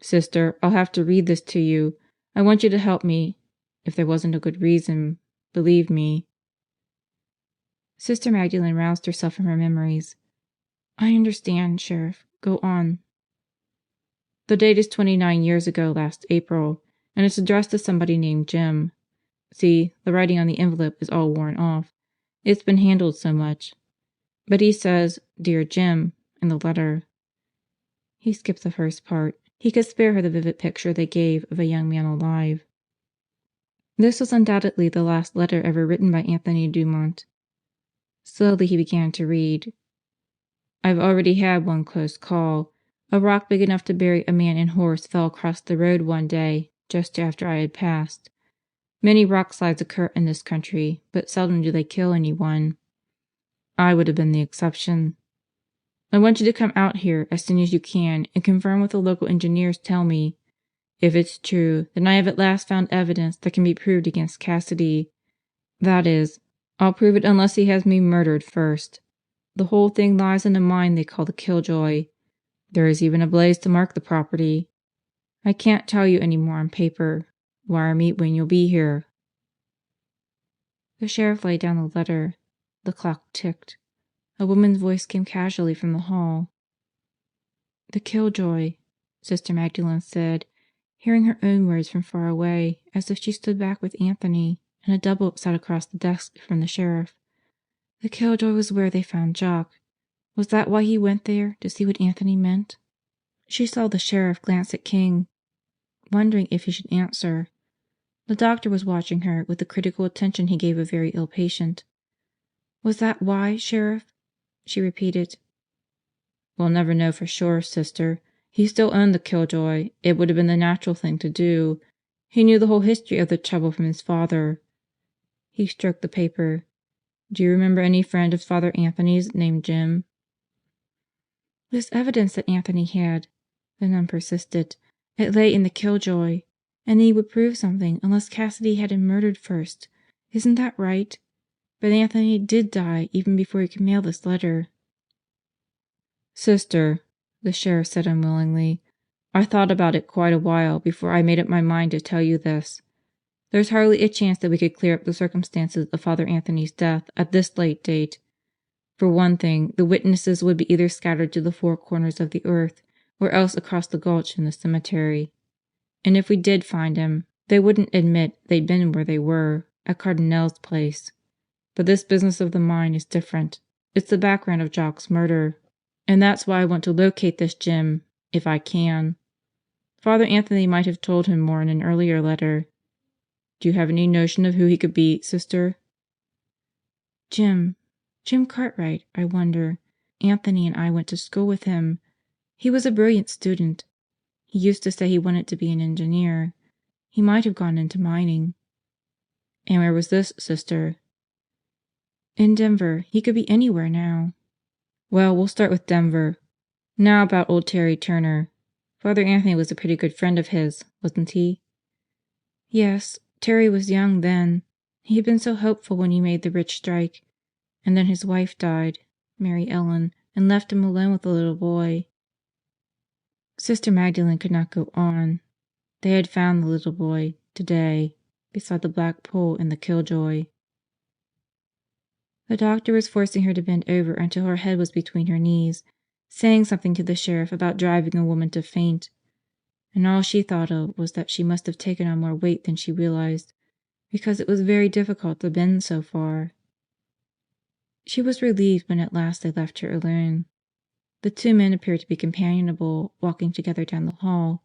"Sister, I'll have to read this to you. I want you to help me. If there wasn't a good reason, believe me." Sister Magdalene roused herself from her memories. "I understand, Sheriff. Go on." "The date is 29 years ago last April, and it's addressed to somebody named Jim. See, the writing on the envelope is all worn off. It's been handled so much. But he says, 'Dear Jim,' in the letter." He skipped the first part. He could spare her the vivid picture they gave of a young man alive. This was undoubtedly the last letter ever written by Anthony Dumont. Slowly he began to read. "I've already had one close call. A rock big enough to bury a man and horse fell across the road one day, just after I had passed. Many rock slides occur in this country, but seldom do they kill anyone. I would have been the exception. I want you to come out here as soon as you can and confirm what the local engineers tell me. If it's true, then I have at last found evidence that can be proved against Cassidy. That is, I'll prove it unless he has me murdered first. The whole thing lies in a mine they call the Killjoy. There is even a blaze to mark the property. I can't tell you any more on paper. Wire me when you'll be here." The sheriff laid down the letter. The clock ticked. A woman's voice came casually from the hall. "The Killjoy," Sister Magdalene said, hearing her own words from far away, as if she stood back with Anthony, and a double sat across the desk from the sheriff. "The Killjoy was where they found Jock. Was that why he went there, to see what Anthony meant?" She saw the sheriff glance at King, wondering if he should answer. The doctor was watching her with the critical attention he gave a very ill patient. "Was that why, Sheriff?" she repeated. "We'll never know for sure, Sister. He still owned the Killjoy. It would have been the natural thing to do. He knew the whole history of the trouble from his father." He stroked the paper. "Do you remember any friend of Father Anthony's named Jim?" "This evidence that Anthony had," the nun persisted, "it lay in the Killjoy. And he would prove something unless Cassidy had him murdered first. Isn't that right? But Anthony did die even before he could mail this letter." "Sister," the sheriff said unwillingly, "I thought about it quite a while before I made up my mind to tell you this. There's hardly a chance that we could clear up the circumstances of Father Anthony's death at this late date. For one thing, the witnesses would be either scattered to the four corners of the earth or else across the gulch in the cemetery. And if we did find him, they wouldn't admit they'd been where they were, at Cardinal's place. But this business of the mine is different. It's the background of Jock's murder. And that's why I want to locate this Jim, if I can. Father Anthony might have told him more in an earlier letter. Do you have any notion of who he could be, Sister?" "Jim Cartwright, I wonder. Anthony and I went to school with him. He was a brilliant student. He used to say he wanted to be an engineer. He might have gone into mining." "And where was this, Sister?" "In Denver. He could be anywhere now." "Well, we'll start with Denver. Now about old Terry Turner. Father Anthony was a pretty good friend of his, wasn't he?" "Yes. Terry was young then. He had been so hopeful when he made the rich strike. And then his wife died, Mary Ellen, and left him alone with the little boy." Sister Magdalene could not go on. They had found the little boy, today, beside the black pool in the killjoy. The doctor was forcing her to bend over until her head was between her knees, saying something to the sheriff about driving a woman to faint. And all she thought of was that she must have taken on more weight than she realized, because it was very difficult to bend so far. She was relieved when at last they left her alone. The two men appeared to be companionable, walking together down the hall.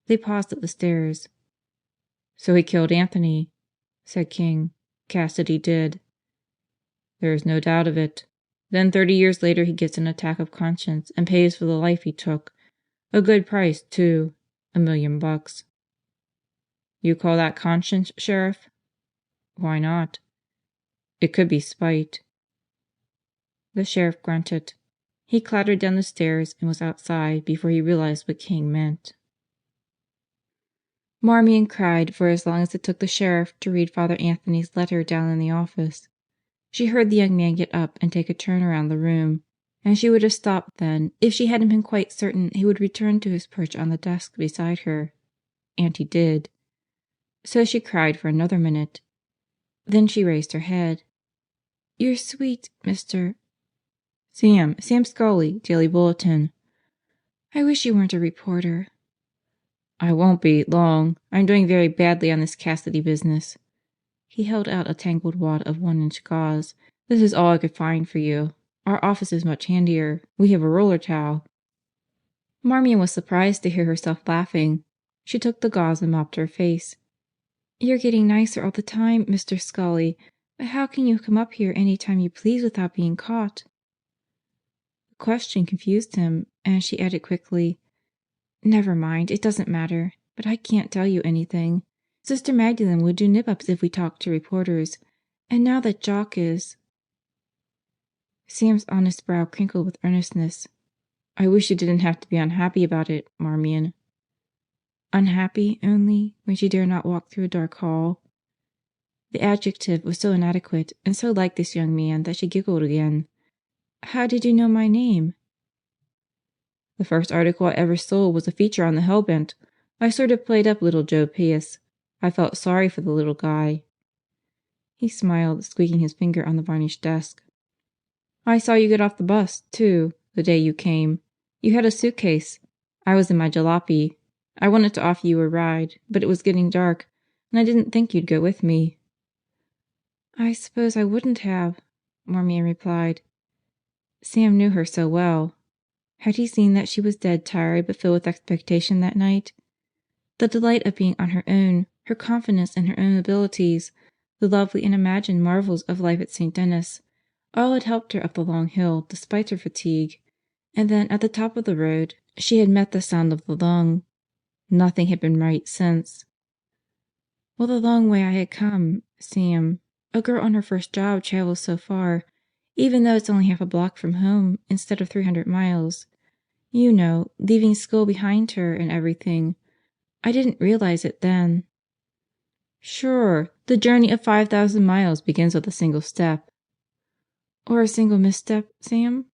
They paused at the stairs. "So he killed Anthony," said King. "Cassidy did." "There is no doubt of it. Then 30 years later he gets an attack of conscience and pays for the life he took. A good price, too. $1,000,000. You call that conscience, Sheriff?" "Why not?" "It could be spite." The sheriff grunted. He clattered down the stairs and was outside before he realized what King meant. Marmion cried for as long as it took the sheriff to read Father Anthony's letter down in the office. She heard the young man get up and take a turn around the room, and she would have stopped then if she hadn't been quite certain he would return to his perch on the desk beside her. And he did. So she cried for another minute. Then she raised her head. "You're sweet, Mr. Sam Scully, Daily Bulletin." "I wish you weren't a reporter." "I won't be, long. I'm doing very badly on this Cassidy business." He held out a tangled wad of 1-inch gauze. "This is all I could find for you. Our office is much handier. We have a roller towel." Marmion was surprised to hear herself laughing. She took the gauze and mopped her face. "You're getting nicer all the time, Mr. Scully. But how can you come up here any time you please without being caught?" The question confused him, and she added quickly, "Never mind, it doesn't matter. But I can't tell you anything. Sister Magdalene would do nip-ups if we talked to reporters. And now that Jock is—" Sam's honest brow crinkled with earnestness. "I wish you didn't have to be unhappy about it, Marmion." Unhappy, only, when she dare not walk through a dark hall? The adjective was so inadequate and so like this young man that she giggled again. "How did you know my name?" "The first article I ever sold was a feature on the Hellbent. I sort of played up little Joe Pius. I felt sorry for the little guy." He smiled, squeaking his finger on the varnished desk. "I saw you get off the bus, too, the day you came. You had a suitcase. I was in my jalopy. I wanted to offer you a ride, but it was getting dark, and I didn't think you'd go with me." "I suppose I wouldn't have," Marmion replied. Sam knew her so well. Had he seen that she was dead tired but filled with expectation that night? The delight of being on her own, her confidence in her own abilities, the lovely and imagined marvels of life at St. Denis, all had helped her up the long hill despite her fatigue. And then at the top of the road she had met the sound of the lung. Nothing had been right since. "What a long way I had come, Sam. A girl on her first job travels so far, even though it's only half a block from home instead of 300 miles. You know, leaving school behind her and everything. I didn't realize it then." "Sure. The journey of 5,000 miles begins with a single step." "Or a single misstep, Sam?"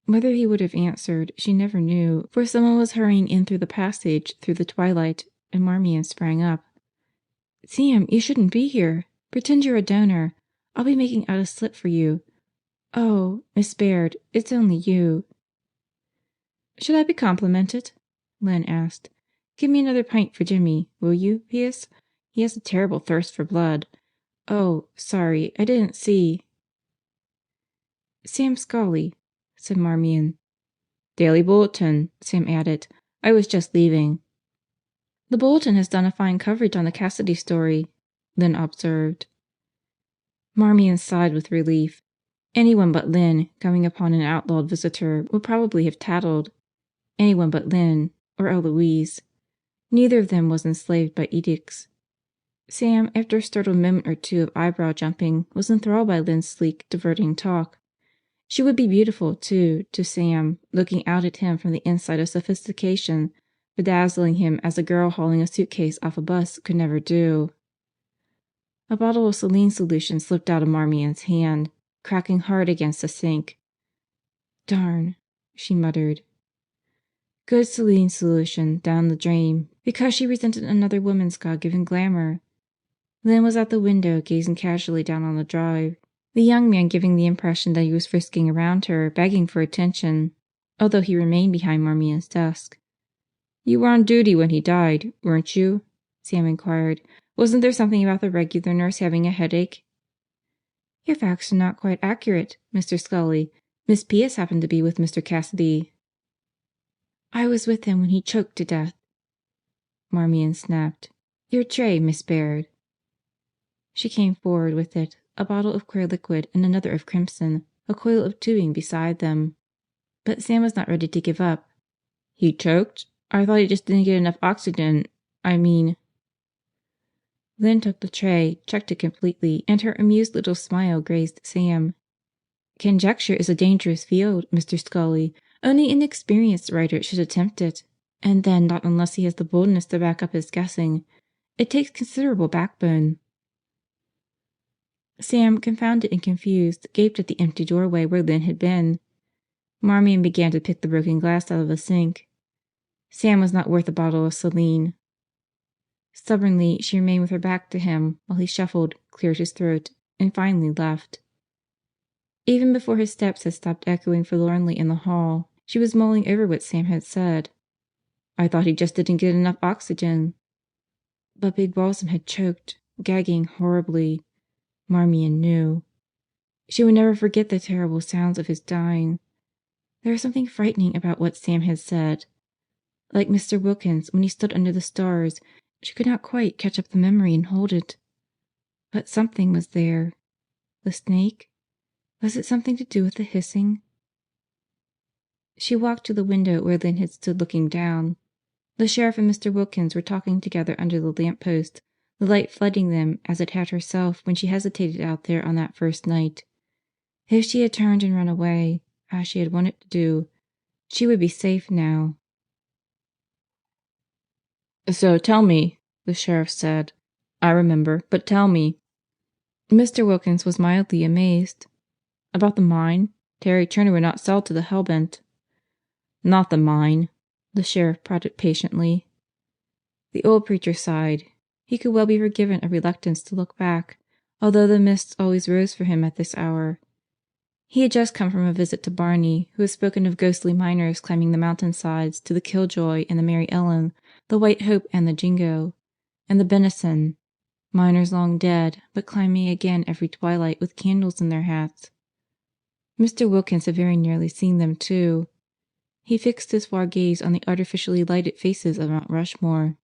Whether he would have answered, she never knew, for someone was hurrying in through the passage through the twilight, and Marmion sprang up. "Sam, you shouldn't be here. Pretend you're a donor. I'll be making out a slip for you. Oh, Miss Baird, it's only you." "Should I be complimented?" Len asked. "Give me another pint for Jimmy, will you, Pius? He has a terrible thirst for blood. Oh, sorry, I didn't see." "Sam Scully," said Marmion. "Daily Bulletin," Sam added. "I was just leaving." "The Bulletin has done a fine coverage on the Cassidy story," Lynn observed. Marmion sighed with relief. Anyone but Lynn, coming upon an outlawed visitor, would probably have tattled. Anyone but Lynn, or Eloise. Neither of them was enslaved by edicts. Sam, after a startled moment or two of eyebrow jumping, was enthralled by Lynn's sleek, diverting talk. She would be beautiful, too, to Sam, looking out at him from the inside of sophistication, bedazzling him as a girl hauling a suitcase off a bus could never do. A bottle of saline solution slipped out of Marmion's hand, cracking hard against the sink. "Darn," she muttered. Good saline solution down the drain because she resented another woman's God-given glamour. Lynn was at the window gazing casually down on the drive, the young man giving the impression that he was frisking around her, begging for attention, although he remained behind Marmion's desk. "You were on duty when he died, weren't you?" Sam inquired. "Wasn't there something about the regular nurse having a headache?" "Your facts are not quite accurate, Mr. Scully. Miss P.S. happened to be with Mr. Cassidy." "I was with him when he choked to death," Marmion snapped. "Your tray, Miss Baird." She came forward with it, a bottle of clear liquid and another of crimson, a coil of tubing beside them. But Sam was not ready to give up. "He choked? I thought he just didn't get enough oxygen. I mean—" Lynn took the tray, checked it completely, and her amused little smile grazed Sam. "Conjecture is a dangerous field, Mr. Scully. Only an inexperienced writer should attempt it. And then not unless he has the boldness to back up his guessing. It takes considerable backbone." Sam, confounded and confused, gaped at the empty doorway where Lynn had been. Marmion began to pick the broken glass out of the sink. Sam was not worth a bottle of saline. Stubbornly, she remained with her back to him while he shuffled, cleared his throat, and finally left. Even before his steps had stopped echoing forlornly in the hall, she was mulling over what Sam had said. "I thought he just didn't get enough oxygen." But Big Balsam had choked, gagging horribly. Marmion knew. She would never forget the terrible sounds of his dying. There was something frightening about what Sam had said. Like Mr. Wilkins when he stood under the stars, she could not quite catch up the memory and hold it. But something was there. The snake? Was it something to do with the hissing? She walked to the window where Lynn had stood looking down. The sheriff and Mr. Wilkins were talking together under the lamp-post, the light flooding them as it had herself when she hesitated out there on that first night. If she had turned and run away, as she had wanted to do, she would be safe now. "So tell me," the sheriff said. "I remember, but tell me." Mr. Wilkins was mildly amazed. "About the mine? Terry Turner would not sell to the hellbent." "Not the mine," the sheriff prodded patiently. The old preacher sighed. He could well be forgiven a reluctance to look back, although the mists always rose for him at this hour. He had just come from a visit to Barney, who had spoken of ghostly miners climbing the mountainsides to the Killjoy and the Mary Ellen, the White Hope and the Jingo, and the Benison, miners long dead, but climbing again every twilight with candles in their hats. Mr. Wilkins had very nearly seen them too. He fixed his far gaze on the artificially lighted faces of Mount Rushmore.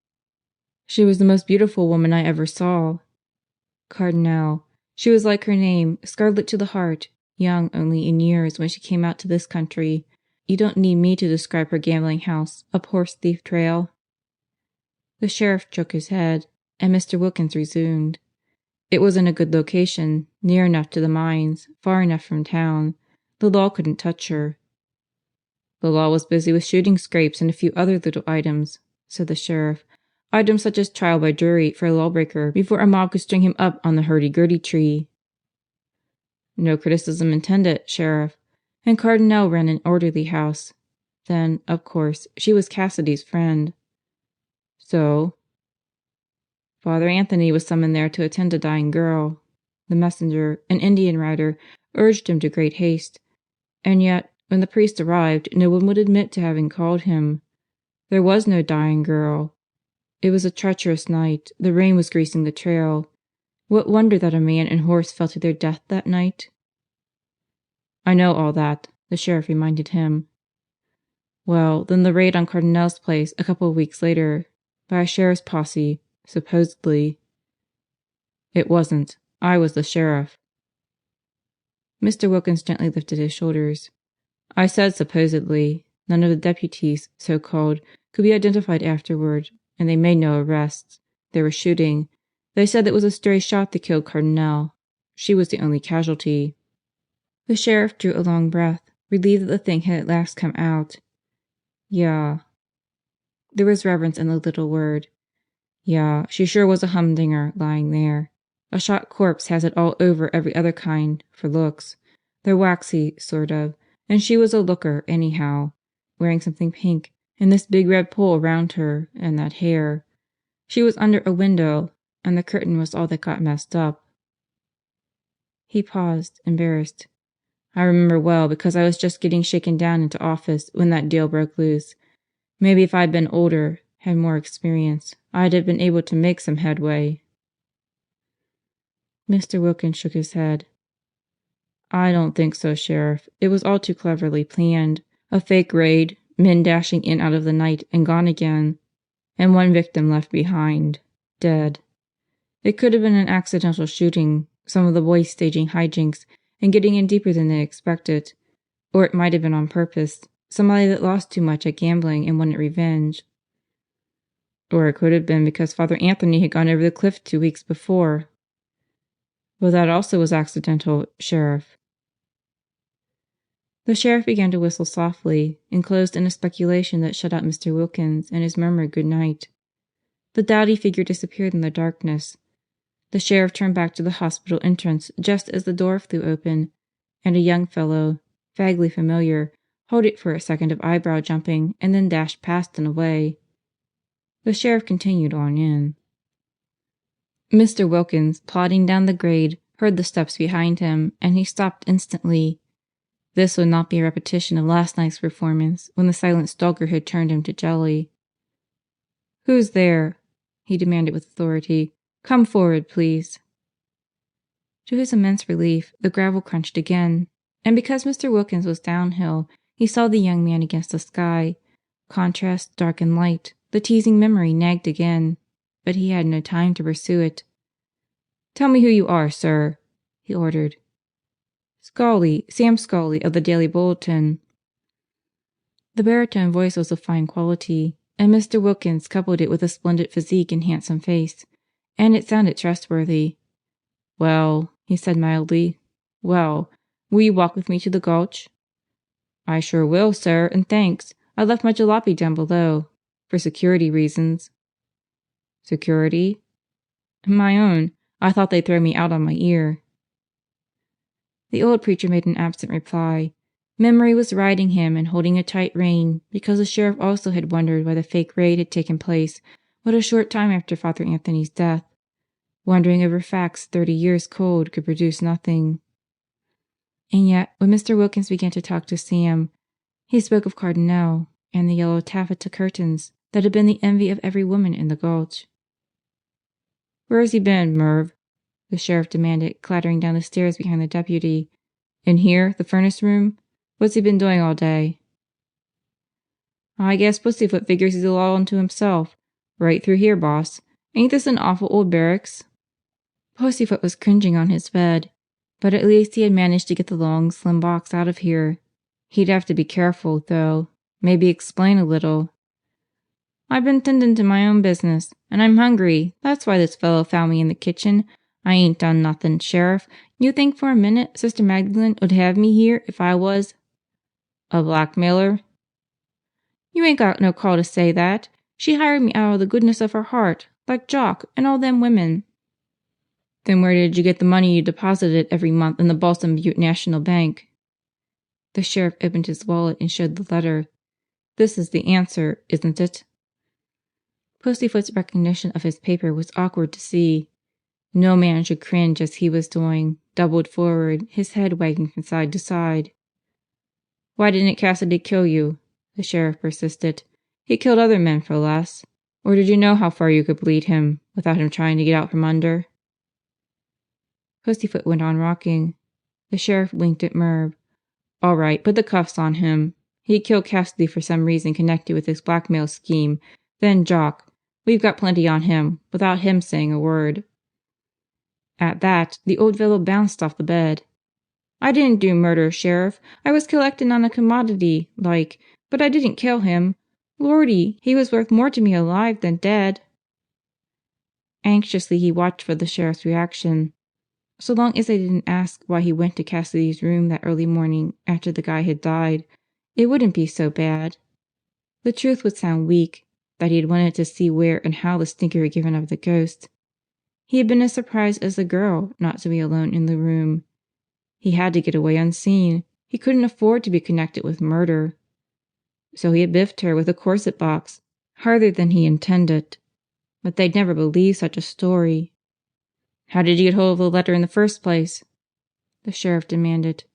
"She was the most beautiful woman I ever saw." "Cardinal. She was like her name, scarlet to the heart, young only in years when she came out to this country. You don't need me to describe her gambling house, up Horse Thief Trail." The sheriff shook his head, and Mr. Wilkins resumed. "It was in a good location, near enough to the mines, far enough from town. The law couldn't touch her." "The law was busy with shooting scrapes and a few other little items," said the sheriff. "Items such as trial by jury for a lawbreaker before a mob could string him up on the hurdy-gurdy tree." "No criticism intended, Sheriff. And Cardinal ran an orderly house. Then, of course, she was Cassidy's friend." "So?" "Father Anthony was summoned there to attend a dying girl. The messenger, an Indian rider, urged him to great haste. And yet, when the priest arrived, no one would admit to having called him. There was no dying girl. It was a treacherous night. The rain was greasing the trail. What wonder that a man and horse fell to their death that night?" "I know all that," the sheriff reminded him. "Well, then the raid on Cardinal's place a couple of weeks later, by a sheriff's posse, supposedly." "It wasn't. I was the sheriff." Mr. Wilkins gently lifted his shoulders. "I said supposedly. None of the deputies, so called, could be identified afterward, and they made no arrests. There was shooting. They said it was a stray shot that killed Cardinal. She was the only casualty." The sheriff drew a long breath, relieved that the thing had at last come out. "Yeah." There was reverence in the little word. "Yeah, she sure was a humdinger, lying there. A shot corpse has it all over every other kind, for looks. They're waxy, sort of, and she was a looker, anyhow. Wearing something pink, And this big red pool around her, and that hair. She was under a window, and the curtain was all that got messed up." He paused, embarrassed. "I remember well because I was just getting shaken down into office when that deal broke loose. Maybe if I'd been older, had more experience, I'd have been able to make some headway." Mr. Wilkins shook his head. "I don't think so, Sheriff. It was all too cleverly planned. A fake raid, men dashing in out of the night and gone again, and one victim left behind, dead. It could have been an accidental shooting, some of the boys staging hijinks and getting in deeper than they expected. Or it might have been on purpose, somebody that lost too much at gambling and wanted revenge. Or it could have been because Father Anthony had gone over the cliff 2 weeks before. But that also was accidental, Sheriff." The sheriff began to whistle softly, and closed in a speculation that shut out Mr. Wilkins and his murmured good night. The dowdy figure disappeared in the darkness. The sheriff turned back to the hospital entrance just as the door flew open, and a young fellow, vaguely familiar, halted for a second of eyebrow jumping and then dashed past and away. The sheriff continued on in. Mr. Wilkins, plodding down the grade, heard the steps behind him, and he stopped instantly. This would not be a repetition of last night's performance, when the silent stalker had turned him to jelly. "Who's there?" he demanded with authority. "Come forward, please." To his immense relief, the gravel crunched again, and because Mr. Wilkins was downhill, he saw the young man against the sky. Contrast dark and light, the teasing memory nagged again, but he had no time to pursue it. "Tell me who you are, sir," he ordered. "Scully, Sam Scully of the Daily Bulletin." The baritone voice was of fine quality, and Mr. Wilkins coupled it with a splendid physique and handsome face, and it sounded trustworthy. "Well," he said mildly. "Well, will you walk with me to the gulch?" "I sure will, sir, and thanks. I left my jalopy down below. For security reasons." "Security?" "My own. I thought they'd throw me out on my ear." The old preacher made an absent reply. Memory was riding him and holding a tight rein, because the sheriff also had wondered why the fake raid had taken place but a short time after Father Anthony's death. Wondering over facts 30 years cold could produce nothing. And yet, when Mr. Wilkins began to talk to Sam, he spoke of Cardinal and the yellow taffeta curtains that had been the envy of every woman in the gulch. "Where's he been, Merv?" the sheriff demanded, clattering down the stairs behind the deputy. "In here, the furnace room? What's he been doing all day?" "I guess Pussyfoot figures he's a law unto himself. Right through here, boss. Ain't this an awful old barracks?" Pussyfoot was cringing on his bed, but at least he had managed to get the long, slim box out of here. He'd have to be careful, though. Maybe explain a little. "I've been tending to my own business, and I'm hungry. That's why this fellow found me in the kitchen. I ain't done nothing, Sheriff. You think for a minute Sister Magdalene would have me here if I was—" "A blackmailer?" "You ain't got no call to say that. She hired me out of the goodness of her heart, like Jock and all them women." "Then where did you get the money you deposited every month in the Balsam Butte National Bank?" The sheriff opened his wallet and showed the letter. "This is the answer, isn't it?" Pussyfoot's recognition of his paper was awkward to see. No man should cringe as he was doing, doubled forward, his head wagging from side to side. "Why didn't Cassidy kill you?" the sheriff persisted. "He killed other men for less. Or did you know how far you could bleed him, without him trying to get out from under?" Pussyfoot went on rocking. The sheriff winked at Merv. "All right, put the cuffs on him. He killed Cassidy for some reason connected with this blackmail scheme. Then Jock. We've got plenty on him, without him saying a word." At that, the old fellow bounced off the bed. "I didn't do murder, Sheriff. I was collecting on a commodity, like, but I didn't kill him. Lordy, he was worth more to me alive than dead." Anxiously he watched for the sheriff's reaction. So long as they didn't ask why he went to Cassidy's room that early morning after the guy had died, it wouldn't be so bad. The truth would sound weak, that he had wanted to see where and how the stinker had given up the ghost. He had been as surprised as the girl not to be alone in the room. He had to get away unseen. He couldn't afford to be connected with murder. So he had biffed her with a corset box, harder than he intended. But they'd never believe such a story. How did you get hold of the letter in the first place? The sheriff demanded.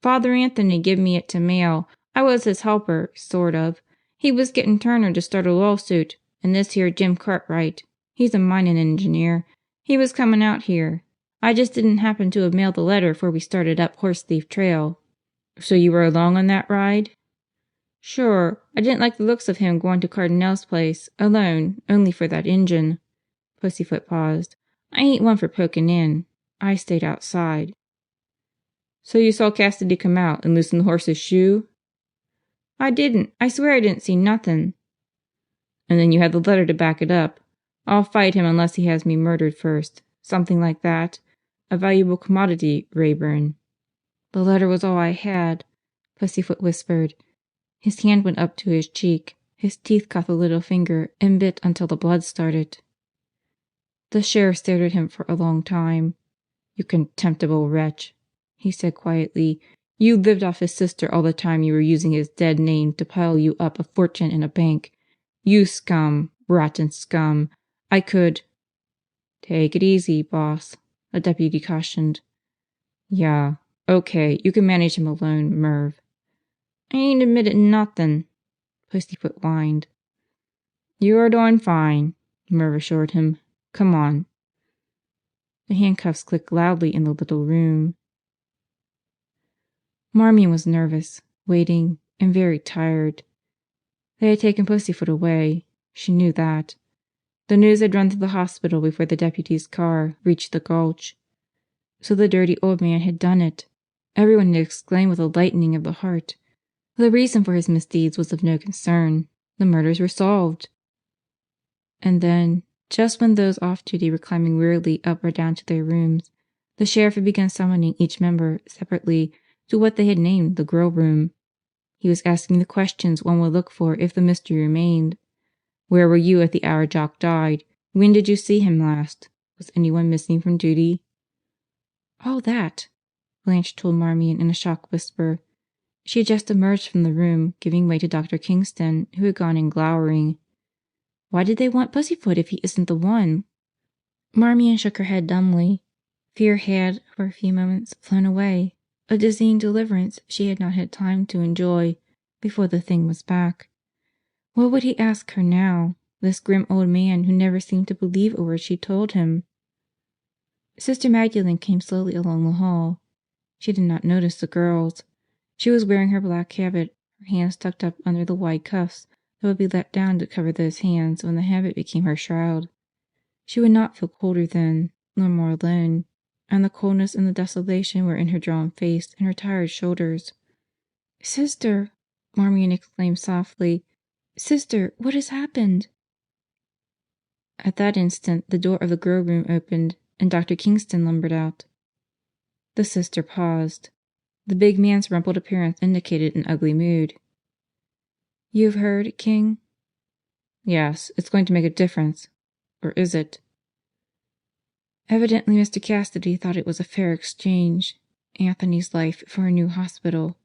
Father Anthony give me it to mail. I was his helper, sort of. He was getting Turner to start a lawsuit, and this here Jim Cartwright, he's a mining engineer. He was coming out here. I just didn't happen to have mailed the letter before we started up Horse Thief Trail. So you were along on that ride? Sure. I didn't like the looks of him going to Cardinal's place, alone, only for that engine. Pussyfoot paused. I ain't one for poking in. I stayed outside. So you saw Cassidy come out and loosen the horse's shoe? I didn't. I swear I didn't see nothing. And then you had the letter to back it up. I'll fight him unless he has me murdered first. Something like that. A valuable commodity, Rayburn. The letter was all I had, Pussyfoot whispered. His hand went up to his cheek. His teeth caught the little finger and bit until the blood started. The sheriff stared at him for a long time. You contemptible wretch, he said quietly. You lived off his sister all the time you were using his dead name to pile you up a fortune in a bank. You scum, rotten scum. I could... Take it easy, boss, the deputy cautioned. Yeah, okay, you can manage him alone, Merv. I ain't admitting nothing, Pussyfoot whined. You're doing fine, Merv assured him. Come on. The handcuffs clicked loudly in the little room. Marmion was nervous, waiting, and very tired. They had taken Pussyfoot away. She knew that. The news had run to the hospital before the deputy's car reached the gulch. So the dirty old man had done it. Everyone had exclaimed with a lightening of the heart. The reason for his misdeeds was of no concern. The murders were solved. And then, just when those off duty were climbing wearily up or down to their rooms, the sheriff had begun summoning each member separately to what they had named the grill room. He was asking the questions one would look for if the mystery remained. Where were you at the hour Jock died? When did you see him last? Was anyone missing from duty? All that, Blanche told Marmion in a shocked whisper. She had just emerged from the room, giving way to Dr. Kingston, who had gone in glowering. Why did they want Pussyfoot if he isn't the one? Marmion shook her head dumbly. Fear had, for a few moments, flown away, a dizzying deliverance she had not had time to enjoy before the thing was back. What would he ask her now, this grim old man who never seemed to believe a word she told him? Sister Magdalene came slowly along the hall. She did not notice the girls. She was wearing her black habit, her hands tucked up under the wide cuffs that would be let down to cover those hands when the habit became her shroud. She would not feel colder then, nor more alone, and the coldness and the desolation were in her drawn face and her tired shoulders. "Sister!" Marmion exclaimed softly. "Sister, what has happened?" At that instant the door of the grill room opened, and Dr. Kingston lumbered out. The sister paused. The big man's rumpled appearance indicated an ugly mood. "You've heard, King?" "Yes, it's going to make a difference. Or is it?" Evidently Mr. Cassidy thought it was a fair exchange. Anthony's life for a new hospital.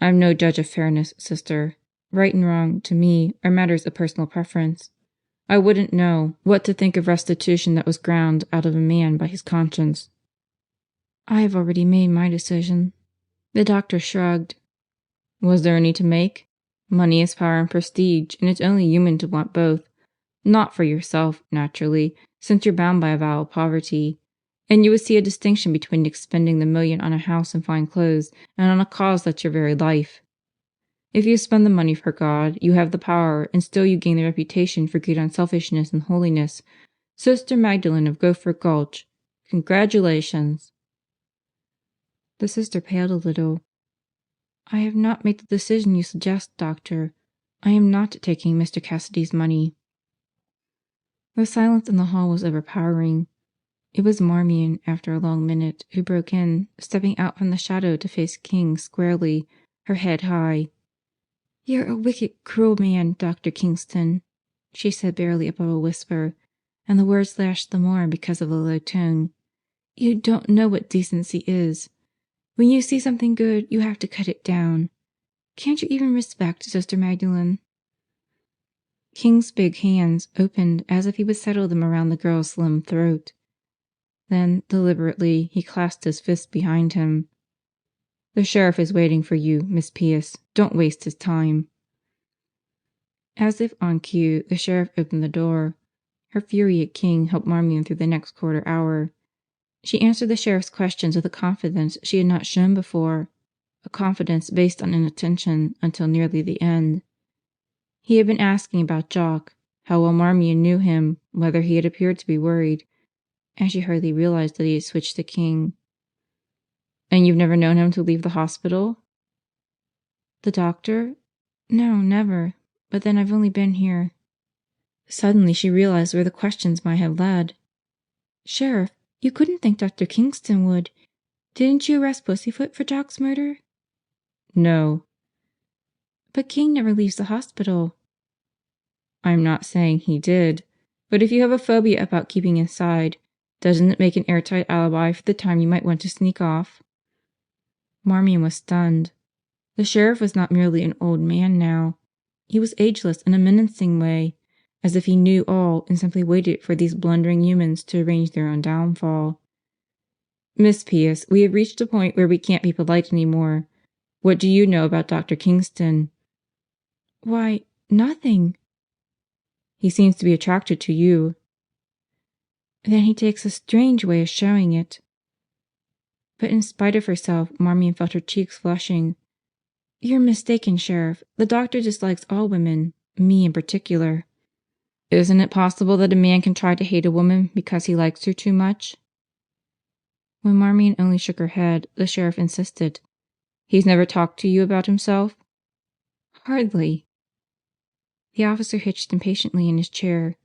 "I'm no judge of fairness, sister. Right and wrong, to me, are matters of personal preference. I wouldn't know what to think of restitution that was ground out of a man by his conscience." "I have already made my decision." The doctor shrugged. "Was there any to make? Money is power and prestige, and it's only human to want both. Not for yourself, naturally, since you're bound by a vow of poverty. And you would see a distinction between expending the million on a house and fine clothes and on a cause that's your very life. If you spend the money for God, you have the power, and still you gain the reputation for great unselfishness and holiness. Sister Magdalene of Gopher Gulch, congratulations!" The sister paled a little. "I have not made the decision you suggest, doctor. I am not taking Mr. Cassidy's money." The silence in the hall was overpowering. It was Marmion, after a long minute, who broke in, stepping out from the shadow to face King squarely, her head high. "You're a wicked, cruel man, Dr. Kingston," she said barely above a whisper, and the words lashed the more because of the low tone. "You don't know what decency is. When you see something good, you have to cut it down. Can't you even respect Sister Magdalene?" King's big hands opened as if he would settle them around the girl's slim throat. Then, deliberately, he clasped his fists behind him. "The sheriff is waiting for you, Miss Pierce. Don't waste his time." As if on cue, the sheriff opened the door. Her fury at King helped Marmion through the next quarter hour. She answered the sheriff's questions with a confidence she had not shown before, a confidence based on inattention until nearly the end. He had been asking about Jock, how well Marmion knew him, whether he had appeared to be worried, and she hardly realized that he had switched to King. "And you've never known him to leave the hospital?" "The doctor? No, never. But then I've only been here." Suddenly she realized where the questions might have led. "Sheriff, you couldn't think Dr. Kingston would. Didn't you arrest Pussyfoot for Jock's murder?" "No." "But King never leaves the hospital." "I'm not saying he did. But if you have a phobia about keeping inside, doesn't it make an airtight alibi for the time you might want to sneak off?" Marmion was stunned. The sheriff was not merely an old man now. He was ageless in a menacing way, as if he knew all and simply waited for these blundering humans to arrange their own downfall. "Miss Pierce, we have reached a point where we can't be polite anymore. What do you know about Dr. Kingston?" "Why, nothing." "He seems to be attracted to you." "Then he takes a strange way of showing it." But in spite of herself, Marmion felt her cheeks flushing. "You're mistaken, Sheriff. The doctor dislikes all women, me in particular." "Isn't it possible that a man can try to hate a woman because he likes her too much?" When Marmion only shook her head, the sheriff insisted. "He's never talked to you about himself?" "Hardly." The officer hitched impatiently in his chair.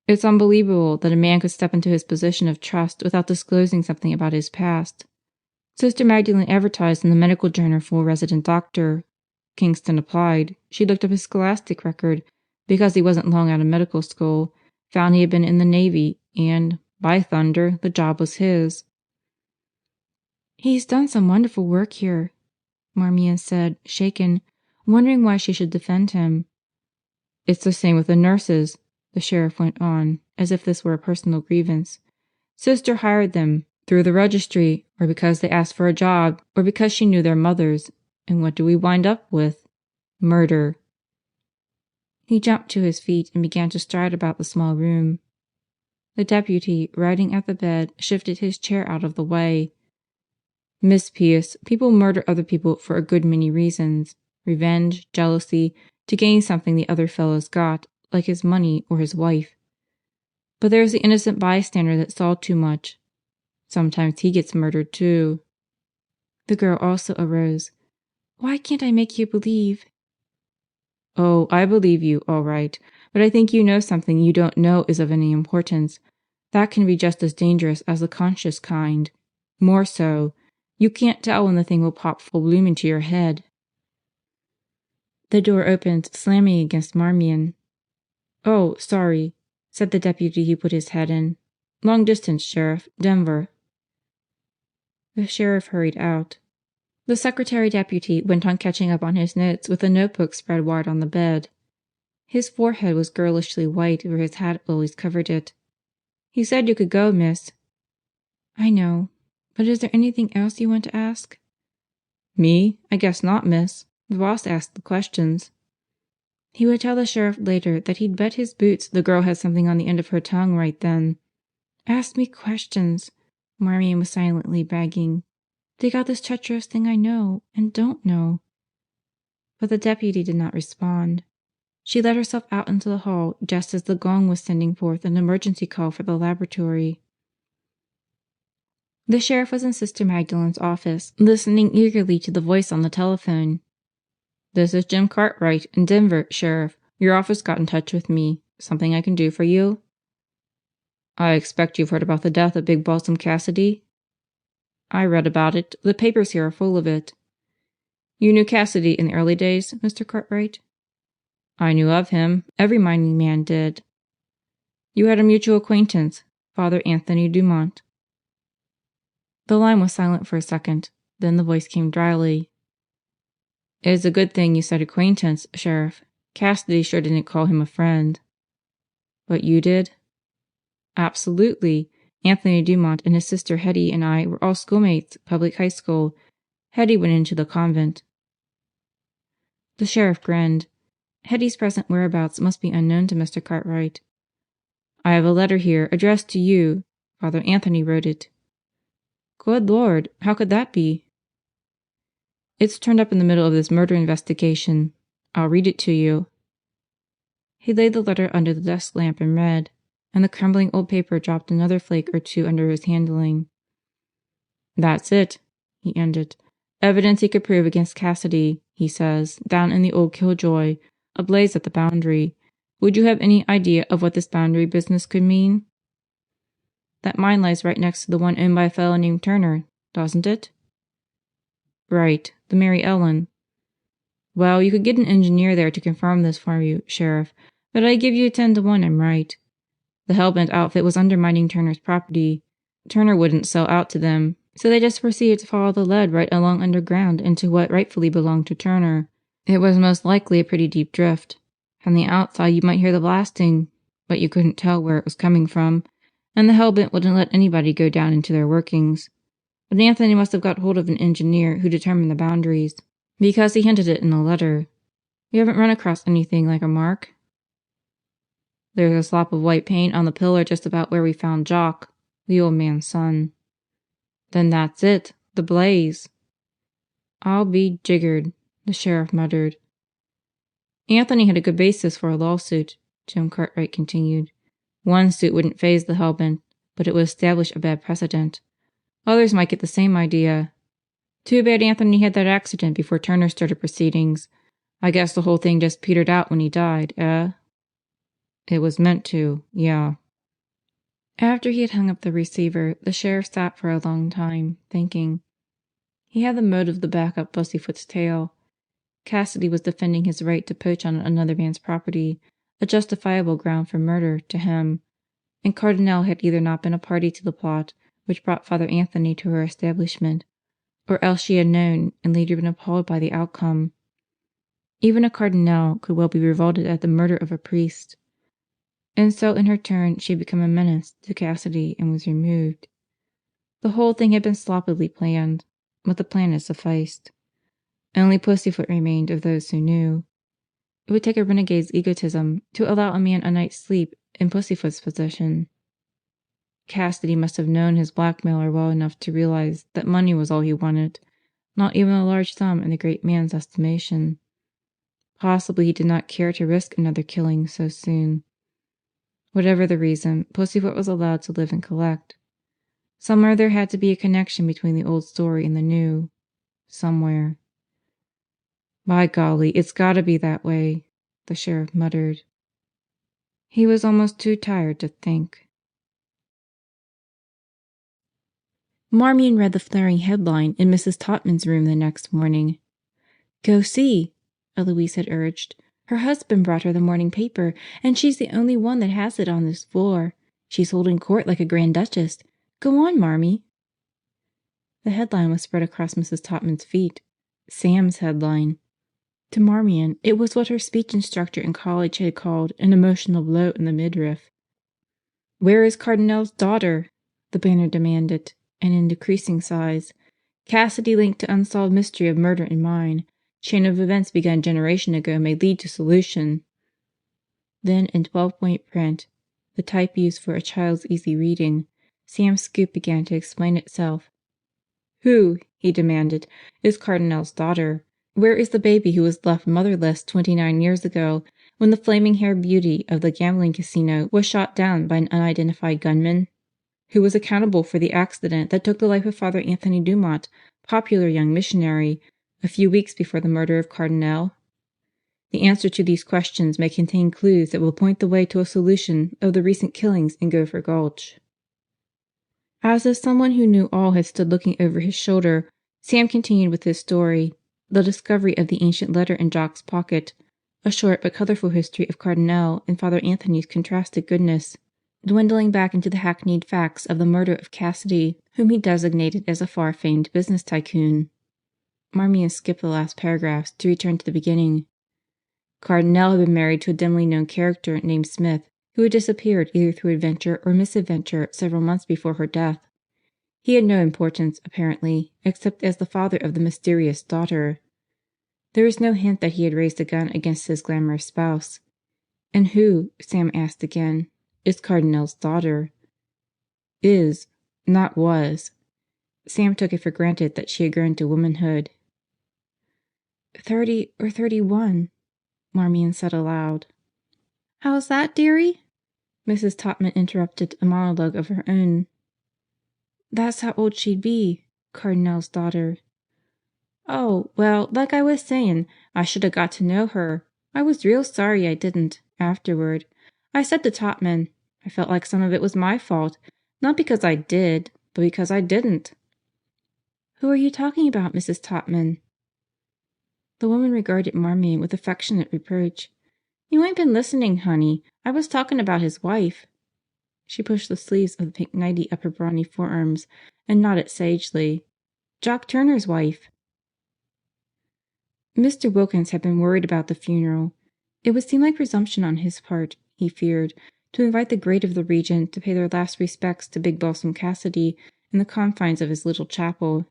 "It's unbelievable that a man could step into his position of trust without disclosing something about his past. Sister Magdalene advertised in the medical journal for a resident doctor. Kingston applied. She looked up his scholastic record, because he wasn't long out of medical school, found he had been in the Navy, and, by thunder, the job was his." "He's done some wonderful work here," Marmion said, shaken, wondering why she should defend him. "It's the same with the nurses," the sheriff went on, as if this were a personal grievance. "Sister hired them, through the registry, or because they asked for a job, or because she knew their mothers. And what do we wind up with? Murder." He jumped to his feet and began to stride about the small room. The deputy, writing at the bed, shifted his chair out of the way. "Miss Pierce, people murder other people for a good many reasons. Revenge, jealousy, to gain something the other fellow's got, like his money or his wife. But there's the innocent bystander that saw too much. Sometimes he gets murdered too." The girl also arose. "Why can't I make you believe?" "Oh, I believe you, all right. But I think you know something you don't know is of any importance. That can be just as dangerous as the conscious kind. More so. You can't tell when the thing will pop full bloom into your head." The door opened, slamming against Marmion. "Oh, sorry," said the deputy who put his head in. "Long distance, Sheriff. Denver." The sheriff hurried out. The secretary deputy went on catching up on his notes with a notebook spread wide on the bed. His forehead was girlishly white where his hat always covered it. "He said you could go, miss." "I know. But is there anything else you want to ask?" "Me? I guess not, miss. The boss asked the questions." He would tell the sheriff later that he'd bet his boots the girl had something on the end of her tongue right then. "Ask me questions," Marmion was silently begging. "Dig out this treacherous thing I know and don't know." But the deputy did not respond. She let herself out into the hall just as the gong was sending forth an emergency call for the laboratory. The sheriff was in Sister Magdalene's office, listening eagerly to the voice on the telephone. "This is Jim Cartwright in Denver, Sheriff. Your office got in touch with me. Something I can do for you?" "I expect you've heard about the death of Big Balsam Cassidy?" "I read about it. The papers here are full of it." "You knew Cassidy in the early days, Mr. Cartwright?" "I knew of him. Every mining man did." "You had a mutual acquaintance, Father Anthony Dumont?" The line was silent for a second. Then the voice came dryly. It's a good thing you said acquaintance, Sheriff. Cassidy sure didn't call him a friend. But you did? Absolutely. Anthony Dumont and his sister Hetty and I were all schoolmates, public high school. Hetty went into the convent. The sheriff grinned. Hetty's present whereabouts must be unknown to Mr. Cartwright. I have a letter here, addressed to you. Father Anthony wrote it. Good Lord, how could that be? It's turned up in the middle of this murder investigation. I'll read it to you. He laid the letter under the desk lamp and read, and the crumbling old paper dropped another flake or two under his handling. That's it, he ended. Evidence he could prove against Cassidy, he says, down in the old Killjoy, ablaze at the boundary. Would you have any idea of what this boundary business could mean? That mine lies right next to the one owned by a fellow named Turner, doesn't it? Right, the Mary Ellen. Well, you could get an engineer there to confirm this for you, Sheriff, but I give you 10 to 1 I'm right. The Hellbent outfit was undermining Turner's property. Turner wouldn't sell out to them, so they just proceeded to follow the lead right along underground into what rightfully belonged to Turner. It was most likely a pretty deep drift. From the outside you might hear the blasting, but you couldn't tell where it was coming from, and the Hellbent wouldn't let anybody go down into their workings. But Anthony must have got hold of an engineer who determined the boundaries, because he hinted it in the letter. You haven't run across anything like a mark? There's a slop of white paint on the pillar just about where we found Jock, the old man's son. Then that's it, the blaze. I'll be jiggered, the sheriff muttered. Anthony had a good basis for a lawsuit, Jim Cartwright continued. One suit wouldn't faze the Hellbent, but it would establish a bad precedent. Others might get the same idea. Too bad Anthony had that accident before Turner started proceedings. I guess the whole thing just petered out when he died, eh? It was meant to, yeah. After he had hung up the receiver, the sheriff sat for a long time, thinking. He had the motive to back up Pussyfoot's tale. Cassidy was defending his right to poach on another man's property, a justifiable ground for murder to him, and Cardinal had either not been a party to the plot which brought Father Anthony to her establishment, or else she had known and later been appalled by the outcome. Even a cardinal could well be revolted at the murder of a priest. And so in her turn she had become a menace to Cassidy and was removed. The whole thing had been sloppily planned, but the plan had sufficed. Only Pussyfoot remained of those who knew. It would take a renegade's egotism to allow a man a night's sleep in Pussyfoot's possession. Cassidy must have known his blackmailer well enough to realize that money was all he wanted, not even a large sum in the great man's estimation. Possibly he did not care to risk another killing so soon. Whatever the reason, Pussyfoot was allowed to live and collect. Somewhere there had to be a connection between the old story and the new. Somewhere. By golly, it's gotta be that way, the sheriff muttered. He was almost too tired to think. Marmion read the flaring headline in Mrs. Totman's room the next morning. Go see, Eloise had urged. Her husband brought her the morning paper, and she's the only one that has it on this floor. She's holding court like a grand duchess. Go on, Marmee. The headline was spread across Mrs. Totman's feet. Sam's headline. To Marmion, it was what her speech instructor in college had called an emotional blow in the midriff. Where is Cardinal's daughter? The banner demanded, and in decreasing size. Cassidy linked to unsolved mystery of murder in mine. Chain of events begun generation ago may lead to solution. Then in 12-point print, the type used for a child's easy reading, Sam's scoop began to explain itself. Who, he demanded, is Cardinal's daughter? Where is the baby who was left motherless 29 years ago when the flaming-haired beauty of the gambling casino was shot down by an unidentified gunman? Who was accountable for the accident that took the life of Father Anthony Dumont, popular young missionary, a few weeks before the murder of Cardinal? The answer to these questions may contain clues that will point the way to a solution of the recent killings in Gopher Gulch. As if someone who knew all had stood looking over his shoulder, Sam continued with his story, the discovery of the ancient letter in Jock's pocket, a short but colorful history of Cardinal and Father Anthony's contrasted goodness, dwindling back into the hackneyed facts of the murder of Cassidy, whom he designated as a far-famed business tycoon. Marmion skipped the last paragraphs to return to the beginning. Cardinal had been married to a dimly known character named Smith, who had disappeared either through adventure or misadventure several months before her death. He had no importance, apparently, except as the father of the mysterious daughter. There was no hint that he had raised a gun against his glamorous spouse. And who, Sam asked again, is Cardinal's daughter? Is, not was. Sam took it for granted that she had grown to womanhood. 30 or 31, Marmion said aloud. How's that, dearie? Mrs. Topman interrupted a monologue of her own. That's how old she'd be, Cardinal's daughter. Oh, well, like I was sayin', I should have got to know her. I was real sorry I didn't, afterward. I said to Topman, I felt like some of it was my fault, not because I did, but because I didn't. Who are you talking about, Mrs. Topman? The woman regarded Marmion with affectionate reproach. You ain't been listening, honey. I was talking about his wife. She pushed the sleeves of the pink nightie up her brawny forearms and nodded sagely. Jock Turner's wife. Mr. Wilkins had been worried about the funeral. It would seem like presumption on his part, he feared, to invite the great of the region to pay their last respects to Big Balsam Cassidy in the confines of his little chapel.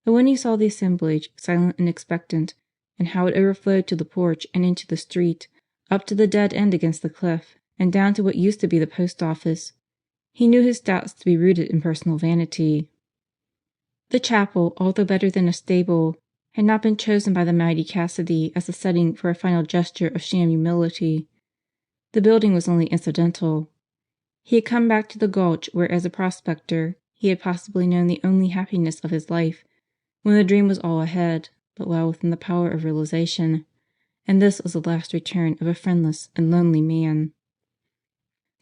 But when he saw the assemblage, silent and expectant, and how it overflowed to the porch and into the street, up to the dead end against the cliff, and down to what used to be the post office, he knew his doubts to be rooted in personal vanity. The chapel, although better than a stable, had not been chosen by the mighty Cassidy as a setting for a final gesture of sham humility. The building was only incidental. He had come back to the gulch where as a prospector he had possibly known the only happiness of his life, when the dream was all ahead, but well within the power of realization, and this was the last return of a friendless and lonely man.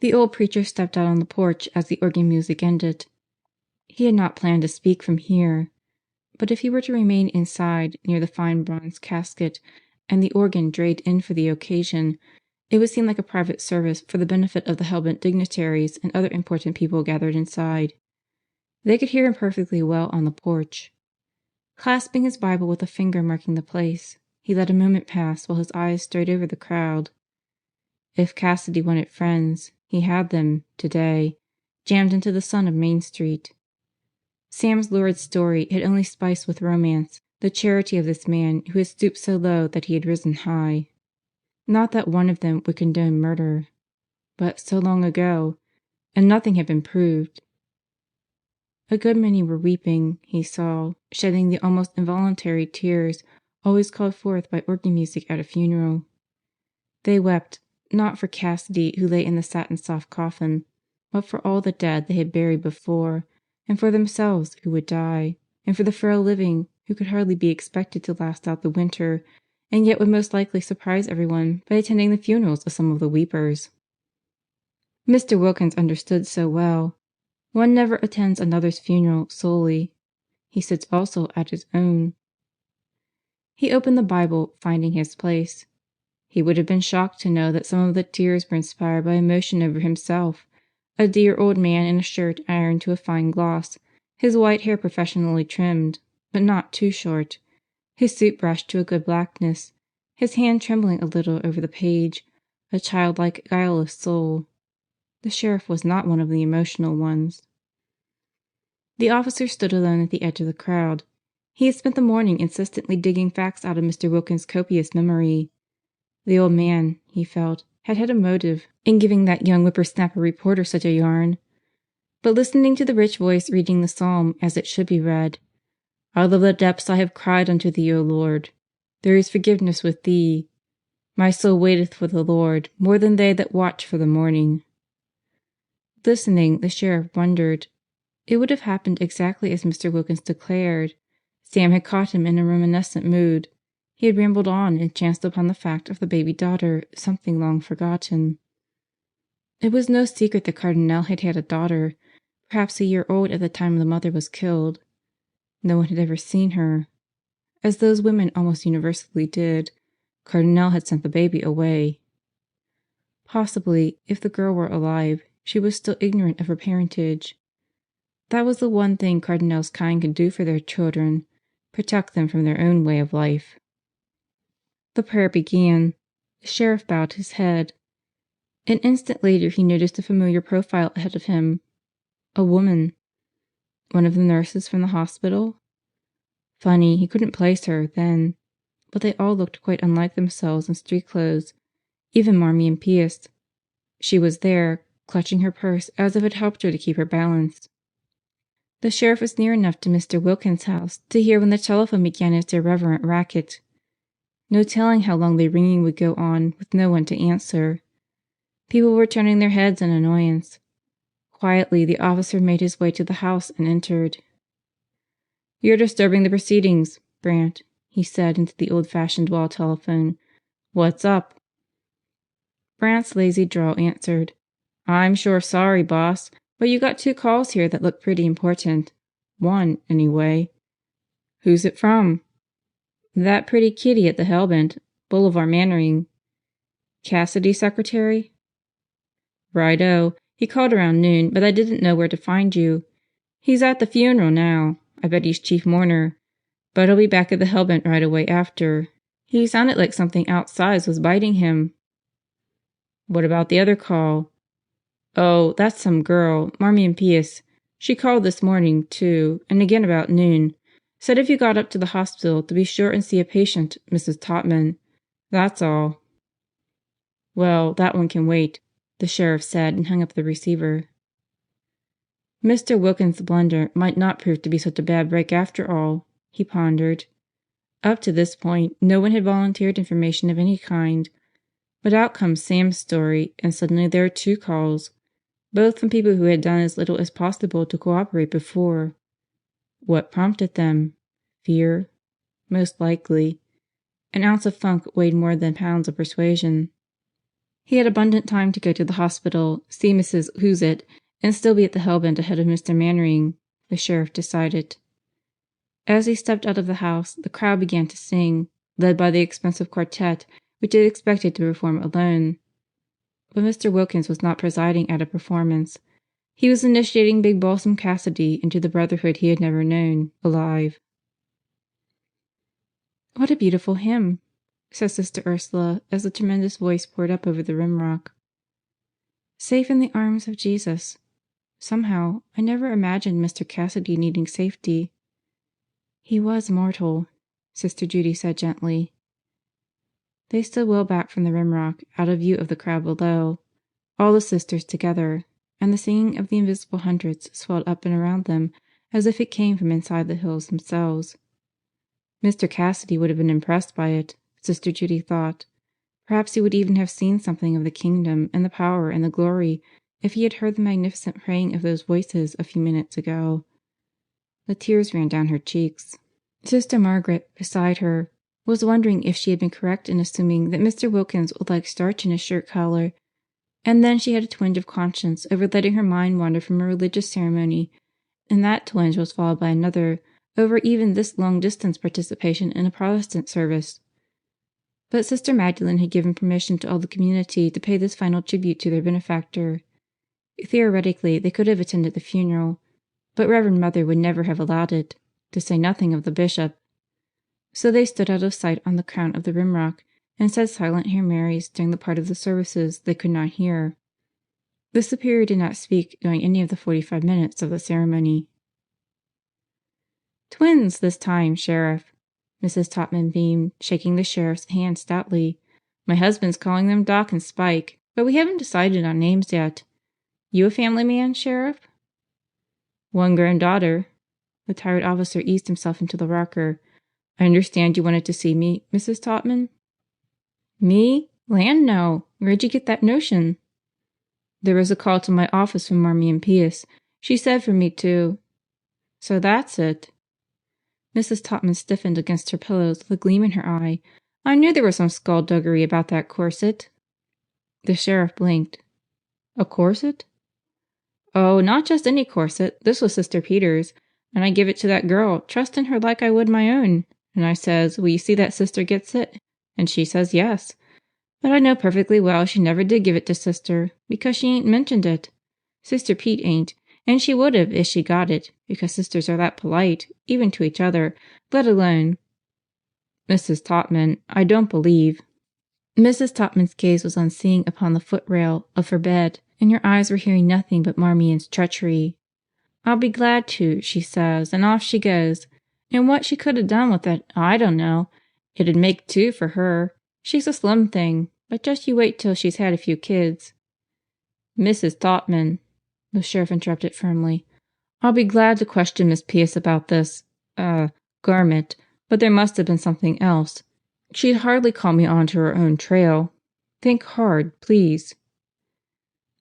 The old preacher stepped out on the porch as the organ music ended. He had not planned to speak from here, but if he were to remain inside near the fine bronze casket and the organ draped in for the occasion, it would seem like a private service for the benefit of the hell-bent dignitaries and other important people gathered inside. They could hear him perfectly well on the porch. Clasping his Bible with a finger marking the place, he let a moment pass while his eyes strayed over the crowd. If Cassidy wanted friends, he had them, today, jammed into the sun of Main Street. Sam's lurid story had only spiced with romance the charity of this man who had stooped so low that he had risen high. Not that one of them would condone murder. But so long ago, and nothing had been proved. A good many were weeping, he saw, shedding the almost involuntary tears always called forth by organ music at a funeral. They wept, not for Cassidy who lay in the satin-soft coffin, but for all the dead they had buried before, and for themselves who would die, and for the frail living who could hardly be expected to last out the winter, and yet would most likely surprise everyone by attending the funerals of some of the weepers. Mr. Wilkins understood so well. One never attends another's funeral solely. He sits also at his own. He opened the Bible, finding his place. He would have been shocked to know that some of the tears were inspired by emotion over himself, a dear old man in a shirt ironed to a fine gloss, his white hair professionally trimmed, but not too short, his suit brushed to a good blackness, his hand trembling a little over the page, a childlike, guileless soul. The sheriff was not one of the emotional ones. The officer stood alone at the edge of the crowd. He had spent the morning insistently digging facts out of Mr. Wilkins' copious memory. The old man, he felt, had had a motive in giving that young whippersnapper reporter such a yarn. But listening to the rich voice reading the psalm as it should be read, "Out of the depths I have cried unto thee, O Lord. There is forgiveness with thee. My soul waiteth for the Lord more than they that watch for the morning." Listening, the sheriff wondered. It would have happened exactly as Mr. Wilkins declared. Sam had caught him in a reminiscent mood. He had rambled on and chanced upon the fact of the baby daughter, something long forgotten. It was no secret that Cardinal had had a daughter, perhaps a year old at the time the mother was killed. No one had ever seen her. As those women almost universally did, Cardinal had sent the baby away. Possibly, if the girl were alive, she was still ignorant of her parentage. That was the one thing Cardinal's kind could do for their children, protect them from their own way of life. The prayer began. The sheriff bowed his head. An instant later he noticed a familiar profile ahead of him. A woman. One of the nurses from the hospital? Funny, he couldn't place her then. But they all looked quite unlike themselves in street clothes, even Marmee and Pius. She was there, clutching her purse as if it helped her to keep her balance. The sheriff was near enough to Mr. Wilkins' house to hear when the telephone began its irreverent racket. No telling how long the ringing would go on with no one to answer. People were turning their heads in annoyance. Quietly, the officer made his way to the house and entered. "You're disturbing the proceedings, Brant," he said into the old-fashioned wall telephone. "What's up?" Brant's lazy drawl answered, "I'm sure sorry, boss, but you got 2 calls here that look pretty important. One, anyway." "Who's it from?" "That pretty kitty at the Hellbent, Boulevard Mannering." "Cassidy's secretary?" "Righto. He called around noon, but I didn't know where to find you. He's at the funeral now. I bet he's chief mourner. But he'll be back at the Hellbent right away after. He sounded like something outside was biting him." "What about the other call?" "Oh, that's some girl, Marmee and Pius. She called this morning, too, and again about noon. Said if you got up to the hospital to be sure and see a patient, Mrs. Topman. That's all." "Well, that one can wait," the sheriff said and hung up the receiver. Mr. Wilkins' blunder might not prove to be such a bad break after all, he pondered. Up to this point, no one had volunteered information of any kind. But out comes Sam's story, and suddenly there are 2 calls, both from people who had done as little as possible to cooperate before. What prompted them? Fear? Most likely. An ounce of funk weighed more than pounds of persuasion. He had abundant time to go to the hospital, see Mrs. Whosit, and still be at the Hellbent ahead of Mr. Mannering, the sheriff decided. As he stepped out of the house, the crowd began to sing, led by the expensive quartet which it expected to perform alone. But Mr. Wilkins was not presiding at a performance. He was initiating Big Balsam Cassidy into the brotherhood he had never known, alive. "What a beautiful hymn," said Sister Ursula as the tremendous voice poured up over the rimrock. "Safe in the arms of Jesus. Somehow, I never imagined Mr. Cassidy needing safety." "He was mortal," Sister Judy said gently. They stood well back from the rimrock, out of view of the crowd below, all the sisters together, and the singing of the invisible hundreds swelled up and around them as if it came from inside the hills themselves. Mr. Cassidy would have been impressed by it, Sister Judy thought. Perhaps he would even have seen something of the kingdom and the power and the glory if he had heard the magnificent praying of those voices a few minutes ago. The tears ran down her cheeks. Sister Margaret, beside her, was wondering if she had been correct in assuming that Mr. Wilkins would like starch in his shirt collar, and then she had a twinge of conscience over letting her mind wander from a religious ceremony, and that twinge was followed by another over even this long-distance participation in a Protestant service. But Sister Magdalene had given permission to all the community to pay this final tribute to their benefactor. Theoretically, they could have attended the funeral, but Reverend Mother would never have allowed it, to say nothing of the bishop. So they stood out of sight on the crown of the rimrock and said silent Hail Marys during the part of the services they could not hear. The Superior did not speak during any of the 45 minutes of the ceremony. "Twins this time, Sheriff," Mrs. Topman beamed, shaking the sheriff's hand stoutly. "My husband's calling them Doc and Spike, but we haven't decided on names yet. You a family man, Sheriff?" "One granddaughter." The tired officer eased himself into the rocker. "I understand you wanted to see me, Mrs. Topman?" "Me? Land no! Where'd you get that notion?" "There was a call to my office from Marmee and Pius. She said for me to—" "So that's it." Mrs. Topman stiffened against her pillows with a gleam in her eye. "I knew there was some skullduggery about that corset." The sheriff blinked. "A corset?" "Oh, not just any corset. This was Sister Peter's, and I give it to that girl, trusting her like I would my own. And I says, 'Will you see that Sister gets it?' And she says yes. But I know perfectly well she never did give it to Sister, because she ain't mentioned it. Sister Pete ain't, And she would have if she got it, because sisters are that polite, even to each other, let alone— Mrs. Topman, I don't believe— Mrs. Topman's gaze was unseeing upon the footrail of her bed, and her eyes were hearing nothing but Marmion's treachery. "I'll be glad to," she says, and off she goes. And what she could have done with it, I don't know. It'd make two for her. She's a slim thing, but just you wait till she's had a few kids. "Mrs. Topman," the sheriff interrupted firmly, "I'll be glad to question Miss Pierce about this— garment, but there must have been something else. She'd hardly call me on to her own trail. Think hard, please."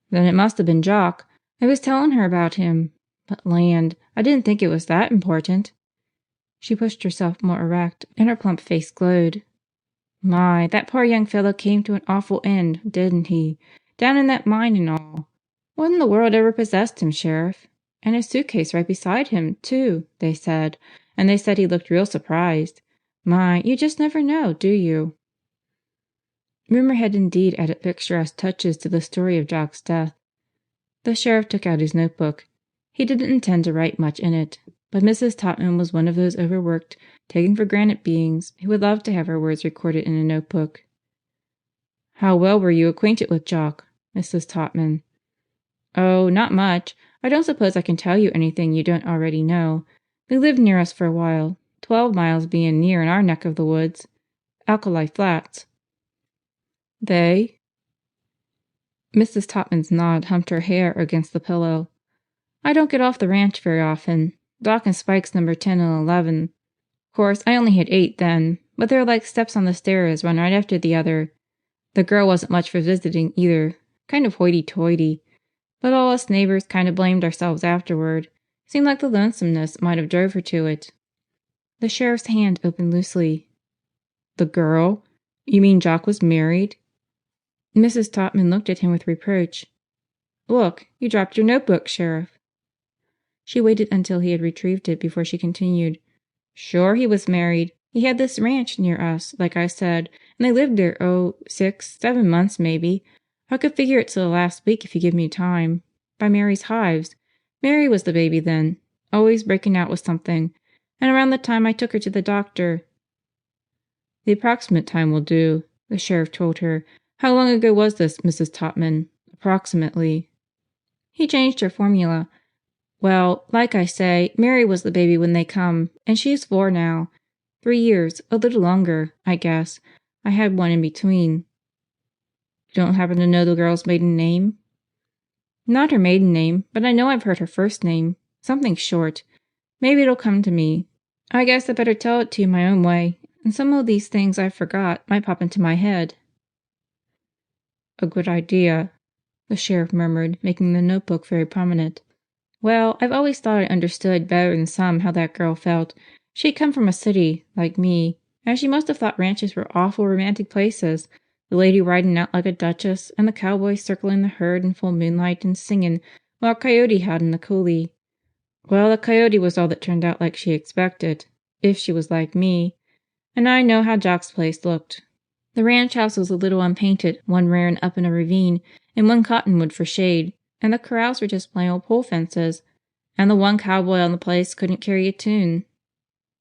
"Then it must have been Jock. I was telling her about him. But land, I didn't think it was that important." She pushed herself more erect, and her plump face glowed. "My, that poor young fellow came to an awful end, didn't he? Down in that mine and all. What in the world ever possessed him, Sheriff? And his suitcase right beside him, too, they said. And they said he looked real surprised. My, you just never know, do you?" Rumor had indeed added picturesque touches to the story of Jock's death. The sheriff took out his notebook. He didn't intend to write much in it, but Mrs. Topman was one of those overworked, taken for granted beings who would love to have her words recorded in a notebook. "How well were you acquainted with Jock, Mrs. Topman?" "Oh, not much. I don't suppose I can tell you anything you don't already know. They lived near us for a while, 12 miles being near in our neck of the woods. Alkali Flats." "They?" Mrs. Topman's nod humped her hair against the pillow. "I don't get off the ranch very often. Doc and Spike's number 10 and 11. Course, I only had 8 then, but they're like steps on the stairs, one right after the other. The girl wasn't much for visiting either, kind of hoity-toity. But all us neighbors kind of blamed ourselves afterward. Seemed like the lonesomeness might have drove her to it." The sheriff's hand opened loosely. "The girl? You mean Jock was married?" Mrs. Topman looked at him with reproach. "Look, you dropped your notebook, Sheriff." She waited until he had retrieved it before she continued. "Sure he was married. He had this ranch near us, like I said, and they lived there, 6, 7 months maybe. I could figure it to the last week if you give me time. By Mary's hives. Mary was the baby then, always breaking out with something. And around the time I took her to the doctor—" "The approximate time will do," the sheriff told her. "How long ago was this, Mrs. Topman? Approximately." He changed her formula. "Well, like I say, Mary was the baby when they come, and she's 4 now. 3 years, a little longer, I guess. I had one in between." "You don't happen to know the girl's maiden name?" "Not her maiden name, but I know I've heard her first name. Something short. Maybe it'll come to me. I guess I'd better tell it to you my own way, and some of these things I've forgot might pop into my head." "A good idea," the sheriff murmured, making the notebook very prominent. "Well, I've always thought I understood better than some how that girl felt. She'd come from a city, like me, and she must have thought ranches were awful romantic places. The lady riding out like a duchess, and the cowboy circling the herd in full moonlight and singing while a coyote howled in the coulee. Well, the coyote was all that turned out like she expected, if she was like me. And I know how Jock's place looked. The ranch house was a little unpainted, one rearing up in a ravine, and one cottonwood for shade, and the corrals were just plain old pole fences, and the one cowboy on the place couldn't carry a tune.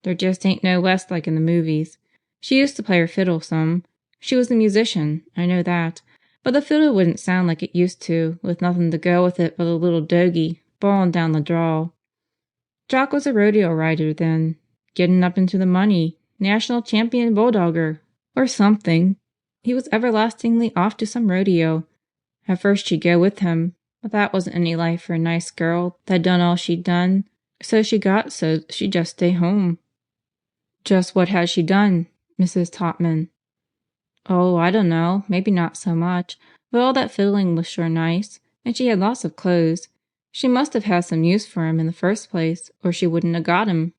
There just ain't no West like in the movies. She used to play her fiddle some. She was a musician, I know that, but the fiddle wouldn't sound like it used to, with nothing to go with it but a little dogie bawling down the draw. Jock was a rodeo rider then, getting up into the money, national champion bulldogger, or something. He was everlastingly off to some rodeo. At first she'd go with him, but that wasn't any life for a nice girl that'd done all she'd done, so she'd just stay home." "Just what had she done, Mrs. Topman?" "Oh, I don't know. Maybe not so much. But all that fiddling was sure nice. And she had lots of clothes. She must have had some use for 'em in the first place, or she wouldn't have got 'em."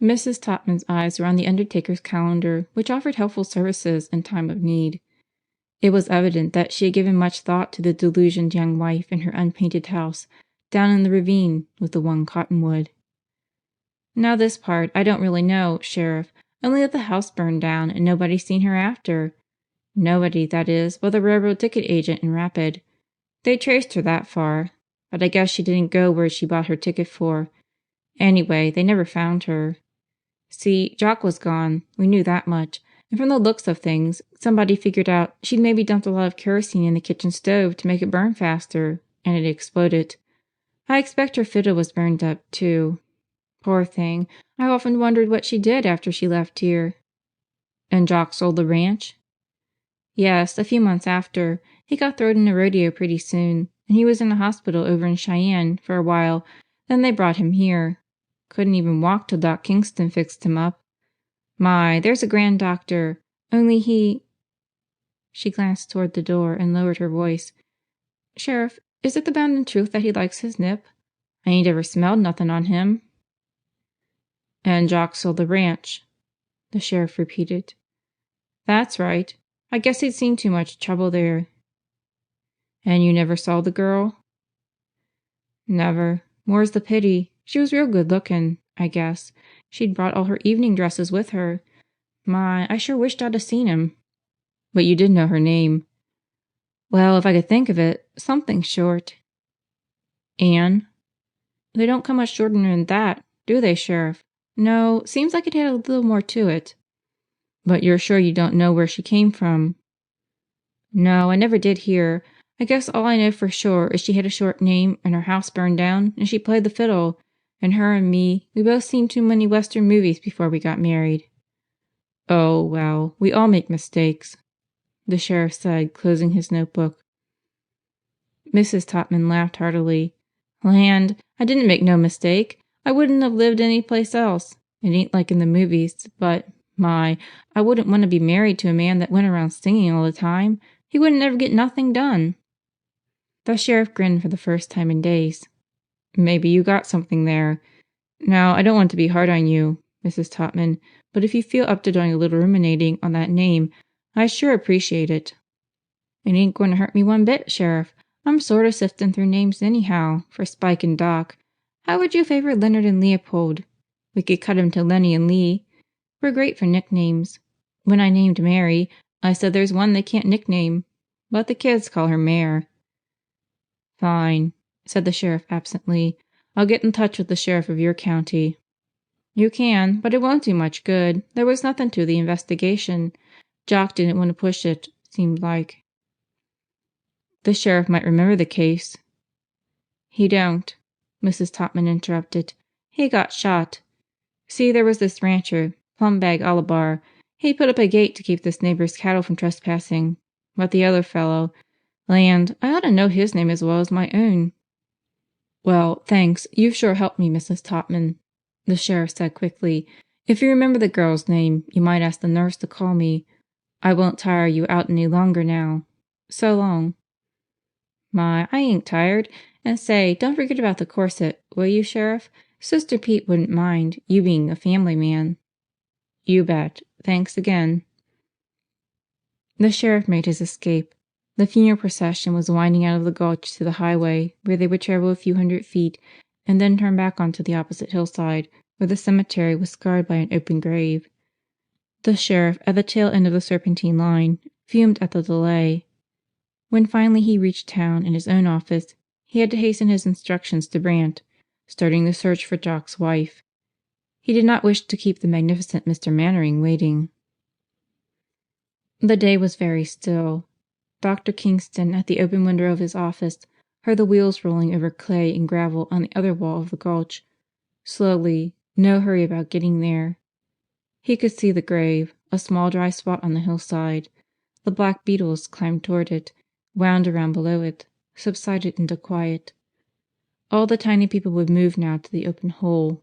Mrs. Topman's eyes were on the undertaker's calendar, which offered helpful services in time of need. It was evident that she had given much thought to the delusioned young wife in her unpainted house down in the ravine with the one cottonwood. "Now this part I don't really know, Sheriff, only that the house burned down and nobody seen her after. Nobody, that is, but the railroad ticket agent in Rapid. They traced her that far. but I guess she didn't go where she bought her ticket for. Anyway, they never found her. See, Jock was gone. We knew that much. And from the looks of things, somebody figured out she'd maybe dumped a lot of kerosene in the kitchen stove to make it burn faster, and it exploded. I expect her fiddle was burned up, too. Poor thing. I often wondered what she did after she left here. And Jock sold the ranch? Yes, a few months after. He got thrown in a rodeo pretty soon, and he was in a hospital over in Cheyenne for a while. Then they brought him here. Couldn't even walk till Doc Kingston fixed him up. My, there's a grand doctor. Only he... She glanced toward the door and lowered her voice. Sheriff, is it the bounden truth that he likes his nip? I ain't ever smelled nothing on him. And Jock sold the ranch, the sheriff repeated. That's right. I guess he'd seen too much trouble there. And you never saw the girl? Never. More's the pity. She was real good looking, I guess. She'd brought all her evening dresses with her. My, I sure wished I'd have seen him. But you did know her name. Well, if I could think of it, something short. Anne? They don't come much shorter than that, do they, Sheriff? No, seems like it had a little more to it. But you're sure you don't know where she came from? No, I never did hear. I guess all I know for sure is she had a short name and her house burned down and she played the fiddle. And her and me, we both seen too many Western movies before we got married. Oh, well, we all make mistakes, the sheriff said, closing his notebook. Mrs. Topman laughed heartily. Land, I didn't make no mistake. I wouldn't have lived any place else. It ain't like in the movies, but, my, I wouldn't want to be married to a man that went around singing all the time. He wouldn't ever get nothing done. The sheriff grinned for the first time in days. Maybe you got something there. Now, I don't want to be hard on you, Mrs. Topman, but if you feel up to doing a little ruminating on that name, I sure appreciate it. It ain't going to hurt me one bit, Sheriff. I'm sort of sifting through names anyhow, for Spike and Doc. How would you favor Leonard and Leopold? We could cut 'em to Lenny and Lee. We're great for nicknames. When I named Mary, I said there's one they can't nickname, but the kids call her Mare. Fine, said the sheriff absently. I'll get in touch with the sheriff of your county. You can, but it won't do much good. There was nothing to the investigation. Jock didn't want to push it, seemed like. The sheriff might remember the case. He don't, Mrs. Topman interrupted. He got shot. See, there was this rancher, Plumbag Olibar. He put up a gate to keep this neighbor's cattle from trespassing. But the other fellow, land, I ought to know his name as well as my own. Well, thanks. You've sure helped me, Mrs. Topman, the sheriff said quickly. If you remember the girl's name, you might ask the nurse to call me. I won't tire you out any longer now. So long. My, I ain't tired. And say, don't forget about the corset, will you, Sheriff? Sister Pete wouldn't mind, you being a family man. You bet. Thanks again. The sheriff made his escape. The funeral procession was winding out of the gulch to the highway, where they would travel a few hundred feet, and then turn back onto the opposite hillside, where the cemetery was scarred by an open grave. The sheriff, at the tail end of the serpentine line, fumed at the delay. When finally he reached town in his own office, he had to hasten his instructions to Brant, starting the search for Jock's wife. He did not wish to keep the magnificent Mr. Mannering waiting. The day was very still. Dr. Kingston, at the open window of his office, heard the wheels rolling over clay and gravel on the other wall of the gulch. Slowly, no hurry about getting there. He could see the grave, a small dry spot on the hillside. The black beetles climbed toward it, wound around below it, subsided into quiet. All the tiny people would move now to the open hole.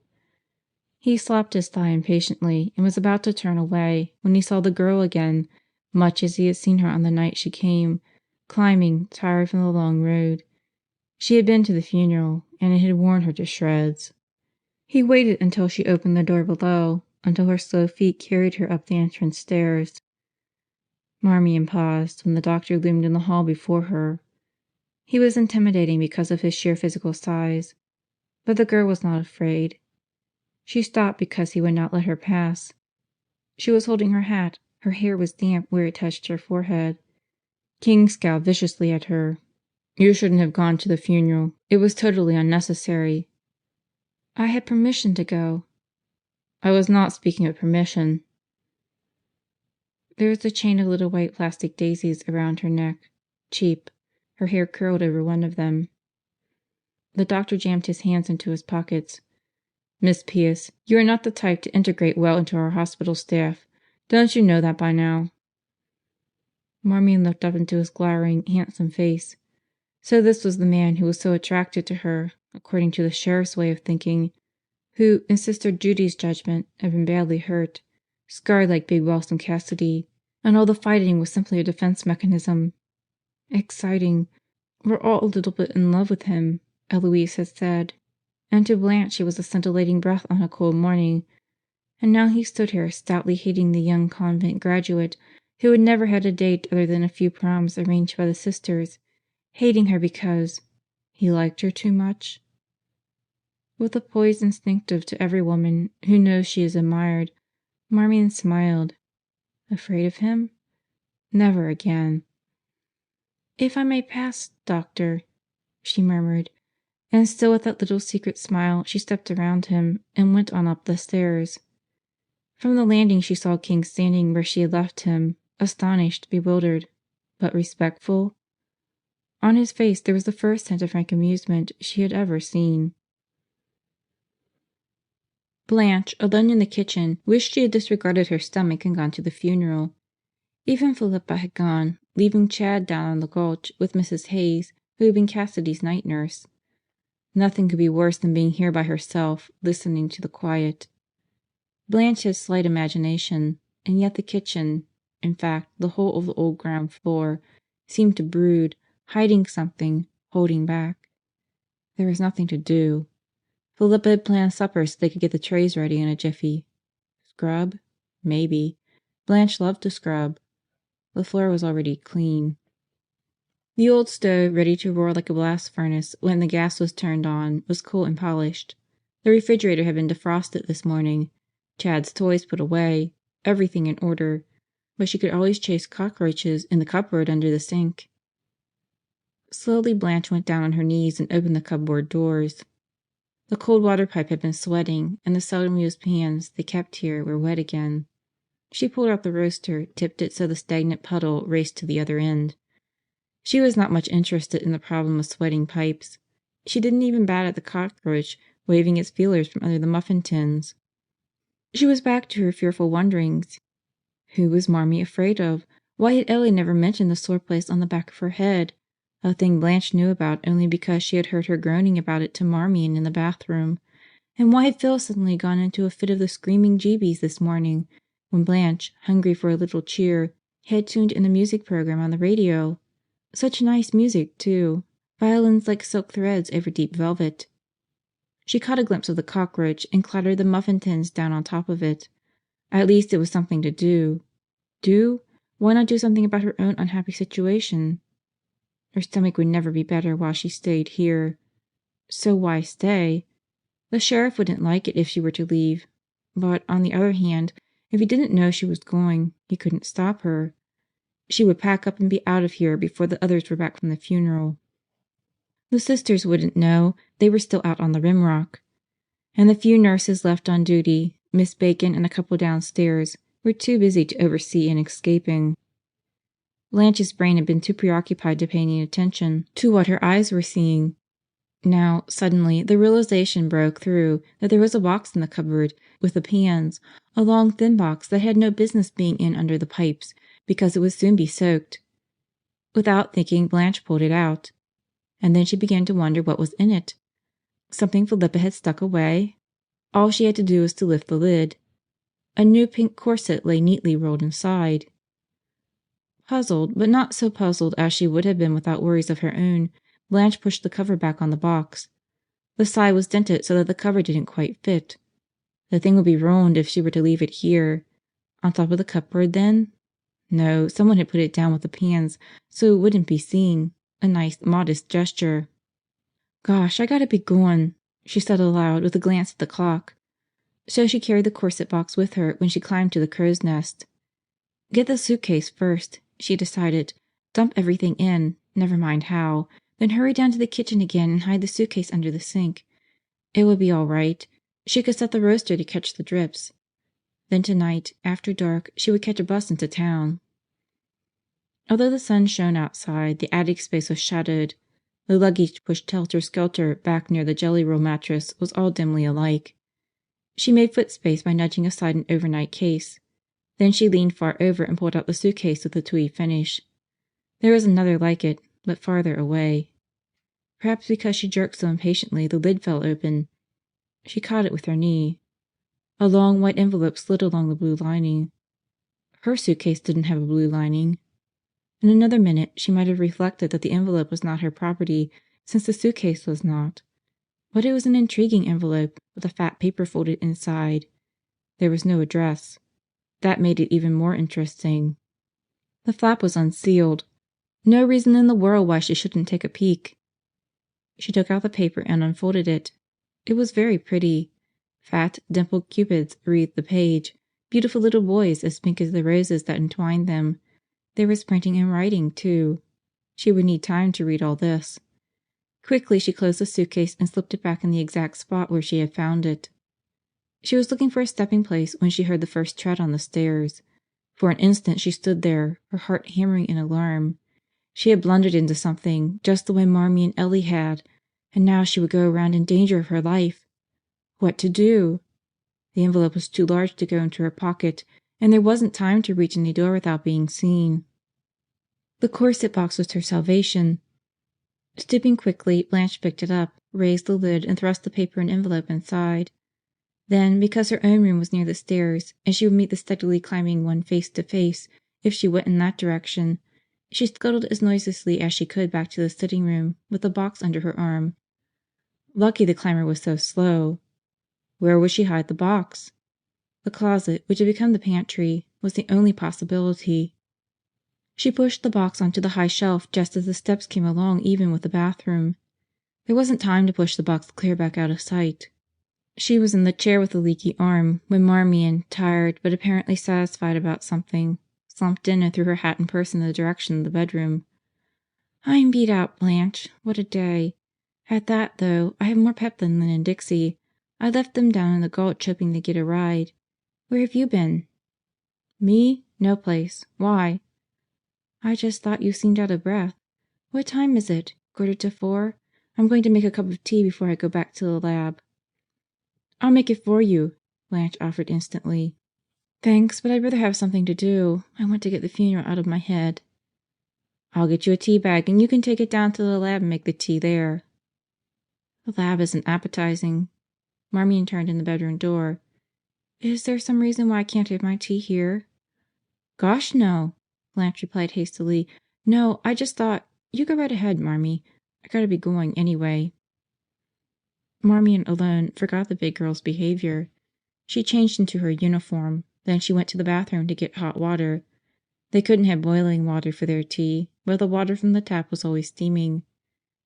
He slapped his thigh impatiently and was about to turn away when he saw the girl again, much as he had seen her on the night she came, climbing, tired from the long road. She had been to the funeral, and it had worn her to shreds. He waited until she opened the door below, until her slow feet carried her up the entrance stairs. Marmion paused when the doctor loomed in the hall before her. He was intimidating because of his sheer physical size, but the girl was not afraid. She stopped because he would not let her pass. She was holding her hat. Her hair was damp where it touched her forehead. King scowled viciously at her. You shouldn't have gone to the funeral. It was totally unnecessary." "I had permission to go." "I was not speaking of permission." There was a chain of little white plastic daisies around her neck. Cheap. Her hair curled over one of them. The doctor jammed his hands into his pockets. "Miss Pierce, you are not the type to integrate well into our hospital staff. Don't you know that by now?" Marmion looked up into his glowering, handsome face. So this was the man who was so attracted to her, according to the sheriff's way of thinking, who, in Sister Judy's judgment, had been badly hurt, scarred like Big Balsam Cassidy, and all the fighting was simply a defense mechanism. Exciting. We're all a little bit in love with him, Eloise had said, and to Blanche he was a scintillating breath on a cold morning. And now he stood here stoutly hating the young convent graduate who had never had a date other than a few proms arranged by the sisters, hating her because he liked her too much. With the poise instinctive to every woman who knows she is admired, Marmion smiled. Afraid of him? Never again. "If I may pass, doctor," she murmured, and still with that little secret smile she stepped around him and went on up the stairs. From the landing she saw King standing where she had left him, astonished, bewildered, but respectful. On his face there was the first hint of frank amusement she had ever seen. Blanche, alone in the kitchen, wished she had disregarded her stomach and gone to the funeral. Even Philippa had gone, leaving Chad down on the gulch with Mrs. Hayes, who had been Cassidy's night nurse. Nothing could be worse than being here by herself, listening to the quiet. Blanche had slight imagination, and yet the kitchen, in fact the whole of the old ground floor, seemed to brood, hiding something, holding back. There was nothing to do. Philippa had planned supper so they could get the trays ready in a jiffy. Scrub? Maybe. Blanche loved to scrub. The floor was already clean. The old stove, ready to roar like a blast furnace when the gas was turned on, was cool and polished. The refrigerator had been defrosted this morning, Chad's toys put away, everything in order, but she could always chase cockroaches in the cupboard under the sink. Slowly Blanche went down on her knees and opened the cupboard doors. The cold water pipe had been sweating, and the seldom used pans they kept here were wet again. She pulled out the roaster, tipped it so the stagnant puddle raced to the other end. She was not much interested in the problem of sweating pipes. She didn't even bat at the cockroach waving its feelers from under the muffin tins. She was back to her fearful wonderings. Who was Marmee afraid of? Why had Ellie never mentioned the sore place on the back of her head? A thing Blanche knew about only because she had heard her groaning about it to Marmion in the bathroom. And why had Phil suddenly gone into a fit of the screaming jeebies this morning, when Blanche, hungry for a little cheer, had tuned in the music program on the radio? Such nice music, too. Violins like silk threads over deep velvet. She caught a glimpse of the cockroach and clattered the muffin tins down on top of it. At least it was something to do. Do? Why not do something about her own unhappy situation? Her stomach would never be better while she stayed here. So why stay? The sheriff wouldn't like it if she were to leave. But, on the other hand, if he didn't know she was going, he couldn't stop her. She would pack up and be out of here before the others were back from the funeral. The sisters wouldn't know. They were still out on the rimrock. And the few nurses left on duty, Miss Bacon and a couple downstairs, were too busy to oversee an escaping. Blanche's brain had been too preoccupied to pay any attention to what her eyes were seeing. Now, suddenly, the realization broke through that there was a box in the cupboard with the pans, a long thin box that had no business being in under the pipes because it would soon be soaked. Without thinking, Blanche pulled it out. And then she began to wonder what was in it. Something Philippa had stuck away? All she had to do was to lift the lid. A new pink corset lay neatly rolled inside. Puzzled, but not so puzzled as she would have been without worries of her own, Blanche pushed the cover back on the box. The side was dented so that the cover didn't quite fit. The thing would be ruined if she were to leave it here. On top of the cupboard, then? No, someone had put it down with the pans so it wouldn't be seen. A nice, modest gesture. "Gosh, I gotta be going," she said aloud with a glance at the clock. So she carried the corset box with her when she climbed to the crow's nest. Get the suitcase first, she decided. Dump everything in, never mind how. then hurry down to the kitchen again and hide the suitcase under the sink. It would be all right. She could set the roaster to catch the drips. Then tonight, after dark, she would catch a bus into town. Although the sun shone outside, the attic space was shadowed. The luggage pushed helter-skelter back near the Jelly Roll mattress was all dimly alike. She made foot space by nudging aside an overnight case. Then she leaned far over and pulled out the suitcase with the tweed finish. There was another like it, but farther away. Perhaps because she jerked so impatiently, the lid fell open. She caught it with her knee. A long white envelope slid along the blue lining. Her suitcase didn't have a blue lining. In another minute, she might have reflected that the envelope was not her property, since the suitcase was not. But it was an intriguing envelope, with a fat paper folded inside. There was no address. That made it even more interesting. The flap was unsealed. No reason in the world why she shouldn't take a peek. She took out the paper and unfolded it. It was very pretty. Fat, dimpled cupids wreathed the page, beautiful little boys as pink as the roses that entwined them. There was printing and writing, too. She would need time to read all this. Quickly she closed the suitcase and slipped it back in the exact spot where she had found it. She was looking for a stepping place when she heard the first tread on the stairs. For an instant she stood there, her heart hammering in alarm. She had blundered into something, just the way Marmee and Ellie had, and now she would go around in danger of her life. What to do? The envelope was too large to go into her pocket, and there wasn't time to reach any door without being seen. The corset box was her salvation. Stooping quickly, Blanche picked it up, raised the lid, and thrust the paper and envelope inside. Then, because her own room was near the stairs, and she would meet the steadily climbing one face to face if she went in that direction, she scuttled as noiselessly as she could back to the sitting room, with the box under her arm. Lucky the climber was so slow. Where would she hide the box? The closet, which had become the pantry, was the only possibility. She pushed the box onto the high shelf just as the steps came along even with the bathroom. There wasn't time to push the box clear back out of sight. She was in the chair with the leaky arm when Marmion, tired but apparently satisfied about something, slumped in and threw her hat and purse in the direction of the bedroom. "I'm beat out, Blanche. What a day. At that, though, I have more pep than Lynn and Dixie. I left them down in the gulch hoping to get a ride. Where have you been?" "Me? No place. Why?" "I just thought you seemed out of breath. What time is it? 4:45? I'm going to make a cup of tea before I go back to the lab." "I'll make it for you," Blanche offered instantly. "Thanks, but I'd rather have something to do. I want to get the funeral out of my head." "I'll get you a tea bag and you can take it down to the lab and make the tea there." "The lab isn't appetizing." Marmion turned in the bedroom door. "Is there some reason why I can't have my tea here?" "Gosh, no!" Blanche replied hastily. "No, I just thought you go right ahead, Marmee. I gotta be going anyway." Marmion alone forgot the big girl's behavior. She changed into her uniform. Then she went to the bathroom to get hot water. They couldn't have boiling water for their tea, but the water from the tap was always steaming.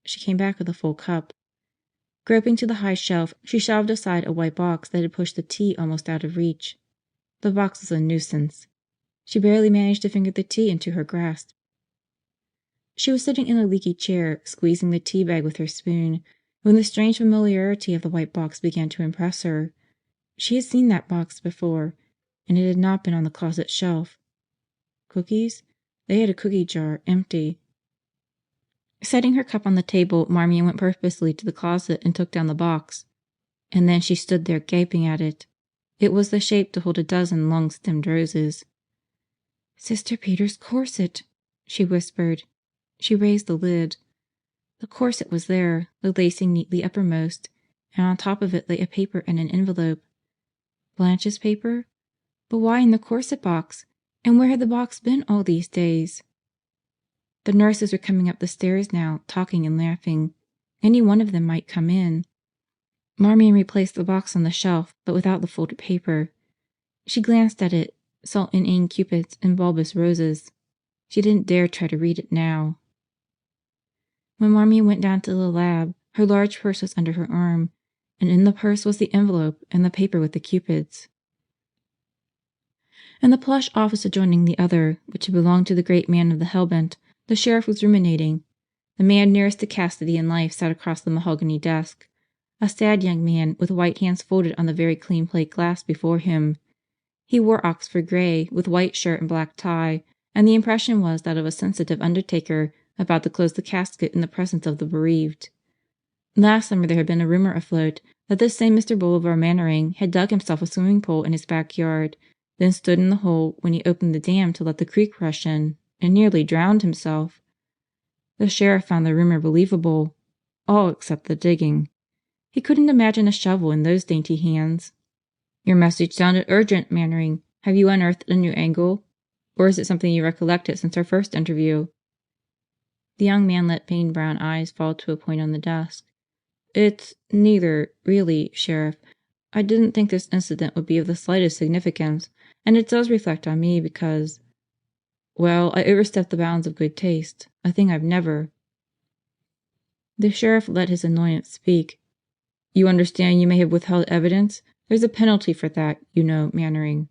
She came back with a full cup. Groping to the high shelf, she shoved aside a white box that had pushed the tea almost out of reach. The box was a nuisance. She barely managed to finger the tea into her grasp. She was sitting in a leaky chair, squeezing the tea bag with her spoon, when the strange familiarity of the white box began to impress her. She had seen that box before, and it had not been on the closet shelf. Cookies? They had a cookie jar, empty. Setting her cup on the table, Marmion went purposely to the closet and took down the box. And then she stood there gaping at it. It was the shape to hold a dozen long-stemmed roses. "Sister Peter's corset," she whispered. She raised the lid. The corset was there, the lacing neatly uppermost, and on top of it lay a paper and an envelope. Blanche's paper? But why in the corset box? And where had the box been all these days? The nurses were coming up the stairs now, talking and laughing. Any one of them might come in. Marmion replaced the box on the shelf, but without the folded paper. She glanced at it, saw inane cupids and bulbous roses. She didn't dare try to read it now. When Marmion went down to the lab, her large purse was under her arm, and in the purse was the envelope and the paper with the cupids. In the plush office adjoining the other, which had belonged to the great man of the hellbent, the sheriff was ruminating. The man nearest to Cassidy in life sat across the mahogany desk, a sad young man with white hands folded on the very clean plate glass before him. He wore Oxford gray with white shirt and black tie, and the impression was that of a sensitive undertaker about to close the casket in the presence of the bereaved. Last summer there had been a rumor afloat that this same Mr. Bolivar Mannering had dug himself a swimming pool in his backyard, then stood in the hole when he opened the dam to let the creek rush in, and nearly drowned himself. The sheriff found the rumor believable, all except the digging. He couldn't imagine a shovel in those dainty hands. "Your message sounded urgent, Mannering. Have you unearthed a new angle? Or is it something you recollected since our first interview?" The young man let pained brown eyes fall to a point on the desk. "It's neither, really, Sheriff. I didn't think this incident would be of the slightest significance, and it does reflect on me because, well, I overstepped the bounds of good taste, a thing I've never." The sheriff let his annoyance speak. "You understand you may have withheld evidence? There's a penalty for that, you know, Mannering."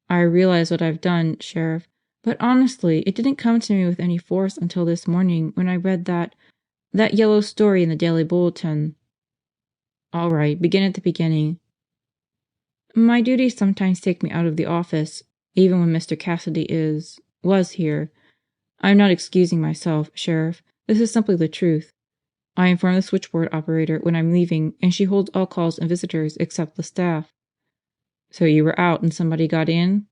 "I realize what I've done, Sheriff. But honestly, it didn't come to me with any force until this morning when I read that yellow story in the Daily Bulletin." "All right, begin at the beginning." "My duties sometimes take me out of the office, even when Mr. Cassidy was here. I'm not excusing myself, Sheriff. This is simply the truth. I inform the switchboard operator when I'm leaving, and she holds all calls and visitors except the staff." "So you were out and somebody got in?"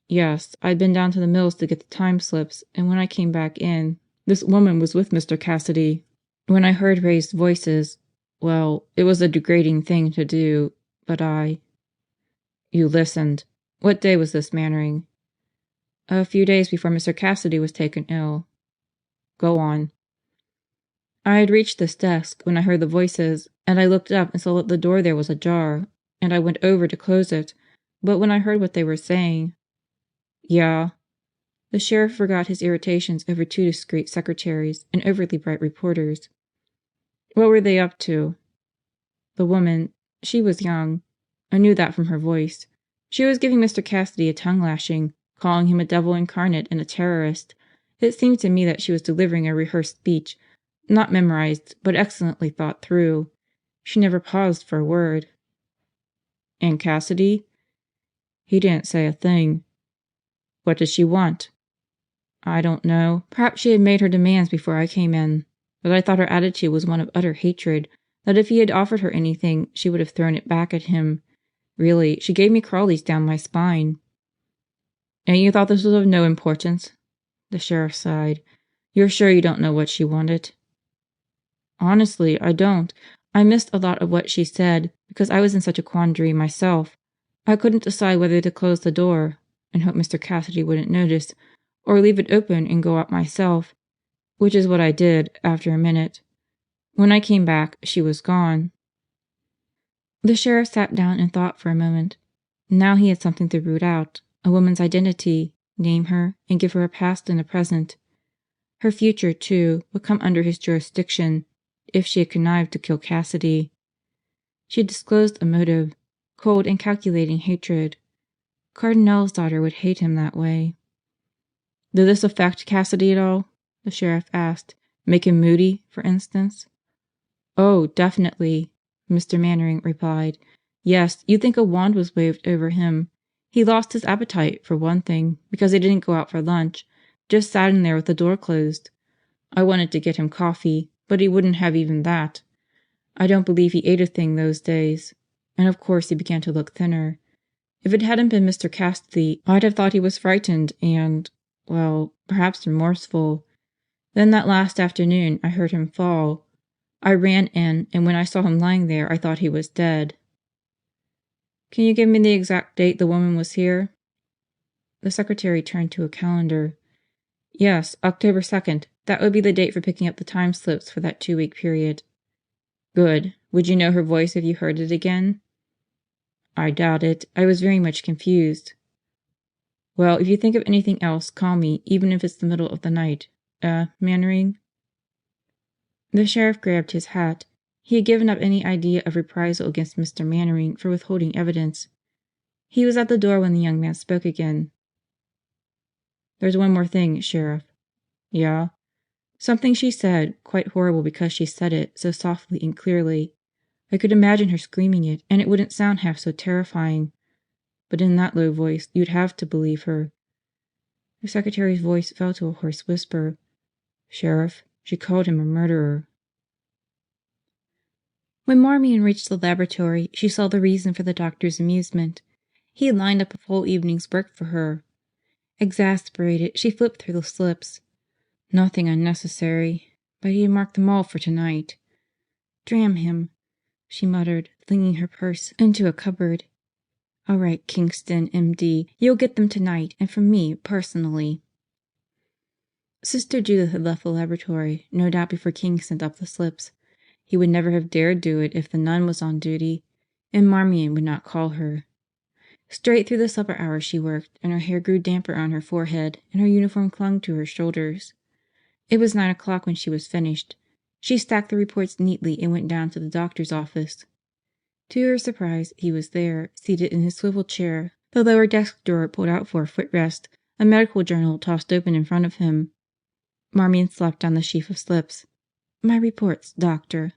"Yes, I'd been down to the mills to get the time slips, and when I came back in, this woman was with Mr. Cassidy. When I heard raised voices, well, it was a degrading thing to do, but You listened. What day was this, Mannering?" "A few days before Mr. Cassidy was taken ill." "Go on." "I had reached this desk when I heard the voices, and I looked up and saw that the door there was ajar, and I went over to close it, but when I heard what they were saying—" "Yeah?" The sheriff forgot his irritations over two discreet secretaries and overly bright reporters. "What were they up to?" "The woman, she was young. I knew that from her voice. She was giving Mr. Cassidy a tongue lashing, calling him a devil incarnate and a terrorist. It seemed to me that she was delivering a rehearsed speech, not memorized, but excellently thought through. She never paused for a word." "And Cassidy?" "He didn't say a thing." "What did she want?" "I don't know. Perhaps she had made her demands before I came in. But I thought her attitude was one of utter hatred, that if he had offered her anything she would have thrown it back at him. Really, she gave me crawlies down my spine." "And you thought this was of no importance?" The sheriff sighed. "You're sure you don't know what she wanted?" "Honestly, I don't. I missed a lot of what she said because I was in such a quandary myself. I couldn't decide whether to close the door and hope Mr. Cassidy wouldn't notice, or leave it open and go out myself, which is what I did after a minute. When I came back, she was gone." The sheriff sat down and thought for a moment. Now he had something to root out, a woman's identity, name her, and give her a past and a present. Her future, too, would come under his jurisdiction if she had connived to kill Cassidy. She had disclosed a motive, cold and calculating hatred. Cardinal's daughter would hate him that way. "Did this affect Cassidy at all?" the sheriff asked. "Make him moody, for instance?" "Oh, definitely," Mr. Mannering replied. "Yes, you'd think a wand was waved over him. He lost his appetite, for one thing, because he didn't go out for lunch. Just sat in there with the door closed. I wanted to get him coffee, but he wouldn't have even that. I don't believe he ate a thing those days. And of course he began to look thinner. If it hadn't been Mr. Cassidy, I'd have thought he was frightened and, well, perhaps remorseful. Then that last afternoon I heard him fall. I ran in, and when I saw him lying there I thought he was dead." "Can you give me the exact date the woman was here?" The secretary turned to a calendar. "Yes, October 2nd. That would be the date for picking up the time slips for that 2-week period." "Good. Would you know her voice if you heard it again?" "I doubt it. I was very much confused." "Well, if you think of anything else, call me, even if it's the middle of the night. Mannering?" The sheriff grabbed his hat. He had given up any idea of reprisal against Mr. Mannering for withholding evidence. He was at the door when the young man spoke again. "There's one more thing, Sheriff." "Yeah?" Something she said, quite horrible because she said it so softly and clearly. I could imagine her screaming it, and it wouldn't sound half so terrifying. But in that low voice, you'd have to believe her. The secretary's voice fell to a hoarse whisper. Sheriff, she called him a murderer. When Marmion reached the laboratory, she saw the reason for the doctor's amusement. He had lined up a full evening's work for her. Exasperated, she flipped through the slips. Nothing unnecessary, but he had marked them all for tonight. Damn him, she muttered, flinging her purse into a cupboard. All right, Kingston, M.D., you'll get them tonight, and from me, personally. Sister Judith had left the laboratory, no doubt before King sent up the slips. He would never have dared do it if the nun was on duty, and Marmion would not call her. Straight through the supper hours she worked, and her hair grew damper on her forehead, and her uniform clung to her shoulders. It was 9 o'clock when she was finished. She stacked the reports neatly and went down to the doctor's office. To her surprise, he was there, seated in his swivel chair, the lower desk drawer pulled out for a footrest, a medical journal tossed open in front of him. Marmion slapped down the sheaf of slips. My reports, doctor.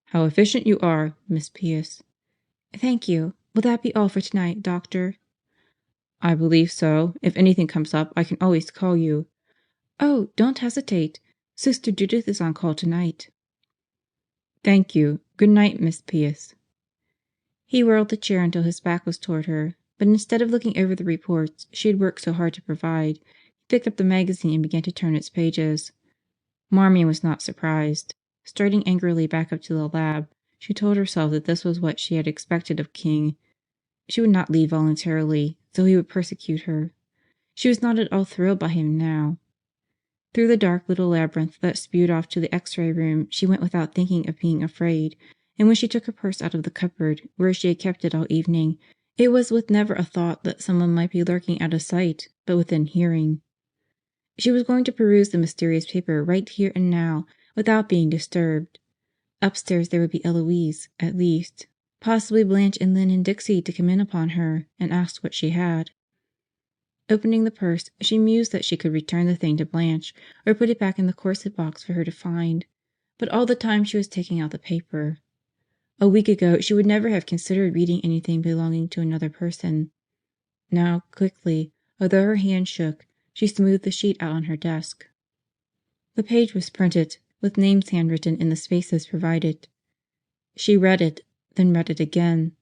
How efficient you are, Miss Pierce. Thank you. Will that be all for tonight, doctor? I believe so. If anything comes up, I can always call you. Oh, don't hesitate. Sister Judith is on call tonight. Thank you. Good night, Miss Pierce. He whirled the chair until his back was toward her, but instead of looking over the reports she had worked so hard to provide, he picked up the magazine and began to turn its pages. Marmion was not surprised. Striding angrily back up to the lab, she told herself that this was what she had expected of King. She would not leave voluntarily, so he would persecute her. She was not at all thrilled by him now. Through the dark little labyrinth that spewed off to the X-ray room she went without thinking of being afraid, and when she took her purse out of the cupboard, where she had kept it all evening, it was with never a thought that someone might be lurking out of sight, but within hearing. She was going to peruse the mysterious paper right here and now, without being disturbed. Upstairs there would be Eloise, at least, possibly Blanche and Lynn and Dixie to come in upon her and ask what she had. Opening the purse, she mused that she could return the thing to Blanche or put it back in the corset box for her to find, but all the time she was taking out the paper. A week ago she would never have considered reading anything belonging to another person. Now, quickly, although her hand shook, she smoothed the sheet out on her desk. The page was printed, with names handwritten in the spaces provided. She read it, then read it again.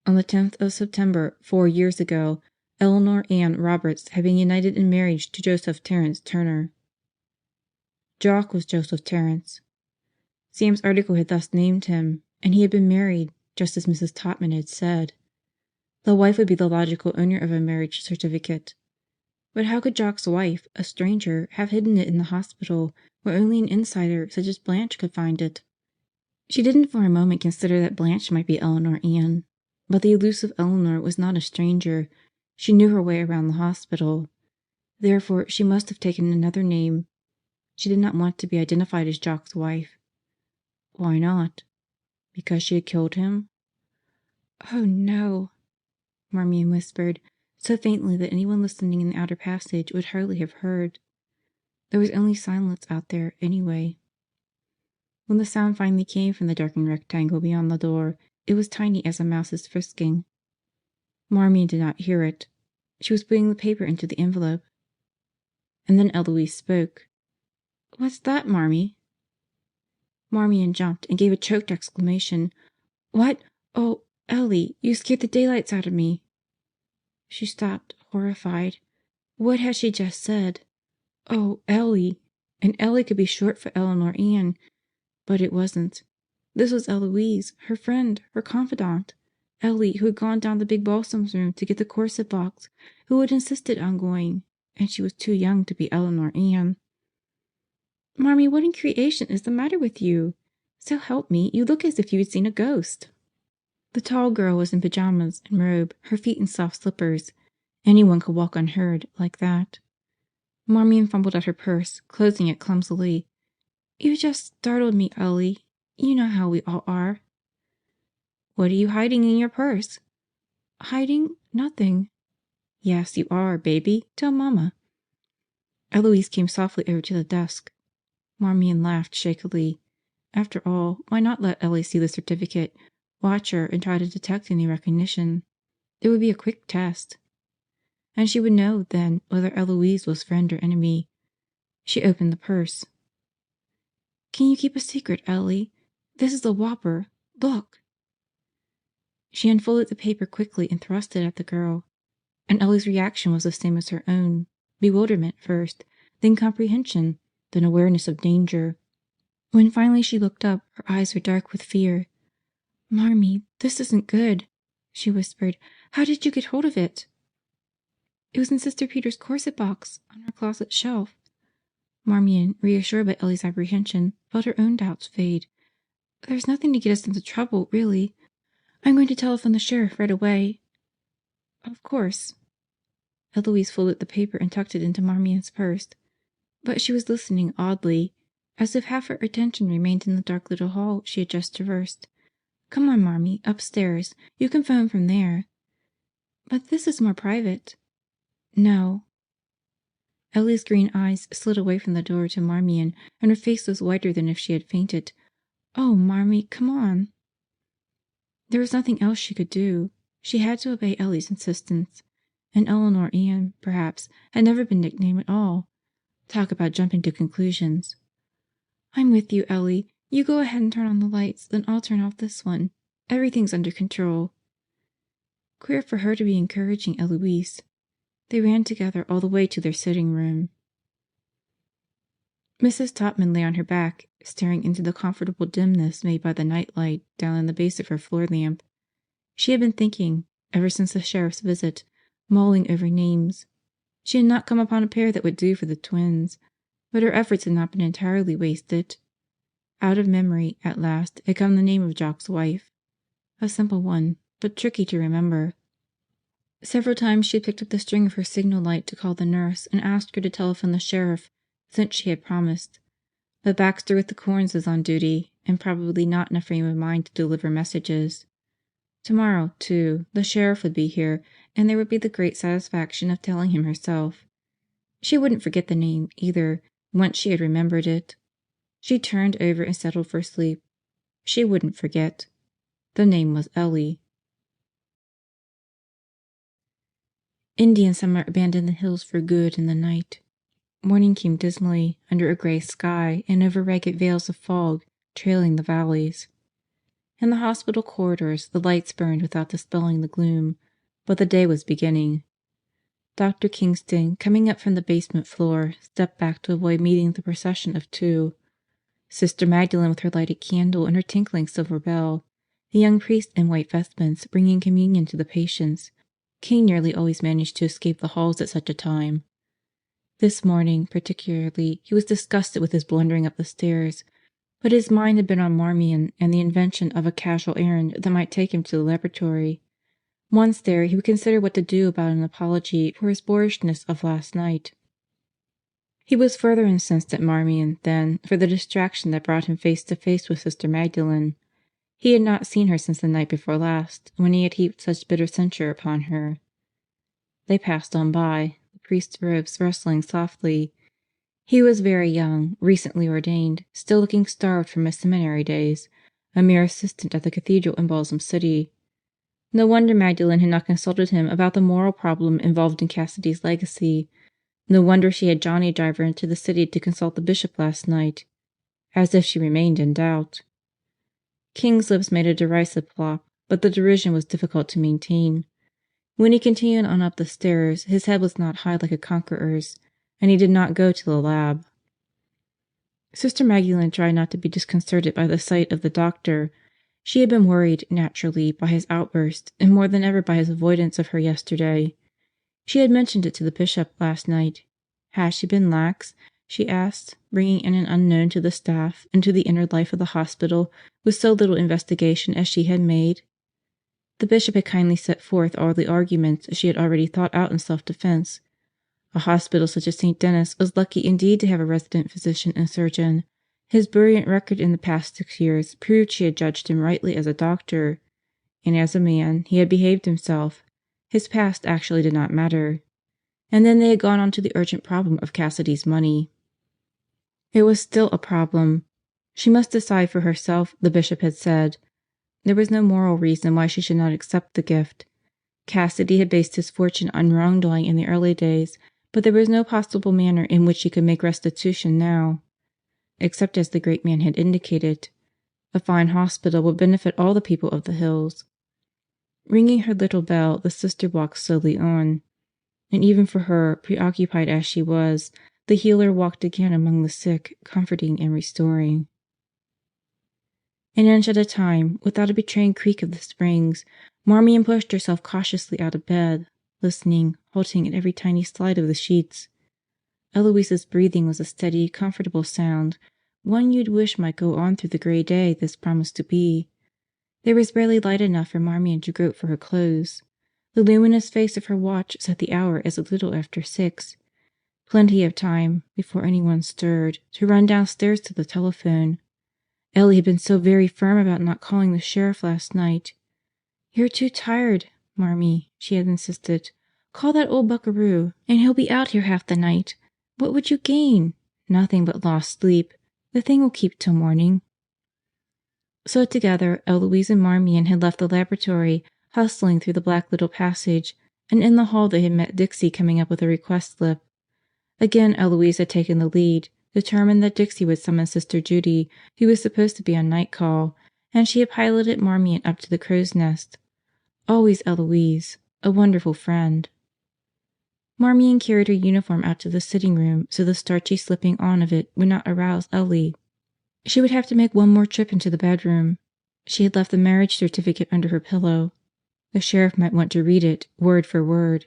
On the 10th of September, 4 years ago, Eleanor Ann Roberts had been united in marriage to Joseph Terence Turner. Jock was Joseph Terence. Sam's article had thus named him, and he had been married, just as Mrs. Totman had said. The wife would be the logical owner of a marriage certificate. But how could Jock's wife, a stranger, have hidden it in the hospital where only an insider such as Blanche could find it? She didn't for a moment consider that Blanche might be Eleanor Ann. But the elusive Eleanor was not a stranger. She knew her way around the hospital. Therefore, she must have taken another name. She did not want to be identified as Jock's wife. Why not? Because she had killed him? Oh, no, Marmion whispered, so faintly that anyone listening in the outer passage would hardly have heard. There was only silence out there, anyway. When the sound finally came from the darkened rectangle beyond the door, it was tiny as a mouse's frisking. Marmion did not hear it. She was putting the paper into the envelope. And then Eloise spoke. "What's that, Marmie?" Marmion jumped and gave a choked exclamation. "What? Oh, Ellie, you scared the daylights out of me." She stopped, horrified. What had she just said? Oh, Ellie. And Ellie could be short for Eleanor Ann. But it wasn't. This was Eloise, her friend, her confidant. Ellie, who had gone down the big balsam's room to get the corset box, who had insisted on going, and she was too young to be Eleanor Ann. "Marmie, what in creation is the matter with you? So help me, you look as if you had seen a ghost." The tall girl was in pajamas and robe, her feet in soft slippers. Anyone could walk unheard like that. Marmion fumbled at her purse, closing it clumsily. "You just startled me, Ellie. You know how we all are." "What are you hiding in your purse?" "Hiding? Nothing." "Yes, you are, baby. Tell Mama." Eloise came softly over to the desk. Marmion laughed shakily. After all, why not let Ellie see the certificate, watch her, and try to detect any recognition? It would be a quick test. And she would know, then, whether Eloise was friend or enemy. She opened the purse. "Can you keep a secret, Ellie? This is a whopper. Look!" She unfolded the paper quickly and thrust it at the girl. And Ellie's reaction was the same as her own. Bewilderment first, then comprehension, then awareness of danger. When finally she looked up, her eyes were dark with fear. "Marmee, this isn't good," she whispered. "How did you get hold of it?" "It was in Sister Peter's corset box, on her closet shelf." Marmion, reassured by Ellie's apprehension, felt her own doubts fade. "There's nothing to get us into trouble, really. I'm going to telephone the sheriff right away." "Of course." Eloise folded the paper and tucked it into Marmion's purse. But she was listening oddly, as if half her attention remained in the dark little hall she had just traversed. "Come on, Marmee, upstairs. You can phone from there." "But this is more private." "No." Ellie's green eyes slid away from the door to Marmion, and her face was whiter than if she had fainted. "Oh, Marmee, come on." There was nothing else she could do. She had to obey Ellie's insistence. And Eleanor Ann, perhaps, had never been nicknamed at all. Talk about jumping to conclusions. "I'm with you, Ellie. You go ahead and turn on the lights, then I'll turn off this one. Everything's under control." Queer for her to be encouraging Eloise. They ran together all the way to their sitting room. Mrs. Topman lay on her back, staring into the comfortable dimness made by the nightlight down in the base of her floor lamp. She had been thinking, ever since the sheriff's visit, mulling over names. She had not come upon a pair that would do for the twins, but her efforts had not been entirely wasted. Out of memory, at last, had come the name of Jock's wife. A simple one, but tricky to remember. Several times she had picked up the string of her signal light to call the nurse and ask her to telephone the sheriff, since she had promised. But Baxter with the corns was on duty, and probably not in a frame of mind to deliver messages. Tomorrow, too, the sheriff would be here, and there would be the great satisfaction of telling him herself. She wouldn't forget the name, either, once she had remembered it. She turned over and settled for sleep. She wouldn't forget. The name was Ellie. Indian summer abandoned the hills for good in the night. Morning came dismally, under a gray sky and over ragged veils of fog trailing the valleys. In the hospital corridors the lights burned without dispelling the gloom, but the day was beginning. Dr. Kingston, coming up from the basement floor, stepped back to avoid meeting the procession of two. Sister Magdalene with her lighted candle and her tinkling silver bell, the young priest in white vestments bringing communion to the patients. King nearly always managed to escape the halls at such a time. This morning, particularly, he was disgusted with his blundering up the stairs, but his mind had been on Marmion and the invention of a casual errand that might take him to the laboratory. Once there, he would consider what to do about an apology for his boorishness of last night. He was further incensed at Marmion, then, for the distraction that brought him face to face with Sister Magdalene. He had not seen her since the night before last, when he had heaped such bitter censure upon her. They passed on by, the priest's robes rustling softly. He was very young, recently ordained, still looking starved from his seminary days, a mere assistant at the cathedral in Balsam City. No wonder Magdalene had not consulted him about the moral problem involved in Cassidy's legacy. No wonder she had Johnny drive her into the city to consult the bishop last night. As if she remained in doubt. King's lips made a derisive plop, but the derision was difficult to maintain. When he continued on up the stairs, his head was not high like a conqueror's, and he did not go to the lab. Sister Magdalene tried not to be disconcerted by the sight of the doctor. She had been worried, naturally, by his outburst, and more than ever by his avoidance of her yesterday. She had mentioned it to the bishop last night. Had she been lax, she asked, bringing in an unknown to the staff, into the inner life of the hospital, with so little investigation as she had made? The bishop had kindly set forth all the arguments she had already thought out in self-defense. A hospital such as St. Denis was lucky indeed to have a resident physician and surgeon. His brilliant record in the past 6 years proved she had judged him rightly as a doctor. And as a man, he had behaved himself. His past actually did not matter. And then they had gone on to the urgent problem of Cassidy's money. It was still a problem. She must decide for herself, the bishop had said. There was no moral reason why she should not accept the gift. Cassidy had based his fortune on wrongdoing in the early days, but there was no possible manner in which she could make restitution now. Except as the great man had indicated. A fine hospital would benefit all the people of the hills. Ringing her little bell, the Sister walked slowly on. And even for her, preoccupied as she was, the healer walked again among the sick, comforting and restoring. An inch at a time, without a betraying creak of the springs, Marmion pushed herself cautiously out of bed, listening, halting at every tiny slide of the sheets. Eloise's breathing was a steady, comfortable sound, one you'd wish might go on through the gray day this promised to be. There was barely light enough for Marmion to grope for her clothes. The luminous face of her watch set the hour as a little after 6. Plenty of time, before anyone stirred, to run downstairs to the telephone. Ellie had been so very firm about not calling the sheriff last night. "You're too tired, Marmee," she had insisted. "Call that old buckaroo, and he'll be out here half the night. What would you gain? Nothing but lost sleep. The thing will keep till morning." So together, Eloise and Marmion had left the laboratory, hustling through the black little passage, and in the hall they had met Dixie coming up with a request slip. Again Eloise had taken the lead, determined that Dixie would summon Sister Judy, who was supposed to be on night call, and she had piloted Marmion up to the crow's nest. Always Eloise, a wonderful friend. Marmion carried her uniform out to the sitting room so the starchy slipping on of it would not arouse Ellie. She would have to make one more trip into the bedroom. She had left the marriage certificate under her pillow. The sheriff might want to read it, word for word.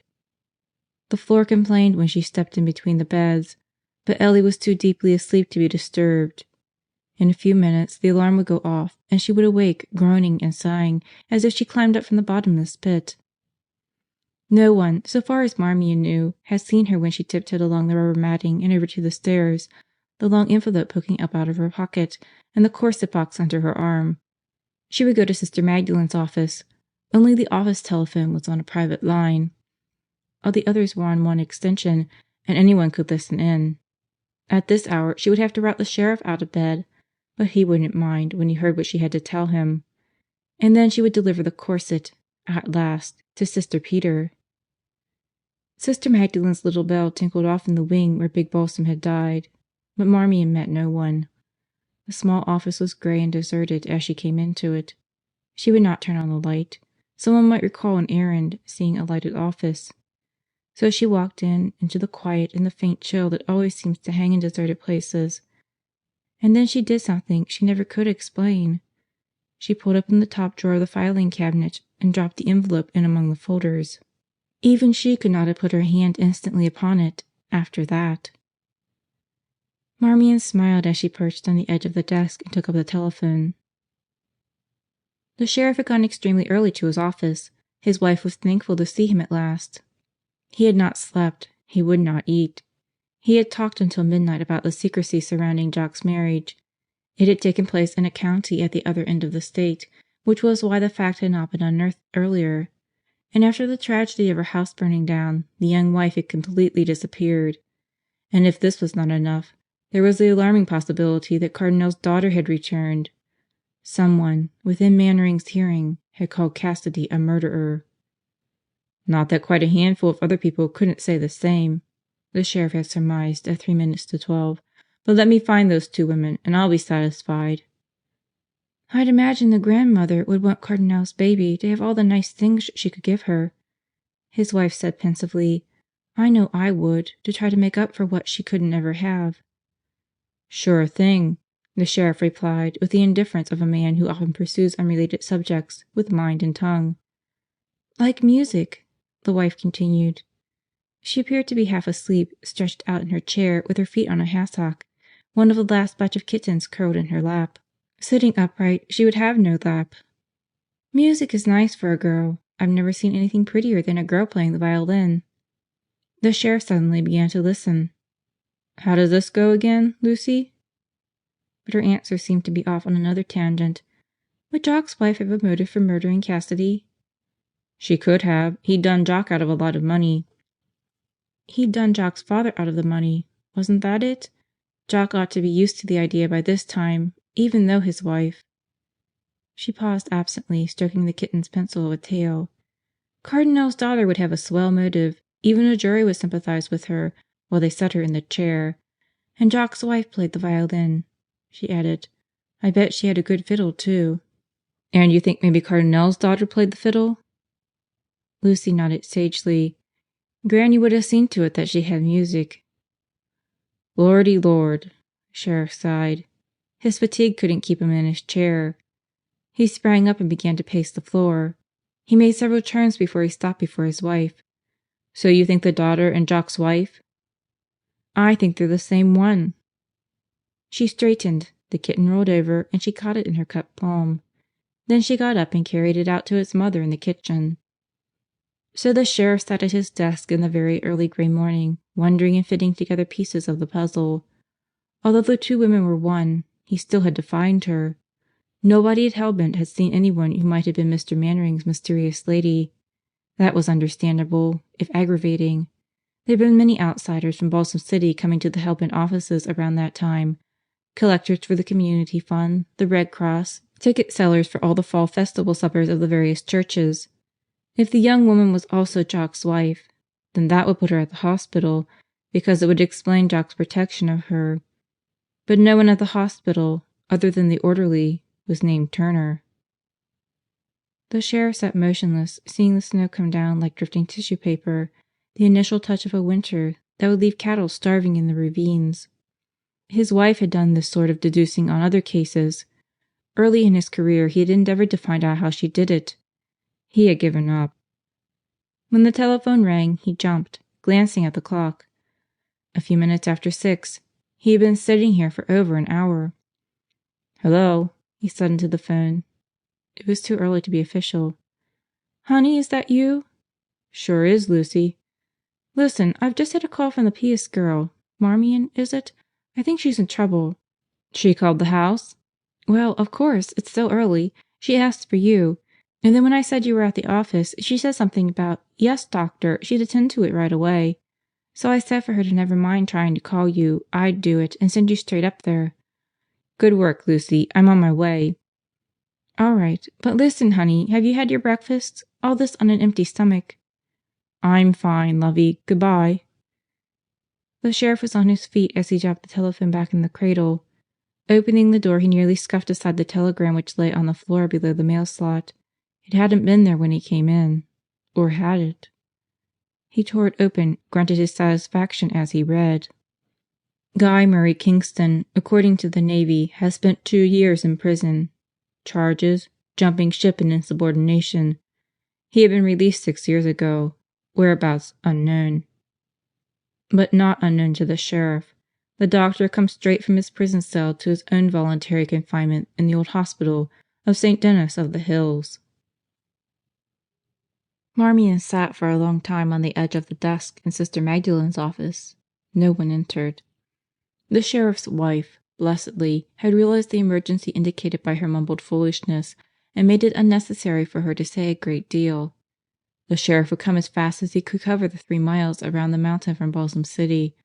The floor complained when she stepped in between the beds, but Ellie was too deeply asleep to be disturbed. In a few minutes the alarm would go off, and she would awake groaning and sighing as if she climbed up from the bottomless pit. No one, so far as Marmion knew, had seen her when she tiptoed along the rubber matting and over to the stairs, the long envelope poking up out of her pocket, and the corset box under her arm. She would go to Sister Magdalen's office. Only the office telephone was on a private line. All the others were on one extension, and anyone could listen in. At this hour she would have to rout the sheriff out of bed, but he wouldn't mind when he heard what she had to tell him. And then she would deliver the corset, at last, to Sister Peter. Sister Magdalen's little bell tinkled off in the wing where Big Balsam had died, but Marmion met no one. The small office was gray and deserted as she came into it. She would not turn on the light. Someone might recall an errand, seeing a lighted office. So she walked in, into the quiet and the faint chill that always seems to hang in deserted places. And then she did something she never could explain. She pulled open the top drawer of the filing cabinet and dropped the envelope in among the folders. Even she could not have put her hand instantly upon it, after that. Marmion smiled as she perched on the edge of the desk and took up the telephone. The sheriff had gone extremely early to his office. His wife was thankful to see him at last. He had not slept. He would not eat. He had talked until midnight about the secrecy surrounding Jock's marriage. It had taken place in a county at the other end of the state, which was why the fact had not been unearthed earlier. And after the tragedy of her house burning down, the young wife had completely disappeared. And if this was not enough, there was the alarming possibility that Cardinal's daughter had returned. Someone, within Mannering's hearing, had called Cassidy a murderer. Not that quite a handful of other people couldn't say the same, the sheriff had surmised at 3 minutes to 12. But let me find those 2 women, and I'll be satisfied. I'd imagine the grandmother would want Cardinal's baby to have all the nice things she could give her, his wife said pensively. I know I would, to try to make up for what she couldn't ever have. Sure thing, the sheriff replied with the indifference of a man who often pursues unrelated subjects with mind and tongue. Like music, the wife continued. She appeared to be half asleep, stretched out in her chair with her feet on a hassock, one of the last batch of kittens curled in her lap. Sitting upright, she would have no lap. Music is nice for a girl. I've never seen anything prettier than a girl playing the violin. The sheriff suddenly began to listen. How does this go again, Lucy? But her answer seemed to be off on another tangent. Would Jock's wife have a motive for murdering Cassidy? She could have. He'd done Jock out of a lot of money. He'd done Jock's father out of the money. Wasn't that it? Jock ought to be used to the idea by this time, even though his wife— She paused absently, stroking the kitten's pencil of a tail. Cardinal's daughter would have a swell motive. Even a jury would sympathize with her while they set her in the chair. And Jock's wife played the violin, she added. I bet she had a good fiddle, too. And you think maybe Cardinal's daughter played the fiddle? Lucy nodded sagely. Granny would have seen to it that she had music. Lordy Lord, the sheriff sighed. His fatigue couldn't keep him in his chair. He sprang up and began to pace the floor. He made several turns before he stopped before his wife. So you think the daughter and Jock's wife? I think they're the same one. She straightened, the kitten rolled over, and she caught it in her cupped palm. Then she got up and carried it out to its mother in the kitchen. So the sheriff sat at his desk in the very early gray morning, wondering and fitting together pieces of the puzzle. Although the two women were one, he still had to find her. Nobody at Hellbent had seen anyone who might have been Mr. Mannering's mysterious lady. That was understandable, if aggravating. There had been many outsiders from Balsam City coming to the Hellbent offices around that time. Collectors for the community fund, the Red Cross, ticket sellers for all the fall festival suppers of the various churches. If the young woman was also Jock's wife, then that would put her at the hospital, because it would explain Jock's protection of her. But no one at the hospital, other than the orderly, was named Turner. The sheriff sat motionless, seeing the snow come down like drifting tissue paper, the initial touch of a winter that would leave cattle starving in the ravines. His wife had done this sort of deducing on other cases. Early in his career he had endeavored to find out how she did it. He had given up. When the telephone rang, he jumped, glancing at the clock. A few minutes after 6. He had been sitting here for over an hour. Hello, he said into the phone. It was too early to be official. Honey, is that you? Sure is, Lucy. Listen, I've just had a call from the Pius girl. Marmion, is it? I think she's in trouble. She called the house? Well, of course, it's so early. She asked for you. And then when I said you were at the office, she said something about, yes, doctor, she'd attend to it right away. So I said for her to never mind trying to call you. I'd do it and send you straight up there. Good work, Lucy. I'm on my way. All right. But listen, honey, have you had your breakfast? All this on an empty stomach. I'm fine, lovey. Goodbye. The sheriff was on his feet as he dropped the telephone back in the cradle. Opening the door, he nearly scuffed aside the telegram which lay on the floor below the mail slot. It hadn't been there when he came in. Or had it? He tore it open, grunted his satisfaction as he read. Guy Murray Kingston, according to the Navy, has spent 2 years in prison. Charges: jumping ship and insubordination. He had been released 6 years ago. Whereabouts unknown. But not unknown to the sheriff. The doctor comes straight from his prison cell to his own voluntary confinement in the old hospital of St. Denis of the Hills. Marmion sat for a long time on the edge of the desk in Sister Magdalen's office. No one entered. The sheriff's wife, blessedly, had realized the emergency indicated by her mumbled foolishness and made it unnecessary for her to say a great deal. The sheriff would come as fast as he could cover the 3 miles around the mountain from Balsam City.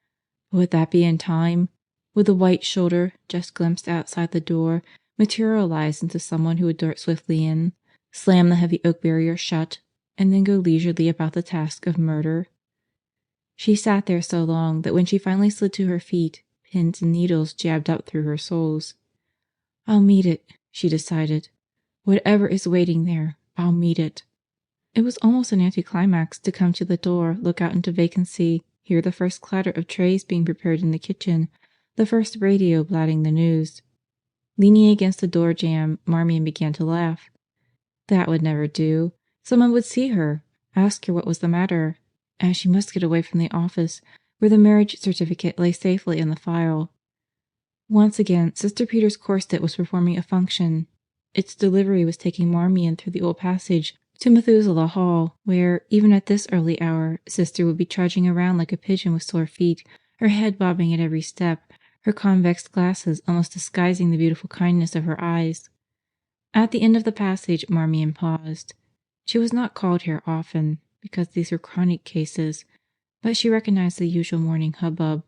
But would that be in time? Would the white shoulder, just glimpsed outside the door, materialize into someone who would dart swiftly in, slam the heavy oak barrier shut, and then go leisurely about the task of murder? She sat there so long that when she finally slid to her feet, pins and needles jabbed up through her soles. I'll meet it, she decided. Whatever is waiting there, I'll meet it. It was almost an anticlimax to come to the door, look out into vacancy, hear the first clatter of trays being prepared in the kitchen, the first radio blatting the news. Leaning against the door jamb, Marmion began to laugh. That would never do. Someone would see her, ask her what was the matter, and she must get away from the office, where the marriage certificate lay safely in the file. Once again, Sister Peter's corset was performing a function. Its delivery was taking Marmion through the old passage to Methuselah Hall, where, even at this early hour, Sister would be trudging around like a pigeon with sore feet, her head bobbing at every step, her convex glasses almost disguising the beautiful kindness of her eyes. At the end of the passage, Marmion paused. She was not called here often, because these were chronic cases, but she recognized the usual morning hubbub.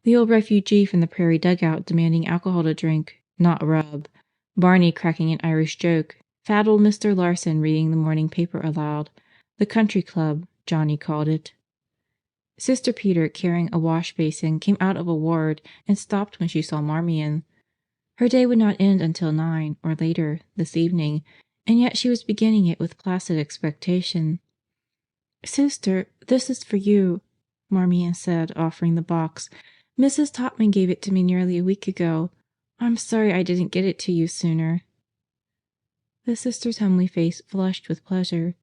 The old refugee from the prairie dugout demanding alcohol to drink, not rub, Barney cracking an Irish joke, fat old Mr. Larson reading the morning paper aloud, the country club, Johnny called it. Sister Peter, carrying a wash basin, came out of a ward and stopped when she saw Marmion. Her day would not end until 9, or later, this evening, and yet she was beginning it with placid expectation. "Sister, this is for you," Marmion said, offering the box. "Mrs. Topman gave it to me nearly a week ago. I'm sorry I didn't get it to you sooner." The sister's homely face flushed with pleasure.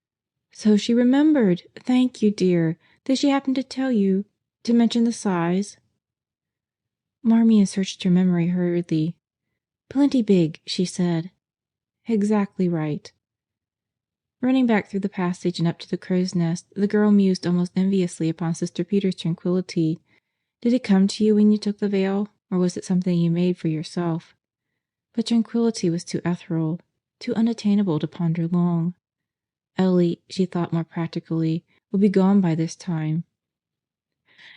"So she remembered! Thank you, dear. Did she happen to tell you to mention the size?" Marmion searched her memory hurriedly. "Plenty big," she said. "Exactly right." Running back through the passage and up to the crow's nest, the girl mused almost enviously upon Sister Peter's tranquillity. Did it come to you when you took the veil, or was it something you made for yourself? But tranquillity was too ethereal, too unattainable to ponder long. Ellie, she thought more practically, would be gone by this time.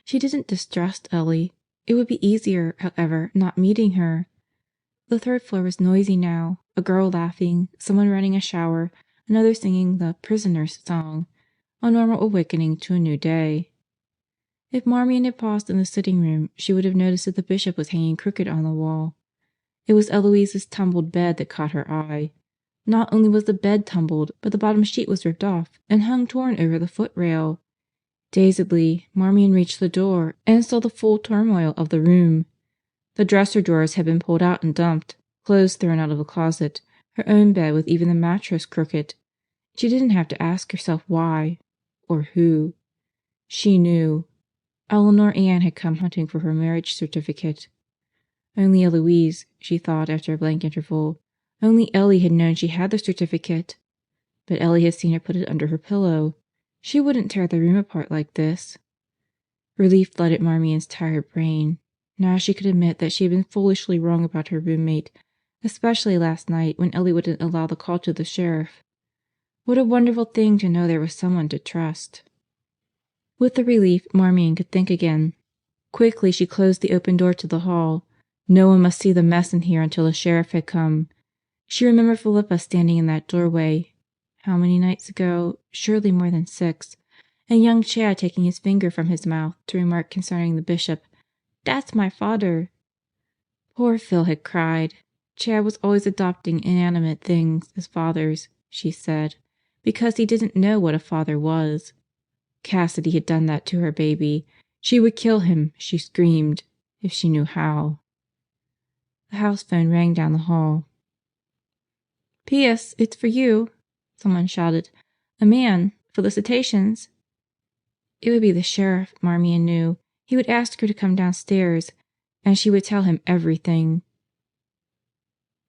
She didn't distrust Ellie. It would be easier, however, not meeting her. The third floor was noisy now, a girl laughing, someone running a shower, another singing the "Prisoner's Song," a normal awakening to a new day. If Marmion had paused in the sitting room, she would have noticed that the bishop was hanging crooked on the wall. It was Eloise's tumbled bed that caught her eye. Not only was the bed tumbled, but the bottom sheet was ripped off and hung torn over the footrail. Dazedly, Marmion reached the door and saw the full turmoil of the room. The dresser drawers had been pulled out and dumped, clothes thrown out of the closet, her own bed with even the mattress crooked. She didn't have to ask herself why, or who. She knew. Eleanor Ann had come hunting for her marriage certificate. Only Eloise, she thought after a blank interval, only Ellie had known she had the certificate. But Ellie had seen her put it under her pillow. She wouldn't tear the room apart like this. Relief flooded Marmion's tired brain. Now she could admit that she had been foolishly wrong about her roommate, especially last night when Ellie wouldn't allow the call to the sheriff. What a wonderful thing to know there was someone to trust. With the relief, Marmion could think again. Quickly she closed the open door to the hall. No one must see the mess in here until the sheriff had come. She remembered Philippa standing in that doorway. How many nights ago? Surely more than 6. And young Chad taking his finger from his mouth to remark concerning the bishop, "That's my father." Poor Phil had cried. Chad was always adopting inanimate things as fathers, she said, because he didn't know what a father was. Cassidy had done that to her baby. She would kill him, she screamed, if she knew how. The house phone rang down the hall. "P.S. It's for you," someone shouted. "A man. Felicitations." It would be the sheriff, Marmion knew. He would ask her to come downstairs, and she would tell him everything.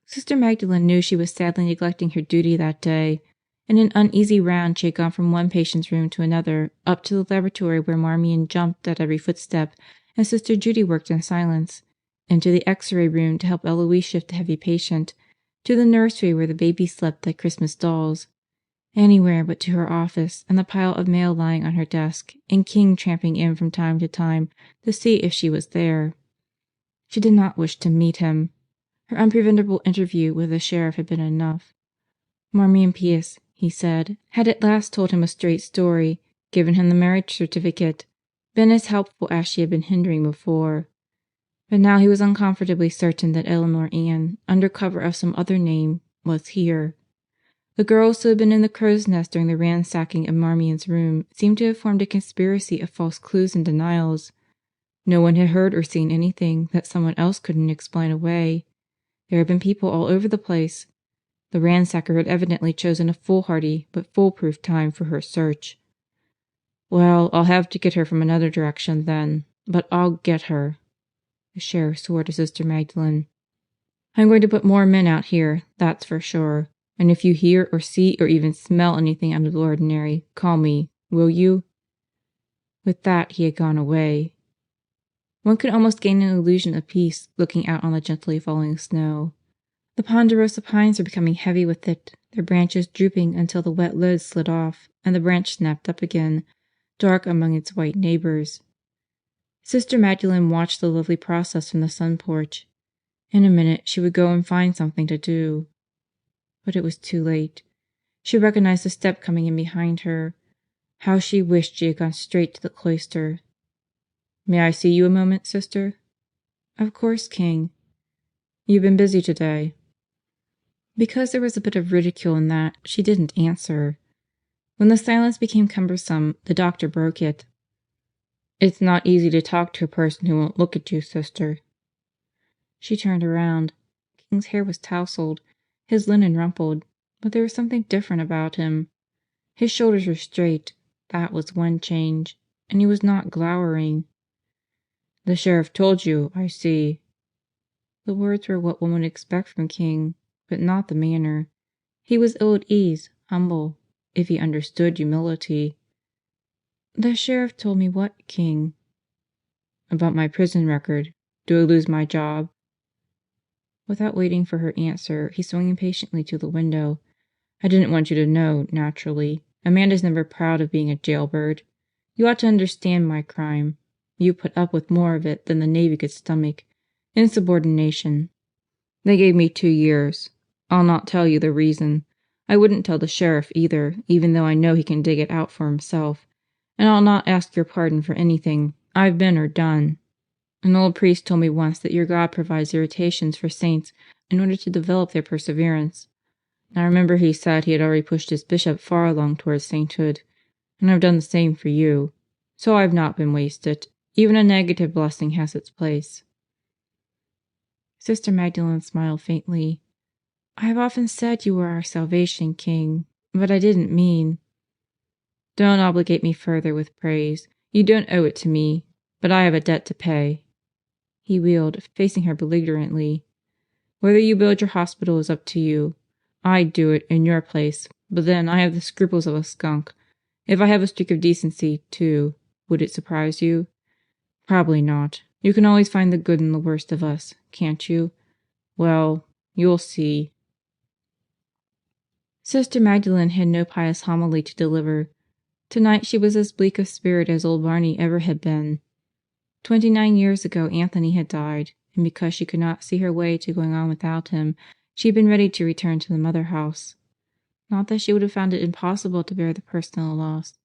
Sister Magdalene knew she was sadly neglecting her duty that day. In an uneasy round she had gone from one patient's room to another, up to the laboratory where Marmion jumped at every footstep and Sister Judy worked in silence, into the X-ray room to help Eloise shift the heavy patient, to the nursery where the baby slept like Christmas dolls. Anywhere but to her office and the pile of mail lying on her desk, and King tramping in from time to time to see if she was there. She did not wish to meet him. Her unpreventable interview with the sheriff had been enough. Marmion Pierce, he said, had at last told him a straight story, given him the marriage certificate, been as helpful as she had been hindering before. But now he was uncomfortably certain that Eleanor Ann, under cover of some other name, was here. The girls who had been in the crow's nest during the ransacking of Marmion's room seemed to have formed a conspiracy of false clues and denials. No one had heard or seen anything that someone else couldn't explain away. There had been people all over the place. The ransacker had evidently chosen a foolhardy but foolproof time for her search. "Well, I'll have to get her from another direction then. But I'll get her." The sheriff swore to Sister Magdalene. "I'm going to put more men out here, that's for sure. And if you hear or see or even smell anything out of the ordinary, call me, will you?" With that he had gone away. One could almost gain an illusion of peace looking out on the gently falling snow. The ponderosa pines were becoming heavy with it, their branches drooping until the wet load slid off and the branch snapped up again, dark among its white neighbors. Sister Magdalene watched the lovely process from the sun porch. In a minute she would go and find something to do. But it was too late. She recognized a step coming in behind her. How she wished she had gone straight to the cloister. "May I see you a moment, Sister?" "Of course, King." "You've been busy today." Because there was a bit of ridicule in that, she didn't answer. When the silence became cumbersome, the doctor broke it. "It's not easy to talk to a person who won't look at you, Sister." She turned around. King's hair was tousled, his linen rumpled, but there was something different about him. His shoulders were straight, that was one change, and he was not glowering. "The sheriff told you, I see." The words were what one would expect from King, but not the manner. He was ill at ease, humble, if he understood humility. "The sheriff told me what, King?" "About my prison record. Do I lose my job?" Without waiting for her answer, he swung impatiently to the window. "I didn't want you to know, naturally. A man is never proud of being a jailbird. You ought to understand my crime. You put up with more of it than the Navy could stomach. Insubordination. They gave me 2 years. I'll not tell you the reason. I wouldn't tell the sheriff either, even though I know he can dig it out for himself. And I'll not ask your pardon for anything I've been or done. An old priest told me once that your God provides irritations for saints in order to develop their perseverance. I remember he said he had already pushed his bishop far along towards sainthood, and I've done the same for you. So I've not been wasted. Even a negative blessing has its place." Sister Magdalene smiled faintly. "I have often said you were our salvation, King, but I didn't mean—" "Don't obligate me further with praise. You don't owe it to me, but I have a debt to pay." He wheeled, facing her belligerently. "Whether you build your hospital is up to you. I'd do it in your place, but then I have the scruples of a skunk. If I have a streak of decency, too, would it surprise you? Probably not. You can always find the good in the worst of us, can't you? Well, you'll see." Sister Magdalene had no pious homily to deliver. Tonight she was as bleak of spirit as old Barney ever had been. 29 years ago Anthony had died, and because she could not see her way to going on without him, she had been ready to return to the mother house. Not that she would have found it impossible to bear the personal loss,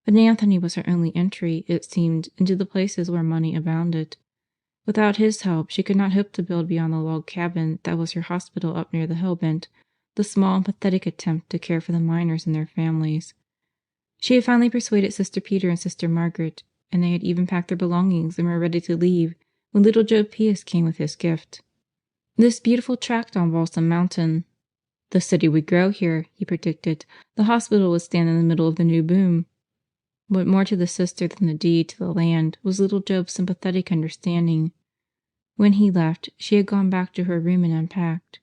but Anthony was her only entry, it seemed, into the places where money abounded. Without his help she could not hope to build beyond the log cabin that was her hospital up near the Hellbent, the small and pathetic attempt to care for the miners and their families. She had finally persuaded Sister Peter and Sister Margaret, and they had even packed their belongings and were ready to leave when little Joe Pius came with his gift. This beautiful tract on Balsam Mountain. The city would grow here, he predicted. The hospital would stand in the middle of the new boom. But more to the sister than the deed to the land was little Job's sympathetic understanding. When he left, she had gone back to her room and unpacked.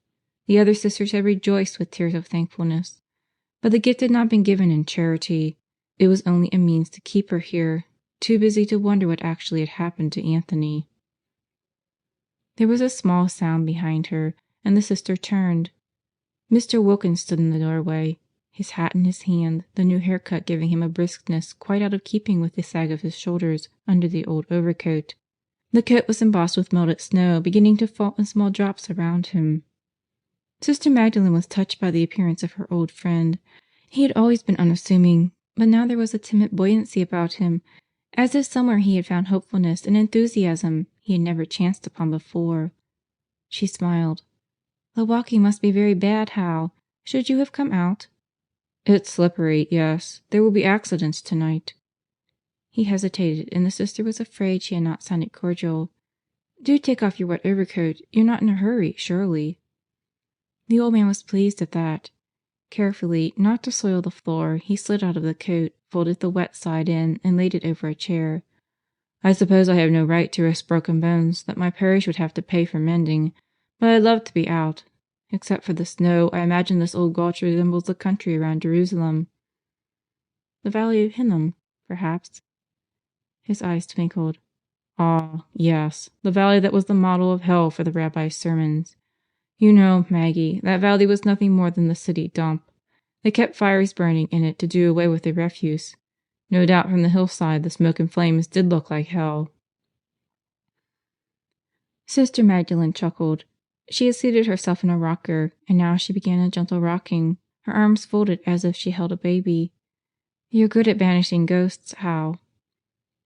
The other sisters had rejoiced with tears of thankfulness. But the gift had not been given in charity. It was only a means to keep her here, too busy to wonder what actually had happened to Anthony. There was a small sound behind her, and the sister turned. Mr. Wilkins stood in the doorway, his hat in his hand, the new haircut giving him a briskness quite out of keeping with the sag of his shoulders under the old overcoat. The coat was embossed with melted snow beginning to fall in small drops around him. Sister Magdalene was touched by the appearance of her old friend. He had always been unassuming, but now there was a timid buoyancy about him, as if somewhere he had found hopefulness and enthusiasm he had never chanced upon before. She smiled. "The walking must be very bad, Hal. Should you have come out?" "It's slippery, yes. There will be accidents tonight." He hesitated, and the sister was afraid she had not sounded cordial. "Do take off your wet overcoat. You're not in a hurry, surely." The old man was pleased at that. Carefully, not to soil the floor, he slid out of the coat, folded the wet side in, and laid it over a chair. "I suppose I have no right to risk broken bones that my parish would have to pay for mending, but I'd love to be out. Except for the snow, I imagine this old gulch resembles the country around Jerusalem." "The Valley of Hinnom, perhaps?" His eyes twinkled. "Ah, yes, the valley that was the model of hell for the rabbi's sermons. You know, Maggie, that valley was nothing more than the city dump. They kept fires burning in it to do away with the refuse. No doubt from the hillside the smoke and flames did look like hell." Sister Magdalene chuckled. She had seated herself in a rocker, and now she began a gentle rocking, her arms folded as if she held a baby. "You're good at banishing ghosts, Hal."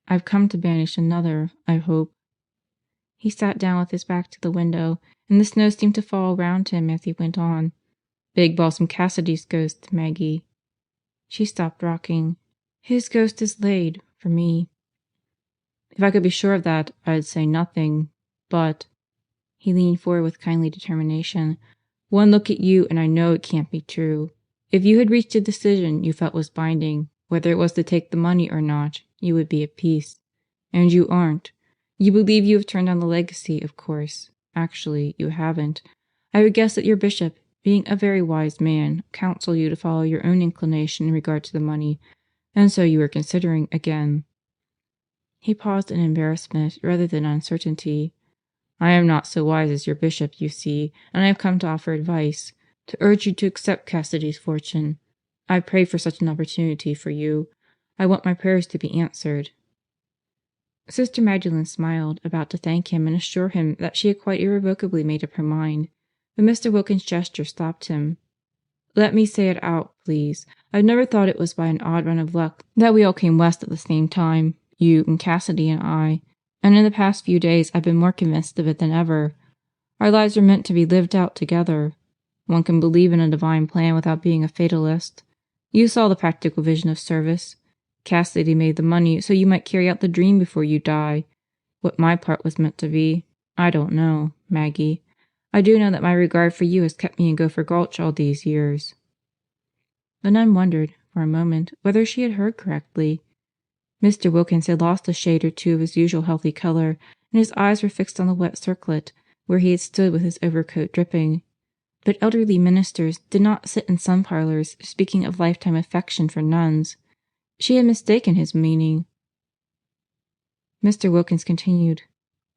"I've come to banish another, I hope." He sat down with his back to the window, and the snow seemed to fall around him as he went on. "Big Balsam Cassidy's ghost, Maggie." She stopped rocking. "His ghost is laid, for me." "If I could be sure of that, I'd say nothing. But," he leaned forward with kindly determination, "one look at you and I know it can't be true. If you had reached a decision you felt was binding, whether it was to take the money or not, you would be at peace. And you aren't. You believe you have turned down the legacy, of course. Actually, you haven't. I would guess that your bishop, being a very wise man, counseled you to follow your own inclination in regard to the money, and so you are considering again." He paused in embarrassment rather than uncertainty. "I am not so wise as your bishop, you see, and I have come to offer advice, to urge you to accept Cassidy's fortune. I pray for such an opportunity for you. I want my prayers to be answered." Sister Magdalene smiled, about to thank him and assure him that she had quite irrevocably made up her mind, but Mr. Wilkins' gesture stopped him. "Let me say it out, please. I've never thought it was by an odd run of luck that we all came west at the same time, you and Cassidy and I, and in the past few days I've been more convinced of it than ever. Our lives are meant to be lived out together. One can believe in a divine plan without being a fatalist. You saw the practical vision of service. Cassidy made the money so you might carry out the dream before you die. What my part was meant to be, I don't know, Maggie. I do know that my regard for you has kept me in Gopher Gulch all these years." The nun wondered, for a moment, whether she had heard correctly. Mr. Wilkins had lost a shade or two of his usual healthy color, and his eyes were fixed on the wet circlet, where he had stood with his overcoat dripping. But elderly ministers did not sit in sun parlors speaking of lifetime affection for nuns. She had mistaken his meaning. Mr. Wilkins continued.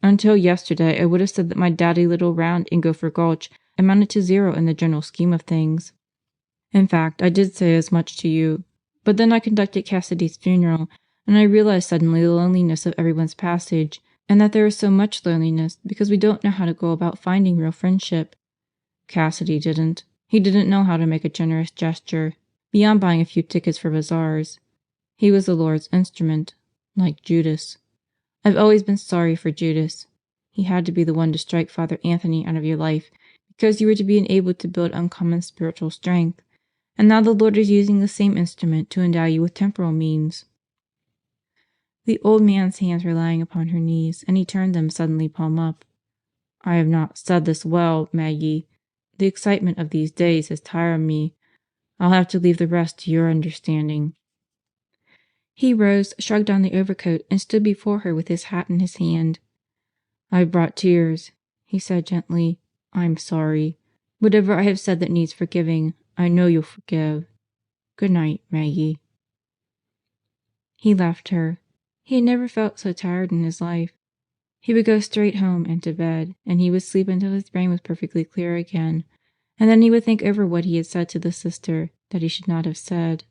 "Until yesterday I would have said that my dowdy little round in Gopher Gulch amounted to zero in the general scheme of things. In fact, I did say as much to you. But then I conducted Cassidy's funeral, and I realized suddenly the loneliness of everyone's passage, and that there is so much loneliness because we don't know how to go about finding real friendship. Cassidy didn't. He didn't know how to make a generous gesture, beyond buying a few tickets for bazaars. He was the Lord's instrument, like Judas. I've always been sorry for Judas. He had to be the one to strike Father Anthony out of your life because you were to be enabled to build uncommon spiritual strength, and now the Lord is using the same instrument to endow you with temporal means." The old man's hands were lying upon her knees, and he turned them suddenly palm up. "I have not said this well, Maggie. The excitement of these days has tired me. I'll have to leave the rest to your understanding." He rose, shrugged on the overcoat, and stood before her with his hat in his hand. "I've brought tears," he said gently. "I'm sorry. Whatever I have said that needs forgiving, I know you'll forgive. Good night, Maggie." He left her. He had never felt so tired in his life. He would go straight home and to bed, and he would sleep until his brain was perfectly clear again, and then he would think over what he had said to the sister that he should not have said.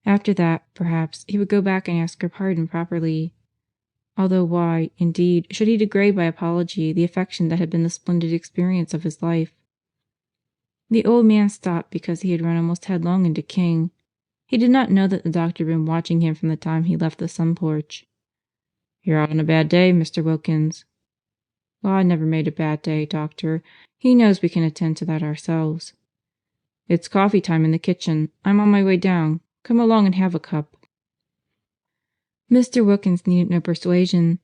After that, perhaps, he would go back and ask her pardon properly. Although why, indeed, should he degrade by apology the affection that had been the splendid experience of his life? The old man stopped because he had run almost headlong into King. He did not know that the doctor had been watching him from the time he left the sun porch. "You're out on a bad day, Mr. Wilkins." "God never made a bad day, doctor. He knows we can attend to that ourselves." "It's coffee time in the kitchen. I'm on my way down. Come along and have a cup." Mr. Wilkins needed no persuasion.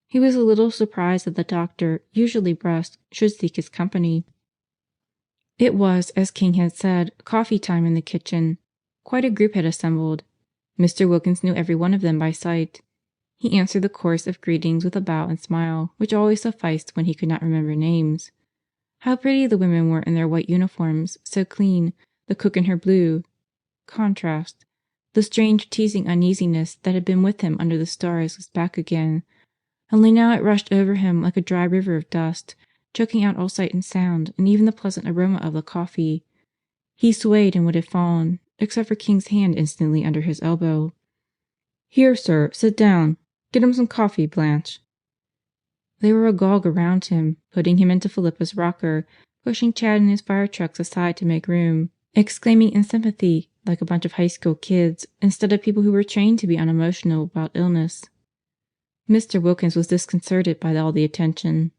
He was a little surprised that the doctor, usually brusque, should seek his company. It was, as King had said, coffee time in the kitchen. Quite a group had assembled. Mr. Wilkins knew every one of them by sight. He answered the chorus of greetings with a bow and smile, which always sufficed when he could not remember names. How pretty the women were in their white uniforms, so clean, the cook in her blue. Contrast. The strange teasing uneasiness that had been with him under the stars was back again, only now it rushed over him like a dry river of dust, choking out all sight and sound, and even the pleasant aroma of the coffee. He swayed and would have fallen, except for King's hand instantly under his elbow. "Here, sir, sit down. Get him some coffee, Blanche." They were agog around him, putting him into Philippa's rocker, pushing Chad and his fire trucks aside to make room, exclaiming in sympathy like a bunch of high school kids instead of people who were trained to be unemotional about illness. Mr. Wilkins was disconcerted by all the attention.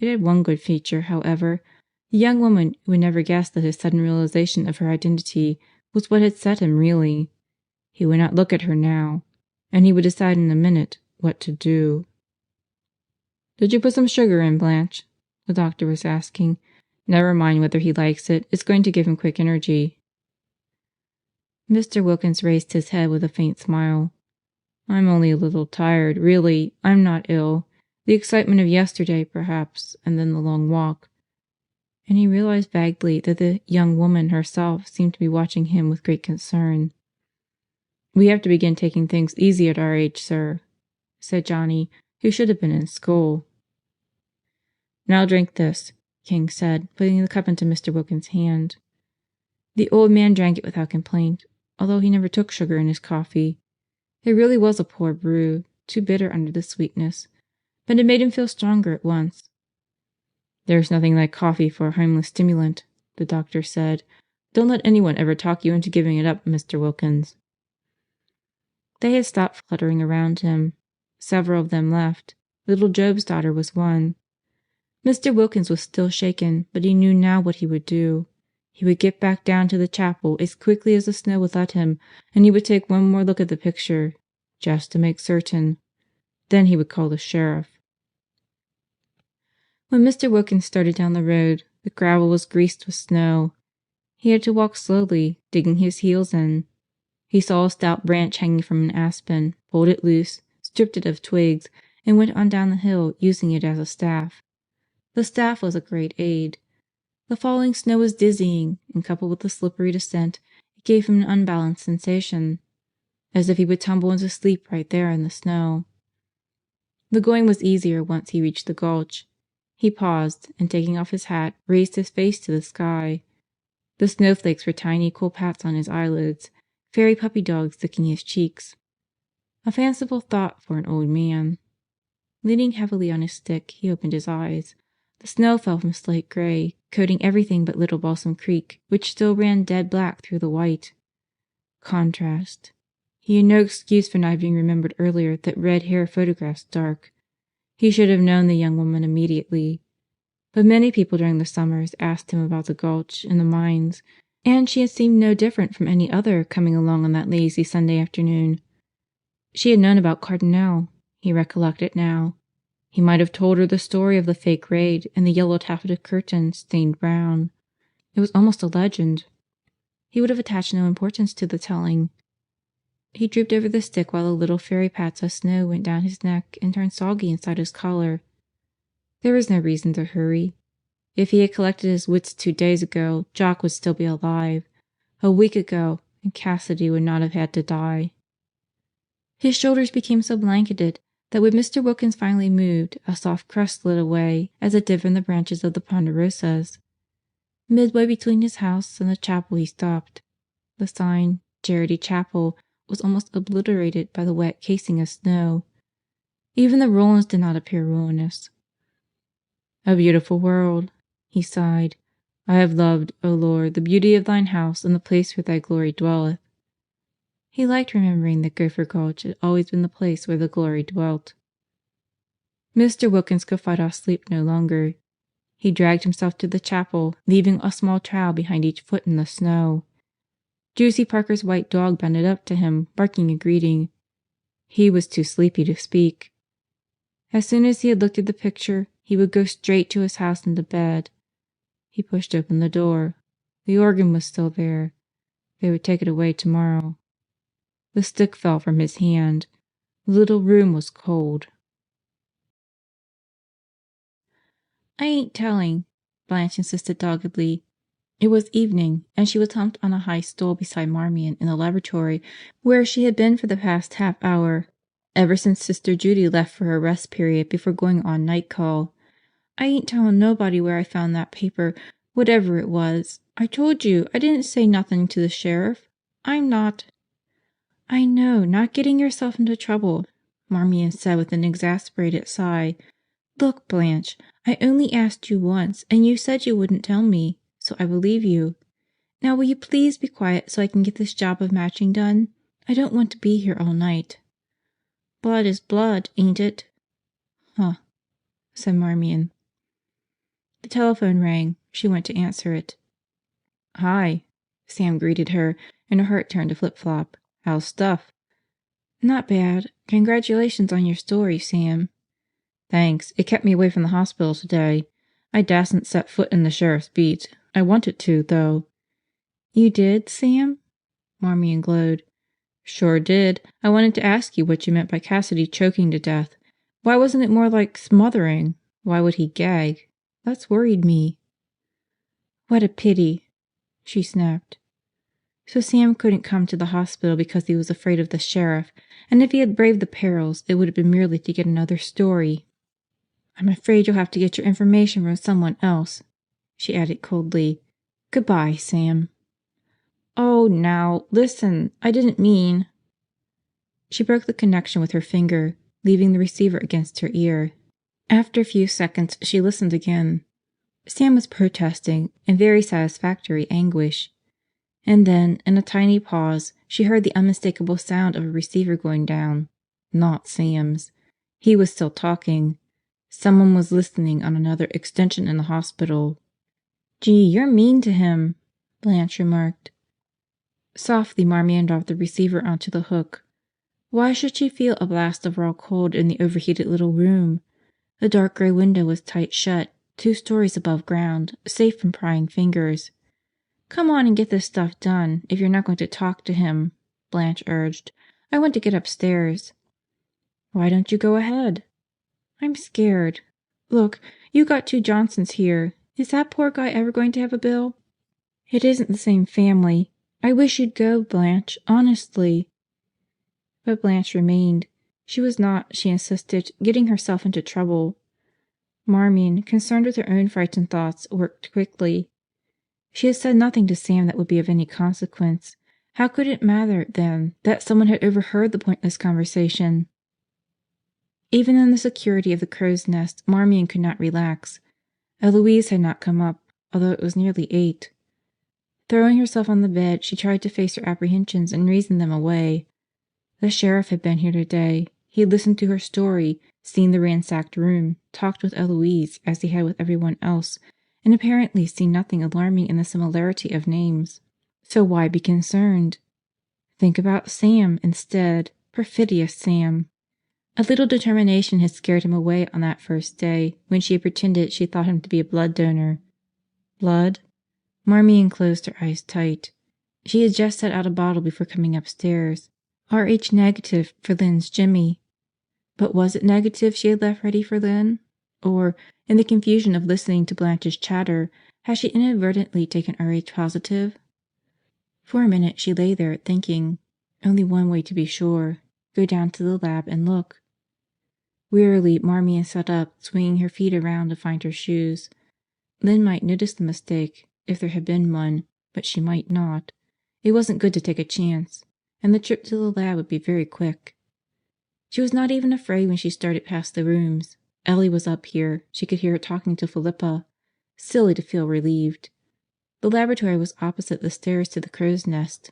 It had one good feature, however. The young woman would never guess that his sudden realization of her identity was what had set him reeling. He would not look at her now, and he would decide in a minute what to do. "Did you put some sugar in, Blanche?" the doctor was asking. "Never mind whether he likes it. It's going to give him quick energy." Mr. Wilkins raised his head with a faint smile. "I'm only a little tired. Really, I'm not ill. The excitement of yesterday, perhaps, and then the long walk." And he realized vaguely that the young woman herself seemed to be watching him with great concern. "We have to begin taking things easy at our age, sir," said Johnny, who should have been in school. "Now drink this," King said, putting the cup into Mr. Wilkins' hand. The old man drank it without complaint, although he never took sugar in his coffee. It really was a poor brew, too bitter under the sweetness, but it made him feel stronger at once. "There's nothing like coffee for a harmless stimulant," the doctor said. "Don't let anyone ever talk you into giving it up, Mr. Wilkins." They had stopped fluttering around him. Several of them left. Little Job's daughter was one. Mr. Wilkins was still shaken, but he knew now what he would do. He would get back down to the chapel as quickly as the snow would let him, and he would take one more look at the picture, just to make certain. Then he would call the sheriff. When Mr. Wilkins started down the road, the gravel was greased with snow. He had to walk slowly, digging his heels in. He saw a stout branch hanging from an aspen, pulled it loose, stripped it of twigs, and went on down the hill, using it as a staff. The staff was a great aid. The falling snow was dizzying, and coupled with the slippery descent, it gave him an unbalanced sensation, as if he would tumble into sleep right there in the snow. The going was easier once he reached the gulch. He paused, and taking off his hat, raised his face to the sky. The snowflakes were tiny cool pats on his eyelids, fairy puppy dogs licking his cheeks. A fanciful thought for an old man. Leaning heavily on his stick, he opened his eyes. The snow fell from slate gray, coating everything but Little Balsam Creek, which still ran dead black through the white. Contrast. He had no excuse for not having remembered earlier that red hair photographs dark. He should have known the young woman immediately. But many people during the summers asked him about the gulch and the mines, and she had seemed no different from any other coming along on that lazy Sunday afternoon. She had known about Cardinal, he recollected now. He might have told her the story of the fake raid and the yellow taffeted curtain stained brown. It was almost a legend. He would have attached no importance to the telling. He drooped over the stick while the little fairy pats of snow went down his neck and turned soggy inside his collar. There was no reason to hurry. If he had collected his wits 2 days ago, Jock would still be alive. A week ago, and Cassidy would not have had to die. His shoulders became so blanketed that when Mr. Wilkins finally moved, a soft crust slid away as it did from the branches of the ponderosas. Midway between his house and the chapel he stopped. The sign, Charity Chapel, was almost obliterated by the wet casing of snow. Even the ruins did not appear ruinous. "A beautiful world," he sighed. "I have loved, O Lord, the beauty of thine house and the place where thy glory dwelleth." He liked remembering that Gopher Gulch had always been the place where the glory dwelt. Mr. Wilkins could fight off sleep no longer. He dragged himself to the chapel, leaving a small trail behind each foot in the snow. Juicy Parker's white dog bounded up to him, barking a greeting. He was too sleepy to speak. As soon as he had looked at the picture, he would go straight to his house and to bed. He pushed open the door. The organ was still there. They would take it away tomorrow. The stick fell from his hand. The little room was cold. "I ain't telling," Blanche insisted doggedly. It was evening, and she was humped on a high stool beside Marmion in the lavatory, where she had been for the past half hour, ever since Sister Judy left for her rest period before going on night call. "I ain't telling nobody where I found that paper, whatever it was. I told you I didn't say nothing to the sheriff. I'm not—" "I know, not getting yourself into trouble," Marmion said with an exasperated sigh. Look, Blanche, I only asked you once, and you said you wouldn't tell me, so I believe you. Now will you please be quiet so I can get this job of matching done? I don't want to be here all night." "Blood is blood, ain't it?" "Huh," said Marmion. The telephone rang. She went to answer it. "Hi," Sam greeted her, and her heart turned to flip-flop. "How's stuff?" "Not bad. Congratulations on your story, Sam." "Thanks. It kept me away from the hospital today. I dasn't set foot in the sheriff's beat. I wanted to, though." "You did, Sam?" Marmion glowed. "Sure did. I wanted to ask you what you meant by Cassidy choking to death. Why wasn't it more like smothering? Why would he gag? That's worried me." "What a pity!" she snapped. So Sam couldn't come to the hospital because he was afraid of the sheriff, and if he had braved the perils, it would have been merely to get another story. "I'm afraid you'll have to get your information from someone else," she added coldly. "Goodbye, Sam." "Oh, now, listen. I didn't mean—" She broke the connection with her finger, leaving the receiver against her ear. After a few seconds she listened again. Sam was protesting in very satisfactory anguish. And then, in a tiny pause, she heard the unmistakable sound of a receiver going down. Not Sam's. He was still talking. Someone was listening on another extension in the hospital. "Gee, you're mean to him," Blanche remarked. Softly Marmion dropped the receiver onto the hook. Why should she feel a blast of raw cold in the overheated little room? The dark gray window was tight shut, 2 stories above ground, safe from prying fingers. "Come on and get this stuff done, if you're not going to talk to him," Blanche urged. "I want to get upstairs." "Why don't you go ahead?" "I'm scared. Look, you got 2 Johnsons here. Is that poor guy ever going to have a bill?" "It isn't the same family. I wish you'd go, Blanche, honestly." But Blanche remained. She was not, she insisted, getting herself into trouble. Marmion, concerned with her own frightened thoughts, worked quickly. She had said nothing to Sam that would be of any consequence. How could it matter, then, that someone had overheard the pointless conversation? Even in the security of the crow's nest, Marmion could not relax. Eloise had not come up, although it was nearly 8. Throwing herself on the bed, she tried to face her apprehensions and reason them away. The sheriff had been here today. He had listened to her story, seen the ransacked room, talked with Eloise as he had with everyone else, and apparently seen nothing alarming in the similarity of names. So why be concerned? Think about Sam instead. Perfidious Sam. A little determination had scared him away on that first day, when she had pretended she thought him to be a blood donor. Blood? Marmion closed her eyes tight. She had just set out a bottle before coming upstairs. RH negative for Lynn's Jimmy. But was it negative she had left ready for Lynn? Or, in the confusion of listening to Blanche's chatter, had she inadvertently taken RH positive? For a minute she lay there, thinking. Only one way to be sure. Go down to the lab and look. Wearily, Marmion sat up, swinging her feet around to find her shoes. Lynn might notice the mistake, if there had been one, but she might not. It wasn't good to take a chance, and the trip to the lab would be very quick. She was not even afraid when she started past the rooms. Ellie was up here. She could hear her talking to Philippa. Silly to feel relieved. The laboratory was opposite the stairs to the crow's nest.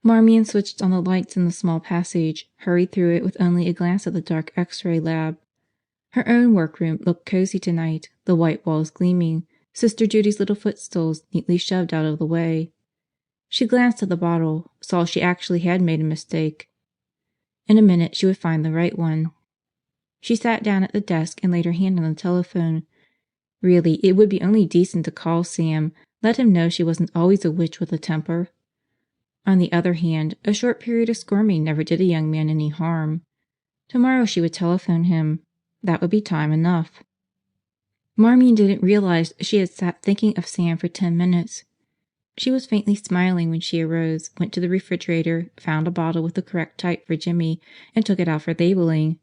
Marmion switched on the lights in the small passage, hurried through it with only a glance at the dark X-ray lab. Her own workroom looked cozy tonight, the white walls gleaming, Sister Judy's little footstools neatly shoved out of the way. She glanced at the bottle, saw she actually had made a mistake. In a minute she would find the right one. She sat down at the desk and laid her hand on the telephone. Really, it would be only decent to call Sam, let him know she wasn't always a witch with a temper. On the other hand, a short period of squirming never did a young man any harm. Tomorrow she would telephone him. That would be time enough. Marmion didn't realize she had sat thinking of Sam for 10 minutes. She was faintly smiling when she arose, went to the refrigerator, found a bottle with the correct type for Jimmy, and took it out for labeling.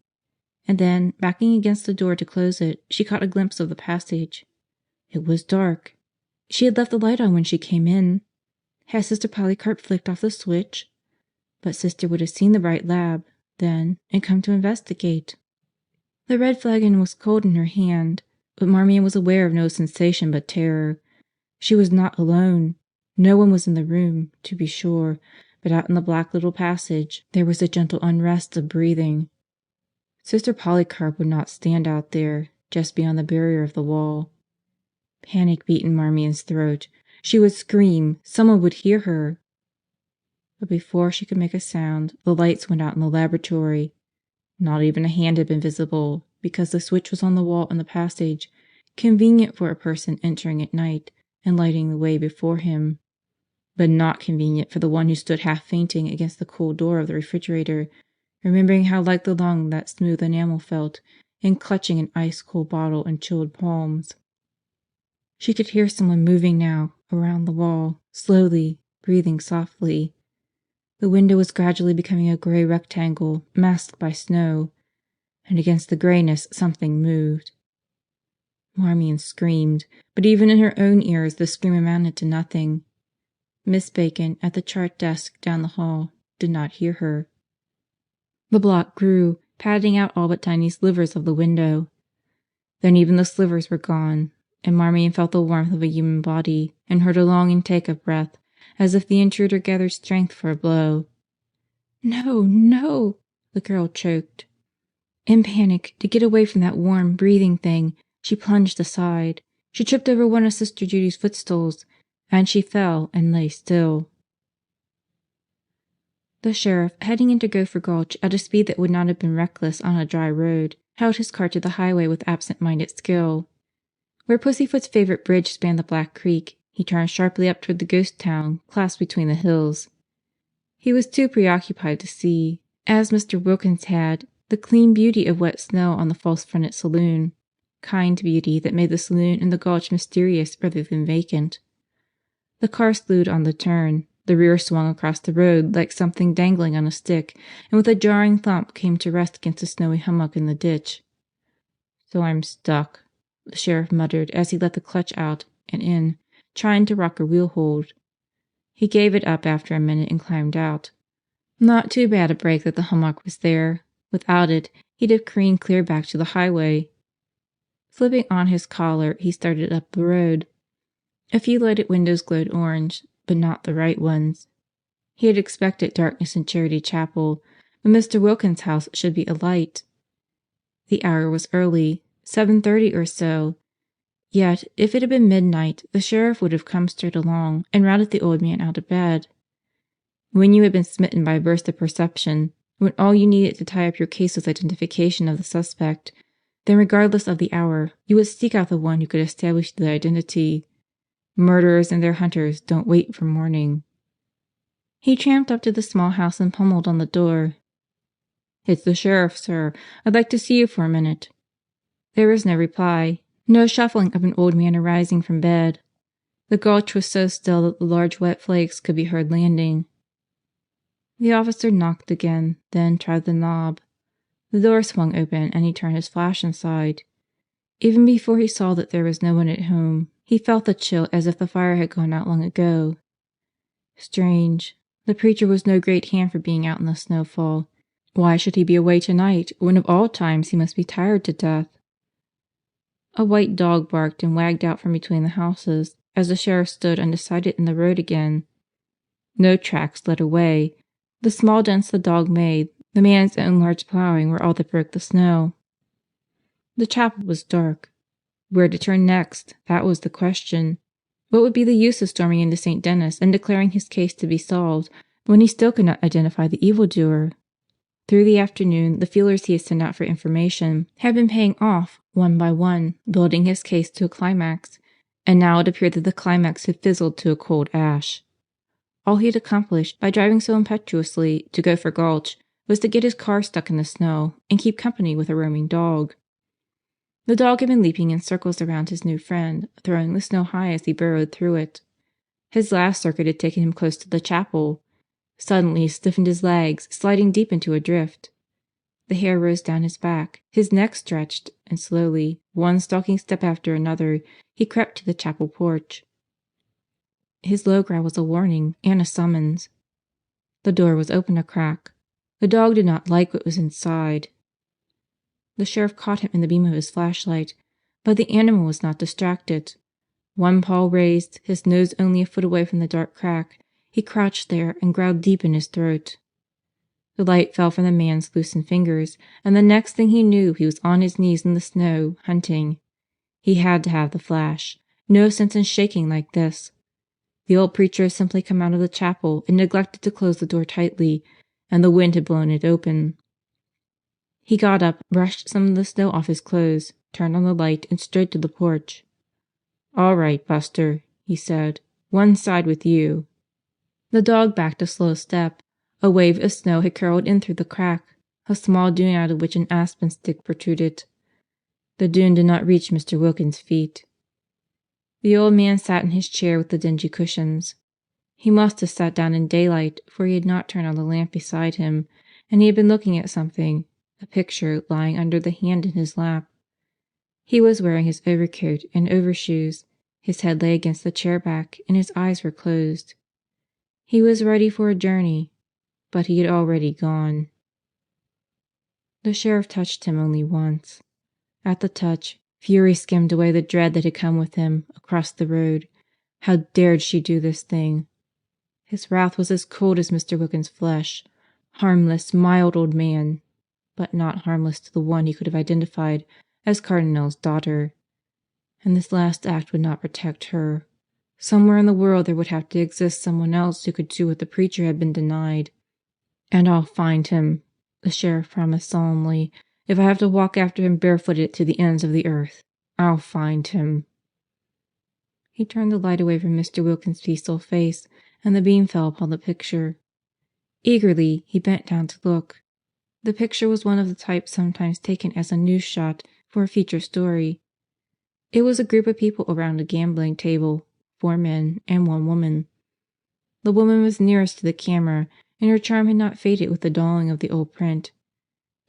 And then, backing against the door to close it, she caught a glimpse of the passage. It was dark. She had left the light on when she came in. Had Sister Polycarp flicked off the switch? But Sister would have seen the bright lab, then, and come to investigate. The red flagon was cold in her hand, but Marmion was aware of no sensation but terror. She was not alone. No one was in the room, to be sure, but out in the black little passage there was a gentle unrest of breathing. Sister Polycarp would not stand out there, just beyond the barrier of the wall. Panic beat in Marmion's throat. She would scream. Someone would hear her. But before she could make a sound, the lights went out in the laboratory. Not even a hand had been visible, because the switch was on the wall in the passage, convenient for a person entering at night and lighting the way before him, but not convenient for the one who stood half fainting against the cool door of the refrigerator, remembering how like the lung that smooth enamel felt, and clutching an ice-cold bottle in chilled palms. She could hear someone moving now, around the wall, slowly, breathing softly. The window was gradually becoming a gray rectangle, masked by snow, and against the grayness something moved. Marmion screamed, but even in her own ears the scream amounted to nothing. Miss Bacon, at the chart desk down the hall, did not hear her. The block grew, patting out all but tiny slivers of the window. Then even the slivers were gone, and Marmion felt the warmth of a human body and heard a long intake of breath, as if the intruder gathered strength for a blow. "No, no!" the girl choked. In panic, to get away from that warm, breathing thing, she plunged aside. She tripped over one of Sister Judy's footstools, and she fell and lay still. The sheriff, heading into Gopher Gulch at a speed that would not have been reckless on a dry road, held his car to the highway with absent-minded skill. Where Pussyfoot's favorite bridge spanned the Black Creek, he turned sharply up toward the ghost town clasped between the hills. He was too preoccupied to see, as Mr. Wilkins had, the clean beauty of wet snow on the false-fronted saloon, kind beauty that made the saloon and the gulch mysterious rather than vacant. The car slewed on the turn. The rear swung across the road like something dangling on a stick, and with a jarring thump came to rest against a snowy hummock in the ditch. "So I'm stuck," the sheriff muttered as he let the clutch out and in, trying to rock a wheel hold. He gave it up after a minute and climbed out. Not too bad a break that the hummock was there. Without it, he'd have careened clear back to the highway. Slipping on his collar, he started up the road. A few lighted windows glowed orange, but not the right ones. He had expected darkness in Charity Chapel, but Mr. Wilkins' house should be alight. The hour was early, 7:30 or so. Yet, if it had been midnight, the sheriff would have come straight along and routed the old man out of bed. When you had been smitten by a burst of perception, when all you needed to tie up your case was identification of the suspect, then regardless of the hour, you would seek out the one who could establish the identity. Murderers and their hunters don't wait for morning. He tramped up to the small house and pummeled on the door. "It's the sheriff, sir. I'd like to see you for a minute." There was no reply, no shuffling of an old man arising from bed. The gulch was so still that the large wet flakes could be heard landing. The officer knocked again, then tried the knob. The door swung open and he turned his flash inside. Even before he saw that there was no one at home, he felt the chill as if the fire had gone out long ago. Strange. The preacher was no great hand for being out in the snowfall. Why should he be away tonight, when of all times he must be tired to death? A white dog barked and wagged out from between the houses as the sheriff stood undecided in the road again. No tracks led away. The small dents the dog made, the man's own large plowing were all that broke the snow. The chapel was dark. Where to turn next? That was the question. What would be the use of storming into St. Denis and declaring his case to be solved when he still could not identify the evildoer? Through the afternoon, the feelers he had sent out for information had been paying off one by one, building his case to a climax, and now it appeared that the climax had fizzled to a cold ash. All he had accomplished by driving so impetuously to Gopher Gulch was to get his car stuck in the snow and keep company with a roaming dog. The dog had been leaping in circles around his new friend, throwing the snow high as he burrowed through it. His last circuit had taken him close to the chapel. Suddenly he stiffened his legs, sliding deep into a drift. The hair rose down his back, his neck stretched, and slowly, one stalking step after another, he crept to the chapel porch. His low growl was a warning and a summons. The door was open a crack. The dog did not like what was inside. The sheriff caught him in the beam of his flashlight, but the animal was not distracted. One paw raised, his nose only a foot away from the dark crack, he crouched there and growled deep in his throat. The light fell from the man's loosened fingers, and the next thing he knew he was on his knees in the snow, hunting. He had to have the flash. No sense in shaking like this. The old preacher had simply come out of the chapel and neglected to close the door tightly, and the wind had blown it open. He got up, brushed some of the snow off his clothes, turned on the light, and strode to the porch. "All right, Buster," he said. "One side with you." The dog backed a slow step. A wave of snow had curled in through the crack, a small dune out of which an aspen stick protruded. The dune did not reach Mr. Wilkins's feet. The old man sat in his chair with the dingy cushions. He must have sat down in daylight, for he had not turned on the lamp beside him, and he had been looking at something, a picture lying under the hand in his lap. He was wearing his overcoat and overshoes, his head lay against the chair back, and his eyes were closed. He was ready for a journey, but he had already gone. The sheriff touched him only once. At the touch, fury skimmed away the dread that had come with him, across the road. How dared she do this thing? His wrath was as cold as Mr. Wilkins's flesh. Harmless, mild old man, but not harmless to the one he could have identified as Cardinal's daughter. And this last act would not protect her. Somewhere in the world there would have to exist someone else who could do what the preacher had been denied. "And I'll find him," the sheriff promised solemnly. "If I have to walk after him barefooted to the ends of the earth, I'll find him." He turned the light away from Mr. Wilkins's peaceful face, and the beam fell upon the picture. Eagerly he bent down to look. The picture was one of the type sometimes taken as a news shot for a feature story. It was a group of people around a gambling table, 4 men and 1 woman. The woman was nearest to the camera, and her charm had not faded with the dulling of the old print.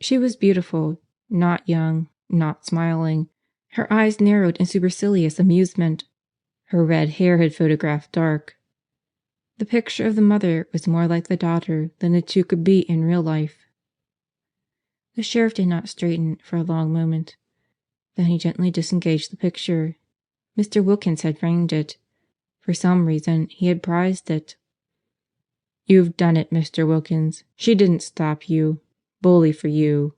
She was beautiful, not young, not smiling. Her eyes narrowed in supercilious amusement. Her red hair had photographed dark. The picture of the mother was more like the daughter than the two could be in real life. The sheriff did not straighten for a long moment. Then he gently disengaged the picture. Mr. Wilkins had framed it. For some reason he had prized it. "You've done it, Mr. Wilkins. She didn't stop you. Bully for you."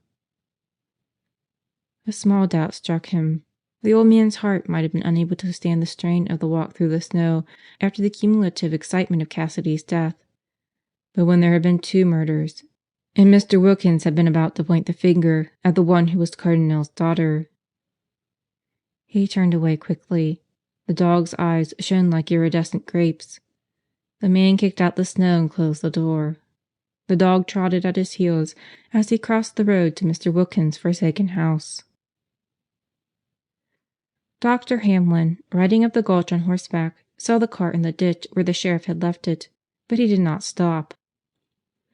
A small doubt struck him. The old man's heart might have been unable to stand the strain of the walk through the snow after the cumulative excitement of Cassidy's death. But when there had been 2 murders, and Mr. Wilkins had been about to point the finger at the one who was Cardinal's daughter. He turned away quickly. The dog's eyes shone like iridescent grapes. The man kicked out the snow and closed the door. The dog trotted at his heels as he crossed the road to Mr. Wilkins's forsaken house. Dr. Hamlin, riding up the gulch on horseback, saw the cart in the ditch where the sheriff had left it, but he did not stop.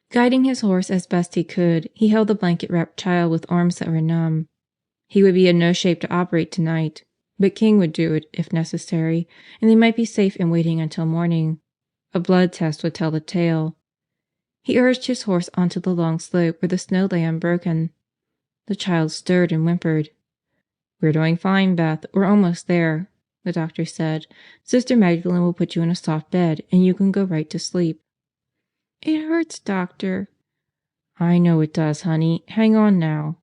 Guiding his horse as best he could, he held the blanket-wrapped child with arms that were numb. He would be in no shape to operate tonight, but King would do it if necessary, and they might be safe in waiting until morning. A blood test would tell the tale. He urged his horse onto the long slope where the snow lay unbroken. The child stirred and whimpered. "We're doing fine, Beth. We're almost there," the doctor said. "Sister Magdalene will put you in a soft bed, and you can go right to sleep." "It hurts, doctor." "I know it does, honey. Hang on now."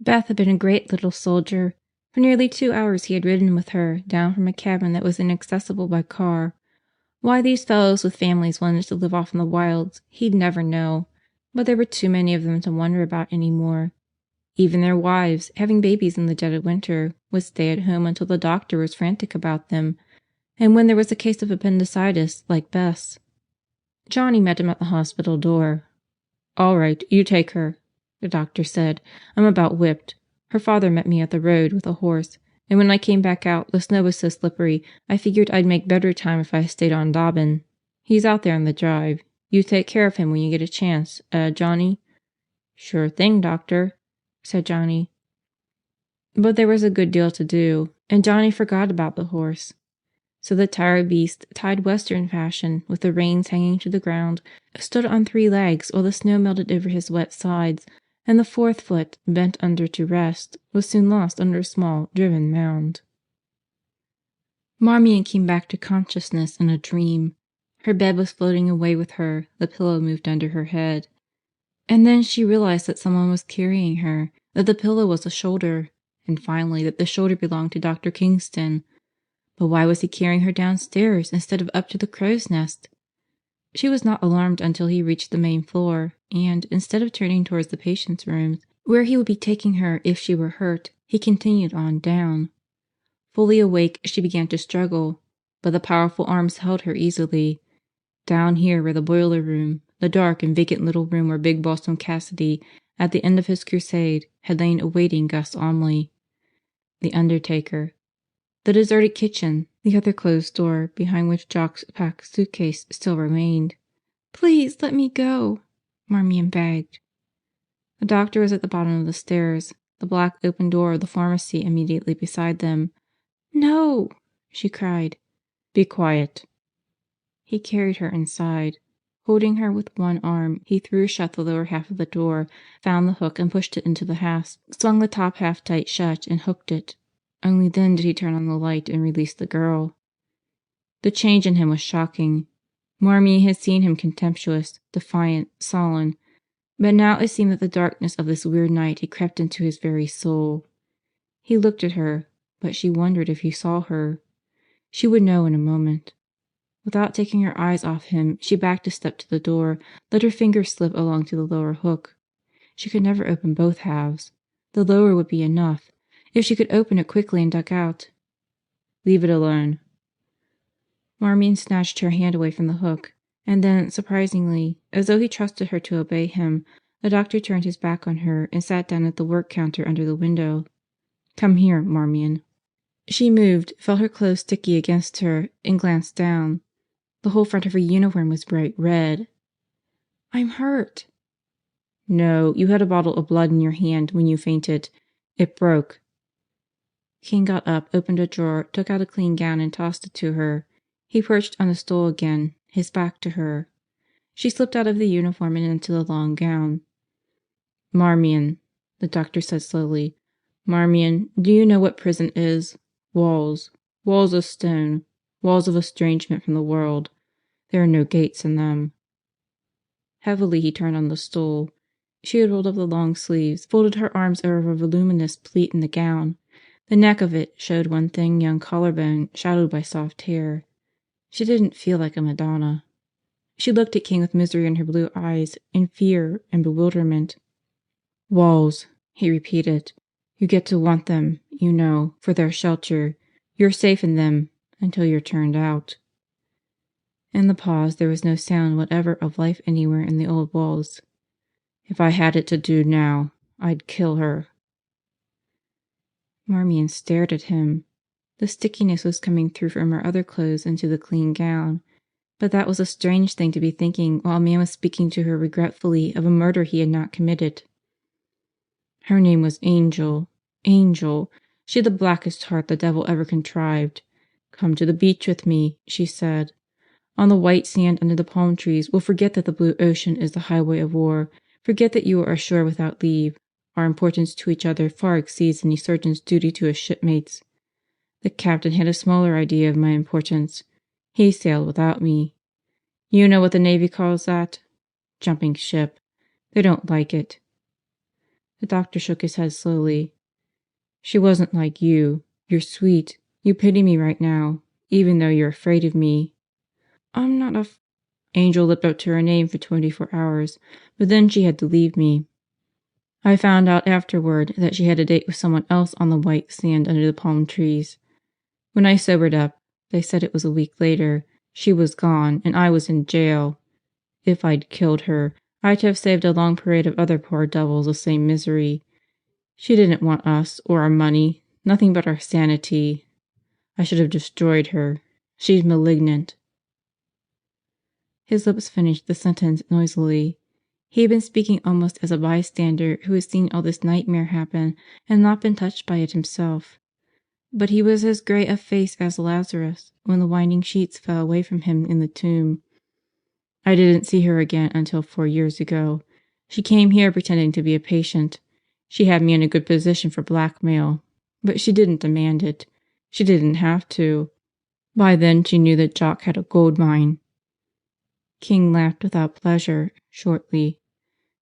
Beth had been a great little soldier. For nearly 2 hours he had ridden with her down from a cabin that was inaccessible by car. Why these fellows with families wanted to live off in the wilds, he'd never know, but there were too many of them to wonder about any more. Even their wives, having babies in the dead of winter, would stay at home until the doctor was frantic about them, and when there was a case of appendicitis, like Beth's. Johnny met him at the hospital door. "All right, you take her," the doctor said. "I'm about whipped. Her father met me at the road with a horse, and when I came back out, the snow was so slippery I figured I'd make better time if I stayed on Dobbin. He's out there on the drive. You take care of him when you get a chance, Johnny?" "Sure thing, doctor," said Johnny. But there was a good deal to do, and Johnny forgot about the horse. So the tired beast, tied Western fashion, with the reins hanging to the ground, stood on 3 legs while the snow melted over his wet sides and the fourth foot, bent under to rest, was soon lost under a small, driven mound. Marmion came back to consciousness in a dream. Her bed was floating away with her, the pillow moved under her head. And then she realized that someone was carrying her, that the pillow was a shoulder, and finally that the shoulder belonged to Dr. Kingston. But why was he carrying her downstairs instead of up to the crow's nest? She was not alarmed until he reached the main floor, and, instead of turning towards the patients' rooms, where he would be taking her if she were hurt, he continued on down. Fully awake, she began to struggle, but the powerful arms held her easily. Down here were the boiler room, the dark and vacant little room where Big Balsam Cassidy, at the end of his crusade, had lain awaiting Gus Omley. The undertaker. The deserted kitchen, the other closed door, behind which Jock's packed suitcase still remained. "Please let me go," Marmion begged. The doctor was at the bottom of the stairs, the black open door of the pharmacy immediately beside them. "No!" she cried. "Be quiet." He carried her inside. Holding her with one arm, he threw shut the lower half of the door, found the hook and pushed it into the hasp, swung the top half tight shut and hooked it. Only then did he turn on the light and release the girl. The change in him was shocking. Marmion had seen him contemptuous, defiant, sullen, but now it seemed that the darkness of this weird night had crept into his very soul. He looked at her, but she wondered if he saw her. She would know in a moment. Without taking her eyes off him, she backed a step to the door, let her fingers slip along to the lower hook. She could never open both halves. The lower would be enough, if she could open it quickly and duck out. "Leave it alone." Marmion snatched her hand away from the hook, and then, surprisingly, as though he trusted her to obey him, the doctor turned his back on her and sat down at the work counter under the window. "Come here, Marmion." She moved, felt her clothes sticky against her, and glanced down. The whole front of her uniform was bright red. "I'm hurt." "No, you had a bottle of blood in your hand when you fainted. It broke." King got up, opened a drawer, took out a clean gown and tossed it to her. He perched on the stool again, his back to her. She slipped out of the uniform and into the long gown. "Marmion," the doctor said slowly. "Marmion, do you know what prison is? Walls. Walls of stone. Walls of estrangement from the world. There are no gates in them." Heavily he turned on the stool. She had rolled up the long sleeves, folded her arms over a voluminous pleat in the gown. The neck of it showed one thin young collarbone shadowed by soft hair. She didn't feel like a Madonna. She looked at King with misery in her blue eyes, and fear and bewilderment. "Walls," he repeated. "You get to want them, you know, for their shelter. You're safe in them until you're turned out." In the pause there was no sound whatever of life anywhere in the old walls. "If I had it to do now, I'd kill her." Marmion stared at him. The stickiness was coming through from her other clothes into the clean gown. But that was a strange thing to be thinking while a man was speaking to her regretfully of a murder he had not committed. Her name was Angel. Angel. She had the blackest heart the devil ever contrived. "Come to the beach with me," she said. "On the white sand under the palm trees we'll forget that the blue ocean is the highway of war, forget that you are ashore without leave. Our importance to each other far exceeds any surgeon's duty to his shipmates. The captain had a smaller idea of my importance. He sailed without me. You know what the Navy calls that? Jumping ship. They don't like it." The doctor shook his head slowly. "She wasn't like you. You're sweet. You pity me right now, even though you're afraid of me." "I'm not Angel lived up to her name for 24 hours, but then she had to leave me. I found out afterward that she had a date with someone else on the white sand under the palm trees. When I sobered up, they said it was a week later, she was gone and I was in jail. If I'd killed her, I'd have saved a long parade of other poor devils the same misery. She didn't want us or our money, nothing but our sanity. I should have destroyed her. She's malignant." His lips finished the sentence noisily. He had been speaking almost as a bystander who had seen all this nightmare happen and not been touched by it himself. But he was as gray of face as Lazarus when the winding sheets fell away from him in the tomb. "I didn't see her again until 4 years ago. She came here pretending to be a patient. She had me in a good position for blackmail. But she didn't demand it. She didn't have to. By then she knew that Jock had a gold mine." King laughed without pleasure, shortly.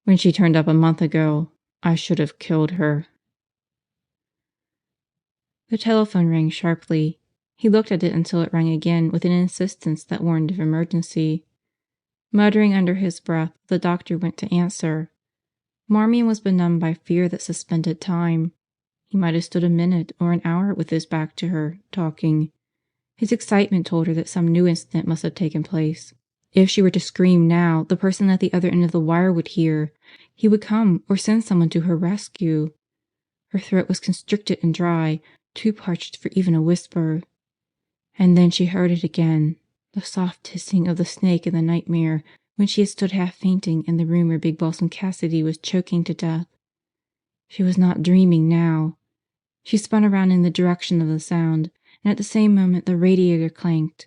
"When she turned up a month ago, I should have killed her." The telephone rang sharply. He looked at it until it rang again with an insistence that warned of emergency. Muttering under his breath, the doctor went to answer. Marmion was benumbed by fear that suspended time. He might have stood a minute or an hour with his back to her, talking. His excitement told her that some new incident must have taken place. If she were to scream now, the person at the other end of the wire would hear. He would come or send someone to her rescue. Her throat was constricted and dry, too parched for even a whisper. And then she heard it again, the soft hissing of the snake in the nightmare when she had stood half fainting in the room where Big Balsam Cassidy was choking to death. She was not dreaming now. She spun around in the direction of the sound, and at the same moment the radiator clanked.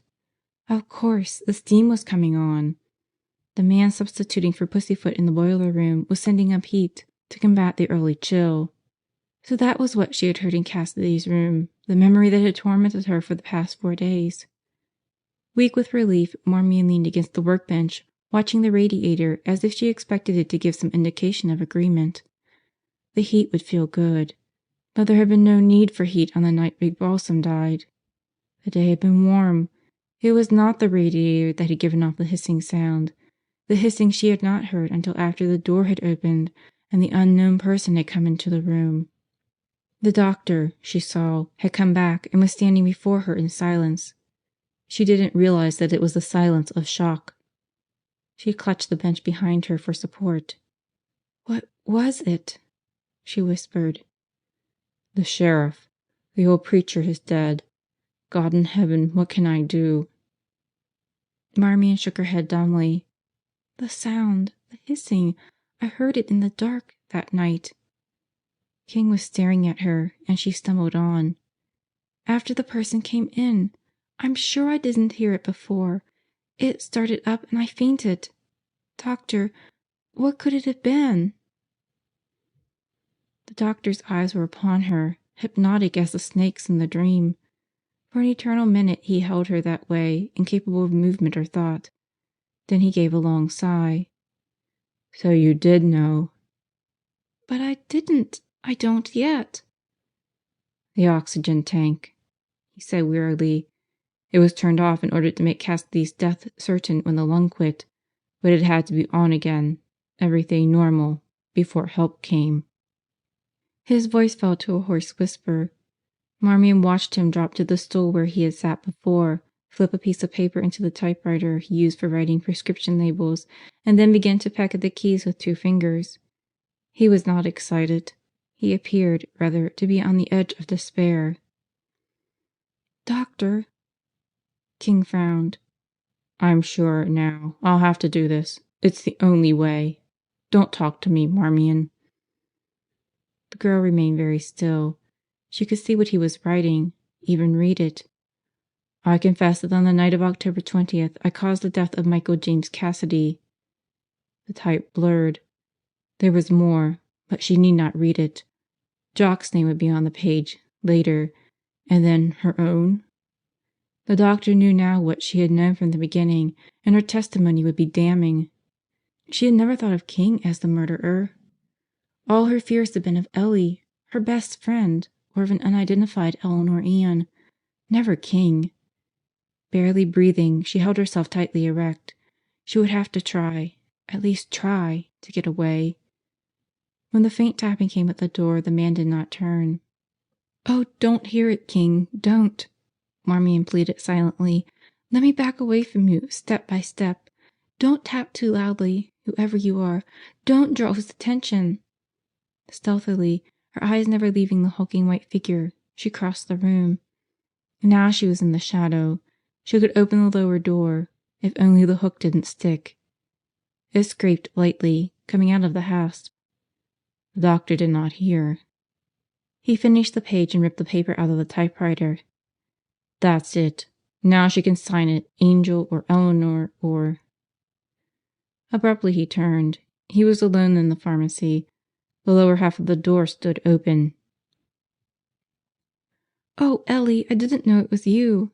Of course, the steam was coming on. The man substituting for Pussyfoot in the boiler room was sending up heat to combat the early chill. So that was what she had heard in Cassidy's room, the memory that had tormented her for the past 4 days. Weak with relief, Marmion leaned against the workbench, watching the radiator as if she expected it to give some indication of agreement. The heat would feel good. But there had been no need for heat on the night Big Balsam died. The day had been warm. It was not the radiator that had given off the hissing sound. The hissing she had not heard until after the door had opened and the unknown person had come into the room. The doctor, she saw, had come back and was standing before her in silence. She didn't realize that it was the silence of shock. She clutched the bench behind her for support. "What was it?" she whispered. "The sheriff. The old preacher is dead. God in heaven, what can I do?" Marmion shook her head dumbly. "The sound, the hissing, I heard it in the dark that night." King was staring at her, and she stumbled on. "After the person came in. I'm sure I didn't hear it before. It started up and I fainted. Doctor, what could it have been?" The doctor's eyes were upon her, hypnotic as the snake's in the dream. For an eternal minute he held her that way, incapable of movement or thought. Then he gave a long sigh. "So you did know." "But I didn't. I don't yet." "The oxygen tank," he said wearily. "It was turned off in order to make Cassidy's death certain when the lung quit, but it had to be on again, everything normal, before help came." His voice fell to a hoarse whisper. Marmion watched him drop to the stool where he had sat before, flip a piece of paper into the typewriter he used for writing prescription labels, and then begin to peck at the keys with 2 fingers. He was not excited. He appeared, rather, to be on the edge of despair. "Doctor." King frowned. "I'm sure, now, I'll have to do this. It's the only way. Don't talk to me, Marmion." The girl remained very still. She could see what he was writing, even read it. "I confess that on the night of October 20th I caused the death of Michael James Cassidy." The type blurred. There was more, but she need not read it. Jock's name would be on the page, later. And then her own? The doctor knew now what she had known from the beginning, and her testimony would be damning. She had never thought of King as the murderer. All her fears had been of Ellie, her best friend, or of an unidentified Eleanor Ann. Never King. Barely breathing, she held herself tightly erect. She would have to try, at least try, to get away. When the faint tapping came at the door, the man did not turn. "Oh, don't hear it, King, don't," Marmion pleaded silently. "Let me back away from you, step by step. Don't tap too loudly, whoever you are. Don't draw his attention." Stealthily, her eyes never leaving the hulking white figure, she crossed the room. Now she was in the shadow. She could open the lower door, if only the hook didn't stick. It scraped lightly, coming out of the hasp. The doctor did not hear. He finished the page and ripped the paper out of the typewriter. "That's it. Now she can sign it Angel or Eleanor or..." Abruptly he turned. He was alone in the pharmacy. The lower half of the door stood open. "Oh, Ellie, I didn't know it was you,"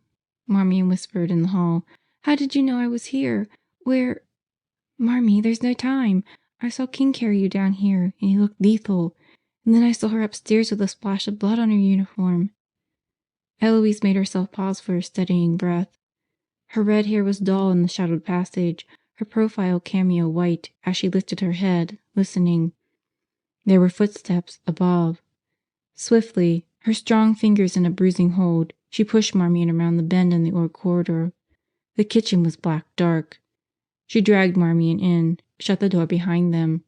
Marmion whispered in the hall. "How did you know I was here? Where—" "Marmee, there's no time. I saw King carry you down here, and he looked lethal. And then I saw her upstairs with a splash of blood on her uniform." Eloise made herself pause for a steadying breath. Her red hair was dull in the shadowed passage, her profile cameo white as she lifted her head, listening. There were footsteps above. Swiftly, her strong fingers in a bruising hold, she pushed Marmion around the bend in the old corridor. The kitchen was black dark. She dragged Marmion in, shut the door behind them.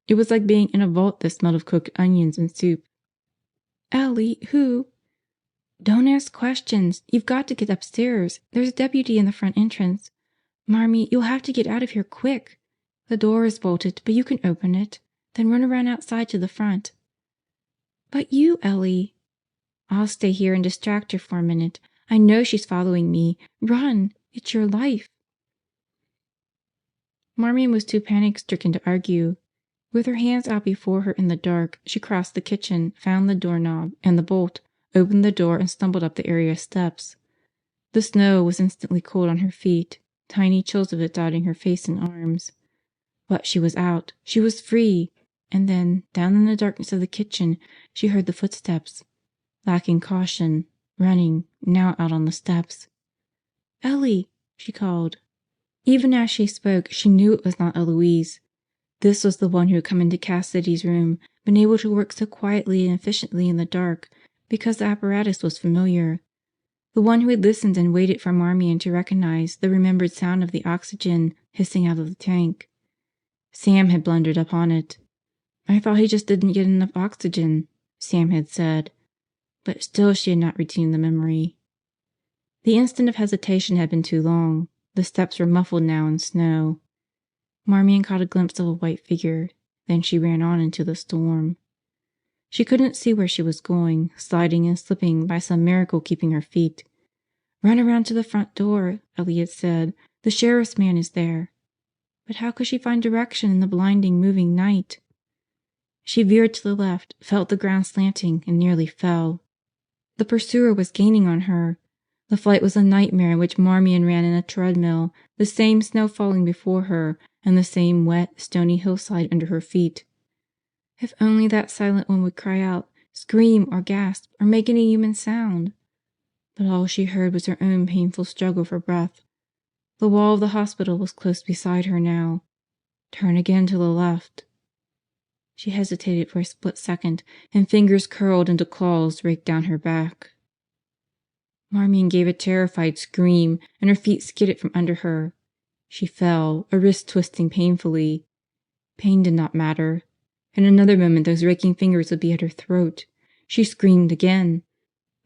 It was like being in a vault that smelled of cooked onions and soup. "Ellie, who—" "Don't ask questions. You've got to get upstairs. There's a deputy in the front entrance. Marmee, you'll have to get out of here quick. The door is bolted, but you can open it. Then run around outside to the front." "But you, Ellie—" "I'll stay here and distract her for a minute. I know she's following me. Run! It's your life." Marmion was too panic-stricken to argue. With her hands out before her in the dark, she crossed the kitchen, found the doorknob and the bolt, opened the door, and stumbled up the area steps. The snow was instantly cold on her feet, tiny chills of it dotting her face and arms. But she was out. She was free. And then, down in the darkness of the kitchen, she heard the footsteps. Lacking caution, running, now out on the steps. "Ellie!" she called. Even as she spoke, she knew it was not Eloise. This was the one who had come into Cassidy's room, been able to work so quietly and efficiently in the dark, because the apparatus was familiar. The one who had listened and waited for Marmion to recognize the remembered sound of the oxygen hissing out of the tank. Sam had blundered upon it. "I thought he just didn't get enough oxygen," Sam had said. But still she had not retained the memory. The instant of hesitation had been too long. The steps were muffled now in snow. Marmion caught a glimpse of a white figure. Then she ran on into the storm. She couldn't see where she was going, sliding and slipping, by some miracle keeping her feet. "Run around to the front door," Ellie had said. "The sheriff's man is there." But how could she find direction in the blinding, moving night? She veered to the left, felt the ground slanting, and nearly fell. The pursuer was gaining on her. The flight was a nightmare in which Marmion ran in a treadmill, the same snow falling before her, and the same wet, stony hillside under her feet. If only that silent one would cry out, scream or gasp, or make any human sound. But all she heard was her own painful struggle for breath. The wall of the hospital was close beside her now. Turn again to the left. She hesitated for a split second, and fingers curled into claws raked down her back. Marmion gave a terrified scream, and her feet skidded from under her. She fell, a wrist twisting painfully. Pain did not matter. In another moment those raking fingers would be at her throat. She screamed again.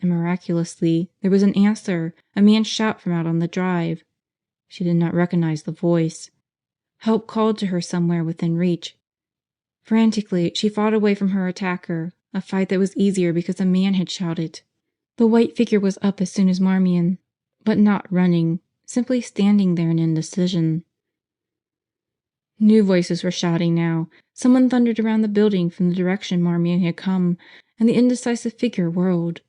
And miraculously, there was an answer, a man's shout from out on the drive. She did not recognize the voice. Help called to her somewhere within reach. Frantically, she fought away from her attacker, a fight that was easier because a man had shouted. The white figure was up as soon as Marmion, but not running, simply standing there in indecision. New voices were shouting now. Someone thundered around the building from the direction Marmion had come, and the indecisive figure whirled.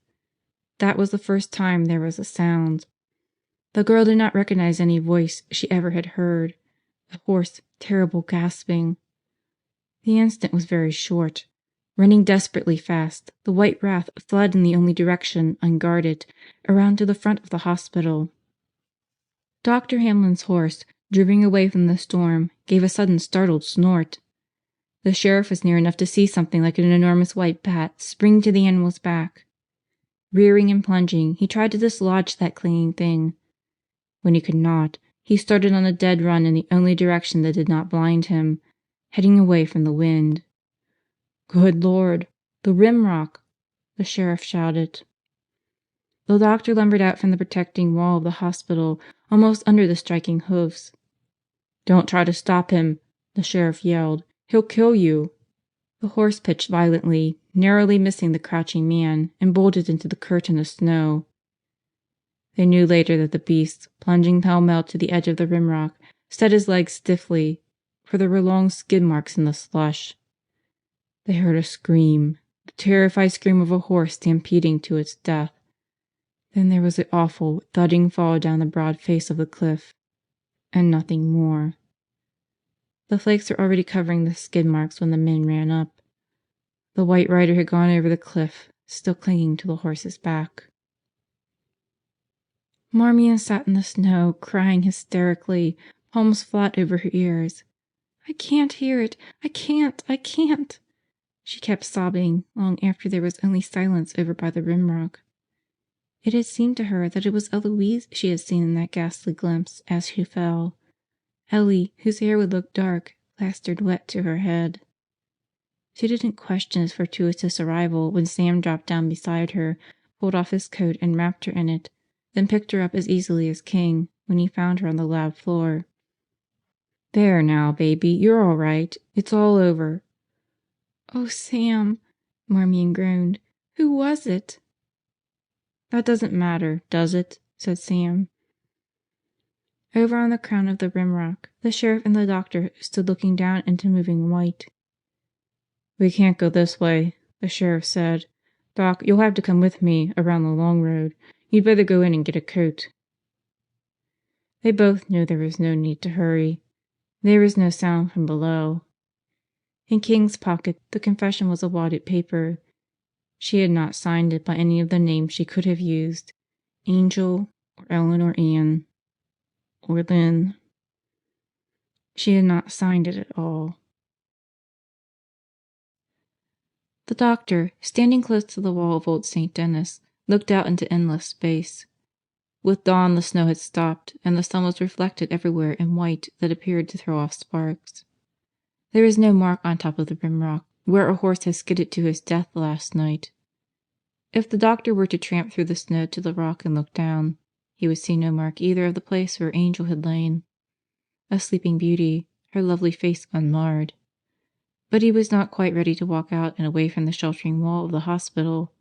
That was the first time there was a sound. The girl did not recognize any voice she ever had heard. A hoarse, terrible gasping. The instant was very short. Running desperately fast, the white wrath fled in the only direction, unguarded, around to the front of the hospital. Dr. Hamlin's horse, driven away from the storm, gave a sudden startled snort. The sheriff was near enough to see something like an enormous white bat spring to the animal's back. Rearing and plunging, he tried to dislodge that clinging thing. When he could not, he started on a dead run in the only direction that did not blind him, heading away from the wind. "Good Lord! The rimrock!" the sheriff shouted. The doctor lumbered out from the protecting wall of the hospital, almost under the striking hoofs. "Don't try to stop him!" the sheriff yelled. "He'll kill you!" The horse pitched violently, narrowly missing the crouching man, and bolted into the curtain of snow. They knew later that the beast, plunging pell-mell to the edge of the rimrock, set his legs stiffly, for there were long skid marks in the slush. They heard a scream, the terrified scream of a horse stampeding to its death. Then there was the awful, thudding fall down the broad face of the cliff, and nothing more. The flakes were already covering the skid marks when the men ran up. The white rider had gone over the cliff, still clinging to the horse's back. Marmion sat in the snow, crying hysterically, palms flat over her ears. "I can't hear it! I can't! I can't!" She kept sobbing long after there was only silence over by the rimrock. It had seemed to her that it was Eloise she had seen in that ghastly glimpse as she fell. Ellie, whose hair would look dark, plastered wet to her head. She didn't question his fortuitous arrival when Sam dropped down beside her, pulled off his coat and wrapped her in it, then picked her up as easily as King when he found her on the lab floor. "There now, baby, you're all right. It's all over." "Oh, Sam," Marmion groaned. "Who was it?" "That doesn't matter, does it?" said Sam. Over on the crown of the rimrock, the sheriff and the doctor stood looking down into moving white. "We can't go this way," the sheriff said. "Doc, you'll have to come with me around the long road. You'd better go in and get a coat." They both knew there was no need to hurry. There was no sound from below. In King's pocket the confession was a wadded paper. She had not signed it by any of the names she could have used. Angel, or Ellen or Anne, or Lynn. She had not signed it at all. The doctor, standing close to the wall of old St. Denis, looked out into endless space. With dawn the snow had stopped, and the sun was reflected everywhere in white that appeared to throw off sparks. There was no mark on top of the rimrock where a horse had skidded to his death last night. If the doctor were to tramp through the snow to the rock and look down, he would see no mark either of the place where Angel had lain, a sleeping beauty, her lovely face unmarred. But he was not quite ready to walk out and away from the sheltering wall of the hospital.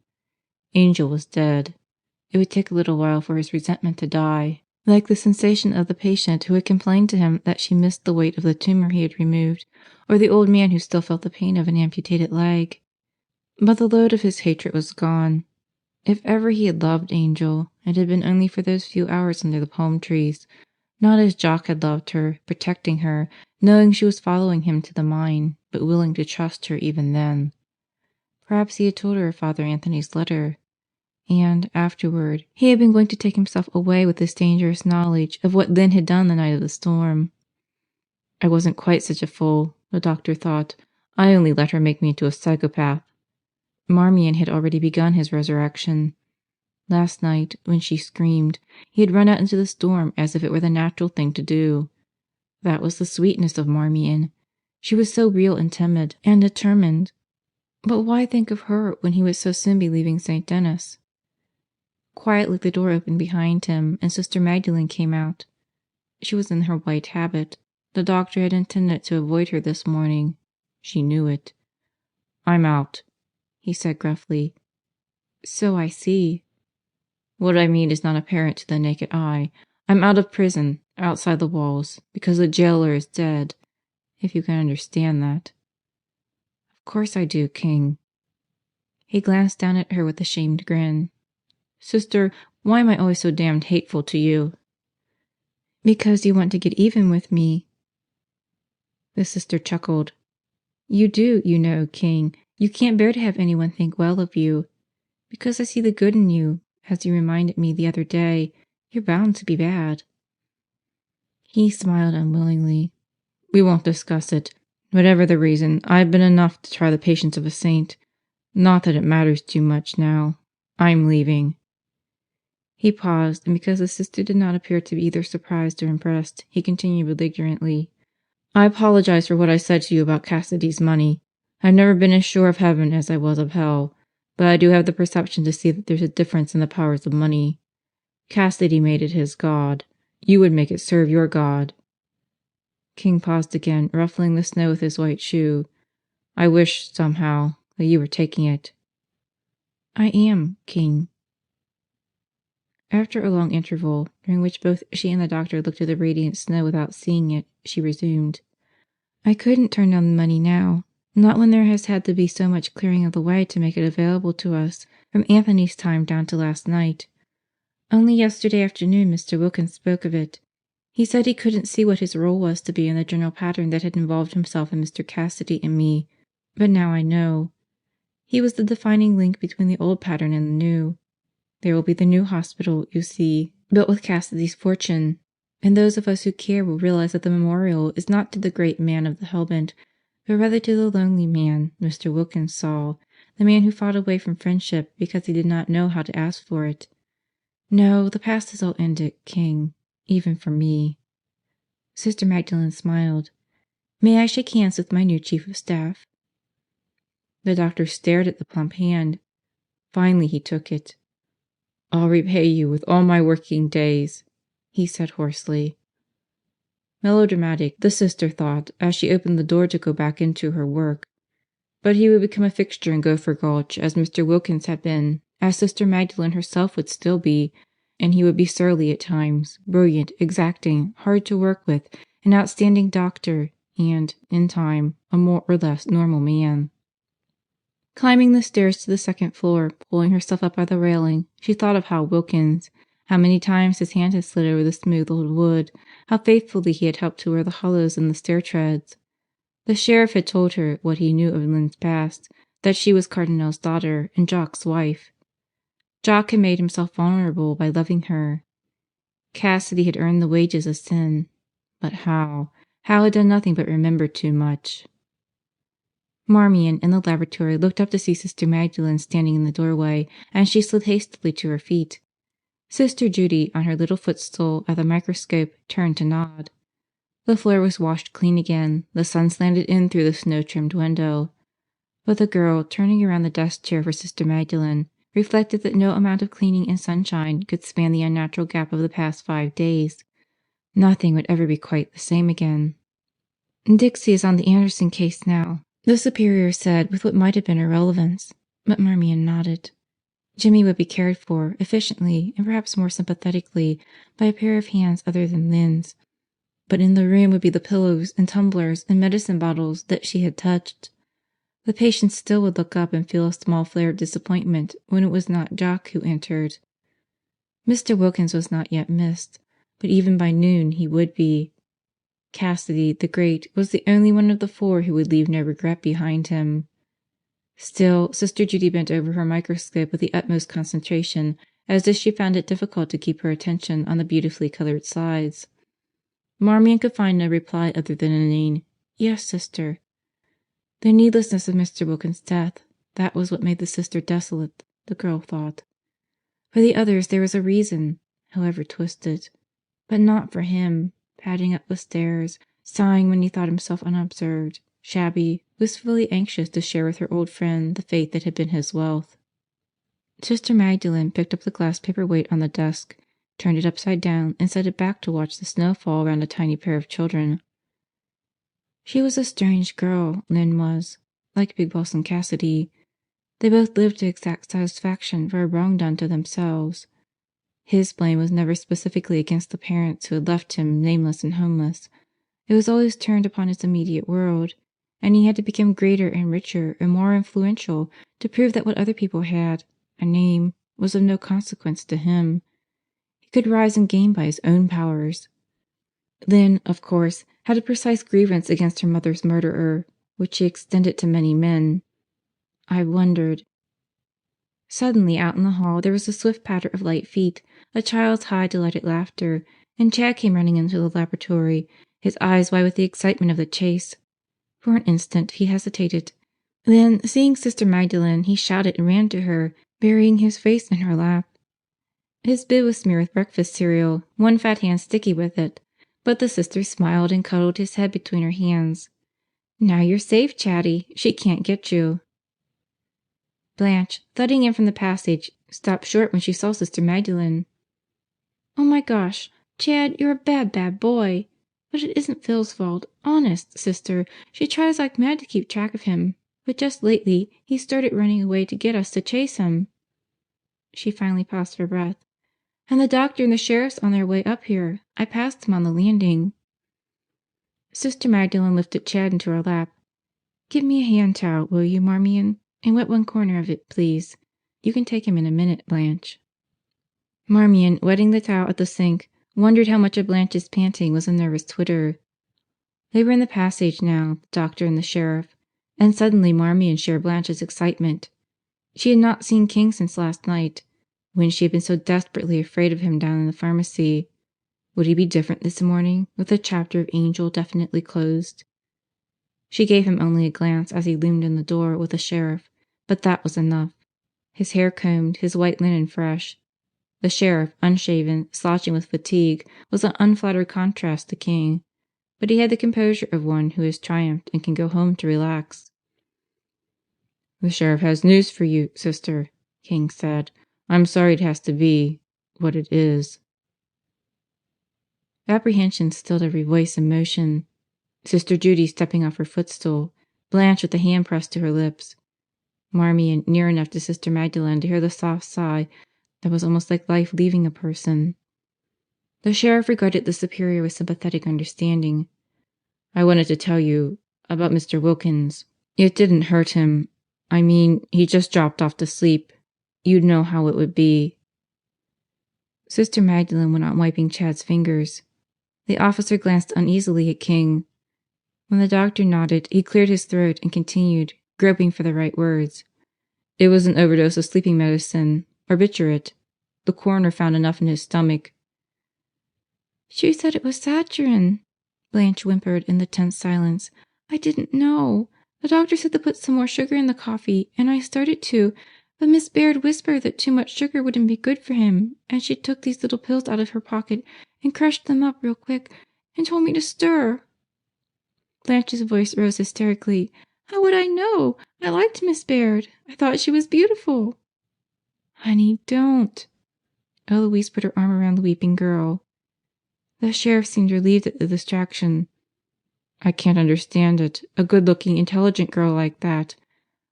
Angel was dead. It would take a little while for his resentment to die, like the sensation of the patient who had complained to him that she missed the weight of the tumor he had removed, or the old man who still felt the pain of an amputated leg. But the load of his hatred was gone. If ever he had loved Angel, it had been only for those few hours under the palm trees, not as Jock had loved her, protecting her, knowing she was following him to the mine, but willing to trust her even then. Perhaps he had told her of Father Anthony's letter. And, afterward, he had been going to take himself away with this dangerous knowledge of what Lynn had done the night of the storm. I wasn't quite such a fool, the doctor thought. I only let her make me into a psychopath. Marmion had already begun his resurrection. Last night, when she screamed, he had run out into the storm as if it were the natural thing to do. That was the sweetness of Marmion. She was so real and timid and determined. But why think of her when he would so soon be leaving St. Denis? Quietly the door opened behind him, and Sister Magdalene came out. She was in her white habit. The doctor had intended to avoid her this morning. She knew it. "I'm out," he said gruffly. "So I see." "What I mean is not apparent to the naked eye. I'm out of prison, outside the walls, because the jailer is dead, if you can understand that." "Of course I do, King." He glanced down at her with a shamed grin. "Sister, why am I always so damned hateful to you?" "Because you want to get even with me." The sister chuckled. "You do, you know, King. You can't bear to have anyone think well of you. Because I see the good in you, as you reminded me the other day, you're bound to be bad." He smiled unwillingly. "We won't discuss it. Whatever the reason, I've been enough to try the patience of a saint. Not that it matters too much now. I'm leaving." He paused, and because the sister did not appear to be either surprised or impressed, he continued belligerently. "I apologize for what I said to you about Cassidy's money. I've never been as sure of heaven as I was of hell, but I do have the perception to see that there's a difference in the powers of money. Cassidy made it his god. You would make it serve your god." King paused again, ruffling the snow with his white shoe. "I wish, somehow, that you were taking it." "I am, King." After a long interval, during which both she and the doctor looked at the radiant snow without seeing it, she resumed. I couldn't turn down the money now. Not when there has had to be so much clearing of the way to make it available to us, from Anthony's time down to last night. Only yesterday afternoon Mr. Wilkins spoke of it. He said he couldn't see what his role was to be in the general pattern that had involved himself and Mr. Cassidy and me, but now I know. He was the defining link between the old pattern and the new. There will be the new hospital, you see, built with Cassidy's fortune, and those of us who care will realize that the memorial is not to the great man of the hellbent, but rather to the lonely man Mr. Wilkins saw, the man who fought away from friendship because he did not know how to ask for it. No, the past is all ended, King, even for me. Sister Magdalene smiled. May I shake hands with my new chief of staff? The doctor stared at the plump hand. Finally he took it. I'll repay you with all my working days, he said hoarsely. Melodramatic, the sister thought, as she opened the door to go back into her work. But he would become a fixture in Gopher Gulch as Mr. Wilkins had been, as Sister Magdalene herself would still be, and he would be surly at times, brilliant, exacting, hard to work with, an outstanding doctor, and, in time, a more or less normal man. Climbing the stairs to the second floor, pulling herself up by the railing, she thought of Hal Wilkins, how many times his hand had slid over the smooth old wood, how faithfully he had helped to wear the hollows in the stair treads. The sheriff had told her what he knew of Lynn's past, that she was Cardinal's daughter and Jock's wife. Jock had made himself vulnerable by loving her. Cassidy had earned the wages of sin. But Hal had done nothing but remember too much. Marmion in the laboratory looked up to see Sister Magdalene standing in the doorway, and she slid hastily to her feet. Sister Judy, on her little footstool at the microscope, turned to nod. The floor was washed clean again, the sun slanted in through the snow-trimmed window. But the girl, turning around the desk chair for Sister Magdalene, reflected that no amount of cleaning and sunshine could span the unnatural gap of the past 5 days. Nothing would ever be quite the same again. Dixie is on the Anderson case now, the superior said with what might have been irrelevance, but Marmion nodded. Jimmy would be cared for, efficiently and perhaps more sympathetically, by a pair of hands other than Lynn's. But in the room would be the pillows and tumblers and medicine bottles that she had touched. The patient still would look up and feel a small flare of disappointment when it was not Jock who entered. Mr. Wilkins was not yet missed, but even by noon he would be. Cassidy, the Great, was the only one of the 4 who would leave no regret behind him. Still, Sister Judy bent over her microscope with the utmost concentration, as if she found it difficult to keep her attention on the beautifully colored slides. Marmion could find no reply other than an inane, "Yes, Sister." The needlessness of Mr. Wilkins' death, that was what made the Sister desolate, the girl thought. For the others there was a reason, however twisted. But not for him, padding up the stairs, sighing when he thought himself unobserved, shabby, wistfully anxious to share with her old friend the fate that had been his wealth. Sister Magdalene picked up the glass paperweight on the desk, turned it upside down, and set it back to watch the snow fall around a tiny pair of children. She was a strange girl, Lynn was, like Big Boss and Cassidy. They both lived to exact satisfaction for a wrong done to themselves. His blame was never specifically against the parents who had left him nameless and homeless. It was always turned upon his immediate world, and he had to become greater and richer and more influential to prove that what other people had, a name, was of no consequence to him. He could rise and gain by his own powers. Lynn, of course, had a precise grievance against her mother's murderer, which she extended to many men. I wondered. Suddenly, out in the hall, there was a swift patter of light feet, a child's high, delighted laughter, and Chad came running into the laboratory, his eyes wide with the excitement of the chase. For an instant he hesitated. Then, seeing Sister Magdalene, he shouted and ran to her, burying his face in her lap. His bib was smeared with breakfast cereal, one fat hand sticky with it, but the sister smiled and cuddled his head between her hands. "Now you're safe, Chatty. She can't get you." Blanche, thudding in from the passage, stopped short when she saw Sister Magdalene. "Oh my gosh, Chad, you're a bad, bad boy. But it isn't Phil's fault. Honest, Sister. She tries like mad to keep track of him. But just lately, he started running away to get us to chase him." She finally paused for breath. "And the doctor and the sheriff's on their way up here. I passed him on the landing." Sister Magdalene lifted Chad into her lap. "Give me a hand towel, will you, Marmion? And wet one corner of it, please. You can take him in a minute, Blanche." Marmion, wetting the towel at the sink, wondered how much of Blanche's panting was a nervous twitter. They were in the passage now, the doctor and the sheriff, and suddenly Marmion shared Blanche's excitement. She had not seen King since last night, when she had been so desperately afraid of him down in the pharmacy. Would he be different this morning, with the chapter of Angel definitely closed? She gave him only a glance as he loomed in the door with the sheriff, but that was enough. His hair combed, his white linen fresh. The sheriff, unshaven, slouching with fatigue, was an unflattered contrast to King, but he had the composure of one who has triumphed and can go home to relax. "The sheriff has news for you, sister," King said. "I'm sorry it has to be what it is." Apprehension stilled every voice and motion. Sister Judy stepping off her footstool, Blanche with a hand pressed to her lips, Marmion near enough to Sister Magdalene to hear the soft sigh that was almost like life leaving a person. The sheriff regarded the superior with sympathetic understanding. "I wanted to tell you about Mr. Wilkins. It didn't hurt him. I mean, he just dropped off to sleep. You'd know how it would be." Sister Magdalene went on wiping Chad's fingers. The officer glanced uneasily at King. When the doctor nodded, he cleared his throat and continued, groping for the right words. "It was an overdose of sleeping medicine. Barbiturate. The coroner found enough in his stomach." "She said it was saturin," Blanche whimpered in the tense silence. "I didn't know. The doctor said to put some more sugar in the coffee, and I started to, but Miss Baird whispered that too much sugar wouldn't be good for him, and she took these little pills out of her pocket and crushed them up real quick and told me to stir." Blanche's voice rose hysterically. "How would I know? I liked Miss Baird. I thought she was beautiful." "Honey, don't." Eloise put her arm around the weeping girl. The sheriff seemed relieved at the distraction. "I can't understand it. A good-looking, intelligent girl like that.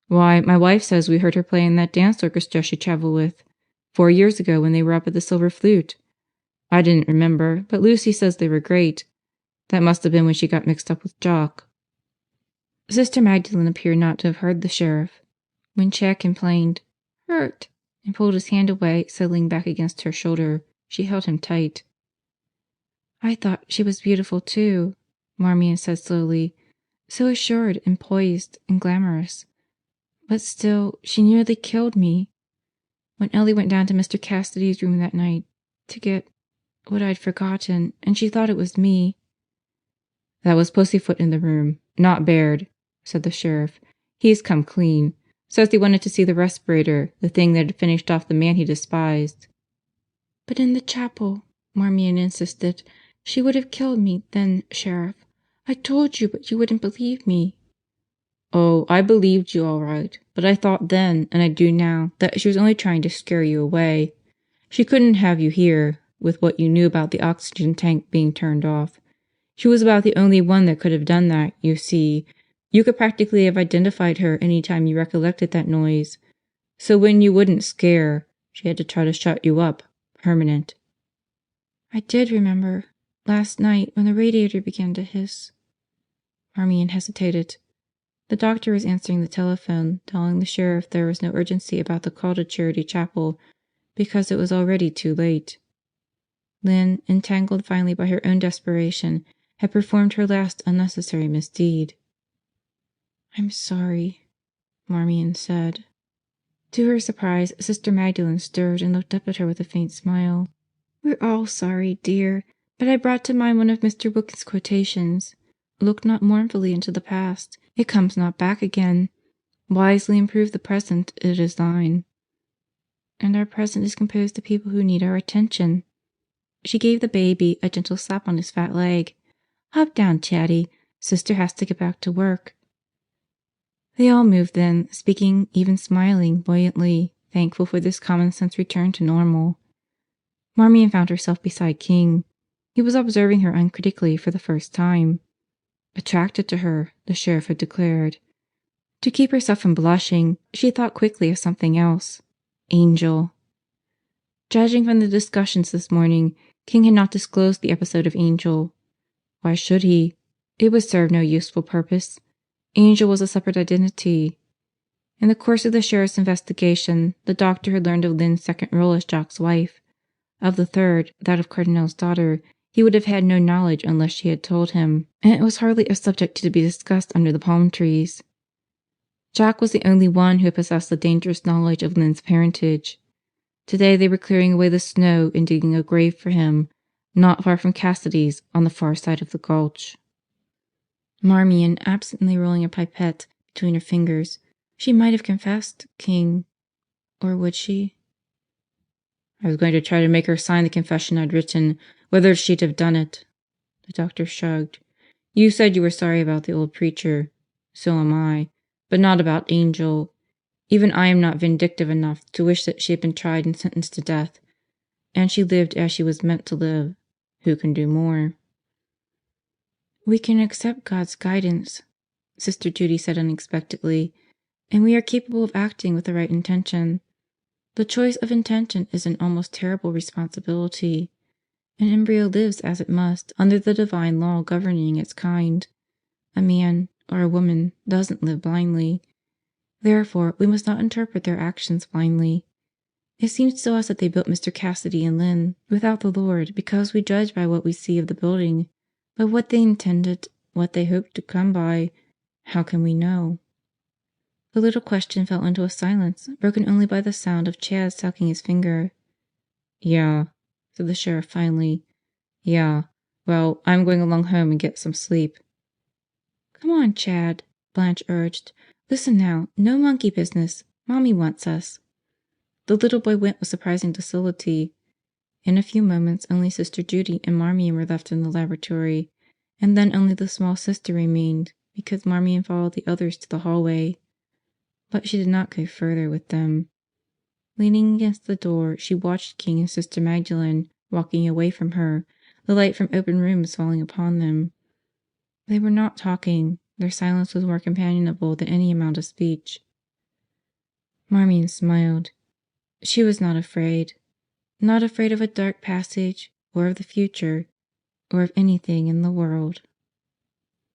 Why, my wife says we heard her play in that dance orchestra she traveled with, 4 years ago when they were up at the Silver Flute. I didn't remember, but Lucy says they were great. That must have been when she got mixed up with Jock." Sister Magdalene appeared not to have heard the sheriff. When Chad complained, "Hurt," and pulled his hand away, settling back against her shoulder, she held him tight. "I thought she was beautiful too," Marmion said slowly, "so assured and poised and glamorous. But still, she nearly killed me. When Ellie went down to Mr. Cassidy's room that night to get what I'd forgotten, and she thought it was me." "That was Pussyfoot in the room, not Baird," said the sheriff. "He's come clean. Says he wanted to see the respirator, the thing that had finished off the man he despised." "But in the chapel," Marmion insisted. "She would have killed me then, Sheriff. I told you, but you wouldn't believe me." "Oh, I believed you all right, but I thought then, and I do now, that she was only trying to scare you away. She couldn't have you here, with what you knew about the oxygen tank being turned off. She was about the only one that could have done that, you see. You could practically have identified her any time you recollected that noise. So when you wouldn't scare, she had to try to shut you up, permanent." "I did remember. Last night, when the radiator began to hiss." Marmion hesitated. The doctor was answering the telephone, telling the sheriff there was no urgency about the call to Charity Chapel because it was already too late. Lynn, entangled finally by her own desperation, had performed her last unnecessary misdeed. "I'm sorry," Marmion said. To her surprise, Sister Magdalene stirred and looked up at her with a faint smile. "We're all sorry, dear, but I brought to mind one of Mr. Wilkins' quotations. 'Look not mournfully into the past. It comes not back again. Wisely improve the present, it is thine.' And our present is composed of people who need our attention." She gave the baby a gentle slap on his fat leg. "Hop down, Chatty. Sister has to get back to work." They all moved then, speaking, even smiling, buoyantly, thankful for this common-sense return to normal. Marmion found herself beside King. He was observing her uncritically for the first time. Attracted to her, the sheriff had declared. To keep herself from blushing, she thought quickly of something else. Angel. Judging from the discussions this morning, King had not disclosed the episode of Angel. Why should he? It would serve no useful purpose. Angel was a separate identity. In the course of the sheriff's investigation, the doctor had learned of Lynn's second role as Jock's wife. Of the third, that of Cardinal's daughter, he would have had no knowledge unless she had told him, and it was hardly a subject to be discussed under the palm trees. Jock was the only one who had possessed the dangerous knowledge of Lynn's parentage. Today they were clearing away the snow and digging a grave for him, not far from Cassidy's on the far side of the gulch. Marmion, absently rolling a pipette between her fingers. She might have confessed, King. Or would she? I was going to try to make her sign the confession I'd written, whether she'd have done it. The doctor shrugged. You said you were sorry about the old preacher. So am I. But not about Angel. Even I am not vindictive enough to wish that she had been tried and sentenced to death. And she lived as she was meant to live. Who can do more? We can accept God's guidance, Sister Judy said unexpectedly, and we are capable of acting with the right intention. The choice of intention is an almost terrible responsibility. An embryo lives as it must under the divine law governing its kind. A man, or a woman, doesn't live blindly. Therefore, we must not interpret their actions blindly. It seems to us that they built Mr. Cassidy and Lynn without the Lord because we judge by what we see of the building. But what they intended, what they hoped to come by, how can we know? The little question fell into a silence, broken only by the sound of Chad sucking his finger. Yeah, said the sheriff finally. Yeah. Well, I'm going along home and get some sleep. Come on, Chad, Blanche urged. Listen now, no monkey business. Mommy wants us. The little boy went with surprising docility. In a few moments only Sister Judy and Marmion were left in the laboratory, and then only the small sister remained, because Marmion followed the others to the hallway. But she did not go further with them. Leaning against the door, she watched King and Sister Magdalene walking away from her, the light from open rooms falling upon them. They were not talking. Their silence was more companionable than any amount of speech. Marmion smiled. She was not afraid. Not afraid of a dark passage, or of the future, or of anything in the world.